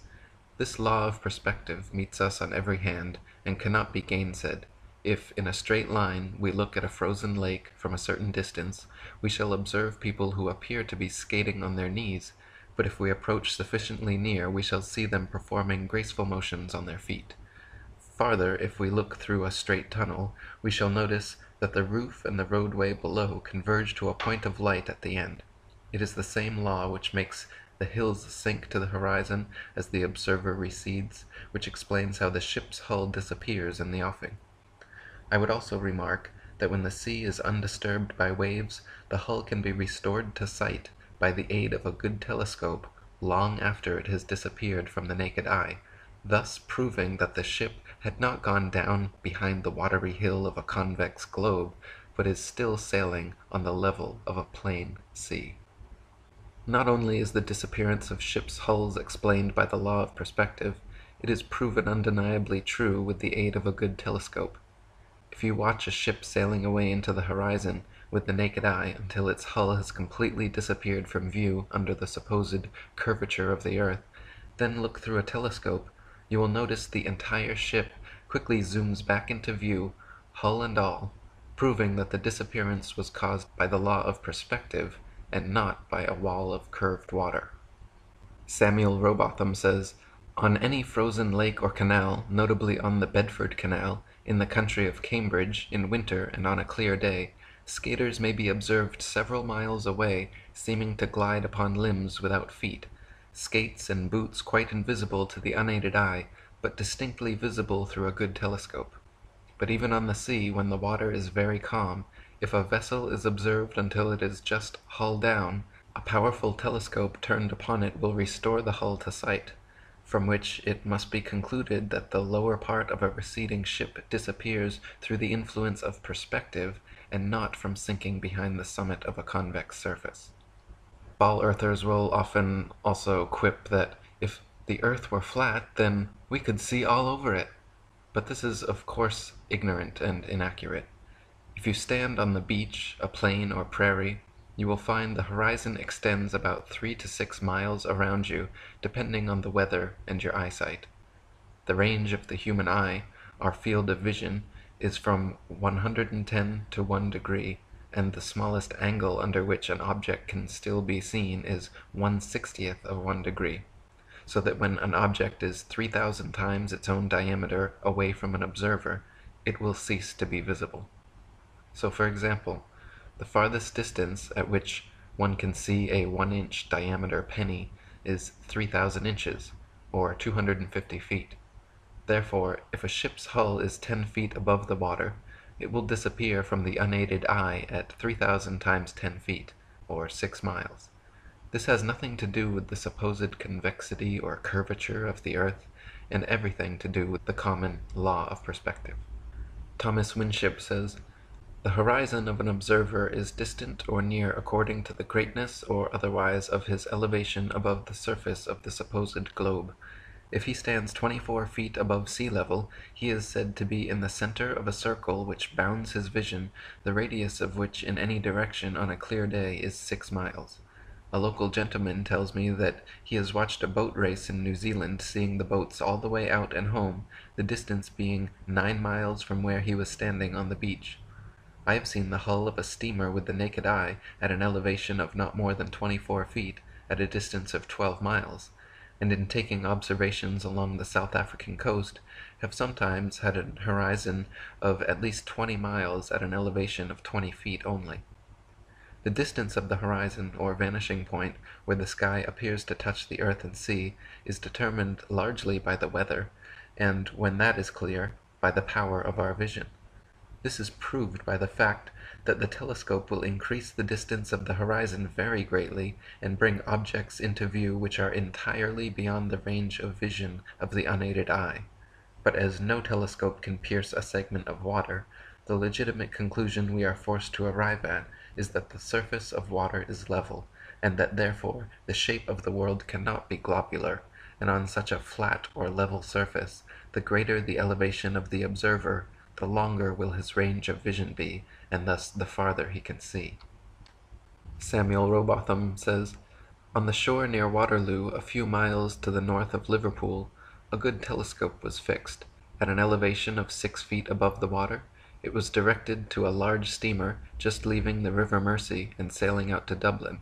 "This law of perspective meets us on every hand, and cannot be gainsaid. If, in a straight line, we look at a frozen lake from a certain distance, we shall observe people who appear to be skating on their knees, but if we approach sufficiently near, we shall see them performing graceful motions on their feet. Farther, if we look through a straight tunnel, we shall notice that the roof and the roadway below converge to a point of light at the end. It is the same law which makes the hills sink to the horizon as the observer recedes, which explains how the ship's hull disappears in the offing. I would also remark that when the sea is undisturbed by waves, the hull can be restored to sight by the aid of a good telescope long after it has disappeared from the naked eye, thus proving that the ship had not gone down behind the watery hill of a convex globe, but is still sailing on the level of a plain sea." Not only is the disappearance of ships' hulls explained by the law of perspective, it is proven undeniably true with the aid of a good telescope. If you watch a ship sailing away into the horizon with the naked eye until its hull has completely disappeared from view under the supposed curvature of the earth, then look through a telescope, you will notice the entire ship quickly zooms back into view, hull and all, proving that the disappearance was caused by the law of perspective and not by a wall of curved water. Samuel Rowbotham says, "On any frozen lake or canal, notably on the Bedford Canal, in the country of Cambridge, in winter and on a clear day, skaters may be observed several miles away, seeming to glide upon limbs without feet, skates and boots quite invisible to the unaided eye, but distinctly visible through a good telescope. But even on the sea, when the water is very calm, if a vessel is observed until it is just hull down, a powerful telescope turned upon it will restore the hull to sight, from which it must be concluded that the lower part of a receding ship disappears through the influence of perspective, and not from sinking behind the summit of a convex surface." Ball earthers will often also quip that if the earth were flat, then we could see all over it. But this is, of course, ignorant and inaccurate. If you stand on the beach, a plain or prairie, you will find the horizon extends about 3 to 6 miles around you, depending on the weather and your eyesight. The range of the human eye, our field of vision, is from 110 to 1 degree, and the smallest angle under which an object can still be seen is 1/60th of 1 degree, so that when an object is 3,000 times its own diameter away from an observer, it will cease to be visible. So, for example, the farthest distance at which one can see a 1-inch diameter penny is 3,000 inches, or 250 feet. Therefore, if a ship's hull is 10 feet above the water, it will disappear from the unaided eye at 3,000 times 10 feet, or 6 miles. This has nothing to do with the supposed convexity or curvature of the earth, and everything to do with the common law of perspective. Thomas Winship says, "The horizon of an observer is distant or near according to the greatness or otherwise of his elevation above the surface of the supposed globe. If he stands 24 feet above sea level, he is said to be in the center of a circle which bounds his vision, the radius of which in any direction on a clear day is 6 miles. A local gentleman tells me that he has watched a boat race in New Zealand, seeing the boats all the way out and home, the distance being 9 miles from where he was standing on the beach. I have seen the hull of a steamer with the naked eye at an elevation of not more than 24 feet, at a distance of 12 miles, and in taking observations along the South African coast, have sometimes had an horizon of at least 20 miles at an elevation of 20 feet only. The distance of the horizon, or vanishing point, where the sky appears to touch the earth and sea, is determined largely by the weather, and, when that is clear, by the power of our vision. This is proved by the fact that the telescope will increase the distance of the horizon very greatly, and bring objects into view which are entirely beyond the range of vision of the unaided eye. But as no telescope can pierce a segment of water, the legitimate conclusion we are forced to arrive at is that the surface of water is level, and that therefore the shape of the world cannot be globular, and on such a flat or level surface, the greater the elevation of the observer, the longer will his range of vision be, and thus the farther he can see." Samuel Rowbotham says, "On the shore near Waterloo, a few miles to the north of Liverpool, a good telescope was fixed. At an elevation of 6 feet above the water, it was directed to a large steamer just leaving the River Mersey and sailing out to Dublin.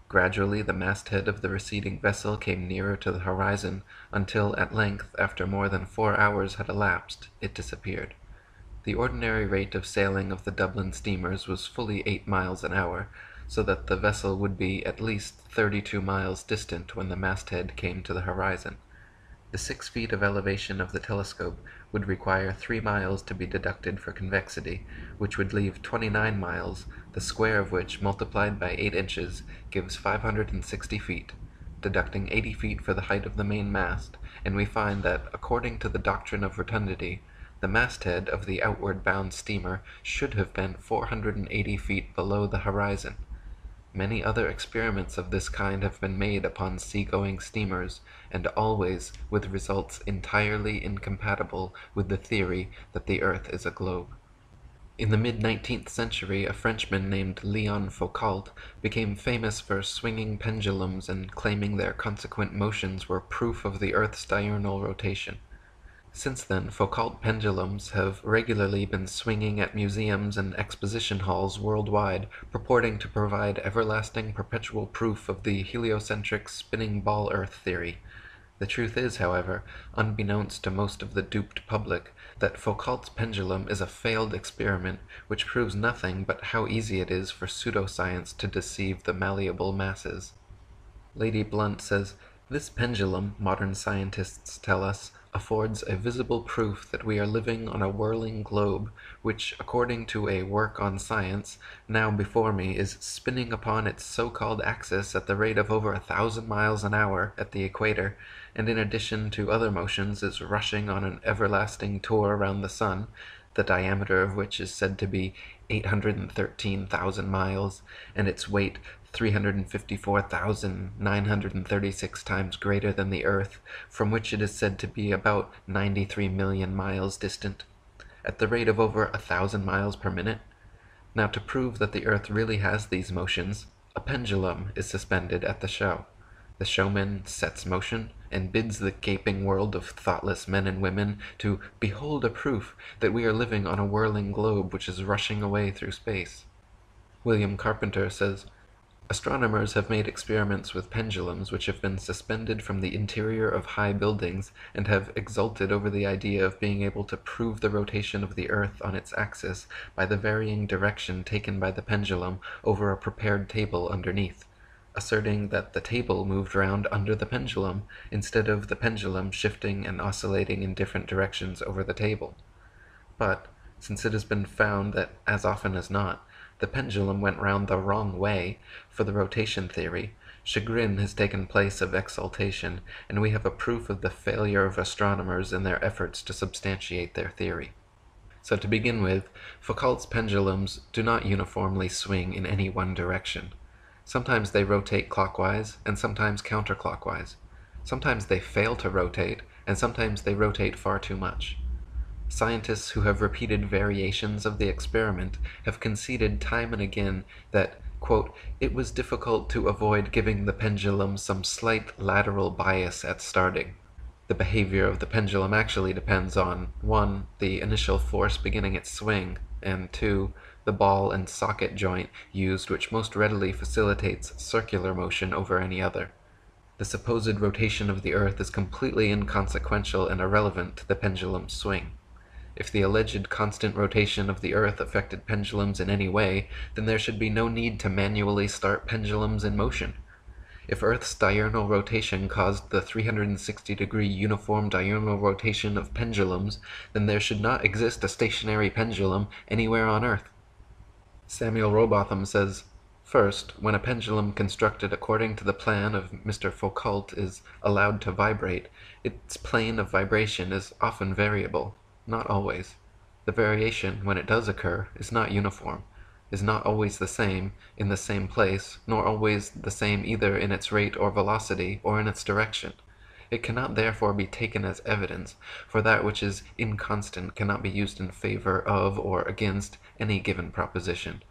Gradually the masthead of the receding vessel came nearer to the horizon, until at length, after more than 4 hours had elapsed, it disappeared. The ordinary rate of sailing of the Dublin steamers was fully 8 miles an hour, so that the vessel would be at least 32 miles distant when the masthead came to the horizon. The 6 feet of elevation of the telescope would require 3 miles to be deducted for convexity, which would leave 29 miles, the square of which, multiplied by 8 inches, gives 560 feet, deducting 80 feet for the height of the main mast, and we find that, according to the doctrine of rotundity, the masthead of the outward-bound steamer should have been 480 feet below the horizon. Many other experiments of this kind have been made upon sea-going steamers, and always with results entirely incompatible with the theory that the earth is a globe. In the mid-19th century, a Frenchman named Leon Foucault became famous for swinging pendulums and claiming their consequent motions were proof of the earth's diurnal rotation. Since then, Foucault pendulums have regularly been swinging at museums and exposition halls worldwide, purporting to provide everlasting perpetual proof of the heliocentric spinning ball Earth theory. The truth is, however, unbeknownst to most of the duped public, that Foucault's pendulum is a failed experiment which proves nothing but how easy it is for pseudoscience to deceive the malleable masses. Lady Blunt says, "This pendulum, modern scientists tell us, affords a visible proof that we are living on a whirling globe, which, according to a work on science, now before me, is spinning upon its so-called axis at the rate of over 1,000 miles an hour at the equator, and in addition to other motions is rushing on an everlasting tour around the sun, the diameter of which is said to be 813,000 miles, and its weight 354,936 times greater than the Earth, from which it is said to be about 93 million miles distant, at the rate of over 1,000 miles per minute. Now, to prove that the Earth really has these motions, a pendulum is suspended at the show. The showman sets motion, and bids the gaping world of thoughtless men and women to behold a proof that we are living on a whirling globe which is rushing away through space." William Carpenter says, "Astronomers have made experiments with pendulums which have been suspended from the interior of high buildings, and have exulted over the idea of being able to prove the rotation of the Earth on its axis by the varying direction taken by the pendulum over a prepared table underneath, asserting that the table moved round under the pendulum, instead of the pendulum shifting and oscillating in different directions over the table. But, since it has been found that, as often as not, the pendulum went round the wrong way for the rotation theory, chagrin has taken place of exultation, and we have a proof of the failure of astronomers in their efforts to substantiate their theory." So to begin with, Foucault's pendulums do not uniformly swing in any one direction. Sometimes they rotate clockwise, and sometimes counterclockwise. Sometimes they fail to rotate, and sometimes they rotate far too much. Scientists who have repeated variations of the experiment have conceded time and again that, quote, "it was difficult to avoid giving the pendulum some slight lateral bias at starting. The behavior of the pendulum actually depends on 1. The initial force beginning its swing, and 2. The ball and socket joint used, which most readily facilitates circular motion over any other. The supposed rotation of the Earth is completely inconsequential and irrelevant to the pendulum's swing. If the alleged constant rotation of the Earth affected pendulums in any way, then there should be no need to manually start pendulums in motion. If Earth's diurnal rotation caused the 360-degree uniform diurnal rotation of pendulums, then there should not exist a stationary pendulum anywhere on Earth." Samuel Rowbotham says, "First, when a pendulum constructed according to the plan of Mr. Foucault is allowed to vibrate, its plane of vibration is often variable, not always. The variation, when it does occur, is not uniform, is not always the same in the same place, nor always the same either in its rate or velocity, or in its direction. It cannot therefore be taken as evidence, for that which is inconstant cannot be used in favor of or against any given proposition.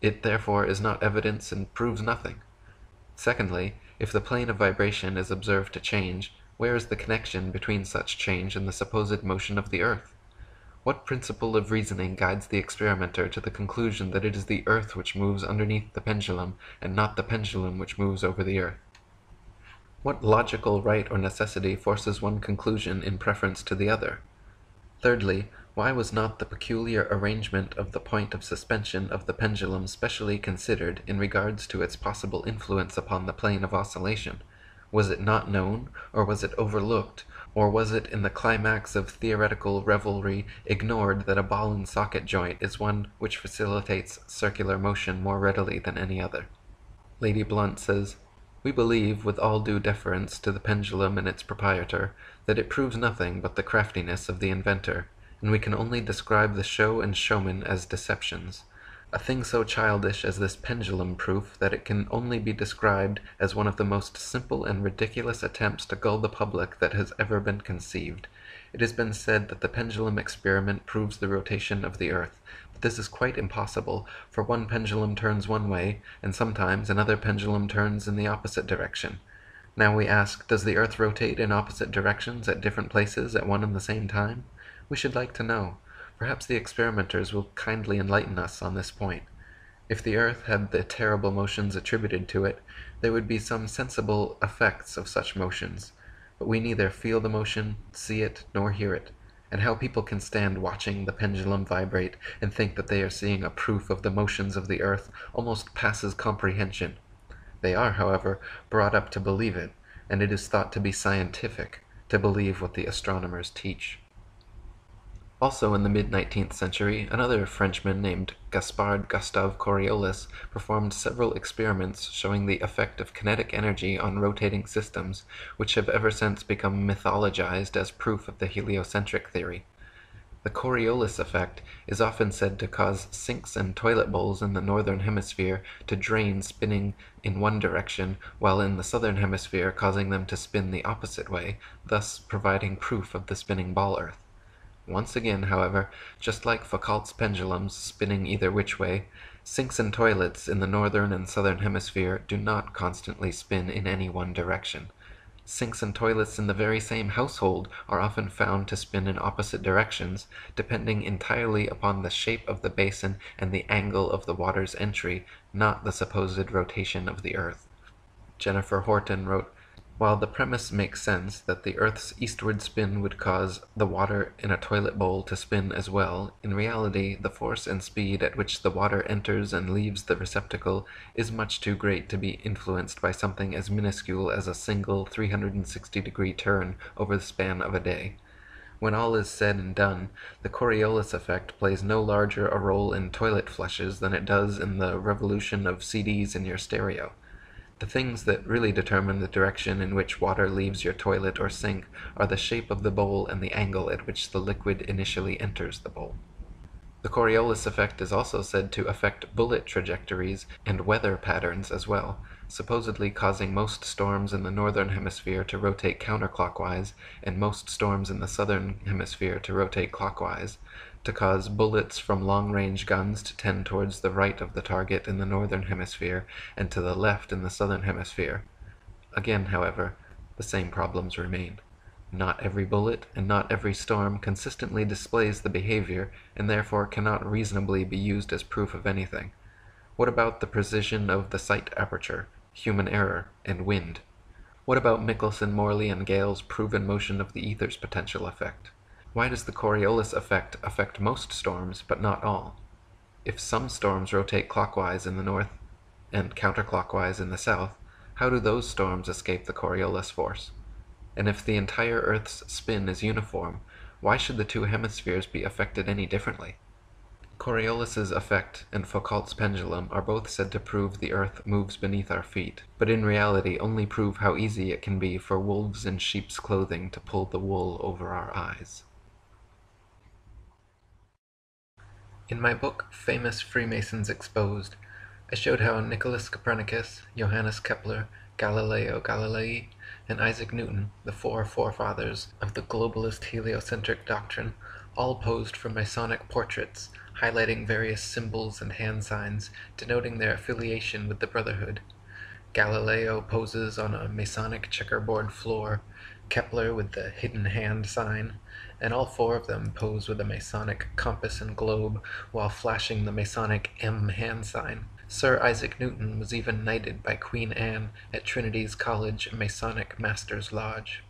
It therefore is not evidence and proves nothing. Secondly, if the plane of vibration is observed to change, where is the connection between such change and the supposed motion of the Earth? What principle of reasoning guides the experimenter to the conclusion that it is the Earth which moves underneath the pendulum, and not the pendulum which moves over the Earth? What logical right or necessity forces one conclusion in preference to the other? Thirdly, why was not the peculiar arrangement of the point of suspension of the pendulum specially considered in regards to its possible influence upon the plane of oscillation? Was it not known, or was it overlooked, or was it in the climax of theoretical revelry ignored that a ball and socket joint is one which facilitates circular motion more readily than any other?" Lady Blunt says, "We believe, with all due deference to the pendulum and its proprietor, that it proves nothing but the craftiness of the inventor, and we can only describe the show and showman as deceptions. A thing so childish as this pendulum proof that it can only be described as one of the most simple and ridiculous attempts to gull the public that has ever been conceived. It has been said that the pendulum experiment proves the rotation of the Earth, but this is quite impossible, for one pendulum turns one way, and sometimes another pendulum turns in the opposite direction. Now we ask, does the Earth rotate in opposite directions at different places at one and the same time? We should like to know. Perhaps the experimenters will kindly enlighten us on this point. If the Earth had the terrible motions attributed to it, there would be some sensible effects of such motions, but we neither feel the motion, see it, nor hear it, and how people can stand watching the pendulum vibrate and think that they are seeing a proof of the motions of the Earth almost passes comprehension. They are, however, brought up to believe it, and it is thought to be scientific to believe what the astronomers teach. Also in the mid-19th century, another Frenchman named Gaspard Gustave Coriolis performed several experiments showing the effect of kinetic energy on rotating systems, which have ever since become mythologized as proof of the heliocentric theory. The Coriolis effect is often said to cause sinks and toilet bowls in the northern hemisphere to drain spinning in one direction, while in the southern hemisphere causing them to spin the opposite way, thus providing proof of the spinning ball Earth. Once again, however, just like Foucault's pendulums spinning either which way, sinks and toilets in the northern and southern hemisphere do not constantly spin in any one direction. Sinks and toilets in the very same household are often found to spin in opposite directions, depending entirely upon the shape of the basin and the angle of the water's entry, not the supposed rotation of the Earth. Jennifer Horton wrote, "While the premise makes sense that the Earth's eastward spin would cause the water in a toilet bowl to spin as well, in reality the force and speed at which the water enters and leaves the receptacle is much too great to be influenced by something as minuscule as a single 360-degree turn over the span of a day. When all is said and done, the Coriolis effect plays no larger a role in toilet flushes than it does in the revolution of CDs in your stereo. The things that really determine the direction in which water leaves your toilet or sink are the shape of the bowl and the angle at which the liquid initially enters the bowl." The Coriolis effect is also said to affect bullet trajectories and weather patterns as well, supposedly causing most storms in the northern hemisphere to rotate counterclockwise and most storms in the southern hemisphere to rotate clockwise, to cause bullets from long-range guns to tend towards the right of the target in the northern hemisphere and to the left in the southern hemisphere. Again, however, the same problems remain. Not every bullet and not every storm consistently displays the behavior and therefore cannot reasonably be used as proof of anything. What about the precision of the sight aperture, human error, and wind? What about Michelson, Morley, and Gale's proven motion of the ether's potential effect? Why does the Coriolis effect affect most storms, but not all? If some storms rotate clockwise in the north and counterclockwise in the south, how do those storms escape the Coriolis force? And if the entire Earth's spin is uniform, why should the two hemispheres be affected any differently? Coriolis's effect and Foucault's pendulum are both said to prove the Earth moves beneath our feet, but in reality only prove how easy it can be for wolves in sheep's clothing to pull the wool over our eyes. In my book, Famous Freemasons Exposed, I showed how Nicholas Copernicus, Johannes Kepler, Galileo Galilei, and Isaac Newton, the four forefathers of the globalist heliocentric doctrine, all posed for Masonic portraits, highlighting various symbols and hand signs, denoting their affiliation with the Brotherhood. Galileo poses on a Masonic checkerboard floor, Kepler with the hidden hand sign, and all four of them pose with a Masonic compass and globe while flashing the Masonic M hand sign. Sir Isaac Newton was even knighted by Queen Anne at Trinity's College Masonic Masters Lodge.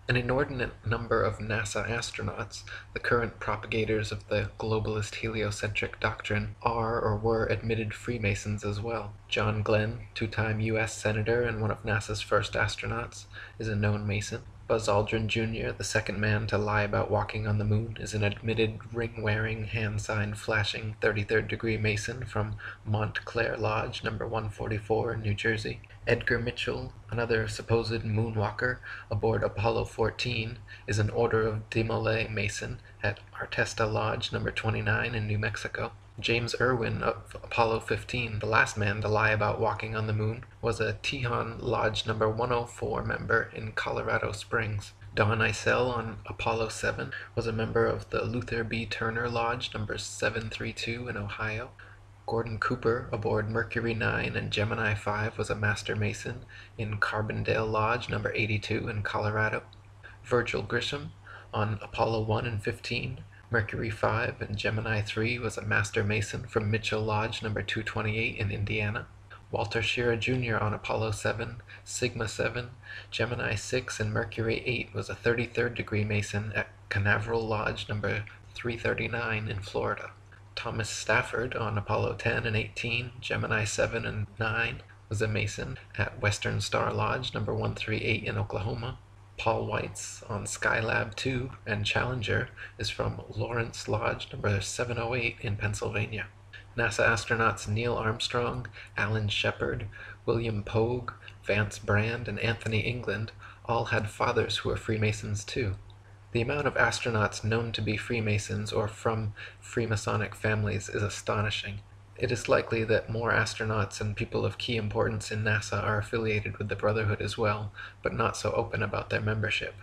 An inordinate number of NASA astronauts, the current propagators of the globalist heliocentric doctrine, are or were admitted Freemasons as well. John Glenn, two-time U.S. Senator and one of NASA's first astronauts, is a known Mason. Buzz Aldrin Jr., the second man to lie about walking on the moon, is an admitted ring-wearing, hand-sign-flashing 33rd degree Mason from Montclair Lodge, number 144 in New Jersey. Edgar Mitchell, another supposed moonwalker aboard Apollo 14, is an Order of Demolay Mason at Artesta Lodge, number 29 in New Mexico. James Irwin of Apollo 15, the last man to lie about walking on the moon, was a Tejon Lodge number 104 member in Colorado Springs. Don Eisel on Apollo 7 was a member of the Luther B. Turner Lodge number 732 in Ohio. Gordon Cooper aboard Mercury 9 and Gemini 5 was a master mason in Carbondale Lodge number 82 in Colorado. Virgil Grisham on Apollo 1 and 15, Mercury 5 and Gemini 3 was a master mason from Mitchell Lodge number 228 in Indiana. Walter Schirra Jr. on Apollo 7, Sigma 7, Gemini 6 and Mercury 8 was a 33rd degree mason at Canaveral Lodge number 339 in Florida. Thomas Stafford on Apollo 10 and 18, Gemini 7 and 9 was a mason at Western Star Lodge number 138 in Oklahoma. Paul Weitz on Skylab 2 and Challenger is from Lawrence Lodge number 708 in Pennsylvania. NASA astronauts Neil Armstrong, Alan Shepard, William Pogue, Vance Brand, and Anthony England all had fathers who were Freemasons too. The amount of astronauts known to be Freemasons or from Freemasonic families is astonishing. It is likely that more astronauts and people of key importance in NASA are affiliated with the Brotherhood as well, but not so open about their membership.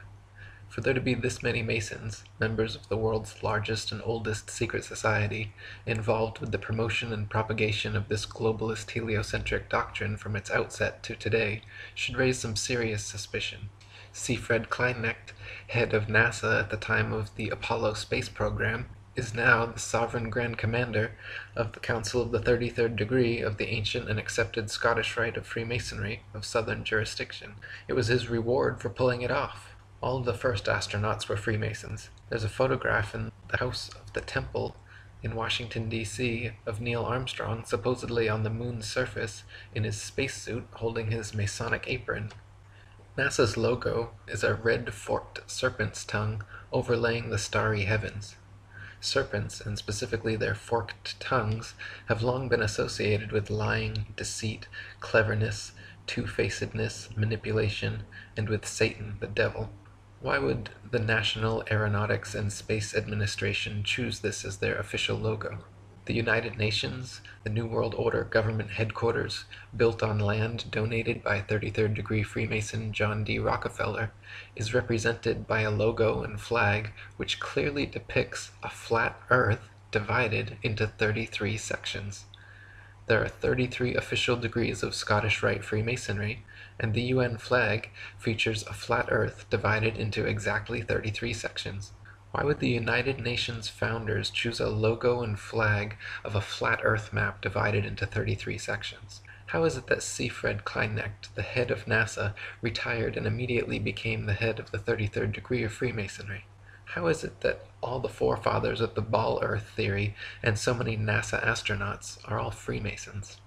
For there to be this many Masons, members of the world's largest and oldest secret society, involved with the promotion and propagation of this globalist heliocentric doctrine from its outset to today, should raise some serious suspicion. C. Fred Kleinecht, head of NASA at the time of the Apollo space program, is now the Sovereign Grand Commander of the Council of the 33rd Degree of the ancient and accepted Scottish Rite of Freemasonry of Southern jurisdiction. It was his reward for pulling it off. All of the first astronauts were Freemasons. There's a photograph in the House of the Temple in Washington, D.C. of Neil Armstrong supposedly on the moon's surface in his spacesuit holding his Masonic apron. NASA's logo is a red forked serpent's tongue overlaying the starry heavens. Serpents, and specifically their forked tongues, have long been associated with lying, deceit, cleverness, two-facedness, manipulation, and with Satan, the devil. Why would the National Aeronautics and Space Administration choose this as their official logo? The United Nations, the New World Order government headquarters, built on land donated by 33rd degree Freemason John D. Rockefeller, is represented by a logo and flag which clearly depicts a flat earth divided into 33 sections. There are 33 official degrees of Scottish Rite Freemasonry, and the UN flag features a flat earth divided into exactly 33 sections. Why would the United Nations founders choose a logo and flag of a flat earth map divided into 33 sections? How is it that C. Fred Kleinecht, the head of NASA, retired and immediately became the head of the 33rd degree of Freemasonry? How is it that all the forefathers of the ball earth theory and so many NASA astronauts are all Freemasons?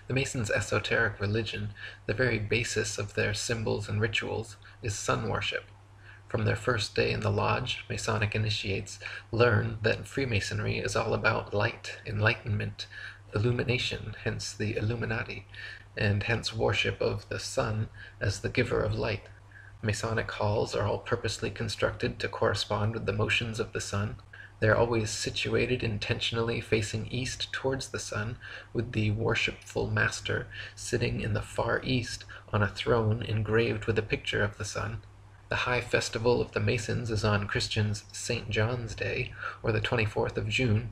The Masons' esoteric religion, the very basis of their symbols and rituals, is sun worship. From their first day in the lodge, Masonic initiates learn that Freemasonry is all about light, enlightenment, illumination, hence the Illuminati, and hence worship of the sun as the giver of light. Masonic halls are all purposely constructed to correspond with the motions of the sun. They are always situated intentionally facing east towards the sun, with the worshipful master sitting in the far east on a throne engraved with a picture of the sun. The high festival of the Masons is on Christians' St. John's Day, or the 24th of June,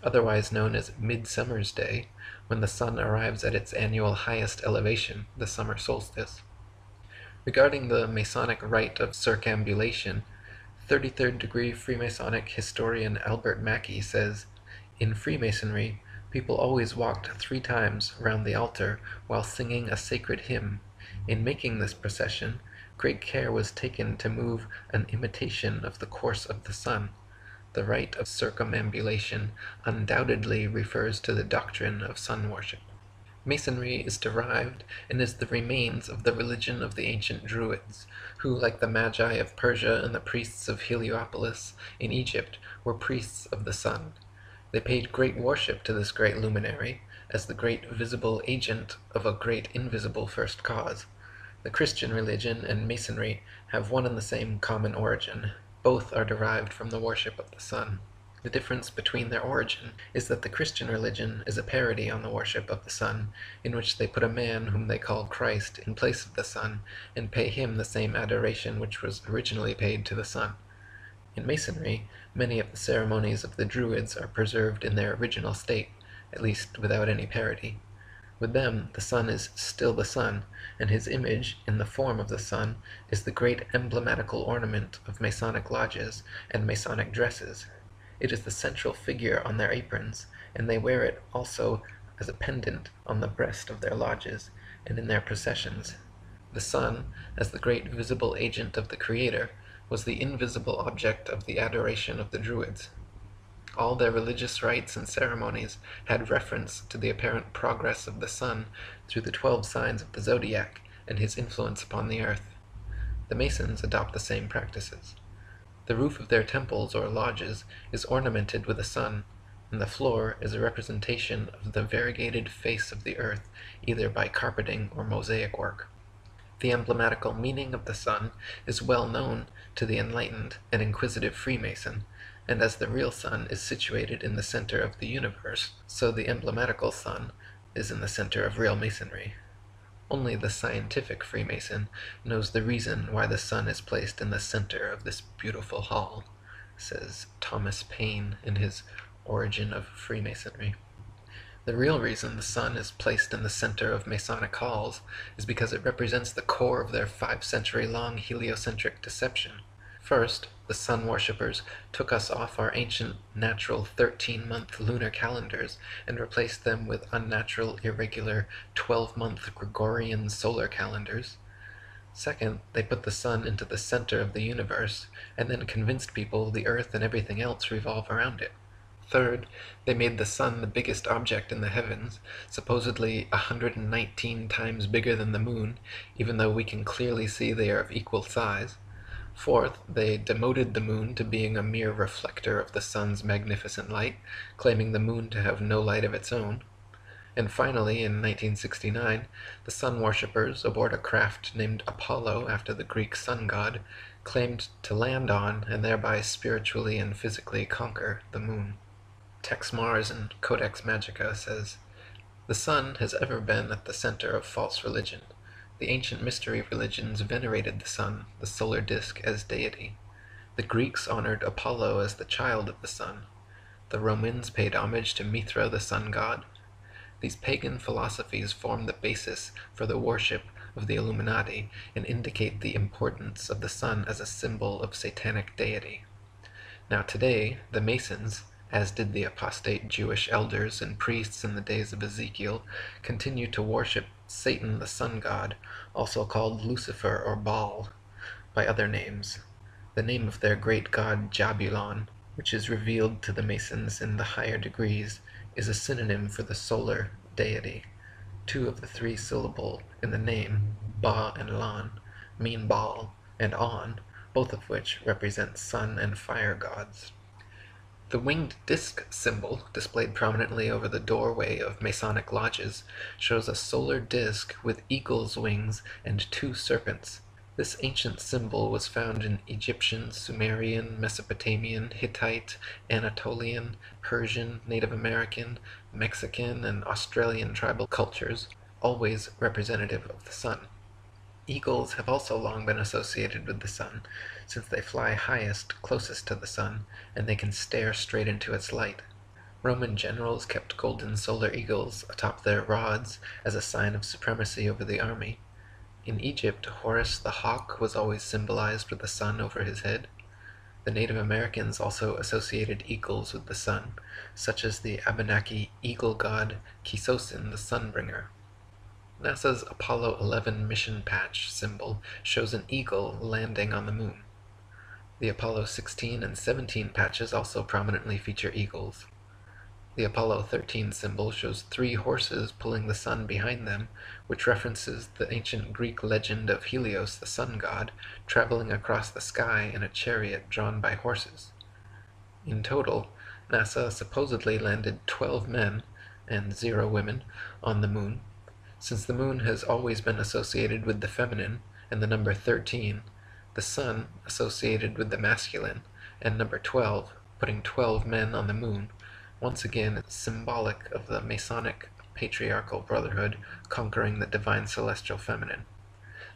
otherwise known as Midsummer's Day, when the sun arrives at its annual highest elevation, the summer solstice. Regarding the Masonic rite of circambulation, 33rd degree Freemasonic historian Albert Mackey says, "In Freemasonry, people always walked 3 times round the altar while singing a sacred hymn. In making this procession, great care was taken to move an imitation of the course of the sun. The rite of circumambulation undoubtedly refers to the doctrine of sun worship." Masonry is derived and is the remains of the religion of the ancient Druids, who, like the Magi of Persia and the priests of Heliopolis in Egypt, were priests of the sun. They paid great worship to this great luminary, as the great visible agent of a great invisible first cause. The Christian religion and Masonry have one and the same common origin. Both are derived from the worship of the sun. The difference between their origin is that the Christian religion is a parody on the worship of the sun, in which they put a man whom they call Christ in place of the sun, and pay him the same adoration which was originally paid to the sun. In Masonry, many of the ceremonies of the Druids are preserved in their original state, at least without any parity. With them, the sun is still the sun, and his image, in the form of the sun, is the great emblematical ornament of Masonic lodges and Masonic dresses. It is the central figure on their aprons, and they wear it also as a pendant on the breast of their lodges and in their processions. The sun, as the great visible agent of the Creator, was the invisible object of the adoration of the Druids. All their religious rites and ceremonies had reference to the apparent progress of the sun through the 12 signs of the zodiac and his influence upon the earth. The Masons adopt the same practices. The roof of their temples or lodges is ornamented with a sun, and the floor is a representation of the variegated face of the earth, either by carpeting or mosaic work. The emblematical meaning of the sun is well known to the enlightened and inquisitive Freemason, and as the real sun is situated in the center of the universe, so the emblematical sun is in the center of real Masonry. Only the scientific Freemason knows the reason why the sun is placed in the center of this beautiful hall, says Thomas Paine in his Origin of Freemasonry. The real reason the sun is placed in the center of Masonic halls is because it represents the core of their 5-century-long heliocentric deception. First, the sun worshippers took us off our ancient natural 13-month lunar calendars and replaced them with unnatural, irregular 12-month Gregorian solar calendars. Second, they put the sun into the center of the universe and then convinced people the earth and everything else revolve around it. Third, they made the sun the biggest object in the heavens, supposedly 119 times bigger than the moon, even though we can clearly see they are of equal size. Fourth, they demoted the moon to being a mere reflector of the sun's magnificent light, claiming the moon to have no light of its own. And finally, in 1969, the sun worshippers, aboard a craft named Apollo after the Greek sun god, claimed to land on and thereby spiritually and physically conquer the moon. Tex Mars in Codex Magica says, "The sun has ever been at the center of false religion. The ancient mystery religions venerated the sun, the solar disk, as deity. The Greeks honored Apollo as the child of the sun. The Romans paid homage to Mithra, the sun god. These pagan philosophies form the basis for the worship of the Illuminati and indicate the importance of the sun as a symbol of satanic deity. Now today, the Masons, as did the apostate Jewish elders and priests in the days of Ezekiel, continue to worship Satan the sun god, also called Lucifer or Baal, by other names. The name of their great god Jabulon, which is revealed to the Masons in the higher degrees, is a synonym for the solar deity. 2 of the 3 syllable in the name, Ba and Lan, mean Baal and On, both of which represent sun and fire gods. The winged disc symbol, displayed prominently over the doorway of Masonic lodges, shows a solar disc with eagle's wings and 2 serpents. This ancient symbol was found in Egyptian, Sumerian, Mesopotamian, Hittite, Anatolian, Persian, Native American, Mexican, and Australian tribal cultures, always representative of the sun. Eagles have also long been associated with the sun, since they fly highest, closest to the sun, and they can stare straight into its light. Roman generals kept golden solar eagles atop their rods as a sign of supremacy over the army. In Egypt, Horus the hawk was always symbolized with the sun over his head. The Native Americans also associated eagles with the sun, such as the Abenaki eagle god Kisosin the Sunbringer. NASA's Apollo 11 mission patch symbol shows an eagle landing on the moon. The Apollo 16 and 17 patches also prominently feature eagles. The Apollo 13 symbol shows 3 horses pulling the sun behind them, which references the ancient Greek legend of Helios, the sun god, traveling across the sky in a chariot drawn by horses. In total, NASA supposedly landed 12 men, and 0 women, on the moon. Since the moon has always been associated with the feminine, and the number 13, the sun associated with the masculine, and number 12, putting 12 men on the moon, once again is symbolic of the Masonic patriarchal brotherhood conquering the divine celestial feminine.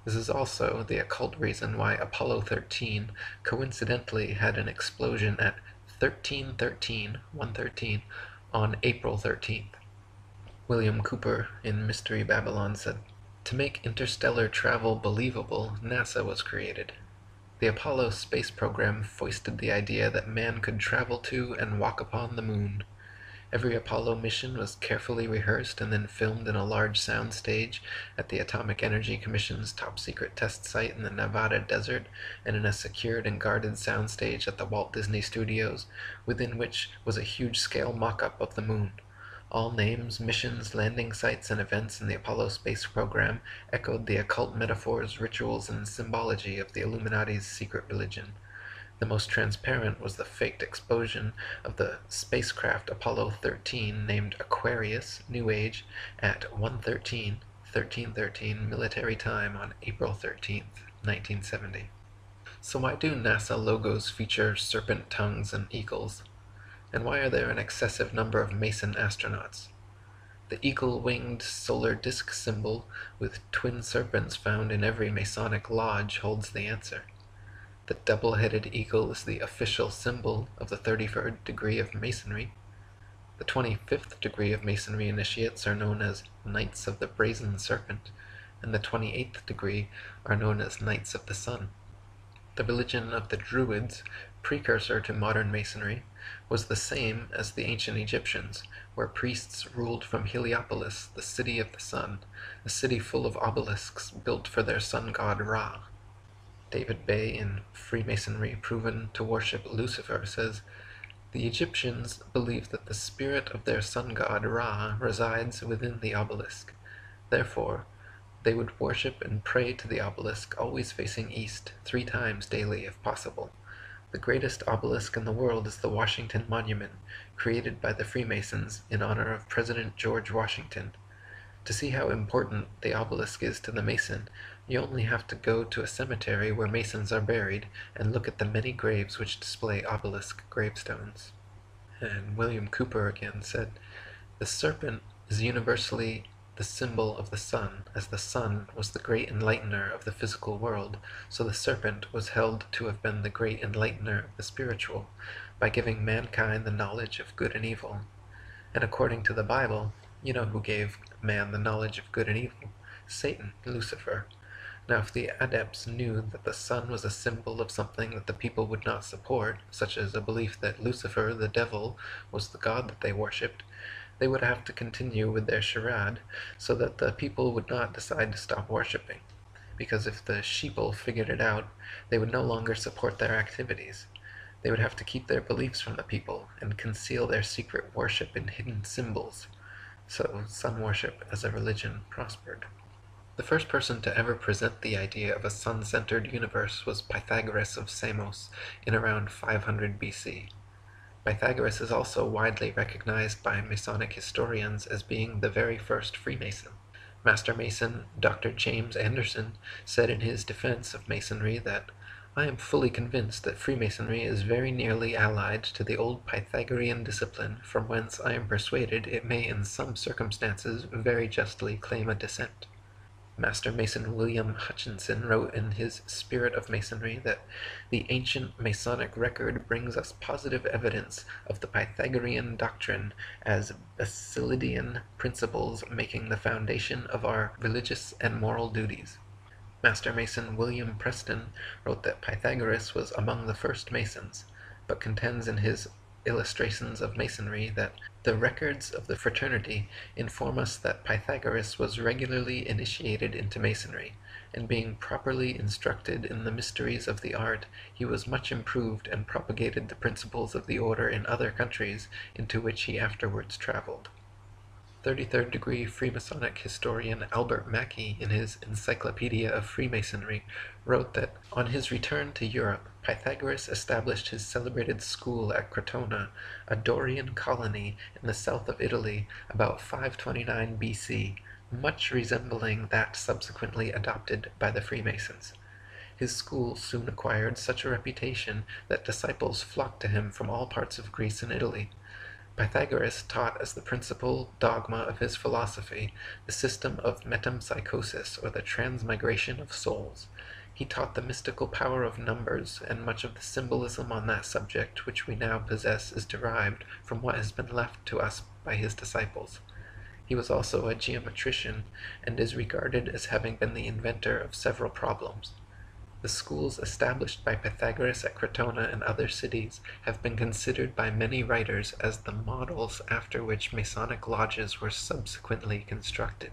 This is also the occult reason why Apollo 13 coincidentally had an explosion at 1313, 113, on April 13th. William Cooper in Mystery Babylon said, "To make interstellar travel believable, NASA was created. The Apollo space program foisted the idea that man could travel to and walk upon the moon. Every Apollo mission was carefully rehearsed and then filmed in a large sound stage at the Atomic Energy Commission's top-secret test site in the Nevada desert, and in a secured and guarded sound stage at the Walt Disney Studios, within which was a huge-scale mock-up of the moon. All names, missions, landing sites, and events in the Apollo space program echoed the occult metaphors, rituals, and symbology of the Illuminati's secret religion. The most transparent was the faked explosion of the spacecraft Apollo 13 named Aquarius, New Age, at 13:13 military time on April 13th, 1970. So why do NASA logos feature serpent tongues and eagles? And why are there an excessive number of Mason astronauts? The eagle-winged solar disk symbol with twin serpents found in every Masonic lodge holds the answer. The double-headed eagle is the official symbol of the 33rd degree of Masonry. The 25th degree of Masonry initiates are known as Knights of the Brazen Serpent, and the 28th degree are known as Knights of the Sun. The religion of the Druids, precursor to modern Masonry, was the same as the ancient Egyptians, where priests ruled from Heliopolis, the city of the sun, a city full of obelisks built for their sun god Ra. David Bay, in Freemasonry Proven to Worship Lucifer, says, "The Egyptians believed that the spirit of their sun god Ra resides within the obelisk. Therefore, they would worship and pray to the obelisk, always facing east, 3 times daily if possible. The greatest obelisk in the world is the Washington Monument, created by the Freemasons in honor of President George Washington. To see how important the obelisk is to the Mason, you only have to go to a cemetery where Masons are buried and look at the many graves which display obelisk gravestones." And William Cooper again said, "The serpent is universally the symbol of the sun, as the sun was the great enlightener of the physical world, so the serpent was held to have been the great enlightener of the spiritual, by giving mankind the knowledge of good and evil. And according to the Bible, you know who gave man the knowledge of good and evil? Satan, Lucifer. Now if the adepts knew that the sun was a symbol of something that the people would not support, such as a belief that Lucifer, the devil, was the god that they worshipped, they would have to continue with their charade, so that the people would not decide to stop worshipping. Because if the sheeple figured it out, they would no longer support their activities. They would have to keep their beliefs from the people, and conceal their secret worship in hidden symbols. So sun worship as a religion prospered." The first person to ever present the idea of a sun-centered universe was Pythagoras of Samos in around 500 BC. Pythagoras is also widely recognized by Masonic historians as being the very first Freemason. Master Mason Dr. James Anderson said in his defense of Masonry that, "I am fully convinced that Freemasonry is very nearly allied to the old Pythagorean discipline, from whence I am persuaded it may in some circumstances very justly claim a descent." Master Mason William Hutchinson wrote in his Spirit of Masonry that the ancient Masonic record brings us positive evidence of the Pythagorean doctrine as Basilidian principles making the foundation of our religious and moral duties. Master Mason William Preston wrote that Pythagoras was among the first Masons, but contends in his Illustrations of Masonry that the records of the fraternity inform us that Pythagoras was regularly initiated into Masonry, and being properly instructed in the mysteries of the art, he was much improved and propagated the principles of the order in other countries into which he afterwards traveled. 33rd degree Freemasonic historian Albert Mackey, in his Encyclopedia of Freemasonry, wrote that on his return to Europe, Pythagoras established his celebrated school at Crotona, a Dorian colony in the south of Italy, about 529 BC, much resembling that subsequently adopted by the Freemasons. His school soon acquired such a reputation that disciples flocked to him from all parts of Greece and Italy. Pythagoras taught as the principal dogma of his philosophy the system of metempsychosis, or the transmigration of souls. He taught the mystical power of numbers, and much of the symbolism on that subject which we now possess is derived from what has been left to us by his disciples. He was also a geometrician, and is regarded as having been the inventor of several problems. The schools established by Pythagoras at Crotona and other cities have been considered by many writers as the models after which Masonic lodges were subsequently constructed.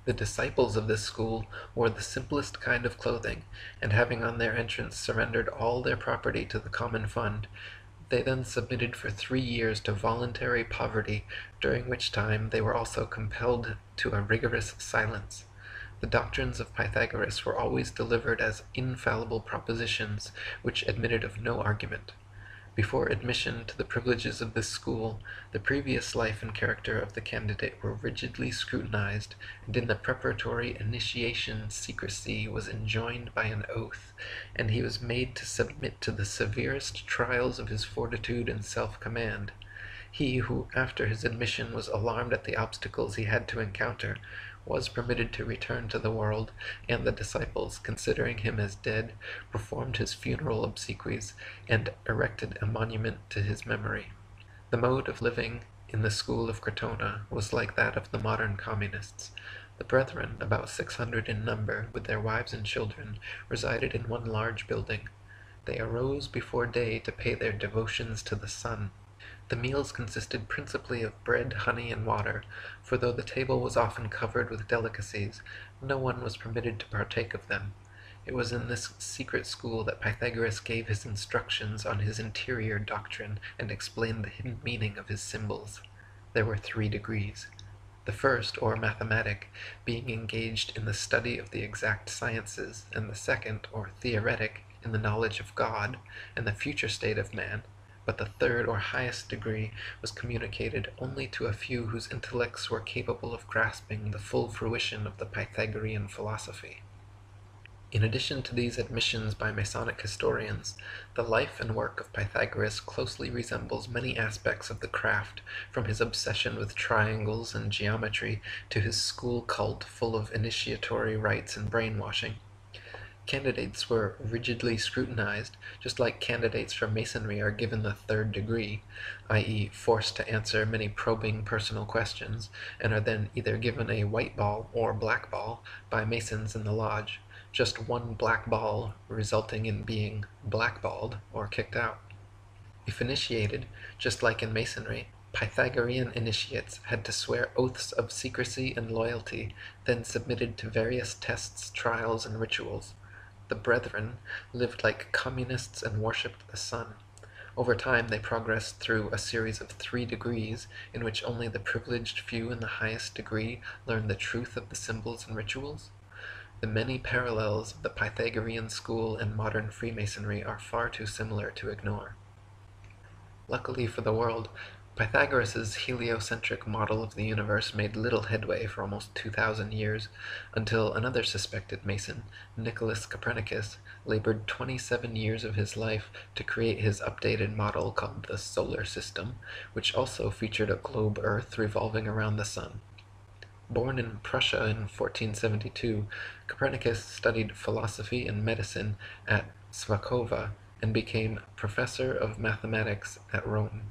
The disciples of this school wore the simplest kind of clothing, and having on their entrance surrendered all their property to the common fund, they then submitted for 3 years to voluntary poverty, during which time they were also compelled to a rigorous silence. The doctrines of Pythagoras were always delivered as infallible propositions, which admitted of no argument. Before admission to the privileges of this school, the previous life and character of the candidate were rigidly scrutinized, and in the preparatory initiation secrecy was enjoined by an oath, and he was made to submit to the severest trials of his fortitude and self-command. He who, after his admission, was alarmed at the obstacles he had to encounter, was permitted to return to the world, and the disciples, considering him as dead, performed his funeral obsequies, and erected a monument to his memory. The mode of living in the school of Crotona was like that of the modern communists. The brethren, about 600 in number, with their wives and children, resided in one large building. They arose before day to pay their devotions to the sun. The meals consisted principally of bread, honey, and water, for though the table was often covered with delicacies, no one was permitted to partake of them. It was in this secret school that Pythagoras gave his instructions on his interior doctrine and explained the hidden meaning of his symbols. There were 3 degrees. The first, or mathematic, being engaged in the study of the exact sciences, and the second, or theoretic, in the knowledge of God and the future state of man. But the third or highest degree was communicated only to a few whose intellects were capable of grasping the full fruition of the Pythagorean philosophy. In addition to these admissions by Masonic historians, the life and work of Pythagoras closely resembles many aspects of the craft, from his obsession with triangles and geometry to his school cult full of initiatory rites and brainwashing. Candidates were rigidly scrutinized, just like candidates for Masonry are given the 3rd degree, i.e. forced to answer many probing personal questions, and are then either given a white ball or black ball by Masons in the lodge, just one black ball resulting in being blackballed or kicked out. If initiated, just like in Masonry, Pythagorean initiates had to swear oaths of secrecy and loyalty, then submitted to various tests, trials, and rituals. The brethren lived like communists and worshipped the sun. Over time they progressed through a series of 3 degrees, in which only the privileged few in the highest degree learned the truth of the symbols and rituals. The many parallels of the Pythagorean school and modern Freemasonry are far too similar to ignore. Luckily for the world, Pythagoras' heliocentric model of the universe made little headway for almost 2,000 years, until another suspected Mason, Nicholas Copernicus, labored 27 years of his life to create his updated model called the Solar System, which also featured a globe Earth revolving around the sun. Born in Prussia in 1472, Copernicus studied philosophy and medicine at Swakova and became professor of mathematics at Rome.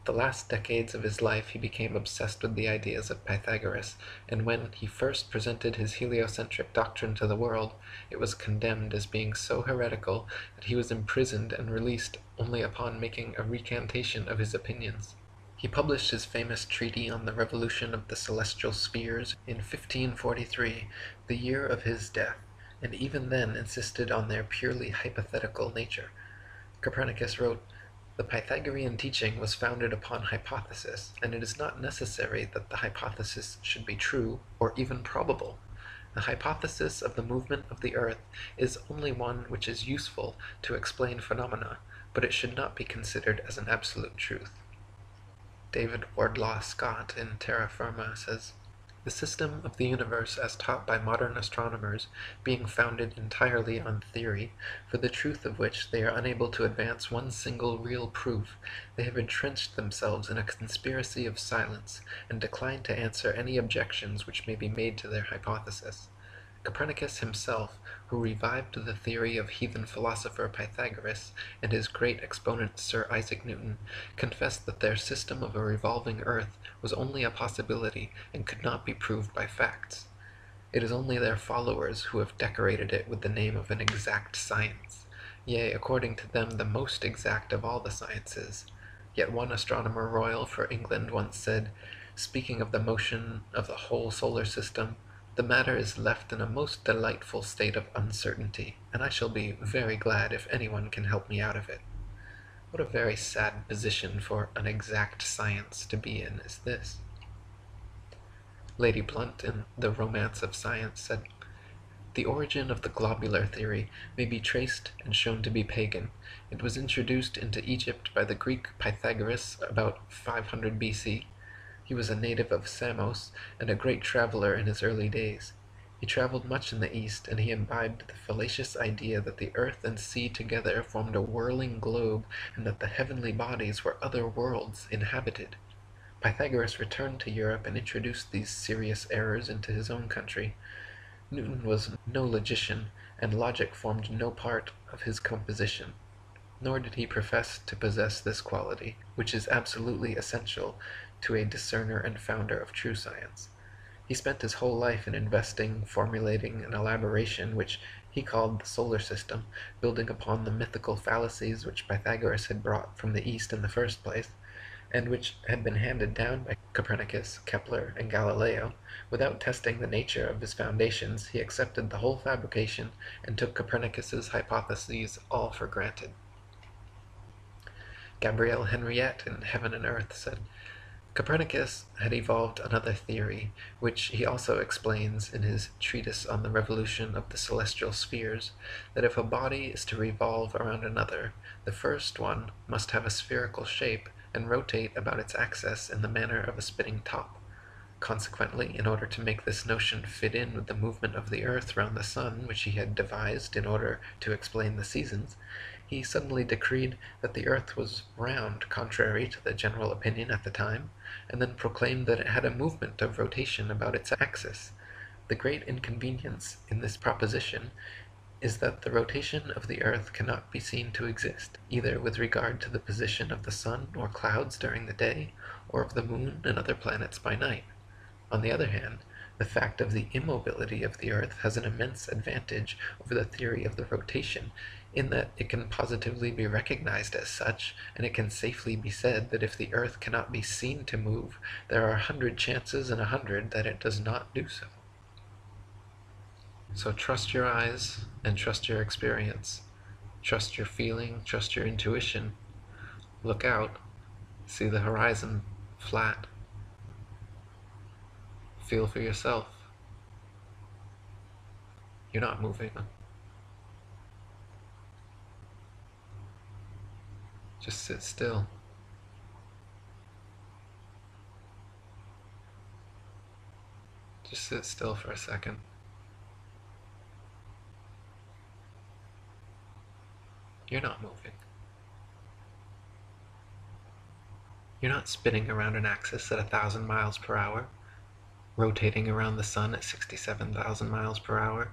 The last decades of his life he became obsessed with the ideas of Pythagoras, and when he first presented his heliocentric doctrine to the world, it was condemned as being so heretical that he was imprisoned and released only upon making a recantation of his opinions. He published his famous treatise on the revolution of the celestial spheres in 1543, the year of his death, and even then insisted on their purely hypothetical nature. Copernicus wrote, "The Pythagorean teaching was founded upon hypothesis, and it is not necessary that the hypothesis should be true or even probable. The hypothesis of the movement of the earth is only one which is useful to explain phenomena, but it should not be considered as an absolute truth." David Wardlaw Scott in Terra Firma says, "The system of the universe as taught by modern astronomers being founded entirely on theory, for the truth of which they are unable to advance one single real proof, they have entrenched themselves in a conspiracy of silence, and decline to answer any objections which may be made to their hypothesis. Copernicus himself, who revived the theory of heathen philosopher Pythagoras, and his great exponent Sir Isaac Newton, confessed that their system of a revolving earth was only a possibility and could not be proved by facts. It is only their followers who have decorated it with the name of an exact science, yea, according to them, the most exact of all the sciences. Yet one astronomer royal for England once said, speaking of the motion of the whole solar system, "The matter is left in a most delightful state of uncertainty, and I shall be very glad if anyone can help me out of it." What a very sad position for an exact science to be in is this. Lady Blunt, in The Romance of Science, said, "The origin of the globular theory may be traced and shown to be pagan. It was introduced into Egypt by the Greek Pythagoras about 500 B.C. He was a native of Samos and a great traveler in his early days. He traveled much in the East, and he imbibed the fallacious idea that the earth and sea together formed a whirling globe, and that the heavenly bodies were other worlds inhabited. Pythagoras returned to Europe and introduced these serious errors into his own country. Newton was no logician, and logic formed no part of his composition. Nor did he profess to possess this quality, which is absolutely essential to a discerner and founder of true science. He spent his whole life in investing, formulating an elaboration which he called the solar system, building upon the mythical fallacies which Pythagoras had brought from the East in the first place, and which had been handed down by Copernicus, Kepler, and Galileo. Without testing the nature of his foundations, he accepted the whole fabrication and took Copernicus's hypotheses all for granted." Gabrielle Henriette in Heaven and Earth said, "Copernicus had evolved another theory, which he also explains in his treatise on the revolution of the celestial spheres, that if a body is to revolve around another, the first one must have a spherical shape and rotate about its axis in the manner of a spinning top. Consequently, in order to make this notion fit in with the movement of the earth round the sun, which he had devised in order to explain the seasons, he suddenly decreed that the earth was round, contrary to the general opinion at the time, and then proclaimed that it had a movement of rotation about its axis. The great inconvenience in this proposition is that the rotation of the earth cannot be seen to exist, either with regard to the position of the sun or clouds during the day, or of the moon and other planets by night. On the other hand, the fact of the immobility of the earth has an immense advantage over the theory of the rotation, in that it can positively be recognized as such, and it can safely be said that if the earth cannot be seen to move, there are 100 chances in 100 that it does not do so. So trust your eyes and trust your experience. Trust your feeling, trust your intuition. Look out, see the horizon flat. Feel for yourself. You're not moving. Just sit still. Just sit still for a second. You're not moving. You're not spinning around an axis at 1,000 miles per hour, rotating around the sun at 67,000 miles per hour,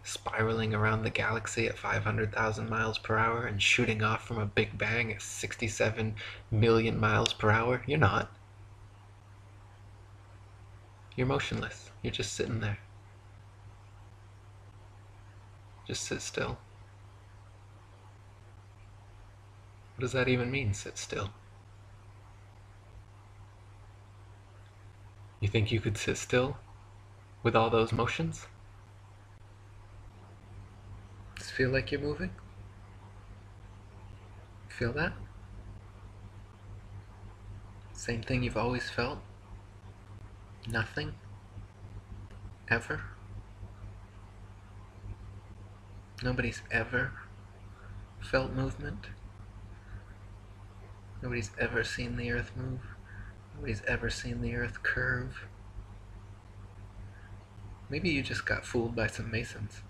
spiraling around the galaxy at 500,000 miles per hour, and shooting off from a Big Bang at 67 million miles per hour. You're not. You're motionless. You're just sitting there. Just sit still. What does that even mean, sit still? You think you could sit still with all those motions? Does it feel like you're moving? Feel that? Same thing you've always felt? Nothing? Ever? Nobody's ever felt movement? Nobody's ever seen the earth move? Nobody's ever seen the earth curve? Maybe you just got fooled by some Masons.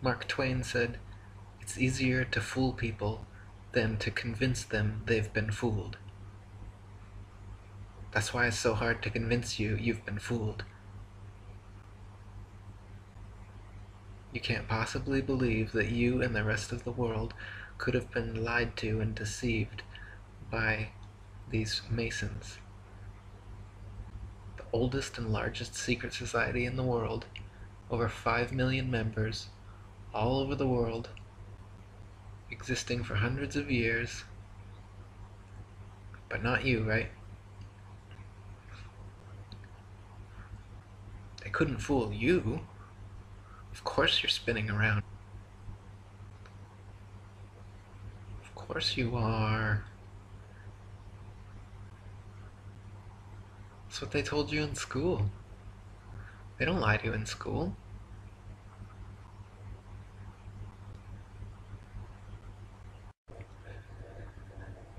Mark Twain said, "It's easier to fool people than to convince them they've been fooled." That's why it's so hard to convince you you've been fooled. You can't possibly believe that you and the rest of the world could have been lied to and deceived by these Masons. The oldest and largest secret society in the world, over 5 million members, all over the world, existing for hundreds of years. But not you, right? They couldn't fool you. Of course you're spinning around. Of course you are. That's what they told you in school. They don't lie to you in school.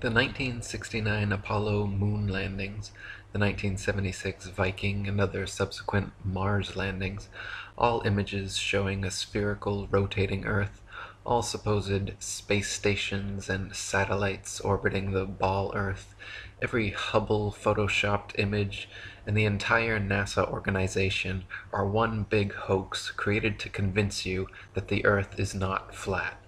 The 1969 Apollo moon landings, the 1976 Viking and other subsequent Mars landings, all images showing a spherical rotating Earth, all supposed space stations and satellites orbiting the ball Earth, every Hubble photoshopped image, and the entire NASA organization are one big hoax created to convince you that the Earth is not flat.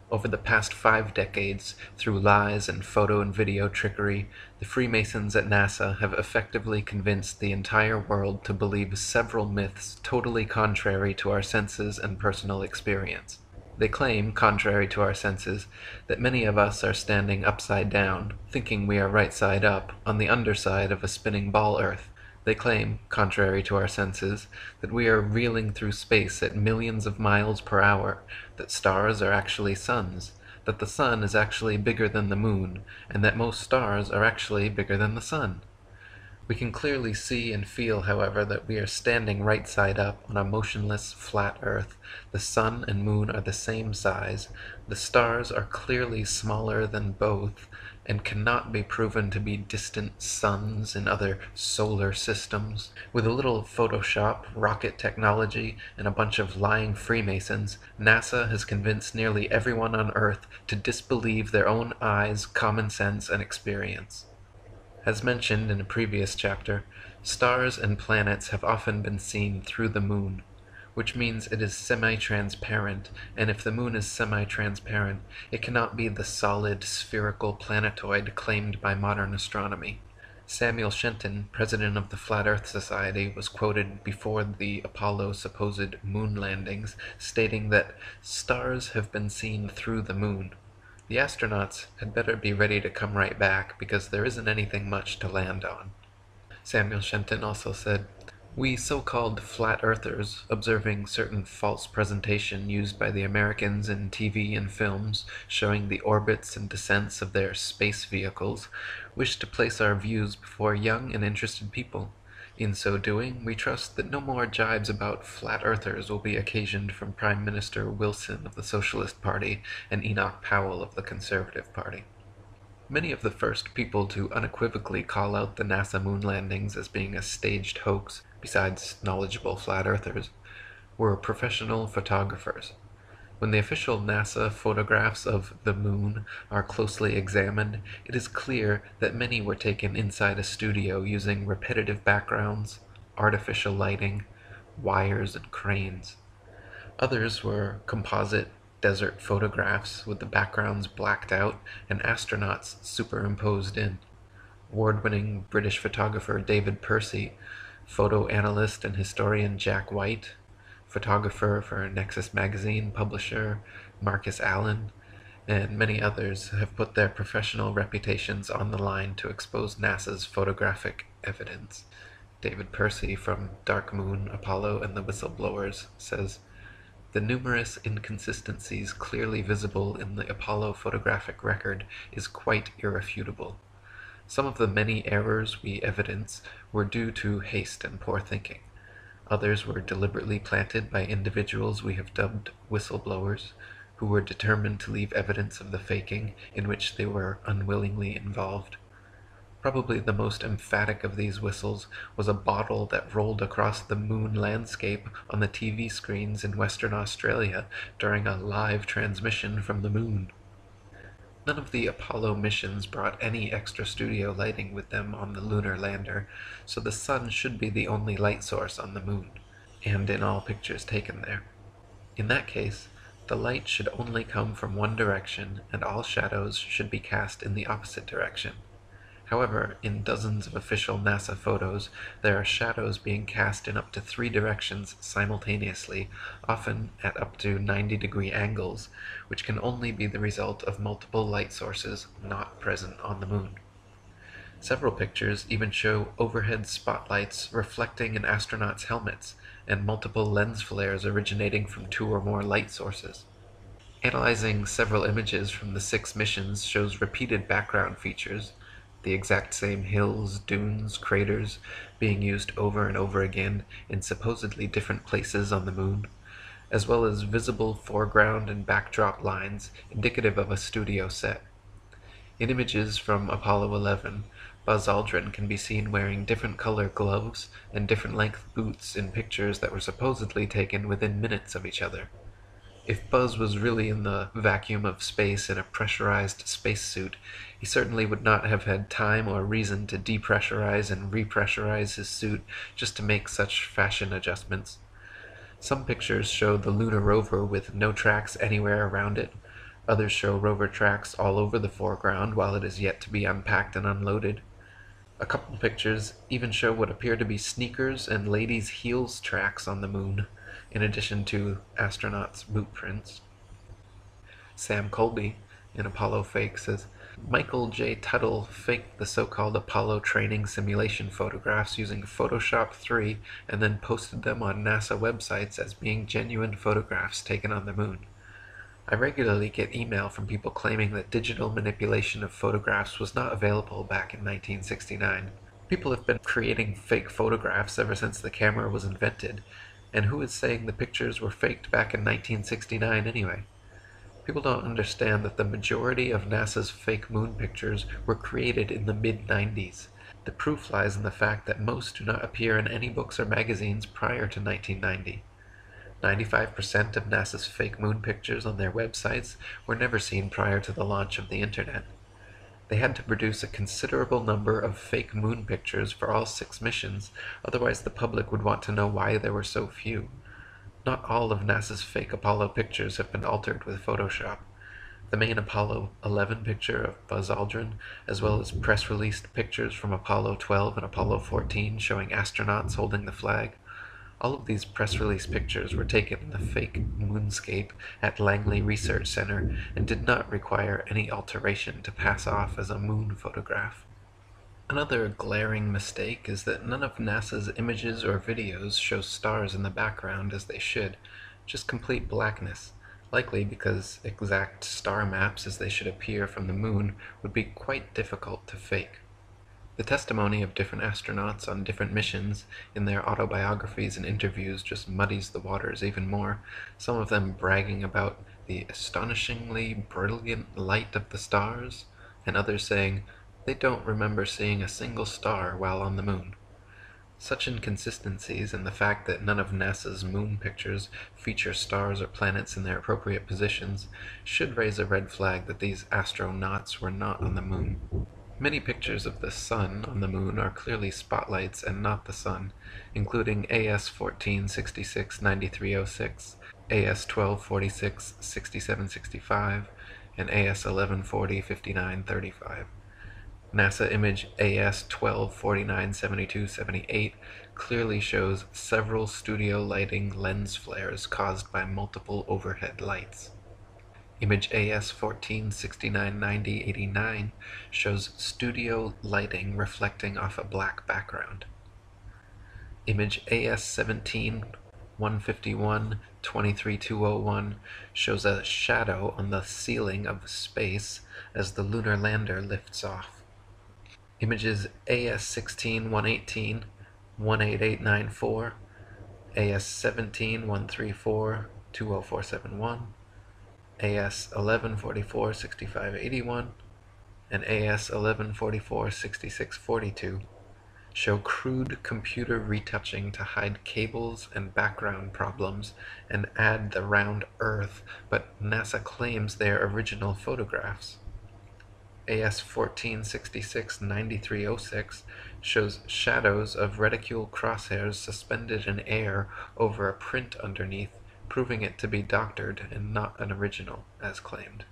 Over the past 5 decades, through lies and photo and video trickery, the Freemasons at NASA have effectively convinced the entire world to believe several myths totally contrary to our senses and personal experience. They claim, contrary to our senses, that many of us are standing upside down, thinking we are right side up, on the underside of a spinning ball Earth. They claim, contrary to our senses, that we are reeling through space at millions of miles per hour, that stars are actually suns, that the sun is actually bigger than the moon, and that most stars are actually bigger than the sun. We can clearly see and feel, however, that we are standing right side up on a motionless, flat Earth. The sun and moon are the same size. The stars are clearly smaller than both, and cannot be proven to be distant suns in other solar systems. With a little Photoshop, rocket technology, and a bunch of lying Freemasons, NASA has convinced nearly everyone on Earth to disbelieve their own eyes, common sense, and experience. As mentioned in a previous chapter, stars and planets have often been seen through the moon, which means it is semi-transparent, and if the moon is semi-transparent, it cannot be the solid, spherical planetoid claimed by modern astronomy. Samuel Shenton, president of the Flat Earth Society, was quoted before the Apollo supposed moon landings, stating that stars have been seen through the moon. The astronauts had better be ready to come right back, because there isn't anything much to land on. Samuel Shenton also said, "We so-called flat earthers, observing certain false presentation used by the Americans in TV and films, showing the orbits and descents of their space vehicles, wish to place our views before young and interested people. In so doing, we trust that no more jibes about flat earthers will be occasioned from Prime Minister Wilson of the Socialist Party and Enoch Powell of the Conservative Party." Many of the first people to unequivocally call out the NASA moon landings as being a staged hoax, besides knowledgeable flat earthers, were professional photographers. When the official NASA photographs of the moon are closely examined, it is clear that many were taken inside a studio using repetitive backgrounds, artificial lighting, wires, and cranes. Others were composite desert photographs with the backgrounds blacked out and astronauts superimposed in. Award-winning British photographer David Percy, photo analyst and historian Jack White, photographer for Nexus magazine publisher Marcus Allen, and many others have put their professional reputations on the line to expose NASA's photographic evidence. David Percy from Dark Moon, Apollo, and the Whistleblowers says, "The numerous inconsistencies clearly visible in the Apollo photographic record is quite irrefutable. Some of the many errors we evidence were due to haste and poor thinking. Others were deliberately planted by individuals we have dubbed whistleblowers, who were determined to leave evidence of the faking in which they were unwillingly involved. Probably the most emphatic of these whistles was a bottle that rolled across the moon landscape on the TV screens in Western Australia during a live transmission from the moon. None of the Apollo missions brought any extra studio lighting with them on the lunar lander, so the sun should be the only light source on the moon, and in all pictures taken there. In that case, the light should only come from one direction and all shadows should be cast in the opposite direction. However, in dozens of official NASA photos, there are shadows being cast in up to 3 directions simultaneously, often at up to 90-degree angles, which can only be the result of multiple light sources not present on the moon. Several pictures even show overhead spotlights reflecting in astronauts' helmets, and multiple lens flares originating from 2 or more light sources. Analyzing several images from the 6 missions shows repeated background features, the exact same hills, dunes, craters, being used over and over again in supposedly different places on the moon, as well as visible foreground and backdrop lines indicative of a studio set. In images from Apollo 11, Buzz Aldrin can be seen wearing different color gloves and different length boots in pictures that were supposedly taken within minutes of each other. If Buzz was really in the vacuum of space in a pressurized spacesuit, he certainly would not have had time or reason to depressurize and repressurize his suit just to make such fashion adjustments. Some pictures show the lunar rover with no tracks anywhere around it. Others show rover tracks all over the foreground while it is yet to be unpacked and unloaded. A couple pictures even show what appear to be sneakers and ladies' heels tracks on the moon, in addition to astronauts' boot prints. Sam Colby, in Apollo Fake, says, Michael J. Tuttle faked the so-called Apollo training simulation photographs using Photoshop 3 and then posted them on NASA websites as being genuine photographs taken on the moon. I regularly get email from people claiming that digital manipulation of photographs was not available back in 1969. People have been creating fake photographs ever since the camera was invented, and who is saying the pictures were faked back in 1969 anyway? People don't understand that the majority of NASA's fake moon pictures were created in the mid-90s. The proof lies in the fact that most do not appear in any books or magazines prior to 1990. 95% of NASA's fake moon pictures on their websites were never seen prior to the launch of the internet. They had to produce a considerable number of fake moon pictures for all 6 missions, otherwise the public would want to know why there were so few. Not all of NASA's fake Apollo pictures have been altered with Photoshop. The main Apollo 11 picture of Buzz Aldrin, as well as press-released pictures from Apollo 12 and Apollo 14 showing astronauts holding the flag. All of these press release pictures were taken in the fake moonscape at Langley Research Center and did not require any alteration to pass off as a moon photograph. Another glaring mistake is that none of NASA's images or videos show stars in the background as they should, just complete blackness, likely because exact star maps as they should appear from the moon would be quite difficult to fake. The testimony of different astronauts on different missions in their autobiographies and interviews just muddies the waters even more, some of them bragging about the astonishingly brilliant light of the stars, and others saying they don't remember seeing a single star while on the moon. Such inconsistencies and the fact that none of NASA's moon pictures feature stars or planets in their appropriate positions should raise a red flag that these astronauts were not on the moon. Many pictures of the sun on the moon are clearly spotlights and not the sun, including AS 1466-9306, AS 1246-6765, and AS 1140-5935. NASA image AS 1249-7278 clearly shows several studio lighting lens flares caused by multiple overhead lights. Image AS 1469-9089 shows studio lighting reflecting off a black background. Image AS 17-151-23201 shows a shadow on the ceiling of space as the lunar lander lifts off. Images AS 16-118-18894, AS 17-134-20471, AS 1144-6581, and AS 1144-6642 show crude computer retouching to hide cables and background problems and add the round Earth, but NASA claims they are original photographs. AS 1466-9306 shows shadows of reticule crosshairs suspended in air over a print underneath, proving it to be doctored and not an original, as claimed.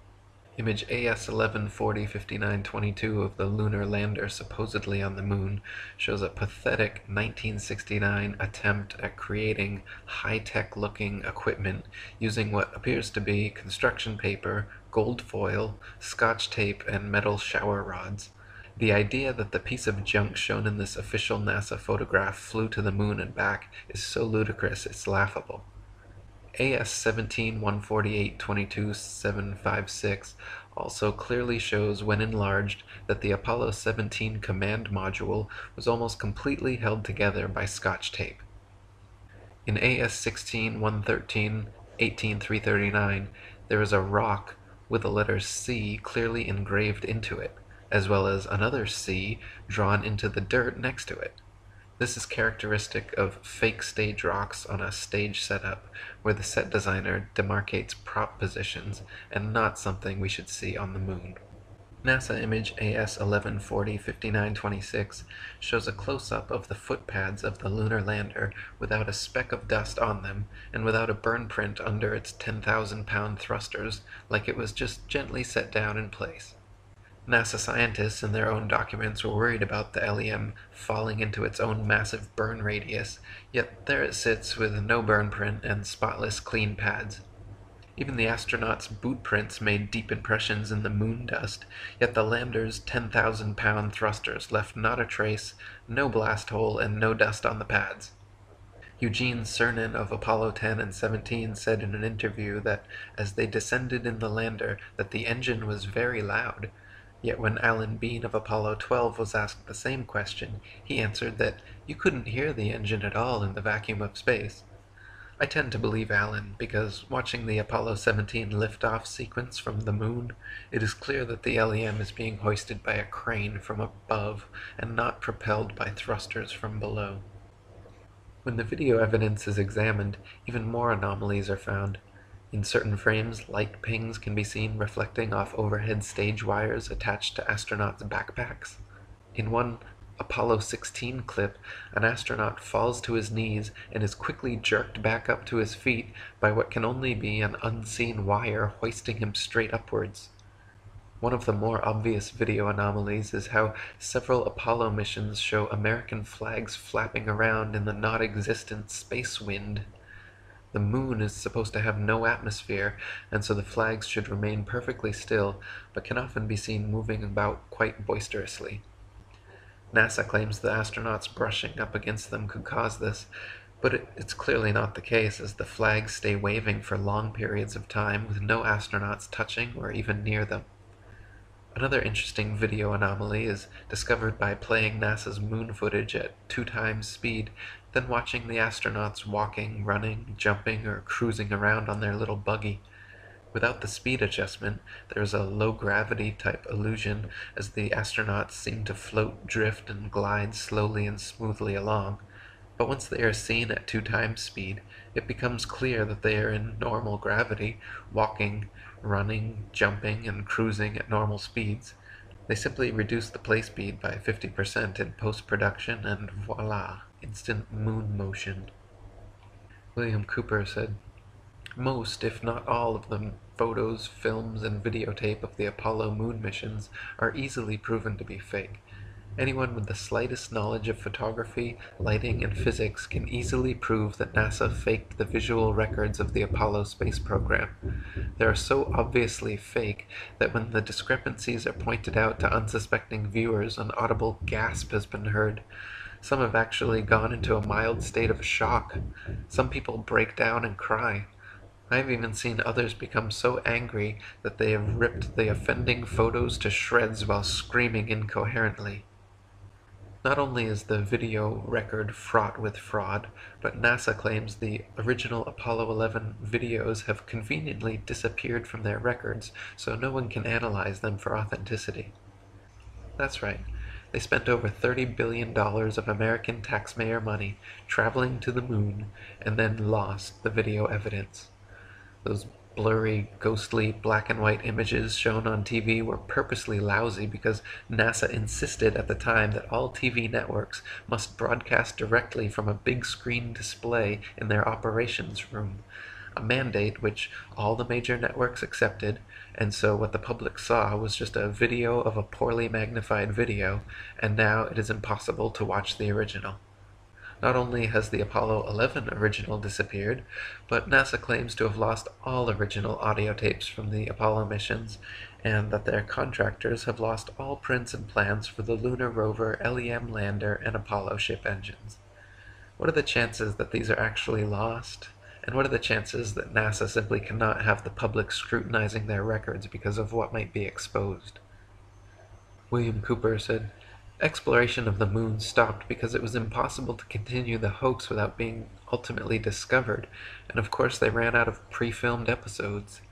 Image AS11405922 of the lunar lander supposedly on the moon shows a pathetic 1969 attempt at creating high-tech looking equipment using what appears to be construction paper, gold foil, scotch tape, and metal shower rods. The idea that the piece of junk shown in this official NASA photograph flew to the moon and back is so ludicrous it's laughable. AS1714822756 also clearly shows, when enlarged, that the Apollo 17 command module was almost completely held together by scotch tape. In AS16113-18339, there is a rock with the letter C clearly engraved into it, as well as another C drawn into the dirt next to it. This is characteristic of fake stage rocks on a stage setup, where the set designer demarcates prop positions, and not something we should see on the moon. NASA image AS11405926 shows a close-up of the footpads of the lunar lander without a speck of dust on them, and without a burn print under its 10,000-pound thrusters, like it was just gently set down in place. NASA scientists in their own documents were worried about the LEM falling into its own massive burn radius, yet there it sits with no burn print and spotless clean pads. Even the astronauts' boot prints made deep impressions in the moon dust, yet the lander's 10,000-pound thrusters left not a trace, no blast hole, and no dust on the pads. Eugene Cernan of Apollo 10 and 17 said in an interview that as they descended in the lander that the engine was very loud. Yet when Alan Bean of Apollo 12 was asked the same question, he answered that you couldn't hear the engine at all in the vacuum of space. I tend to believe Alan, because watching the Apollo 17 liftoff sequence from the moon, it is clear that the LEM is being hoisted by a crane from above and not propelled by thrusters from below. When the video evidence is examined, even more anomalies are found. In certain frames, light pings can be seen reflecting off overhead stage wires attached to astronauts' backpacks. In one Apollo 16 clip, an astronaut falls to his knees and is quickly jerked back up to his feet by what can only be an unseen wire hoisting him straight upwards. One of the more obvious video anomalies is how several Apollo missions show American flags flapping around in the non-existent space wind. The moon is supposed to have no atmosphere, and so the flags should remain perfectly still, but can often be seen moving about quite boisterously. NASA claims the astronauts brushing up against them could cause this, but it's clearly not the case, as the flags stay waving for long periods of time with no astronauts touching or even near them. Another interesting video anomaly is discovered by playing NASA's moon footage at 2 times speed, then watching the astronauts walking, running, jumping, or cruising around on their little buggy. Without the speed adjustment, there is a low-gravity type illusion as the astronauts seem to float, drift, and glide slowly and smoothly along. But once they are seen at 2 times speed, it becomes clear that they are in normal gravity, walking, running, jumping, and cruising at normal speeds. They simply reduce the play speed by 50% in post-production, and voila, instant moon motion. William Cooper said, "Most, if not all, of the photos, films, and videotape of the Apollo moon missions are easily proven to be fake. Anyone with the slightest knowledge of photography, lighting, and physics can easily prove that NASA faked the visual records of the Apollo space program. They are so obviously fake that when the discrepancies are pointed out to unsuspecting viewers, an audible gasp has been heard. Some have actually gone into a mild state of shock. Some people break down and cry. I have even seen others become so angry that they have ripped the offending photos to shreds while screaming incoherently." Not only is the video record fraught with fraud, but NASA claims the original Apollo 11 videos have conveniently disappeared from their records, so no one can analyze them for authenticity. That's right. They spent over $30 billion of American taxpayer money traveling to the moon and then lost the video evidence. Those blurry, ghostly, black and white images shown on TV were purposely lousy because NASA insisted at the time that all TV networks must broadcast directly from a big screen display in their operations room. a mandate which all the major networks accepted, and so what the public saw was just a video of a poorly magnified video, and now it is impossible to watch the original. Not only has the Apollo 11 original disappeared, but NASA claims to have lost all original audio tapes from the Apollo missions, and that their contractors have lost all prints and plans for the lunar rover, LEM lander, and Apollo ship engines. What are the chances that these are actually lost? And what are the chances that NASA simply cannot have the public scrutinizing their records because of what might be exposed? William Cooper said, "Exploration of the moon stopped because it was impossible to continue the hoax without being ultimately discovered, and of course they ran out of pre-filmed episodes.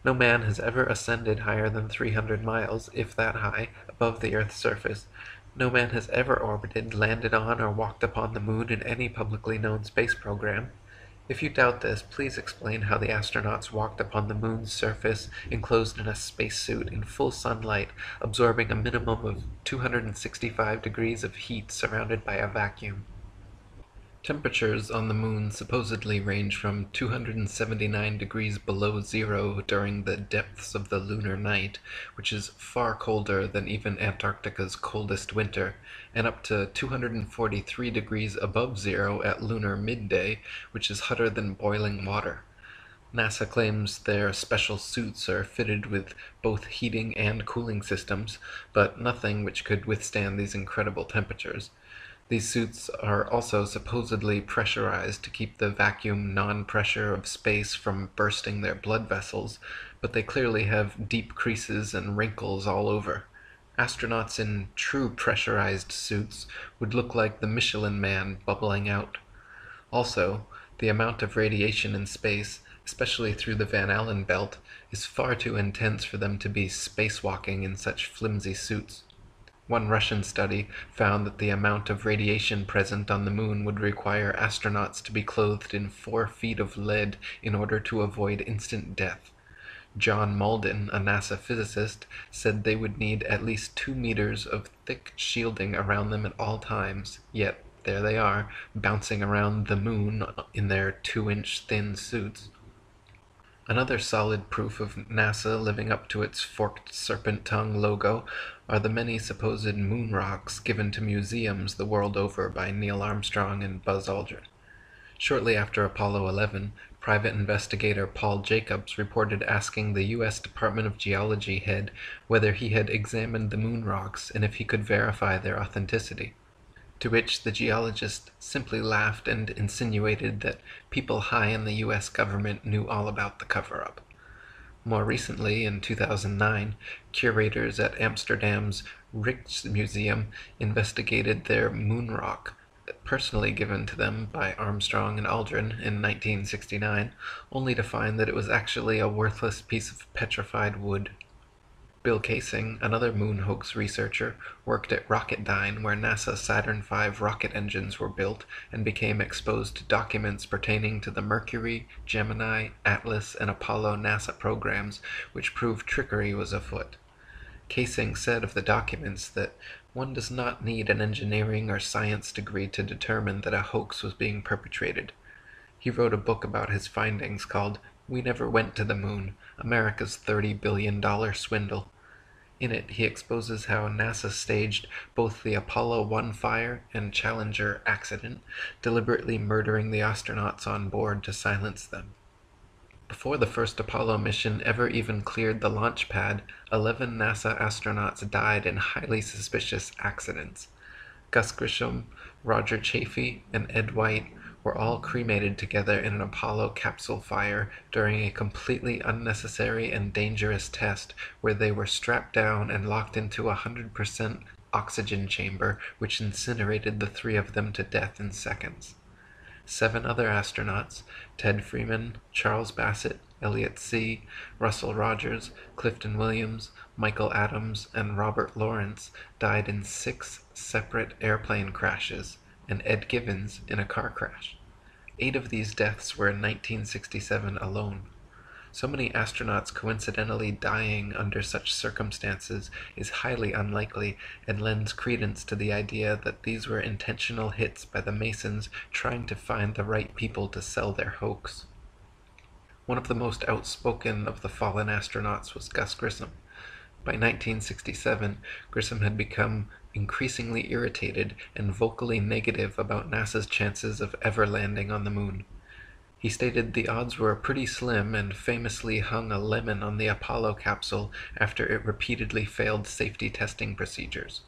No man has ever ascended higher than 300 miles, if that high, above the Earth's surface. No man has ever orbited, landed on, or walked upon the moon in any publicly known space program. If you doubt this, please explain how the astronauts walked upon the moon's surface enclosed in a spacesuit in full sunlight, absorbing a minimum of 265 degrees of heat surrounded by a vacuum." Temperatures on the moon supposedly range from 279 degrees below zero during the depths of the lunar night, which is far colder than even Antarctica's coldest winter, and up to 243 degrees above zero at lunar midday, which is hotter than boiling water. NASA claims their special suits are fitted with both heating and cooling systems, but nothing which could withstand these incredible temperatures. These suits are also supposedly pressurized to keep the vacuum non-pressure of space from bursting their blood vessels, but they clearly have deep creases and wrinkles all over. Astronauts in true pressurized suits would look like the Michelin Man bubbling out. Also, the amount of radiation in space, especially through the Van Allen belt, is far too intense for them to be spacewalking in such flimsy suits. One Russian study found that the amount of radiation present on the moon would require astronauts to be clothed in 4 feet of lead in order to avoid instant death. John Malden, a NASA physicist, said they would need at least 2 meters of thick shielding around them at all times, yet there they are, bouncing around the moon in their 2-inch thin suits. Another solid proof of NASA living up to its forked serpent tongue logo are the many supposed moon rocks given to museums the world over by Neil Armstrong and Buzz Aldrin. Shortly after Apollo 11, private investigator Paul Jacobs reported asking the U.S. Department of Geology head whether he had examined the moon rocks and if he could verify their authenticity. To which the geologist simply laughed and insinuated that people high in the U.S. government knew all about the cover-up. More recently, in 2009, curators at Amsterdam's Rijksmuseum investigated their moon rock, personally given to them by Armstrong and Aldrin in 1969, only to find that it was actually a worthless piece of petrified wood. Bill Kaysing, another moon hoax researcher, worked at Rocketdyne, where NASA's Saturn V rocket engines were built, and became exposed to documents pertaining to the Mercury, Gemini, Atlas, and Apollo NASA programs, which proved trickery was afoot. Kaysing said of the documents that one does not need an engineering or science degree to determine that a hoax was being perpetrated. He wrote a book about his findings called "We Never Went to the Moon, America's $30 billion Swindle." In it, he exposes how NASA staged both the Apollo 1 fire and Challenger accident, deliberately murdering the astronauts on board to silence them. Before the first Apollo mission ever even cleared the launch pad, 11 NASA astronauts died in highly suspicious accidents. Gus Grissom, Roger Chaffee, and Ed White were all cremated together in an Apollo capsule fire during a completely unnecessary and dangerous test where they were strapped down and locked into a 100% oxygen chamber which incinerated the 3 of them to death in seconds. 7 other astronauts, Ted Freeman, Charles Bassett, Elliot See., Russell Rogers, Clifton Williams, Michael Adams, and Robert Lawrence, died in 6 separate airplane crashes, and Ed Givens in a car crash. 8 of these deaths were in 1967 alone. So many astronauts coincidentally dying under such circumstances is highly unlikely and lends credence to the idea that these were intentional hits by the Masons trying to find the right people to sell their hoax. One of the most outspoken of the fallen astronauts was Gus Grissom. By 1967, Grissom had become increasingly irritated and vocally negative about NASA's chances of ever landing on the moon. He stated the odds were pretty slim and famously hung a lemon on the Apollo capsule after it repeatedly failed safety testing procedures.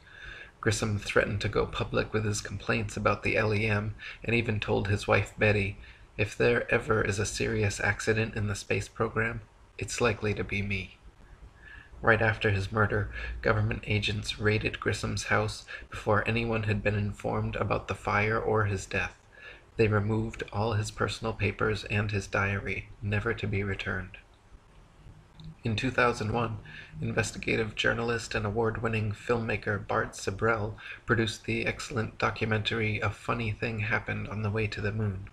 Grissom threatened to go public with his complaints about the LEM and even told his wife Betty, "If there ever is a serious accident in the space program, it's likely to be me." Right after his murder, government agents raided Grissom's house before anyone had been informed about the fire or his death. They removed all his personal papers and his diary, never to be returned. In 2001, investigative journalist and award-winning filmmaker Bart Sibrel produced the excellent documentary A Funny Thing Happened on the Way to the Moon.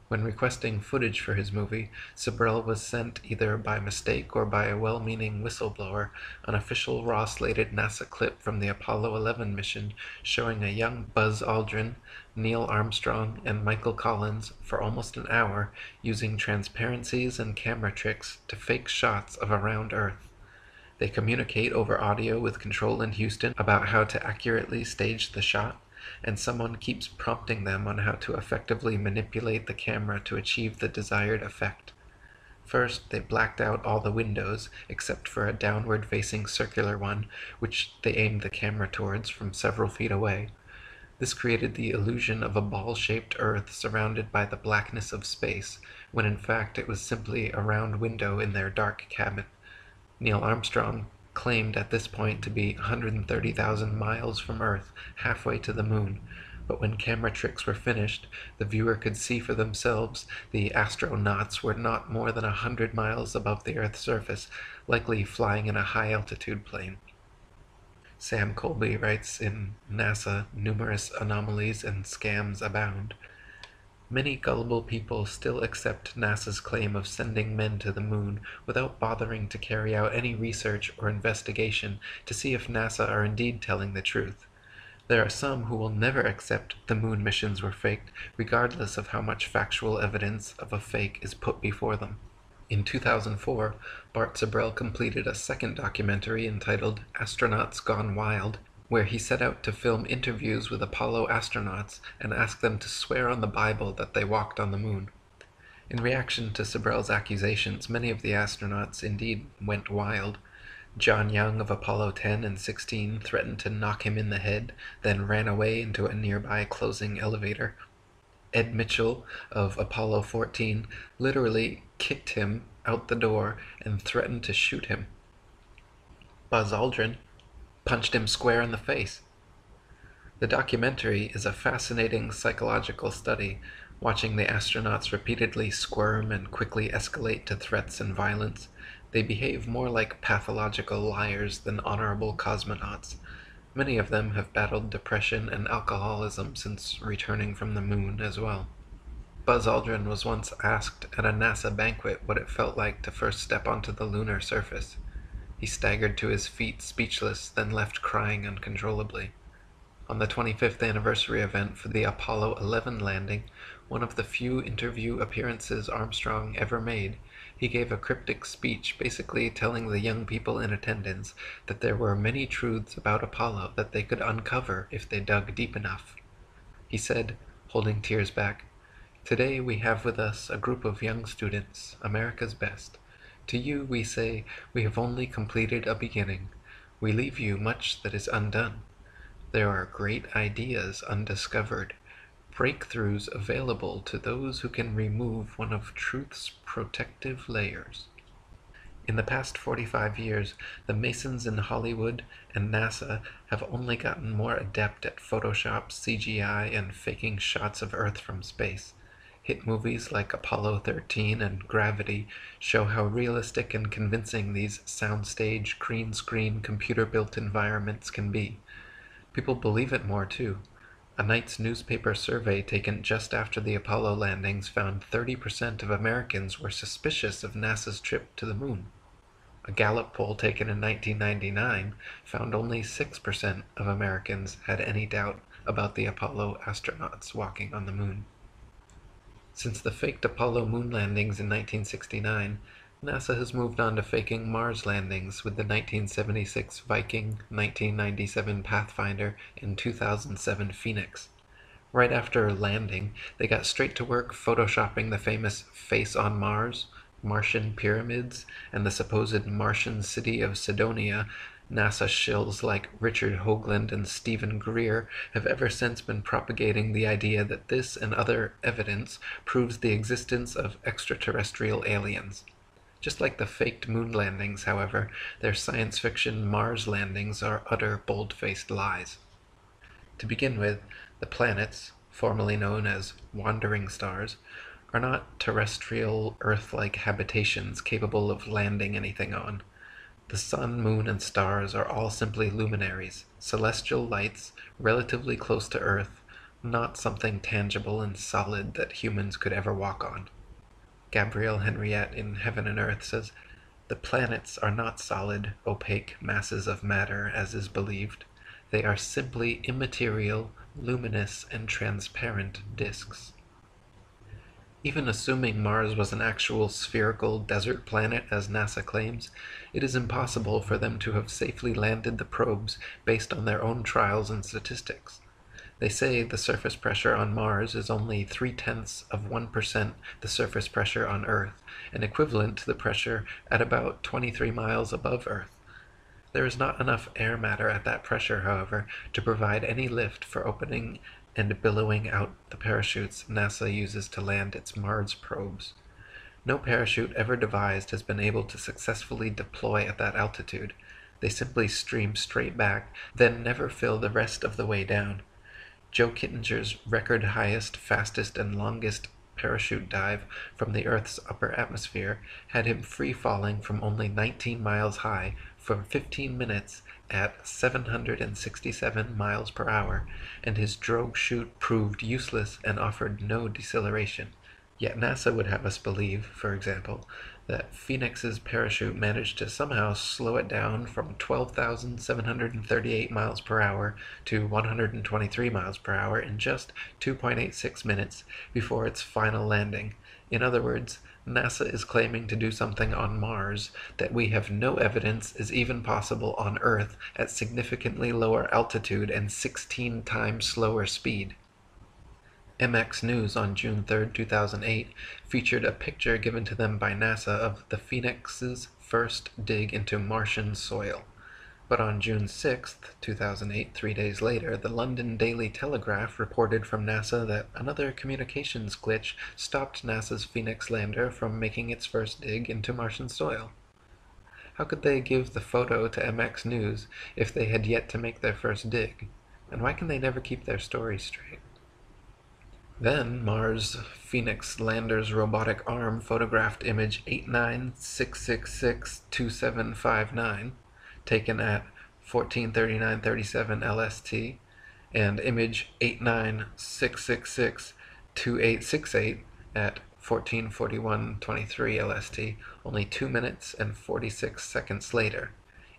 When requesting footage for his movie, Sibrel was sent, either by mistake or by a well-meaning whistleblower, an official raw-slated NASA clip from the Apollo 11 mission showing a young Buzz Aldrin, Neil Armstrong, and Michael Collins for almost an hour using transparencies and camera tricks to fake shots of a round Earth. They communicate over audio with control in Houston about how to accurately stage the shot, and someone keeps prompting them on how to effectively manipulate the camera to achieve the desired effect. First, they blacked out all the windows, except for a downward-facing circular one, which they aimed the camera towards from several feet away. This created the illusion of a ball-shaped Earth surrounded by the blackness of space, when in fact it was simply a round window in their dark cabin. Neil Armstrong claimed at this point to be 130,000 miles from Earth, halfway to the moon, but when camera tricks were finished, the viewer could see for themselves the astronauts were not more than 100 miles above the Earth's surface, likely flying in a high-altitude plane. Sam Colby writes in NASA, "Numerous anomalies and scams abound." Many gullible people still accept NASA's claim of sending men to the moon without bothering to carry out any research or investigation to see if NASA are indeed telling the truth. There are some who will never accept the moon missions were faked, regardless of how much factual evidence of a fake is put before them. In 2004, Bart Sibrel completed a second documentary entitled Astronauts Gone Wild, where he set out to film interviews with Apollo astronauts and ask them to swear on the Bible that they walked on the moon. In reaction to Sibrel's accusations, many of the astronauts indeed went wild. John Young of Apollo 10 and 16 threatened to knock him in the head, then ran away into a nearby closing elevator. Ed Mitchell of Apollo 14 literally kicked him out the door and threatened to shoot him. Buzz Aldrin punched him square in the face. The documentary is a fascinating psychological study, watching the astronauts repeatedly squirm and quickly escalate to threats and violence. They behave more like pathological liars than honorable cosmonauts. Many of them have battled depression and alcoholism since returning from the moon as well. Buzz Aldrin was once asked at a NASA banquet what it felt like to first step onto the lunar surface. He staggered to his feet speechless, then left crying uncontrollably. On the 25th anniversary event for the Apollo 11 landing, one of the few interview appearances Armstrong ever made, he gave a cryptic speech basically telling the young people in attendance that there were many truths about Apollo that they could uncover if they dug deep enough. He said, holding tears back, "Today we have with us a group of young students, America's best. To you we say, we have only completed a beginning. We leave you much that is undone. There are great ideas undiscovered, breakthroughs available to those who can remove one of truth's protective layers." In the past 45 years, the Masons in Hollywood and NASA have only gotten more adept at Photoshop, CGI, and faking shots of Earth from space. Hit movies like Apollo 13 and Gravity show how realistic and convincing these soundstage, green screen, computer-built environments can be. People believe it more too. A night's newspaper survey taken just after the Apollo landings found 30% of Americans were suspicious of NASA's trip to the moon. A Gallup poll taken in 1999 found only 6% of Americans had any doubt about the Apollo astronauts walking on the moon. Since the faked Apollo moon landings in 1969, NASA has moved on to faking Mars landings with the 1976 Viking, 1997 Pathfinder, and 2007 Phoenix. Right after landing, they got straight to work photoshopping the famous face on Mars, Martian pyramids, and the supposed Martian city of Cydonia. NASA shills like Richard Hoagland and Stephen Greer have ever since been propagating the idea that this and other evidence proves the existence of extraterrestrial aliens. Just like the faked moon landings, however, their science fiction Mars landings are utter bold-faced lies. To begin with, the planets, formerly known as wandering stars, are not terrestrial, Earth-like habitations capable of landing anything on. The sun, moon, and stars are all simply luminaries, celestial lights, relatively close to Earth, not something tangible and solid that humans could ever walk on. Gabrielle Henriette in Heaven and Earth says, "The planets are not solid, opaque masses of matter, as is believed. They are simply immaterial, luminous, and transparent disks." Even assuming Mars was an actual spherical desert planet, as NASA claims, it is impossible for them to have safely landed the probes based on their own trials and statistics. They say the surface pressure on Mars is only 0.3% the surface pressure on Earth, and equivalent to the pressure at about 23 miles above Earth. There is not enough air matter at that pressure, however, to provide any lift for opening and billowing out the parachutes NASA uses to land its Mars probes. No parachute ever devised has been able to successfully deploy at that altitude. They simply stream straight back, then never fill the rest of the way down. Joe Kittinger's record highest, fastest, and longest parachute dive from the Earth's upper atmosphere had him free-falling from only 19 miles high for 15 minutes at 767 miles per hour, and his drogue chute proved useless and offered no deceleration. Yet NASA would have us believe, for example, that Phoenix's parachute managed to somehow slow it down from 12,738 miles per hour to 123 miles per hour in just 2.86 minutes before its final landing. In other words, NASA is claiming to do something on Mars that we have no evidence is even possible on Earth at significantly lower altitude and 16 times slower speed. MX News on June 3, 2008, featured a picture given to them by NASA of the Phoenix's first dig into Martian soil. But on June 6, 2008, 3 days later, the London Daily Telegraph reported from NASA that another communications glitch stopped NASA's Phoenix lander from making its first dig into Martian soil. How could they give the photo to MX News if they had yet to make their first dig? And why can they never keep their stories straight? Then, Mars Phoenix lander's robotic arm photographed image 896662759, taken at 143937 LST, and image 896662868 at 144123 LST, only 2 minutes and 46 seconds later.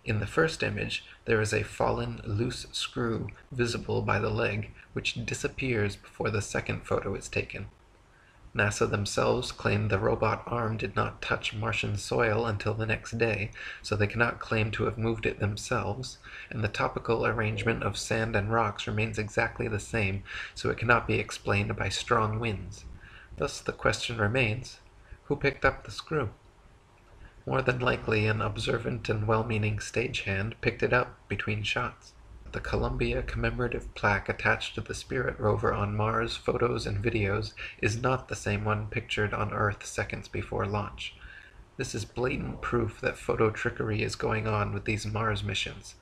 In the first image, there is a fallen loose screw visible by the leg, which disappears before the second photo is taken. NASA themselves claim the robot arm did not touch Martian soil until the next day, so they cannot claim to have moved it themselves, and the topical arrangement of sand and rocks remains exactly the same, so it cannot be explained by strong winds. Thus the question remains, who picked up the screw? More than likely, an observant and well-meaning stagehand picked it up between shots. The Columbia commemorative plaque attached to the Spirit rover on Mars photos and videos is not the same one pictured on Earth seconds before launch. This is blatant proof that photo trickery is going on with these Mars missions.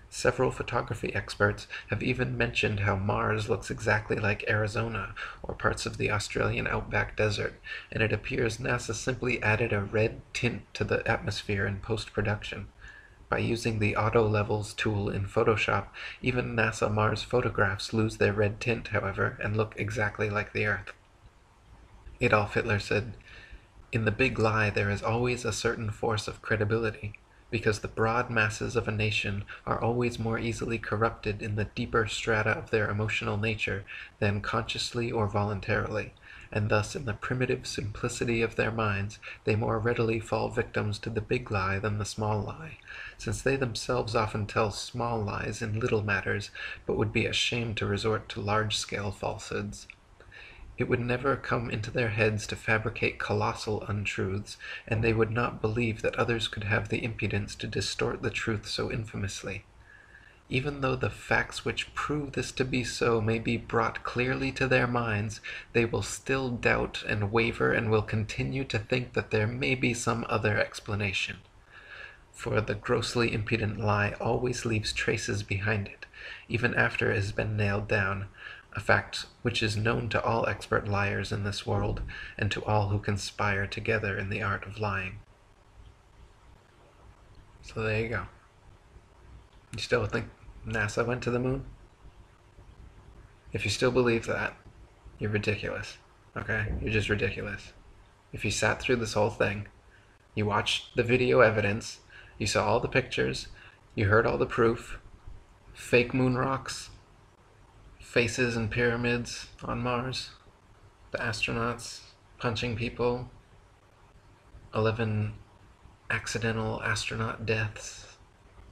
Several photography experts have even mentioned how Mars looks exactly like Arizona or parts of the Australian outback desert, and it appears NASA simply added a red tint to the atmosphere in post-production. By using the Auto Levels tool in Photoshop, even NASA Mars photographs lose their red tint, however, and look exactly like the Earth. Adolf Hitler said, "In the big lie there is always a certain force of credibility, because the broad masses of a nation are always more easily corrupted in the deeper strata of their emotional nature than consciously or voluntarily, and thus in the primitive simplicity of their minds they more readily fall victims to the big lie than the small lie, since they themselves often tell small lies in little matters, but would be ashamed to resort to large-scale falsehoods. It would never come into their heads to fabricate colossal untruths, and they would not believe that others could have the impudence to distort the truth so infamously. Even though the facts which prove this to be so may be brought clearly to their minds, they will still doubt and waver and will continue to think that there may be some other explanation. For the grossly impudent lie always leaves traces behind it, even after it has been nailed down, a fact which is known to all expert liars in this world, and to all who conspire together in the art of lying. So there you go. You still think NASA went to the moon? If you still believe that, you're ridiculous. Okay? You're just ridiculous. If you sat through this whole thing, you watched the video evidence, you saw all the pictures, you heard all the proof, fake moon rocks, faces and pyramids on Mars, the astronauts punching people, 11 accidental astronaut deaths,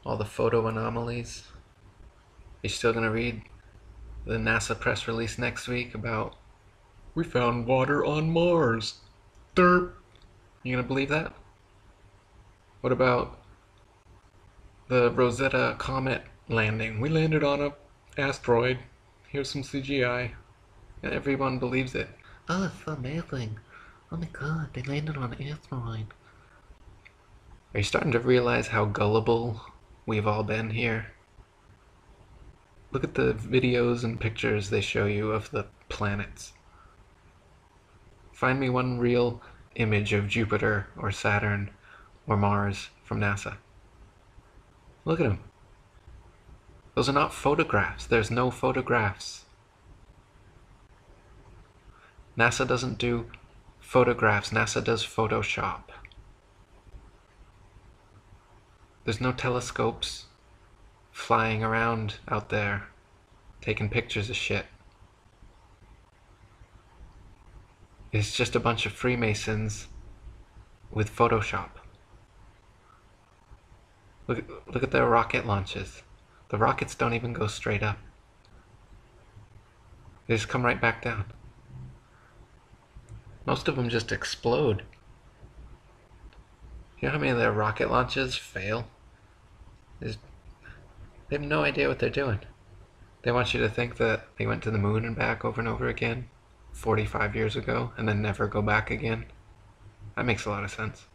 all the photo anomalies. You're still going to read the NASA press release next week about, we found water on Mars. Derp. You going to believe that? What about the Rosetta Comet landing? We landed on an asteroid. Here's some CGI. And everyone believes it. Oh, it's so amazing. Oh my god, they landed on an asteroid. Are you starting to realize how gullible we've all been here? Look at the videos and pictures they show you of the planets. Find me one real image of Jupiter or Saturn or Mars from NASA. Look at them. Those are not photographs. There's no photographs. NASA doesn't do photographs. NASA does Photoshop. There's no telescopes flying around out there taking pictures of shit. It's just a bunch of Freemasons with Photoshop. Look at their rocket launches. The rockets don't even go straight up. They just come right back down. Most of them just explode. You know how many of their rocket launches fail? They have no idea what they're doing. They want you to think that they went to the moon and back over and over again 45 years ago and then never go back again. That makes a lot of sense.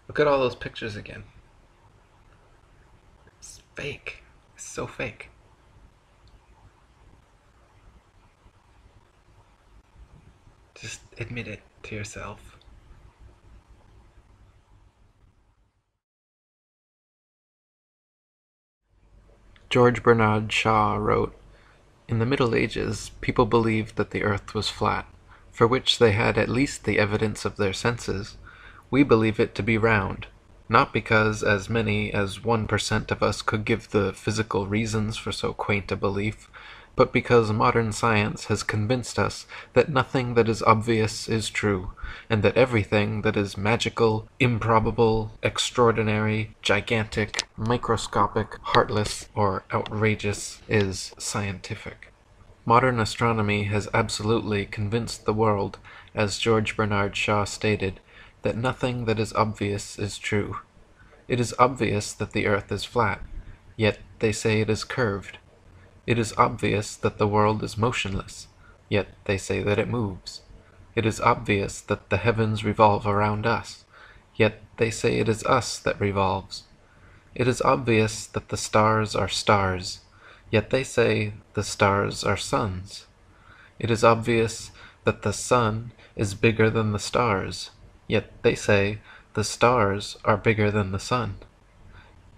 Look at all those pictures again. It's fake. It's so fake. Just admit it to yourself. George Bernard Shaw wrote, "In the Middle Ages, people believed that the earth was flat, for which they had at least the evidence of their senses. We believe it to be round, not because as many as 1% of us could give the physical reasons for so quaint a belief, but because modern science has convinced us that nothing that is obvious is true, and that everything that is magical, improbable, extraordinary, gigantic, microscopic, heartless, or outrageous is scientific. Modern astronomy has absolutely convinced the world, as George Bernard Shaw stated, that nothing that is obvious is true. It is obvious that the earth is flat, yet they say it is curved. It is obvious that the world is motionless, yet they say that it moves. It is obvious that the heavens revolve around us, yet they say it is us that revolves. It is obvious that the stars are stars, yet they say the stars are suns. It is obvious that the sun is bigger than the stars, yet they say the stars are bigger than the sun.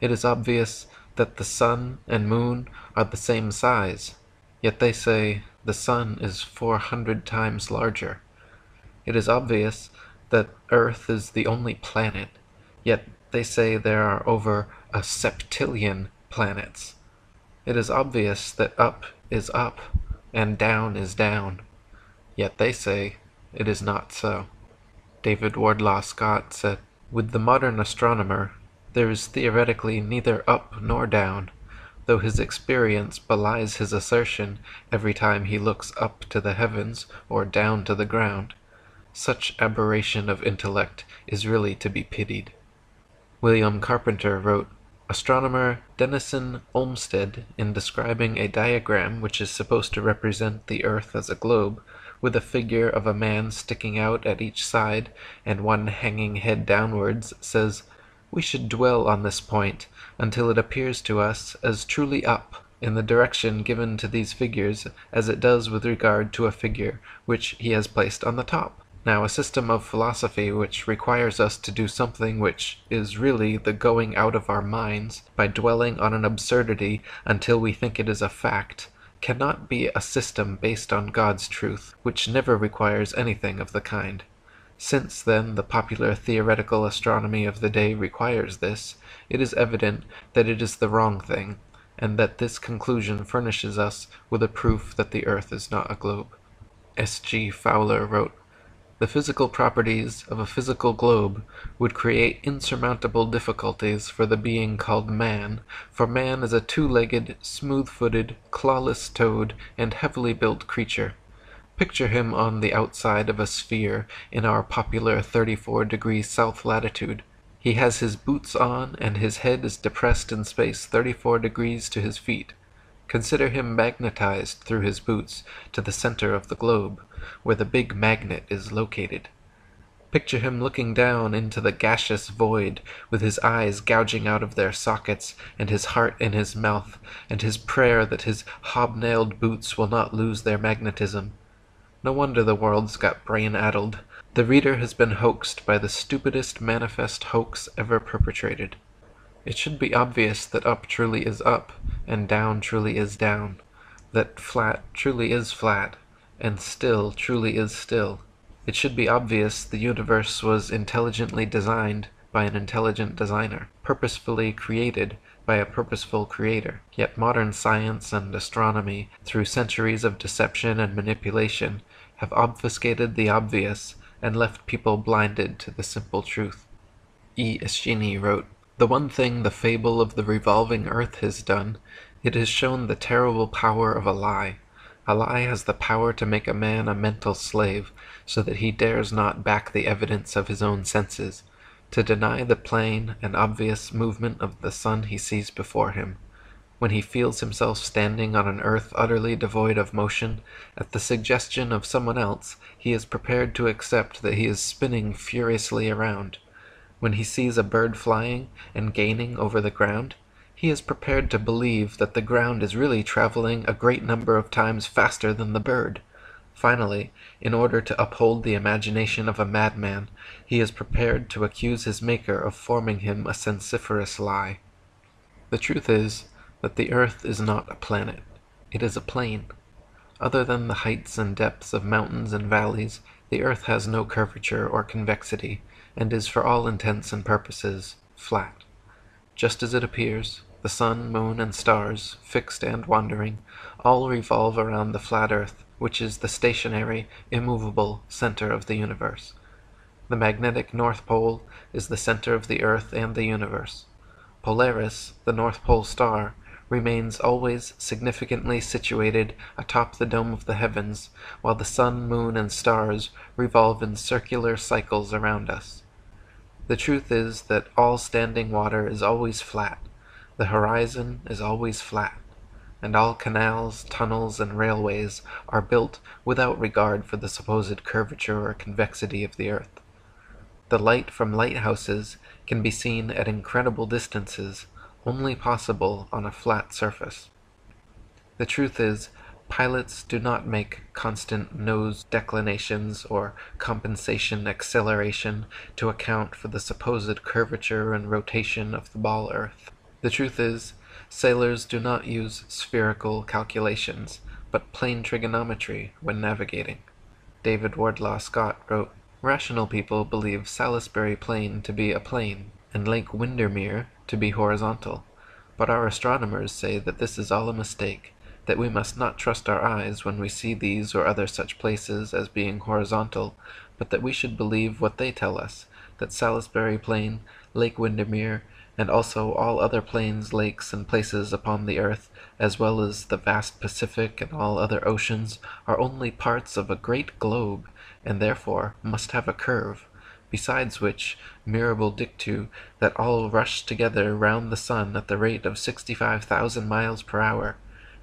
It is obvious that the sun and moon are the same size, yet they say the sun is 400 times larger. It is obvious that Earth is the only planet, yet they say there are over a septillion planets. It is obvious that up is up and down is down, Yet they say it is not so. David Wardlaw Scott said, "With the modern astronomer, there is theoretically neither up nor down, though his experience belies his assertion every time he looks up to the heavens or down to the ground. Such aberration of intellect is really to be pitied." William Carpenter wrote, "Astronomer Denison Olmsted, in describing a diagram which is supposed to represent the earth as a globe, with a figure of a man sticking out at each side and one hanging head downwards, says, 'We should dwell on this point until it appears to us as truly up in the direction given to these figures as it does with regard to a figure which he has placed on the top.' Now a system of philosophy which requires us to do something which is really the going out of our minds by dwelling on an absurdity until we think it is a fact, cannot be a system based on God's truth, which never requires anything of the kind. Since, then, the popular theoretical astronomy of the day requires this, it is evident that it is the wrong thing, and that this conclusion furnishes us with a proof that the earth is not a globe." S. G. Fowler wrote, "The physical properties of a physical globe would create insurmountable difficulties for the being called man, for man is a two-legged, smooth-footed, clawless-toed, and heavily built creature. Picture him on the outside of a sphere in our popular 34 degrees south latitude. He has his boots on, and his head is depressed in space 34 degrees to his feet. Consider him magnetized through his boots to the center of the globe, where the big magnet is located. Picture him looking down into the gaseous void, with his eyes gouging out of their sockets, and his heart in his mouth, and his prayer that his hobnailed boots will not lose their magnetism. No wonder the world's got brain-addled. The reader has been hoaxed by the stupidest manifest hoax ever perpetrated. It should be obvious that up truly is up, and down truly is down, that flat truly is flat, and still truly is still. It should be obvious the universe was intelligently designed by an intelligent designer, purposefully created by a purposeful creator. Yet modern science and astronomy, through centuries of deception and manipulation, have obfuscated the obvious and left people blinded to the simple truth." E. Eschini wrote, "The one thing the fable of the revolving earth has done, it has shown the terrible power of a lie. A lie has the power to make a man a mental slave, so that he dares not back the evidence of his own senses, to deny the plain and obvious movement of the sun he sees before him. When he feels himself standing on an earth utterly devoid of motion, at the suggestion of someone else, he is prepared to accept that he is spinning furiously around. When he sees a bird flying and gaining over the ground, he is prepared to believe that the ground is really traveling a great number of times faster than the bird. Finally, in order to uphold the imagination of a madman, he is prepared to accuse his Maker of forming him a sensiferous lie. The truth is that the earth is not a planet. It is a plane. Other than the heights and depths of mountains and valleys, the earth has no curvature or convexity, and is for all intents and purposes flat. Just as it appears, the sun, moon, and stars, fixed and wandering, all revolve around the flat earth, which is the stationary, immovable center of the universe. The magnetic North Pole is the center of the earth and the universe. Polaris, the North Pole star, remains always significantly situated atop the dome of the heavens, while the sun, moon, and stars revolve in circular cycles around us. The truth is that all standing water is always flat, the horizon is always flat, and all canals, tunnels, and railways are built without regard for the supposed curvature or convexity of the earth. The light from lighthouses can be seen at incredible distances, only possible on a flat surface. The truth is, pilots do not make constant nose declinations or compensation acceleration to account for the supposed curvature and rotation of the ball earth. The truth is, sailors do not use spherical calculations, but plane trigonometry when navigating. David Wardlaw Scott wrote, "Rational people believe Salisbury Plain to be a plane, and Lake Windermere to be horizontal, but our astronomers say that this is all a mistake, that we must not trust our eyes when we see these or other such places as being horizontal, but that we should believe what they tell us, that Salisbury Plain, Lake Windermere, and also all other plains, lakes, and places upon the earth, as well as the vast Pacific and all other oceans, are only parts of a great globe, and therefore must have a curve. Besides which, mirabile dictu, that all rush together round the sun at the rate of 65,000 miles per hour.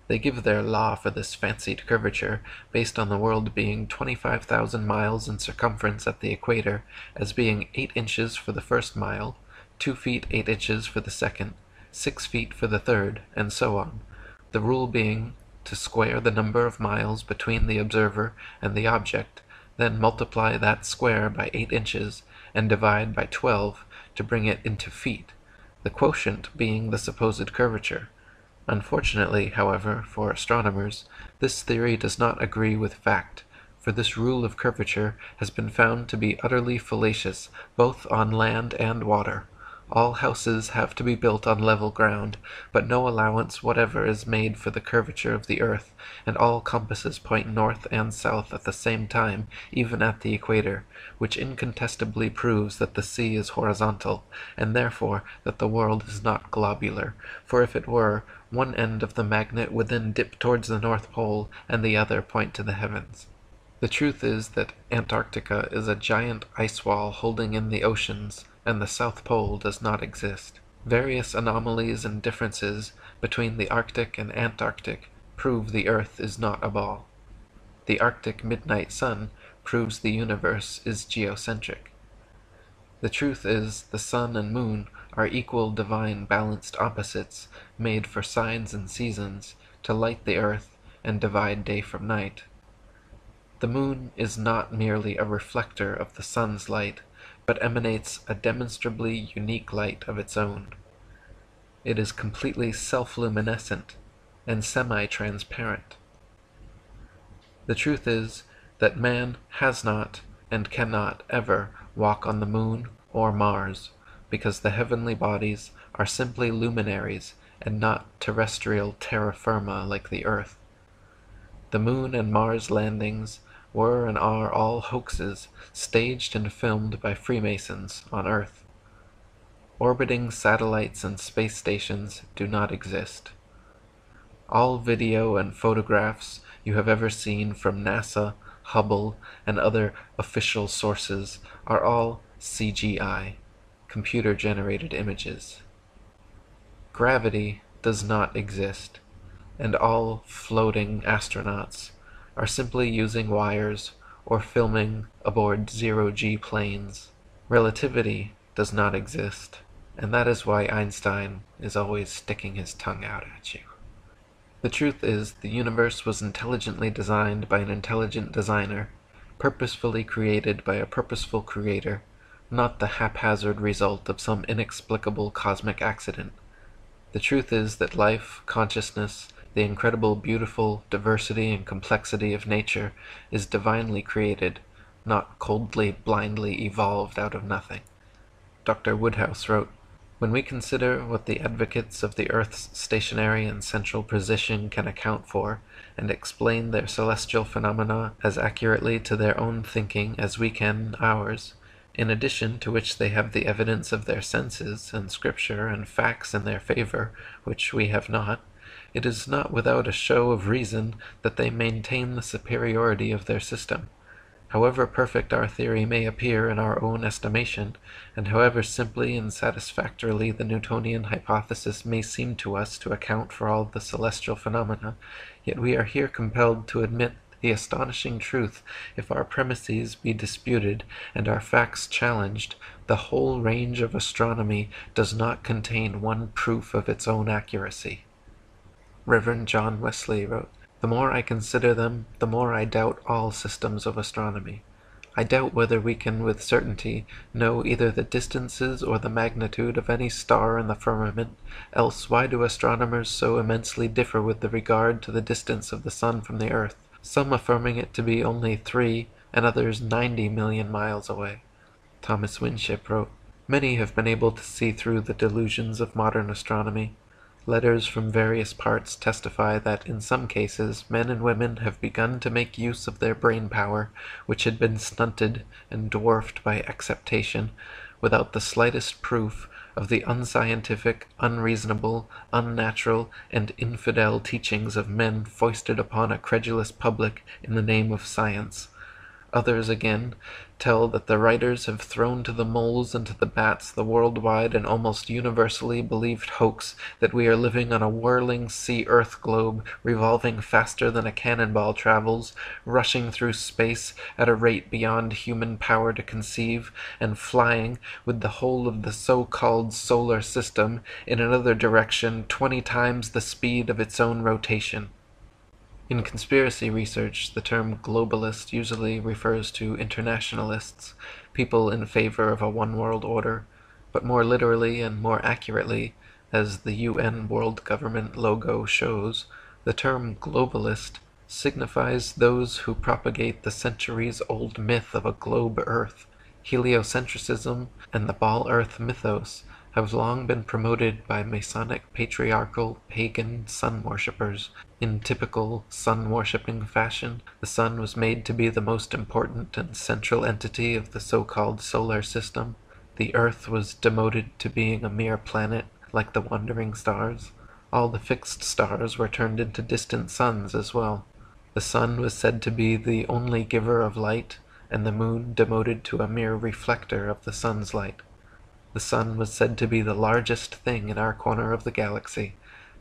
They give their law for this fancied curvature, based on the world being 25,000 miles in circumference at the equator, as being 8 inches for the first mile, 2 feet 8 inches for the second, 6 feet for the third, and so on, the rule being to square the number of miles between the observer and the object, then multiply that square by 8 inches, and divide by 12 to bring it into feet, the quotient being the supposed curvature. Unfortunately, however, for astronomers, this theory does not agree with fact, for this rule of curvature has been found to be utterly fallacious both on land and water. All houses have to be built on level ground, but no allowance whatever is made for the curvature of the earth, and all compasses point north and south at the same time, even at the equator, which incontestably proves that the sea is horizontal, and therefore that the world is not globular, for if it were, one end of the magnet would then dip towards the North Pole, and the other point to the heavens. The truth is that Antarctica is a giant ice wall holding in the oceans, and the South Pole does not exist. Various anomalies and differences between the Arctic and Antarctic prove the Earth is not a ball. The Arctic midnight sun proves the universe is geocentric. The truth is the sun and moon are equal divine balanced opposites made for signs and seasons to light the earth and divide day from night. The moon is not merely a reflector of the sun's light, but emanates a demonstrably unique light of its own. It is completely self-luminescent and semi-transparent. The truth is that man has not and cannot ever walk on the moon or Mars, because the heavenly bodies are simply luminaries and not terrestrial terra firma like the earth. The moon and Mars landings were and are all hoaxes staged and filmed by Freemasons on Earth. Orbiting satellites and space stations do not exist. All video and photographs you have ever seen from NASA, Hubble, and other official sources are all CGI, computer-generated images. Gravity does not exist, and all floating astronauts are simply using wires or filming aboard zero-G planes. Relativity does not exist, and that is why Einstein is always sticking his tongue out at you. The truth is, the universe was intelligently designed by an intelligent designer, purposefully created by a purposeful creator, not the haphazard result of some inexplicable cosmic accident. The truth is that life, consciousness, the incredible, beautiful diversity and complexity of nature is divinely created, not coldly, blindly evolved out of nothing. Dr. Woodhouse wrote, "When we consider what the advocates of the earth's stationary and central position can account for, and explain their celestial phenomena as accurately to their own thinking as we can ours, in addition to which they have the evidence of their senses and scripture and facts in their favor, which we have not, it is not without a show of reason that they maintain the superiority of their system. However perfect our theory may appear in our own estimation, and however simply and satisfactorily the Newtonian hypothesis may seem to us to account for all the celestial phenomena, yet we are here compelled to admit the astonishing truth, if our premises be disputed and our facts challenged, the whole range of astronomy does not contain one proof of its own accuracy." Reverend John Wesley wrote, "The more I consider them, the more I doubt all systems of astronomy. I doubt whether we can with certainty know either the distances or the magnitude of any star in the firmament, else why do astronomers so immensely differ with regard to the distance of the sun from the earth, some affirming it to be only 3 and others 90 million miles away?" Thomas Winship wrote, "Many have been able to see through the delusions of modern astronomy. Letters from various parts testify that in some cases men and women have begun to make use of their brain power, which had been stunted and dwarfed by acceptation, without the slightest proof of the unscientific, unreasonable, unnatural, and infidel teachings of men foisted upon a credulous public in the name of science. Others, again, tell that the writers have thrown to the moles and to the bats the worldwide and almost universally believed hoax that we are living on a whirling sea-earth globe, revolving faster than a cannonball travels, rushing through space at a rate beyond human power to conceive, and flying, with the whole of the so-called solar system, in another direction 20 times the speed of its own rotation. In conspiracy research, the term globalist usually refers to internationalists, people in favor of a one-world order, but more literally and more accurately, as the UN World Government logo shows, the term globalist signifies those who propagate the centuries-old myth of a globe Earth. Heliocentrism and the ball Earth mythos have long been promoted by Masonic patriarchal pagan sun worshippers. In typical sun-worshipping fashion, the sun was made to be the most important and central entity of the so-called solar system. The Earth was demoted to being a mere planet, like the wandering stars. All the fixed stars were turned into distant suns as well. The sun was said to be the only giver of light, and the moon demoted to a mere reflector of the sun's light. The sun was said to be the largest thing in our corner of the galaxy,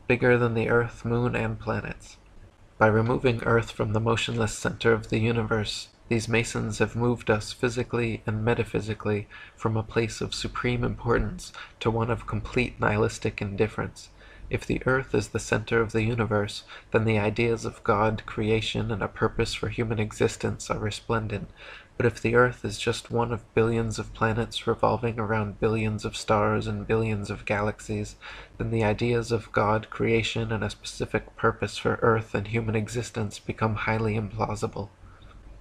bigger than the Earth, moon, and planets. By removing Earth from the motionless center of the universe, these Masons have moved us physically and metaphysically from a place of supreme importance to one of complete nihilistic indifference. If the Earth is the center of the universe, then the ideas of God, creation, and a purpose for human existence are resplendent. But if the Earth is just one of billions of planets revolving around billions of stars and billions of galaxies, then the ideas of God, creation, and a specific purpose for Earth and human existence become highly implausible.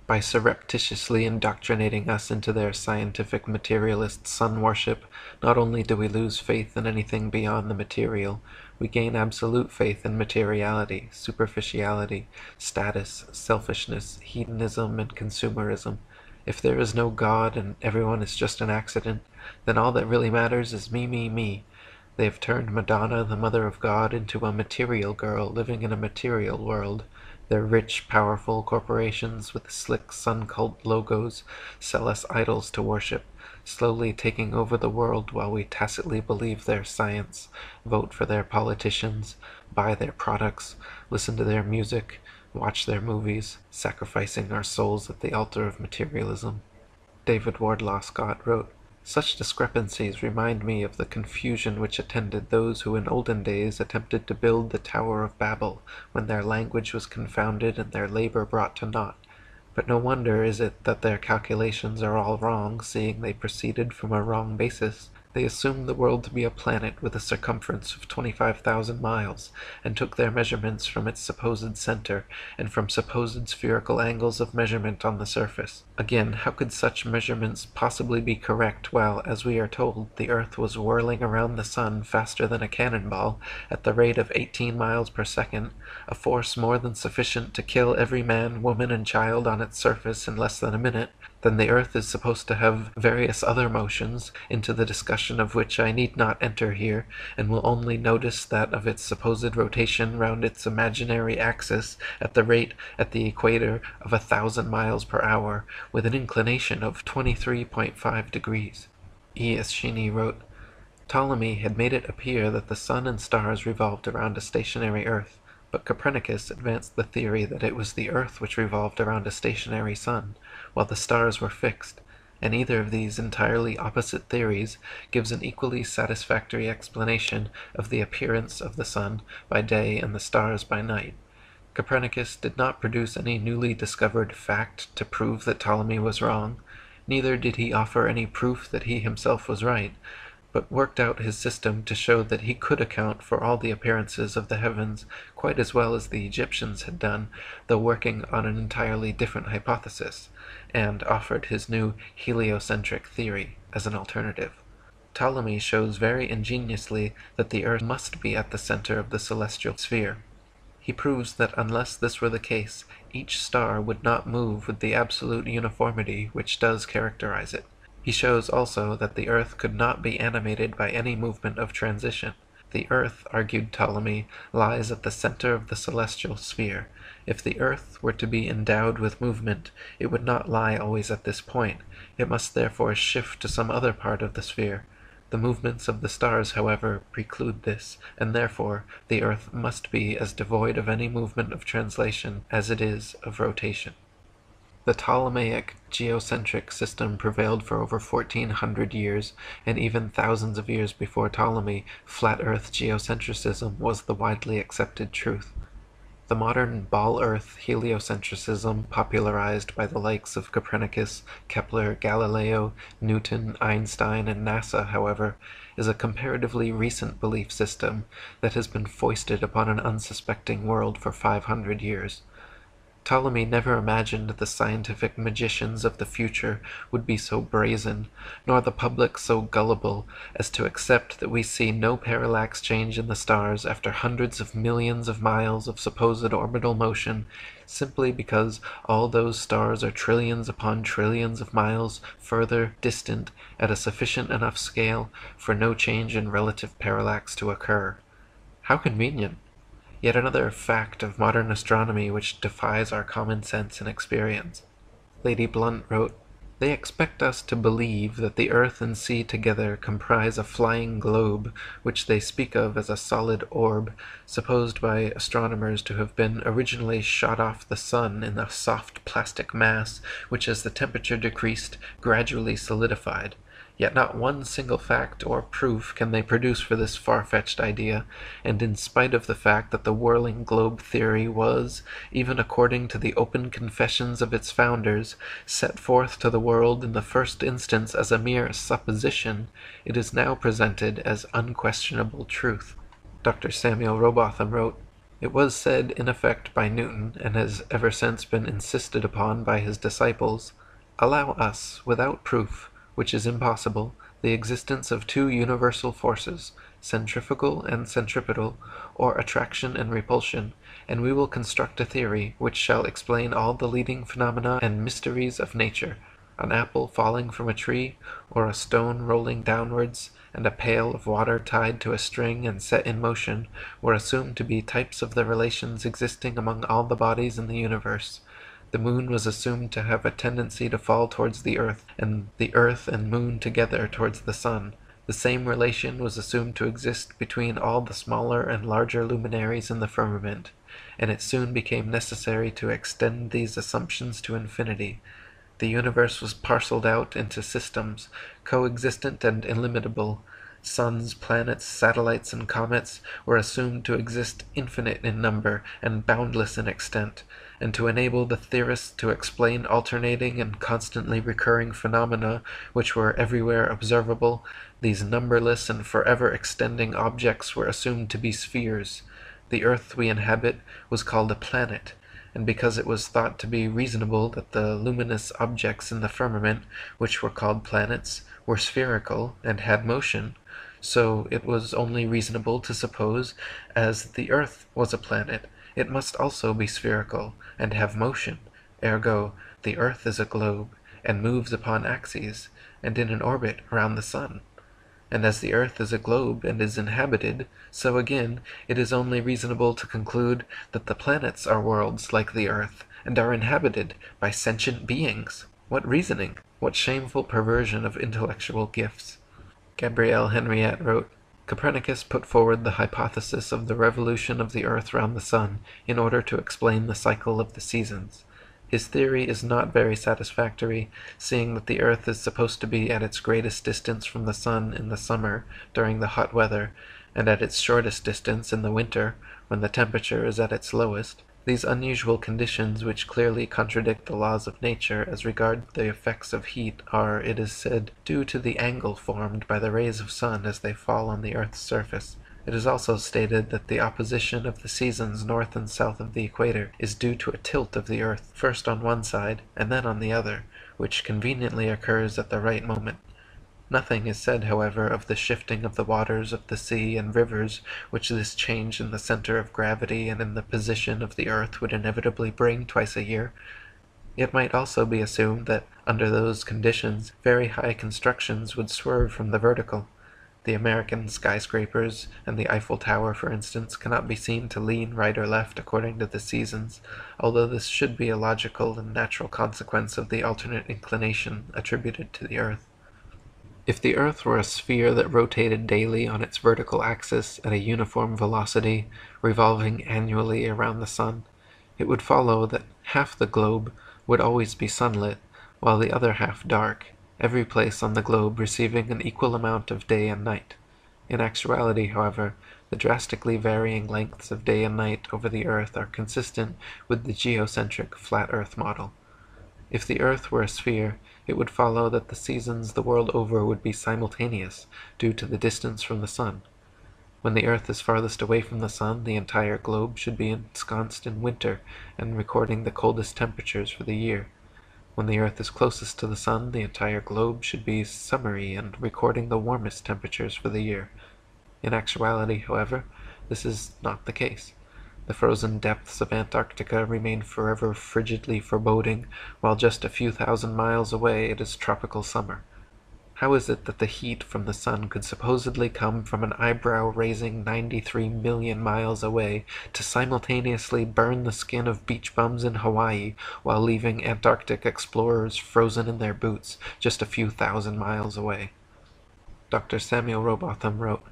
By surreptitiously indoctrinating us into their scientific materialist sun worship, not only do we lose faith in anything beyond the material, we gain absolute faith in materiality, superficiality, status, selfishness, hedonism, and consumerism. If there is no God and everyone is just an accident, then all that really matters is me, me, me. They have turned Madonna, the mother of God, into a material girl living in a material world. Their rich, powerful corporations with slick sun cult logos sell us idols to worship, slowly taking over the world while we tacitly believe their science, vote for their politicians, buy their products, listen to their music, watch their movies, sacrificing our souls at the altar of materialism. David Wardlaw Scott wrote, "Such discrepancies remind me of the confusion which attended those who in olden days attempted to build the Tower of Babel, when their language was confounded and their labor brought to naught. But no wonder is it that their calculations are all wrong, seeing they proceeded from a wrong basis. They assumed the world to be a planet with a circumference of 25,000 miles, and took their measurements from its supposed center, and from supposed spherical angles of measurement on the surface. Again, how could such measurements possibly be correct while, as we are told, the Earth was whirling around the sun faster than a cannonball, at the rate of 18 miles per second, a force more than sufficient to kill every man, woman, and child on its surface in less than a minute? Then the Earth is supposed to have various other motions, into the discussion of which I need not enter here, and will only notice that of its supposed rotation round its imaginary axis at the rate at the equator of 1,000 miles per hour, with an inclination of 23.5 degrees. E. Eschini wrote, "Ptolemy had made it appear that the sun and stars revolved around a stationary Earth, but Copernicus advanced the theory that it was the Earth which revolved around a stationary sun, while the stars were fixed, and either of these entirely opposite theories gives an equally satisfactory explanation of the appearance of the sun by day and the stars by night. Copernicus did not produce any newly discovered fact to prove that Ptolemy was wrong, neither did he offer any proof that he himself was right, but worked out his system to show that he could account for all the appearances of the heavens quite as well as the Egyptians had done, though working on an entirely different hypothesis, and offered his new heliocentric theory as an alternative. Ptolemy shows very ingeniously that the earth must be at the center of the celestial sphere. He proves that unless this were the case, each star would not move with the absolute uniformity which does characterize it. He shows also that the earth could not be animated by any movement of transition. The earth, argued Ptolemy, lies at the center of the celestial sphere. If the earth were to be endowed with movement, it would not lie always at this point. It must therefore shift to some other part of the sphere. The movements of the stars, however, preclude this, and therefore the earth must be as devoid of any movement of translation as it is of rotation. The Ptolemaic geocentric system prevailed for over 1400 years, and even thousands of years before Ptolemy, flat earth geocentrism was the widely accepted truth. The modern ball-earth heliocentrism, popularized by the likes of Copernicus, Kepler, Galileo, Newton, Einstein, and NASA, however, is a comparatively recent belief system that has been foisted upon an unsuspecting world for 500 years. Ptolemy never imagined the scientific magicians of the future would be so brazen, nor the public so gullible, as to accept that we see no parallax change in the stars after hundreds of millions of miles of supposed orbital motion, simply because all those stars are trillions upon trillions of miles further distant at a sufficient enough scale for no change in relative parallax to occur. How convenient! Yet another fact of modern astronomy which defies our common sense and experience. Lady Blunt wrote, "They expect us to believe that the earth and sea together comprise a flying globe, which they speak of as a solid orb, supposed by astronomers to have been originally shot off the sun in a soft plastic mass, which as the temperature decreased, gradually solidified. Yet not one single fact or proof can they produce for this far-fetched idea, and in spite of the fact that the whirling globe theory was, even according to the open confessions of its founders, set forth to the world in the first instance as a mere supposition, it is now presented as unquestionable truth." Dr. Samuel Rowbotham wrote, "It was said in effect by Newton, and has ever since been insisted upon by his disciples, 'Allow us, without proof, which is impossible, the existence of two universal forces, centrifugal and centripetal, or attraction and repulsion, and we will construct a theory which shall explain all the leading phenomena and mysteries of nature. An apple falling from a tree, or a stone rolling downwards, and a pail of water tied to a string and set in motion, were assumed to be types of the relations existing among all the bodies in the universe. The moon was assumed to have a tendency to fall towards the earth and moon together towards the sun. The same relation was assumed to exist between all the smaller and larger luminaries in the firmament, and it soon became necessary to extend these assumptions to infinity. The universe was parcelled out into systems, coexistent and illimitable. Suns, planets, satellites, and comets were assumed to exist infinite in number and boundless in extent, and to enable the theorists to explain alternating and constantly recurring phenomena which were everywhere observable, these numberless and forever extending objects were assumed to be spheres. The earth we inhabit was called a planet, and because it was thought to be reasonable that the luminous objects in the firmament, which were called planets, were spherical and had motion, so it was only reasonable to suppose, as the earth was a planet, it must also be spherical and have motion. Ergo, the earth is a globe, and moves upon axes, and in an orbit round the sun. And as the earth is a globe and is inhabited, so again it is only reasonable to conclude that the planets are worlds like the earth, and are inhabited by sentient beings. What reasoning! What shameful perversion of intellectual gifts! Gabrielle Henriette wrote, "Copernicus put forward the hypothesis of the revolution of the earth round the sun in order to explain the cycle of the seasons. His theory is not very satisfactory, seeing that the earth is supposed to be at its greatest distance from the sun in the summer, during the hot weather, and at its shortest distance in the winter, when the temperature is at its lowest. These unusual conditions, which clearly contradict the laws of nature as regard the effects of heat, are, it is said, due to the angle formed by the rays of sun as they fall on the earth's surface. It is also stated that the opposition of the seasons north and south of the equator is due to a tilt of the earth, first on one side and then on the other, which conveniently occurs at the right moment. Nothing is said, however, of the shifting of the waters of the sea and rivers which this change in the center of gravity and in the position of the earth would inevitably bring twice a year. It might also be assumed that, under those conditions, very high constructions would swerve from the vertical. The American skyscrapers and the Eiffel Tower, for instance, cannot be seen to lean right or left according to the seasons, although this should be a logical and natural consequence of the alternate inclination attributed to the earth. If the earth were a sphere that rotated daily on its vertical axis at a uniform velocity, revolving annually around the sun, it would follow that half the globe would always be sunlit, while the other half dark, every place on the globe receiving an equal amount of day and night. In actuality, however, the drastically varying lengths of day and night over the earth are consistent with the geocentric flat earth model. If the earth were a sphere, it would follow that the seasons the world over would be simultaneous, due to the distance from the sun. When the earth is farthest away from the sun, the entire globe should be ensconced in winter and recording the coldest temperatures for the year. When the earth is closest to the sun, the entire globe should be summery and recording the warmest temperatures for the year. In actuality, however, this is not the case. The frozen depths of Antarctica remain forever frigidly foreboding, while just a few thousand miles away it is tropical summer. How is it that the heat from the sun could supposedly come from an eyebrow-raising 93 million miles away to simultaneously burn the skin of beach bums in Hawaii while leaving Antarctic explorers frozen in their boots just a few thousand miles away? Dr. Samuel Rowbotham wrote,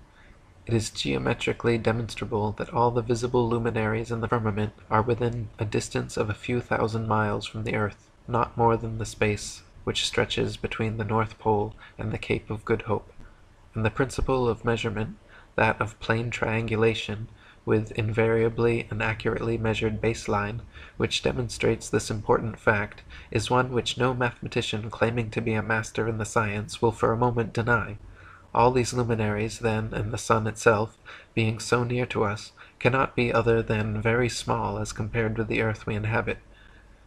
"It is geometrically demonstrable that all the visible luminaries in the firmament are within a distance of a few thousand miles from the earth, not more than the space which stretches between the North Pole and the Cape of Good Hope, and the principle of measurement, that of plane triangulation, with invariably and accurately measured baseline, which demonstrates this important fact, is one which no mathematician claiming to be a master in the science will for a moment deny. All these luminaries, then, and the sun itself, being so near to us, cannot be other than very small as compared with the earth we inhabit.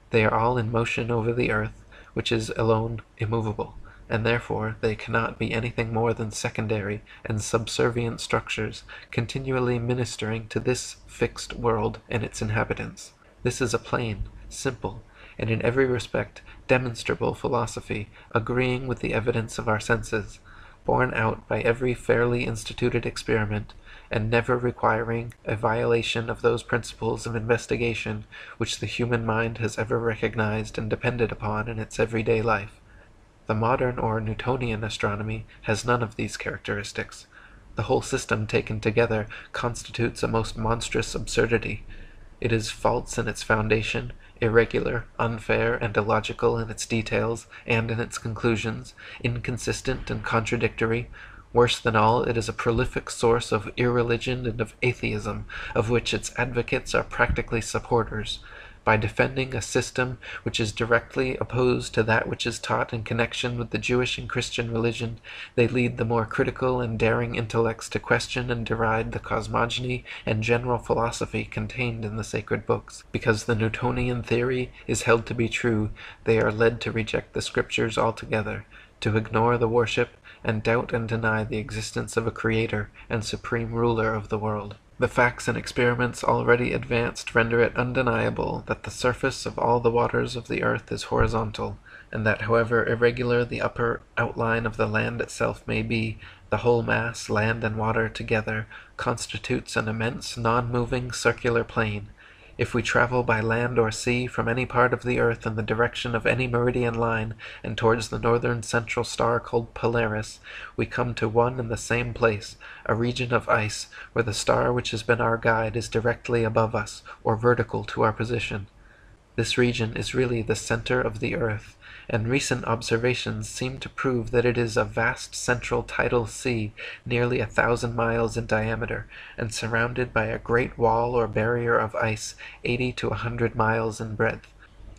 They are all in motion over the earth, which is alone immovable, and therefore they cannot be anything more than secondary and subservient structures, continually ministering to this fixed world and its inhabitants. This is a plain, simple, and in every respect demonstrable philosophy, agreeing with the evidence of our senses, borne out by every fairly instituted experiment, and never requiring a violation of those principles of investigation which the human mind has ever recognized and depended upon in its everyday life. The modern or Newtonian astronomy has none of these characteristics. The whole system taken together constitutes a most monstrous absurdity. It is false in its foundation, irregular, unfair, and illogical in its details and in its conclusions, inconsistent and contradictory. Worse than all, it is a prolific source of irreligion and of atheism, of which its advocates are practically supporters. By defending a system which is directly opposed to that which is taught in connection with the Jewish and Christian religion, they lead the more critical and daring intellects to question and deride the cosmogony and general philosophy contained in the sacred books. Because the Newtonian theory is held to be true, they are led to reject the scriptures altogether, to ignore the worship, and doubt and deny the existence of a creator and supreme ruler of the world. The facts and experiments already advanced render it undeniable that the surface of all the waters of the earth is horizontal, and that however irregular the upper outline of the land itself may be, the whole mass, land and water together, constitutes an immense non-moving circular plane. If we travel by land or sea from any part of the earth in the direction of any meridian line and towards the northern central star called Polaris, we come to one and the same place, a region of ice, where the star which has been our guide is directly above us, or vertical to our position. This region is really the center of the earth, and recent observations seem to prove that it is a vast central tidal sea, nearly 1,000 miles in diameter, and surrounded by a great wall or barrier of ice 80 to 100 miles in breadth.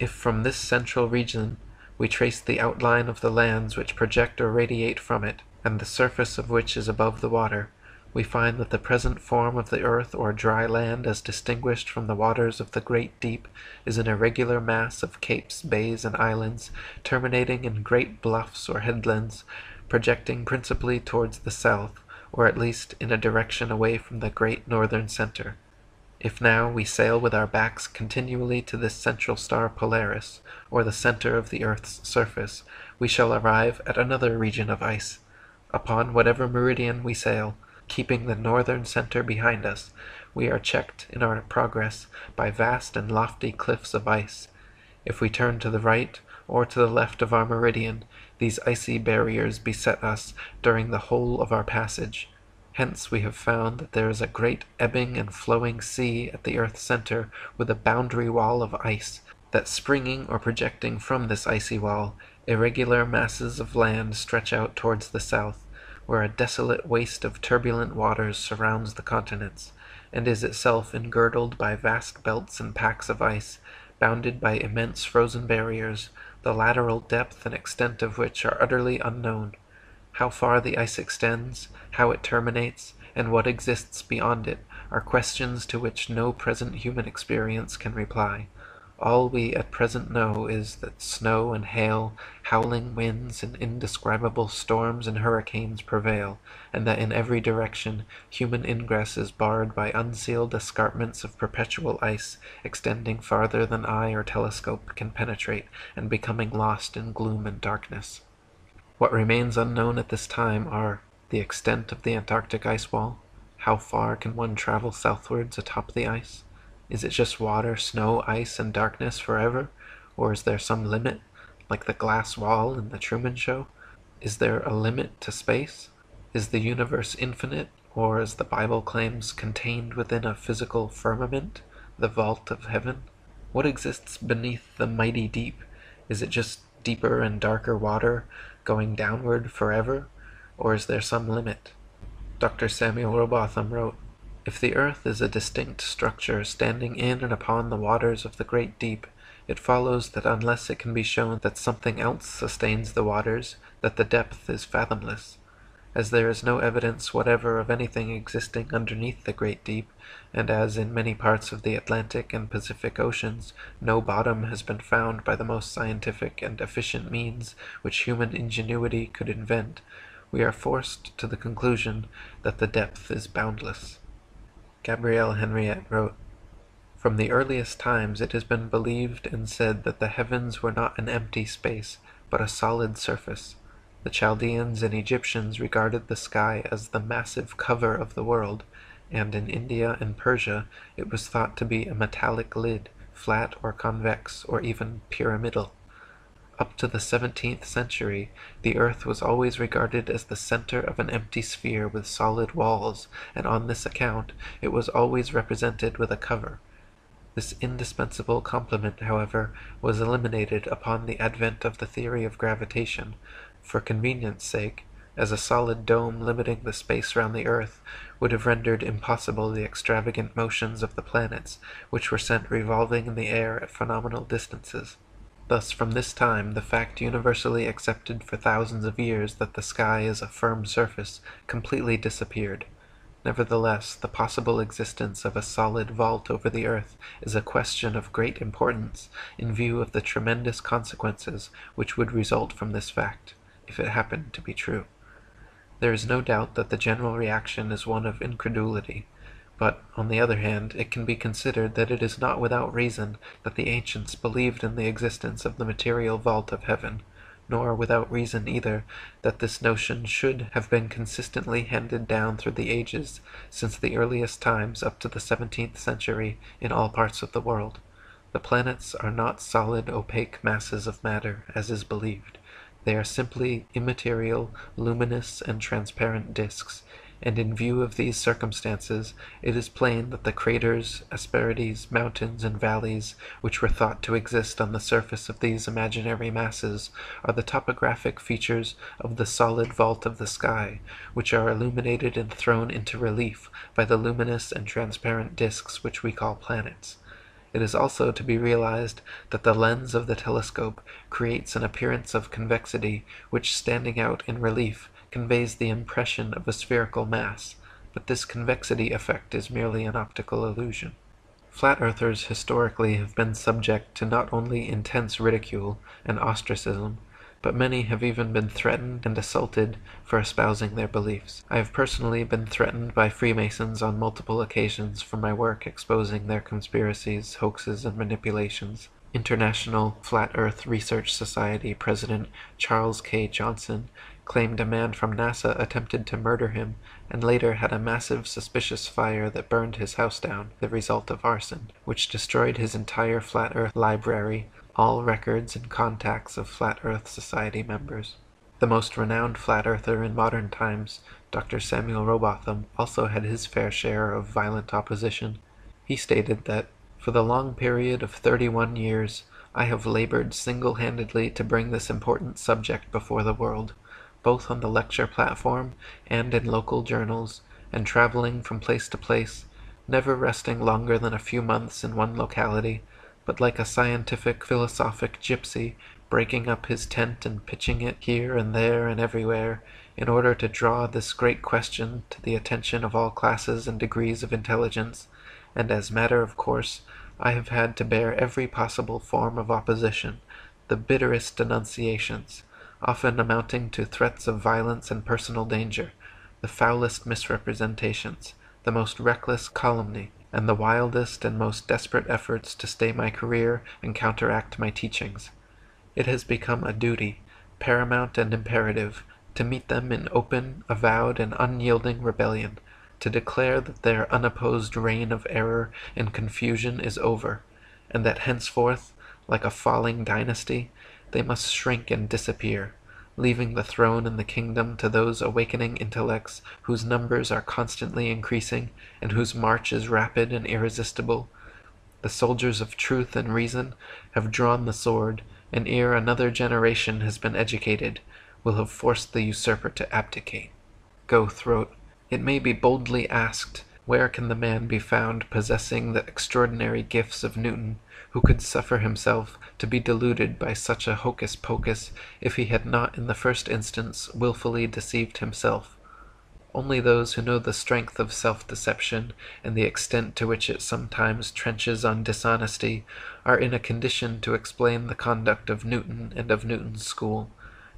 If from this central region we trace the outline of the lands which project or radiate from it, and the surface of which is above the water, we find that the present form of the earth or dry land, as distinguished from the waters of the great deep, is an irregular mass of capes, bays, and islands, terminating in great bluffs or headlands, projecting principally towards the south, or at least in a direction away from the great northern center. If now we sail with our backs continually to this central star Polaris, or the center of the Earth's surface, we shall arrive at another region of ice. Upon whatever meridian we sail, keeping the northern center behind us, we are checked in our progress by vast and lofty cliffs of ice. If we turn to the right or to the left of our meridian, these icy barriers beset us during the whole of our passage. Hence we have found that there is a great ebbing and flowing sea at the earth's center with a boundary wall of ice, that springing or projecting from this icy wall, irregular masses of land stretch out towards the south, where a desolate waste of turbulent waters surrounds the continents, and is itself engirdled by vast belts and packs of ice, bounded by immense frozen barriers, the lateral depth and extent of which are utterly unknown. How far the ice extends, how it terminates, and what exists beyond it, are questions to which no present human experience can reply. All we at present know is that snow and hail, howling winds, and indescribable storms and hurricanes prevail, and that in every direction human ingress is barred by unsealed escarpments of perpetual ice, extending farther than eye or telescope can penetrate, and becoming lost in gloom and darkness. What remains unknown at this time are the extent of the Antarctic ice wall. How far can one travel southwards atop the ice? Is it just water, snow, ice, and darkness forever? Or is there some limit, like the glass wall in the Truman Show? Is there a limit to space? Is the universe infinite, or, as the Bible claims, contained within a physical firmament, the vault of heaven? What exists beneath the mighty deep? Is it just deeper and darker water, going downward forever? Or is there some limit? Dr. Samuel Robotham wrote, "If the earth is a distinct structure standing in and upon the waters of the great deep, it follows that unless it can be shown that something else sustains the waters, that the depth is fathomless. As there is no evidence whatever of anything existing underneath the great deep, and as in many parts of the Atlantic and Pacific Oceans no bottom has been found by the most scientific and efficient means which human ingenuity could invent, we are forced to the conclusion that the depth is boundless." Gabrielle Henriette wrote, "From the earliest times it has been believed and said that the heavens were not an empty space, but a solid surface. The Chaldeans and Egyptians regarded the sky as the massive cover of the world, and in India and Persia it was thought to be a metallic lid, flat or convex, or even pyramidal. Up to the 17th century, the earth was always regarded as the center of an empty sphere with solid walls, and on this account it was always represented with a cover. This indispensable complement, however, was eliminated upon the advent of the theory of gravitation, for convenience sake, as a solid dome limiting the space round the earth would have rendered impossible the extravagant motions of the planets, which were sent revolving in the air at phenomenal distances. Thus from this time the fact universally accepted for thousands of years that the sky is a firm surface completely disappeared. Nevertheless, the possible existence of a solid vault over the earth is a question of great importance in view of the tremendous consequences which would result from this fact, if it happened to be true. There is no doubt that the general reaction is one of incredulity, but, on the other hand, it can be considered that it is not without reason that the ancients believed in the existence of the material vault of heaven, nor without reason either that this notion should have been consistently handed down through the ages, since the earliest times up to the 17th century, in all parts of the world. The planets are not solid, opaque masses of matter, as is believed. They are simply immaterial, luminous, and transparent disks, and in view of these circumstances it is plain that the craters, asperities, mountains, and valleys which were thought to exist on the surface of these imaginary masses are the topographic features of the solid vault of the sky, which are illuminated and thrown into relief by the luminous and transparent disks which we call planets. It is also to be realized that the lens of the telescope creates an appearance of convexity which, standing out in relief, conveys the impression of a spherical mass, but this convexity effect is merely an optical illusion. Flat earthers historically have been subject to not only intense ridicule and ostracism, but many have even been threatened and assaulted for espousing their beliefs. I have personally been threatened by Freemasons on multiple occasions for my work exposing their conspiracies, hoaxes, and manipulations. International Flat Earth Research Society President Charles K. Johnson claimed a man from NASA attempted to murder him and later had a massive suspicious fire that burned his house down, the result of arson, which destroyed his entire Flat Earth library, all records and contacts of Flat Earth Society members. The most renowned flat earther in modern times, Dr. Samuel Rowbotham, also had his fair share of violent opposition. He stated that, "For the long period of 31 years, I have labored single-handedly to bring this important subject before the world, both on the lecture platform and in local journals, and traveling from place to place, never resting longer than a few months in one locality, but like a scientific, philosophic gypsy, breaking up his tent and pitching it here and there and everywhere, in order to draw this great question to the attention of all classes and degrees of intelligence, and as matter of course, I have had to bear every possible form of opposition, the bitterest denunciations, often amounting to threats of violence and personal danger, the foulest misrepresentations, the most reckless calumny, and the wildest and most desperate efforts to stay my career and counteract my teachings. It has become a duty, paramount and imperative, to meet them in open, avowed, and unyielding rebellion, to declare that their unopposed reign of error and confusion is over, and that henceforth, like a falling dynasty, they must shrink and disappear, leaving the throne and the kingdom to those awakening intellects whose numbers are constantly increasing and whose march is rapid and irresistible. The soldiers of truth and reason have drawn the sword, and ere another generation has been educated, will have forced the usurper to abdicate. Go throat. It may be boldly asked, where can the man be found possessing the extraordinary gifts of Newton, who could suffer himself to be deluded by such a hocus-pocus if he had not in the first instance wilfully deceived himself? Only those who know the strength of self-deception and the extent to which it sometimes trenches on dishonesty are in a condition to explain the conduct of Newton and of Newton's school.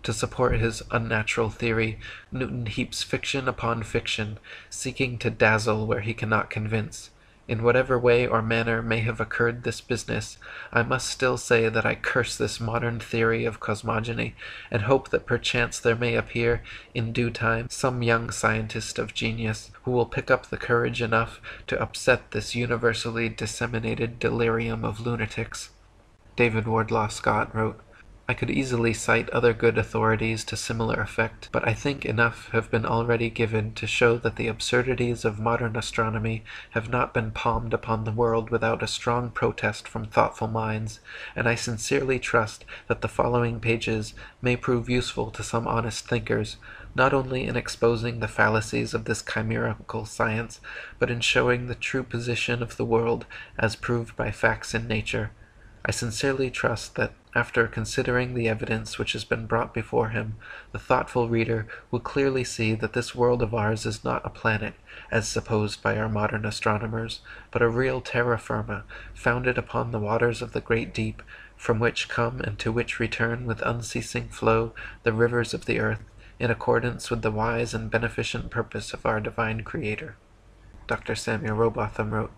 To support his unnatural theory, Newton heaps fiction upon fiction, seeking to dazzle where he cannot convince. In whatever way or manner may have occurred this business, I must still say that I curse this modern theory of cosmogony, and hope that perchance there may appear, in due time, some young scientist of genius, who will pick up the courage enough to upset this universally disseminated delirium of lunatics." David Wardlaw Scott wrote, "I could easily cite other good authorities to similar effect, but I think enough have been already given to show that the absurdities of modern astronomy have not been palmed upon the world without a strong protest from thoughtful minds, and I sincerely trust that the following pages may prove useful to some honest thinkers, not only in exposing the fallacies of this chimerical science, but in showing the true position of the world as proved by facts in nature. I sincerely trust that, after considering the evidence which has been brought before him, the thoughtful reader will clearly see that this world of ours is not a planet, as supposed by our modern astronomers, but a real terra firma, founded upon the waters of the great deep, from which come and to which return with unceasing flow the rivers of the earth, in accordance with the wise and beneficent purpose of our divine Creator." Dr. Samuel Rowbotham wrote,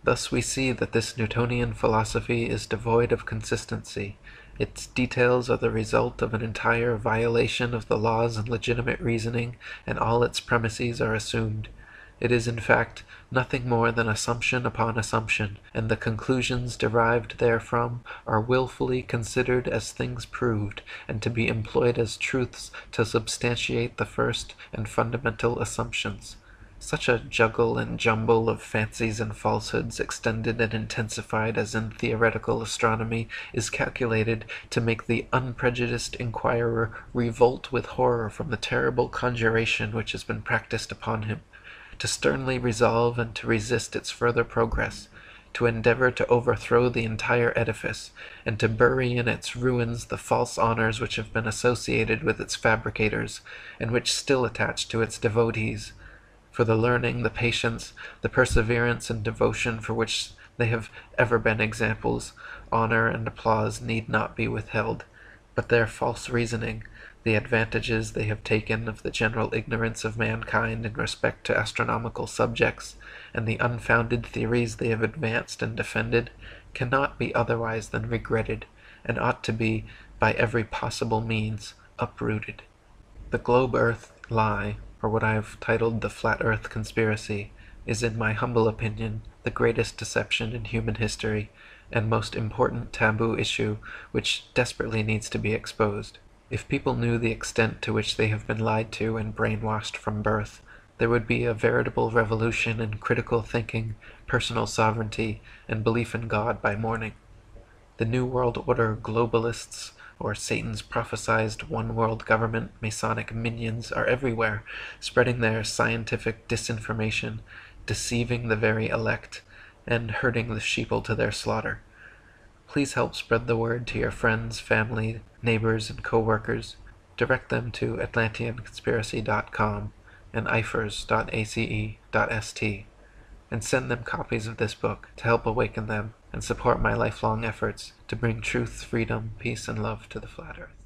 "Thus we see that this Newtonian philosophy is devoid of consistency. Its details are the result of an entire violation of the laws and legitimate reasoning, and all its premises are assumed. It is, in fact, nothing more than assumption upon assumption, and the conclusions derived therefrom are wilfully considered as things proved, and to be employed as truths to substantiate the first and fundamental assumptions. Such a juggle and jumble of fancies and falsehoods, extended and intensified as in theoretical astronomy, is calculated to make the unprejudiced inquirer revolt with horror from the terrible conjuration which has been practiced upon him, to sternly resolve and to resist its further progress, to endeavor to overthrow the entire edifice, and to bury in its ruins the false honors which have been associated with its fabricators, and which still attach to its devotees. For the learning, the patience, the perseverance and devotion for which they have ever been examples, honor and applause need not be withheld. but their false reasoning, the advantages they have taken of the general ignorance of mankind in respect to astronomical subjects, and the unfounded theories they have advanced and defended, cannot be otherwise than regretted, and ought to be, by every possible means, uprooted. The globe earth lie, or what I have titled the flat earth conspiracy, is in my humble opinion the greatest deception in human history, and most important taboo issue which desperately needs to be exposed. If people knew the extent to which they have been lied to and brainwashed from birth, there would be a veritable revolution in critical thinking, personal sovereignty, and belief in God by morning. The New World Order globalists, or Satan's prophesied one-world government Masonic minions are everywhere, spreading their scientific disinformation, deceiving the very elect, and herding the sheeple to their slaughter. Please help spread the word to your friends, family, neighbors, and co-workers. Direct them to atlanteanconspiracy.com and ifers.ace.st, and send them copies of this book to help awaken them and support my lifelong efforts to bring truth, freedom, peace, and love to the flat earth.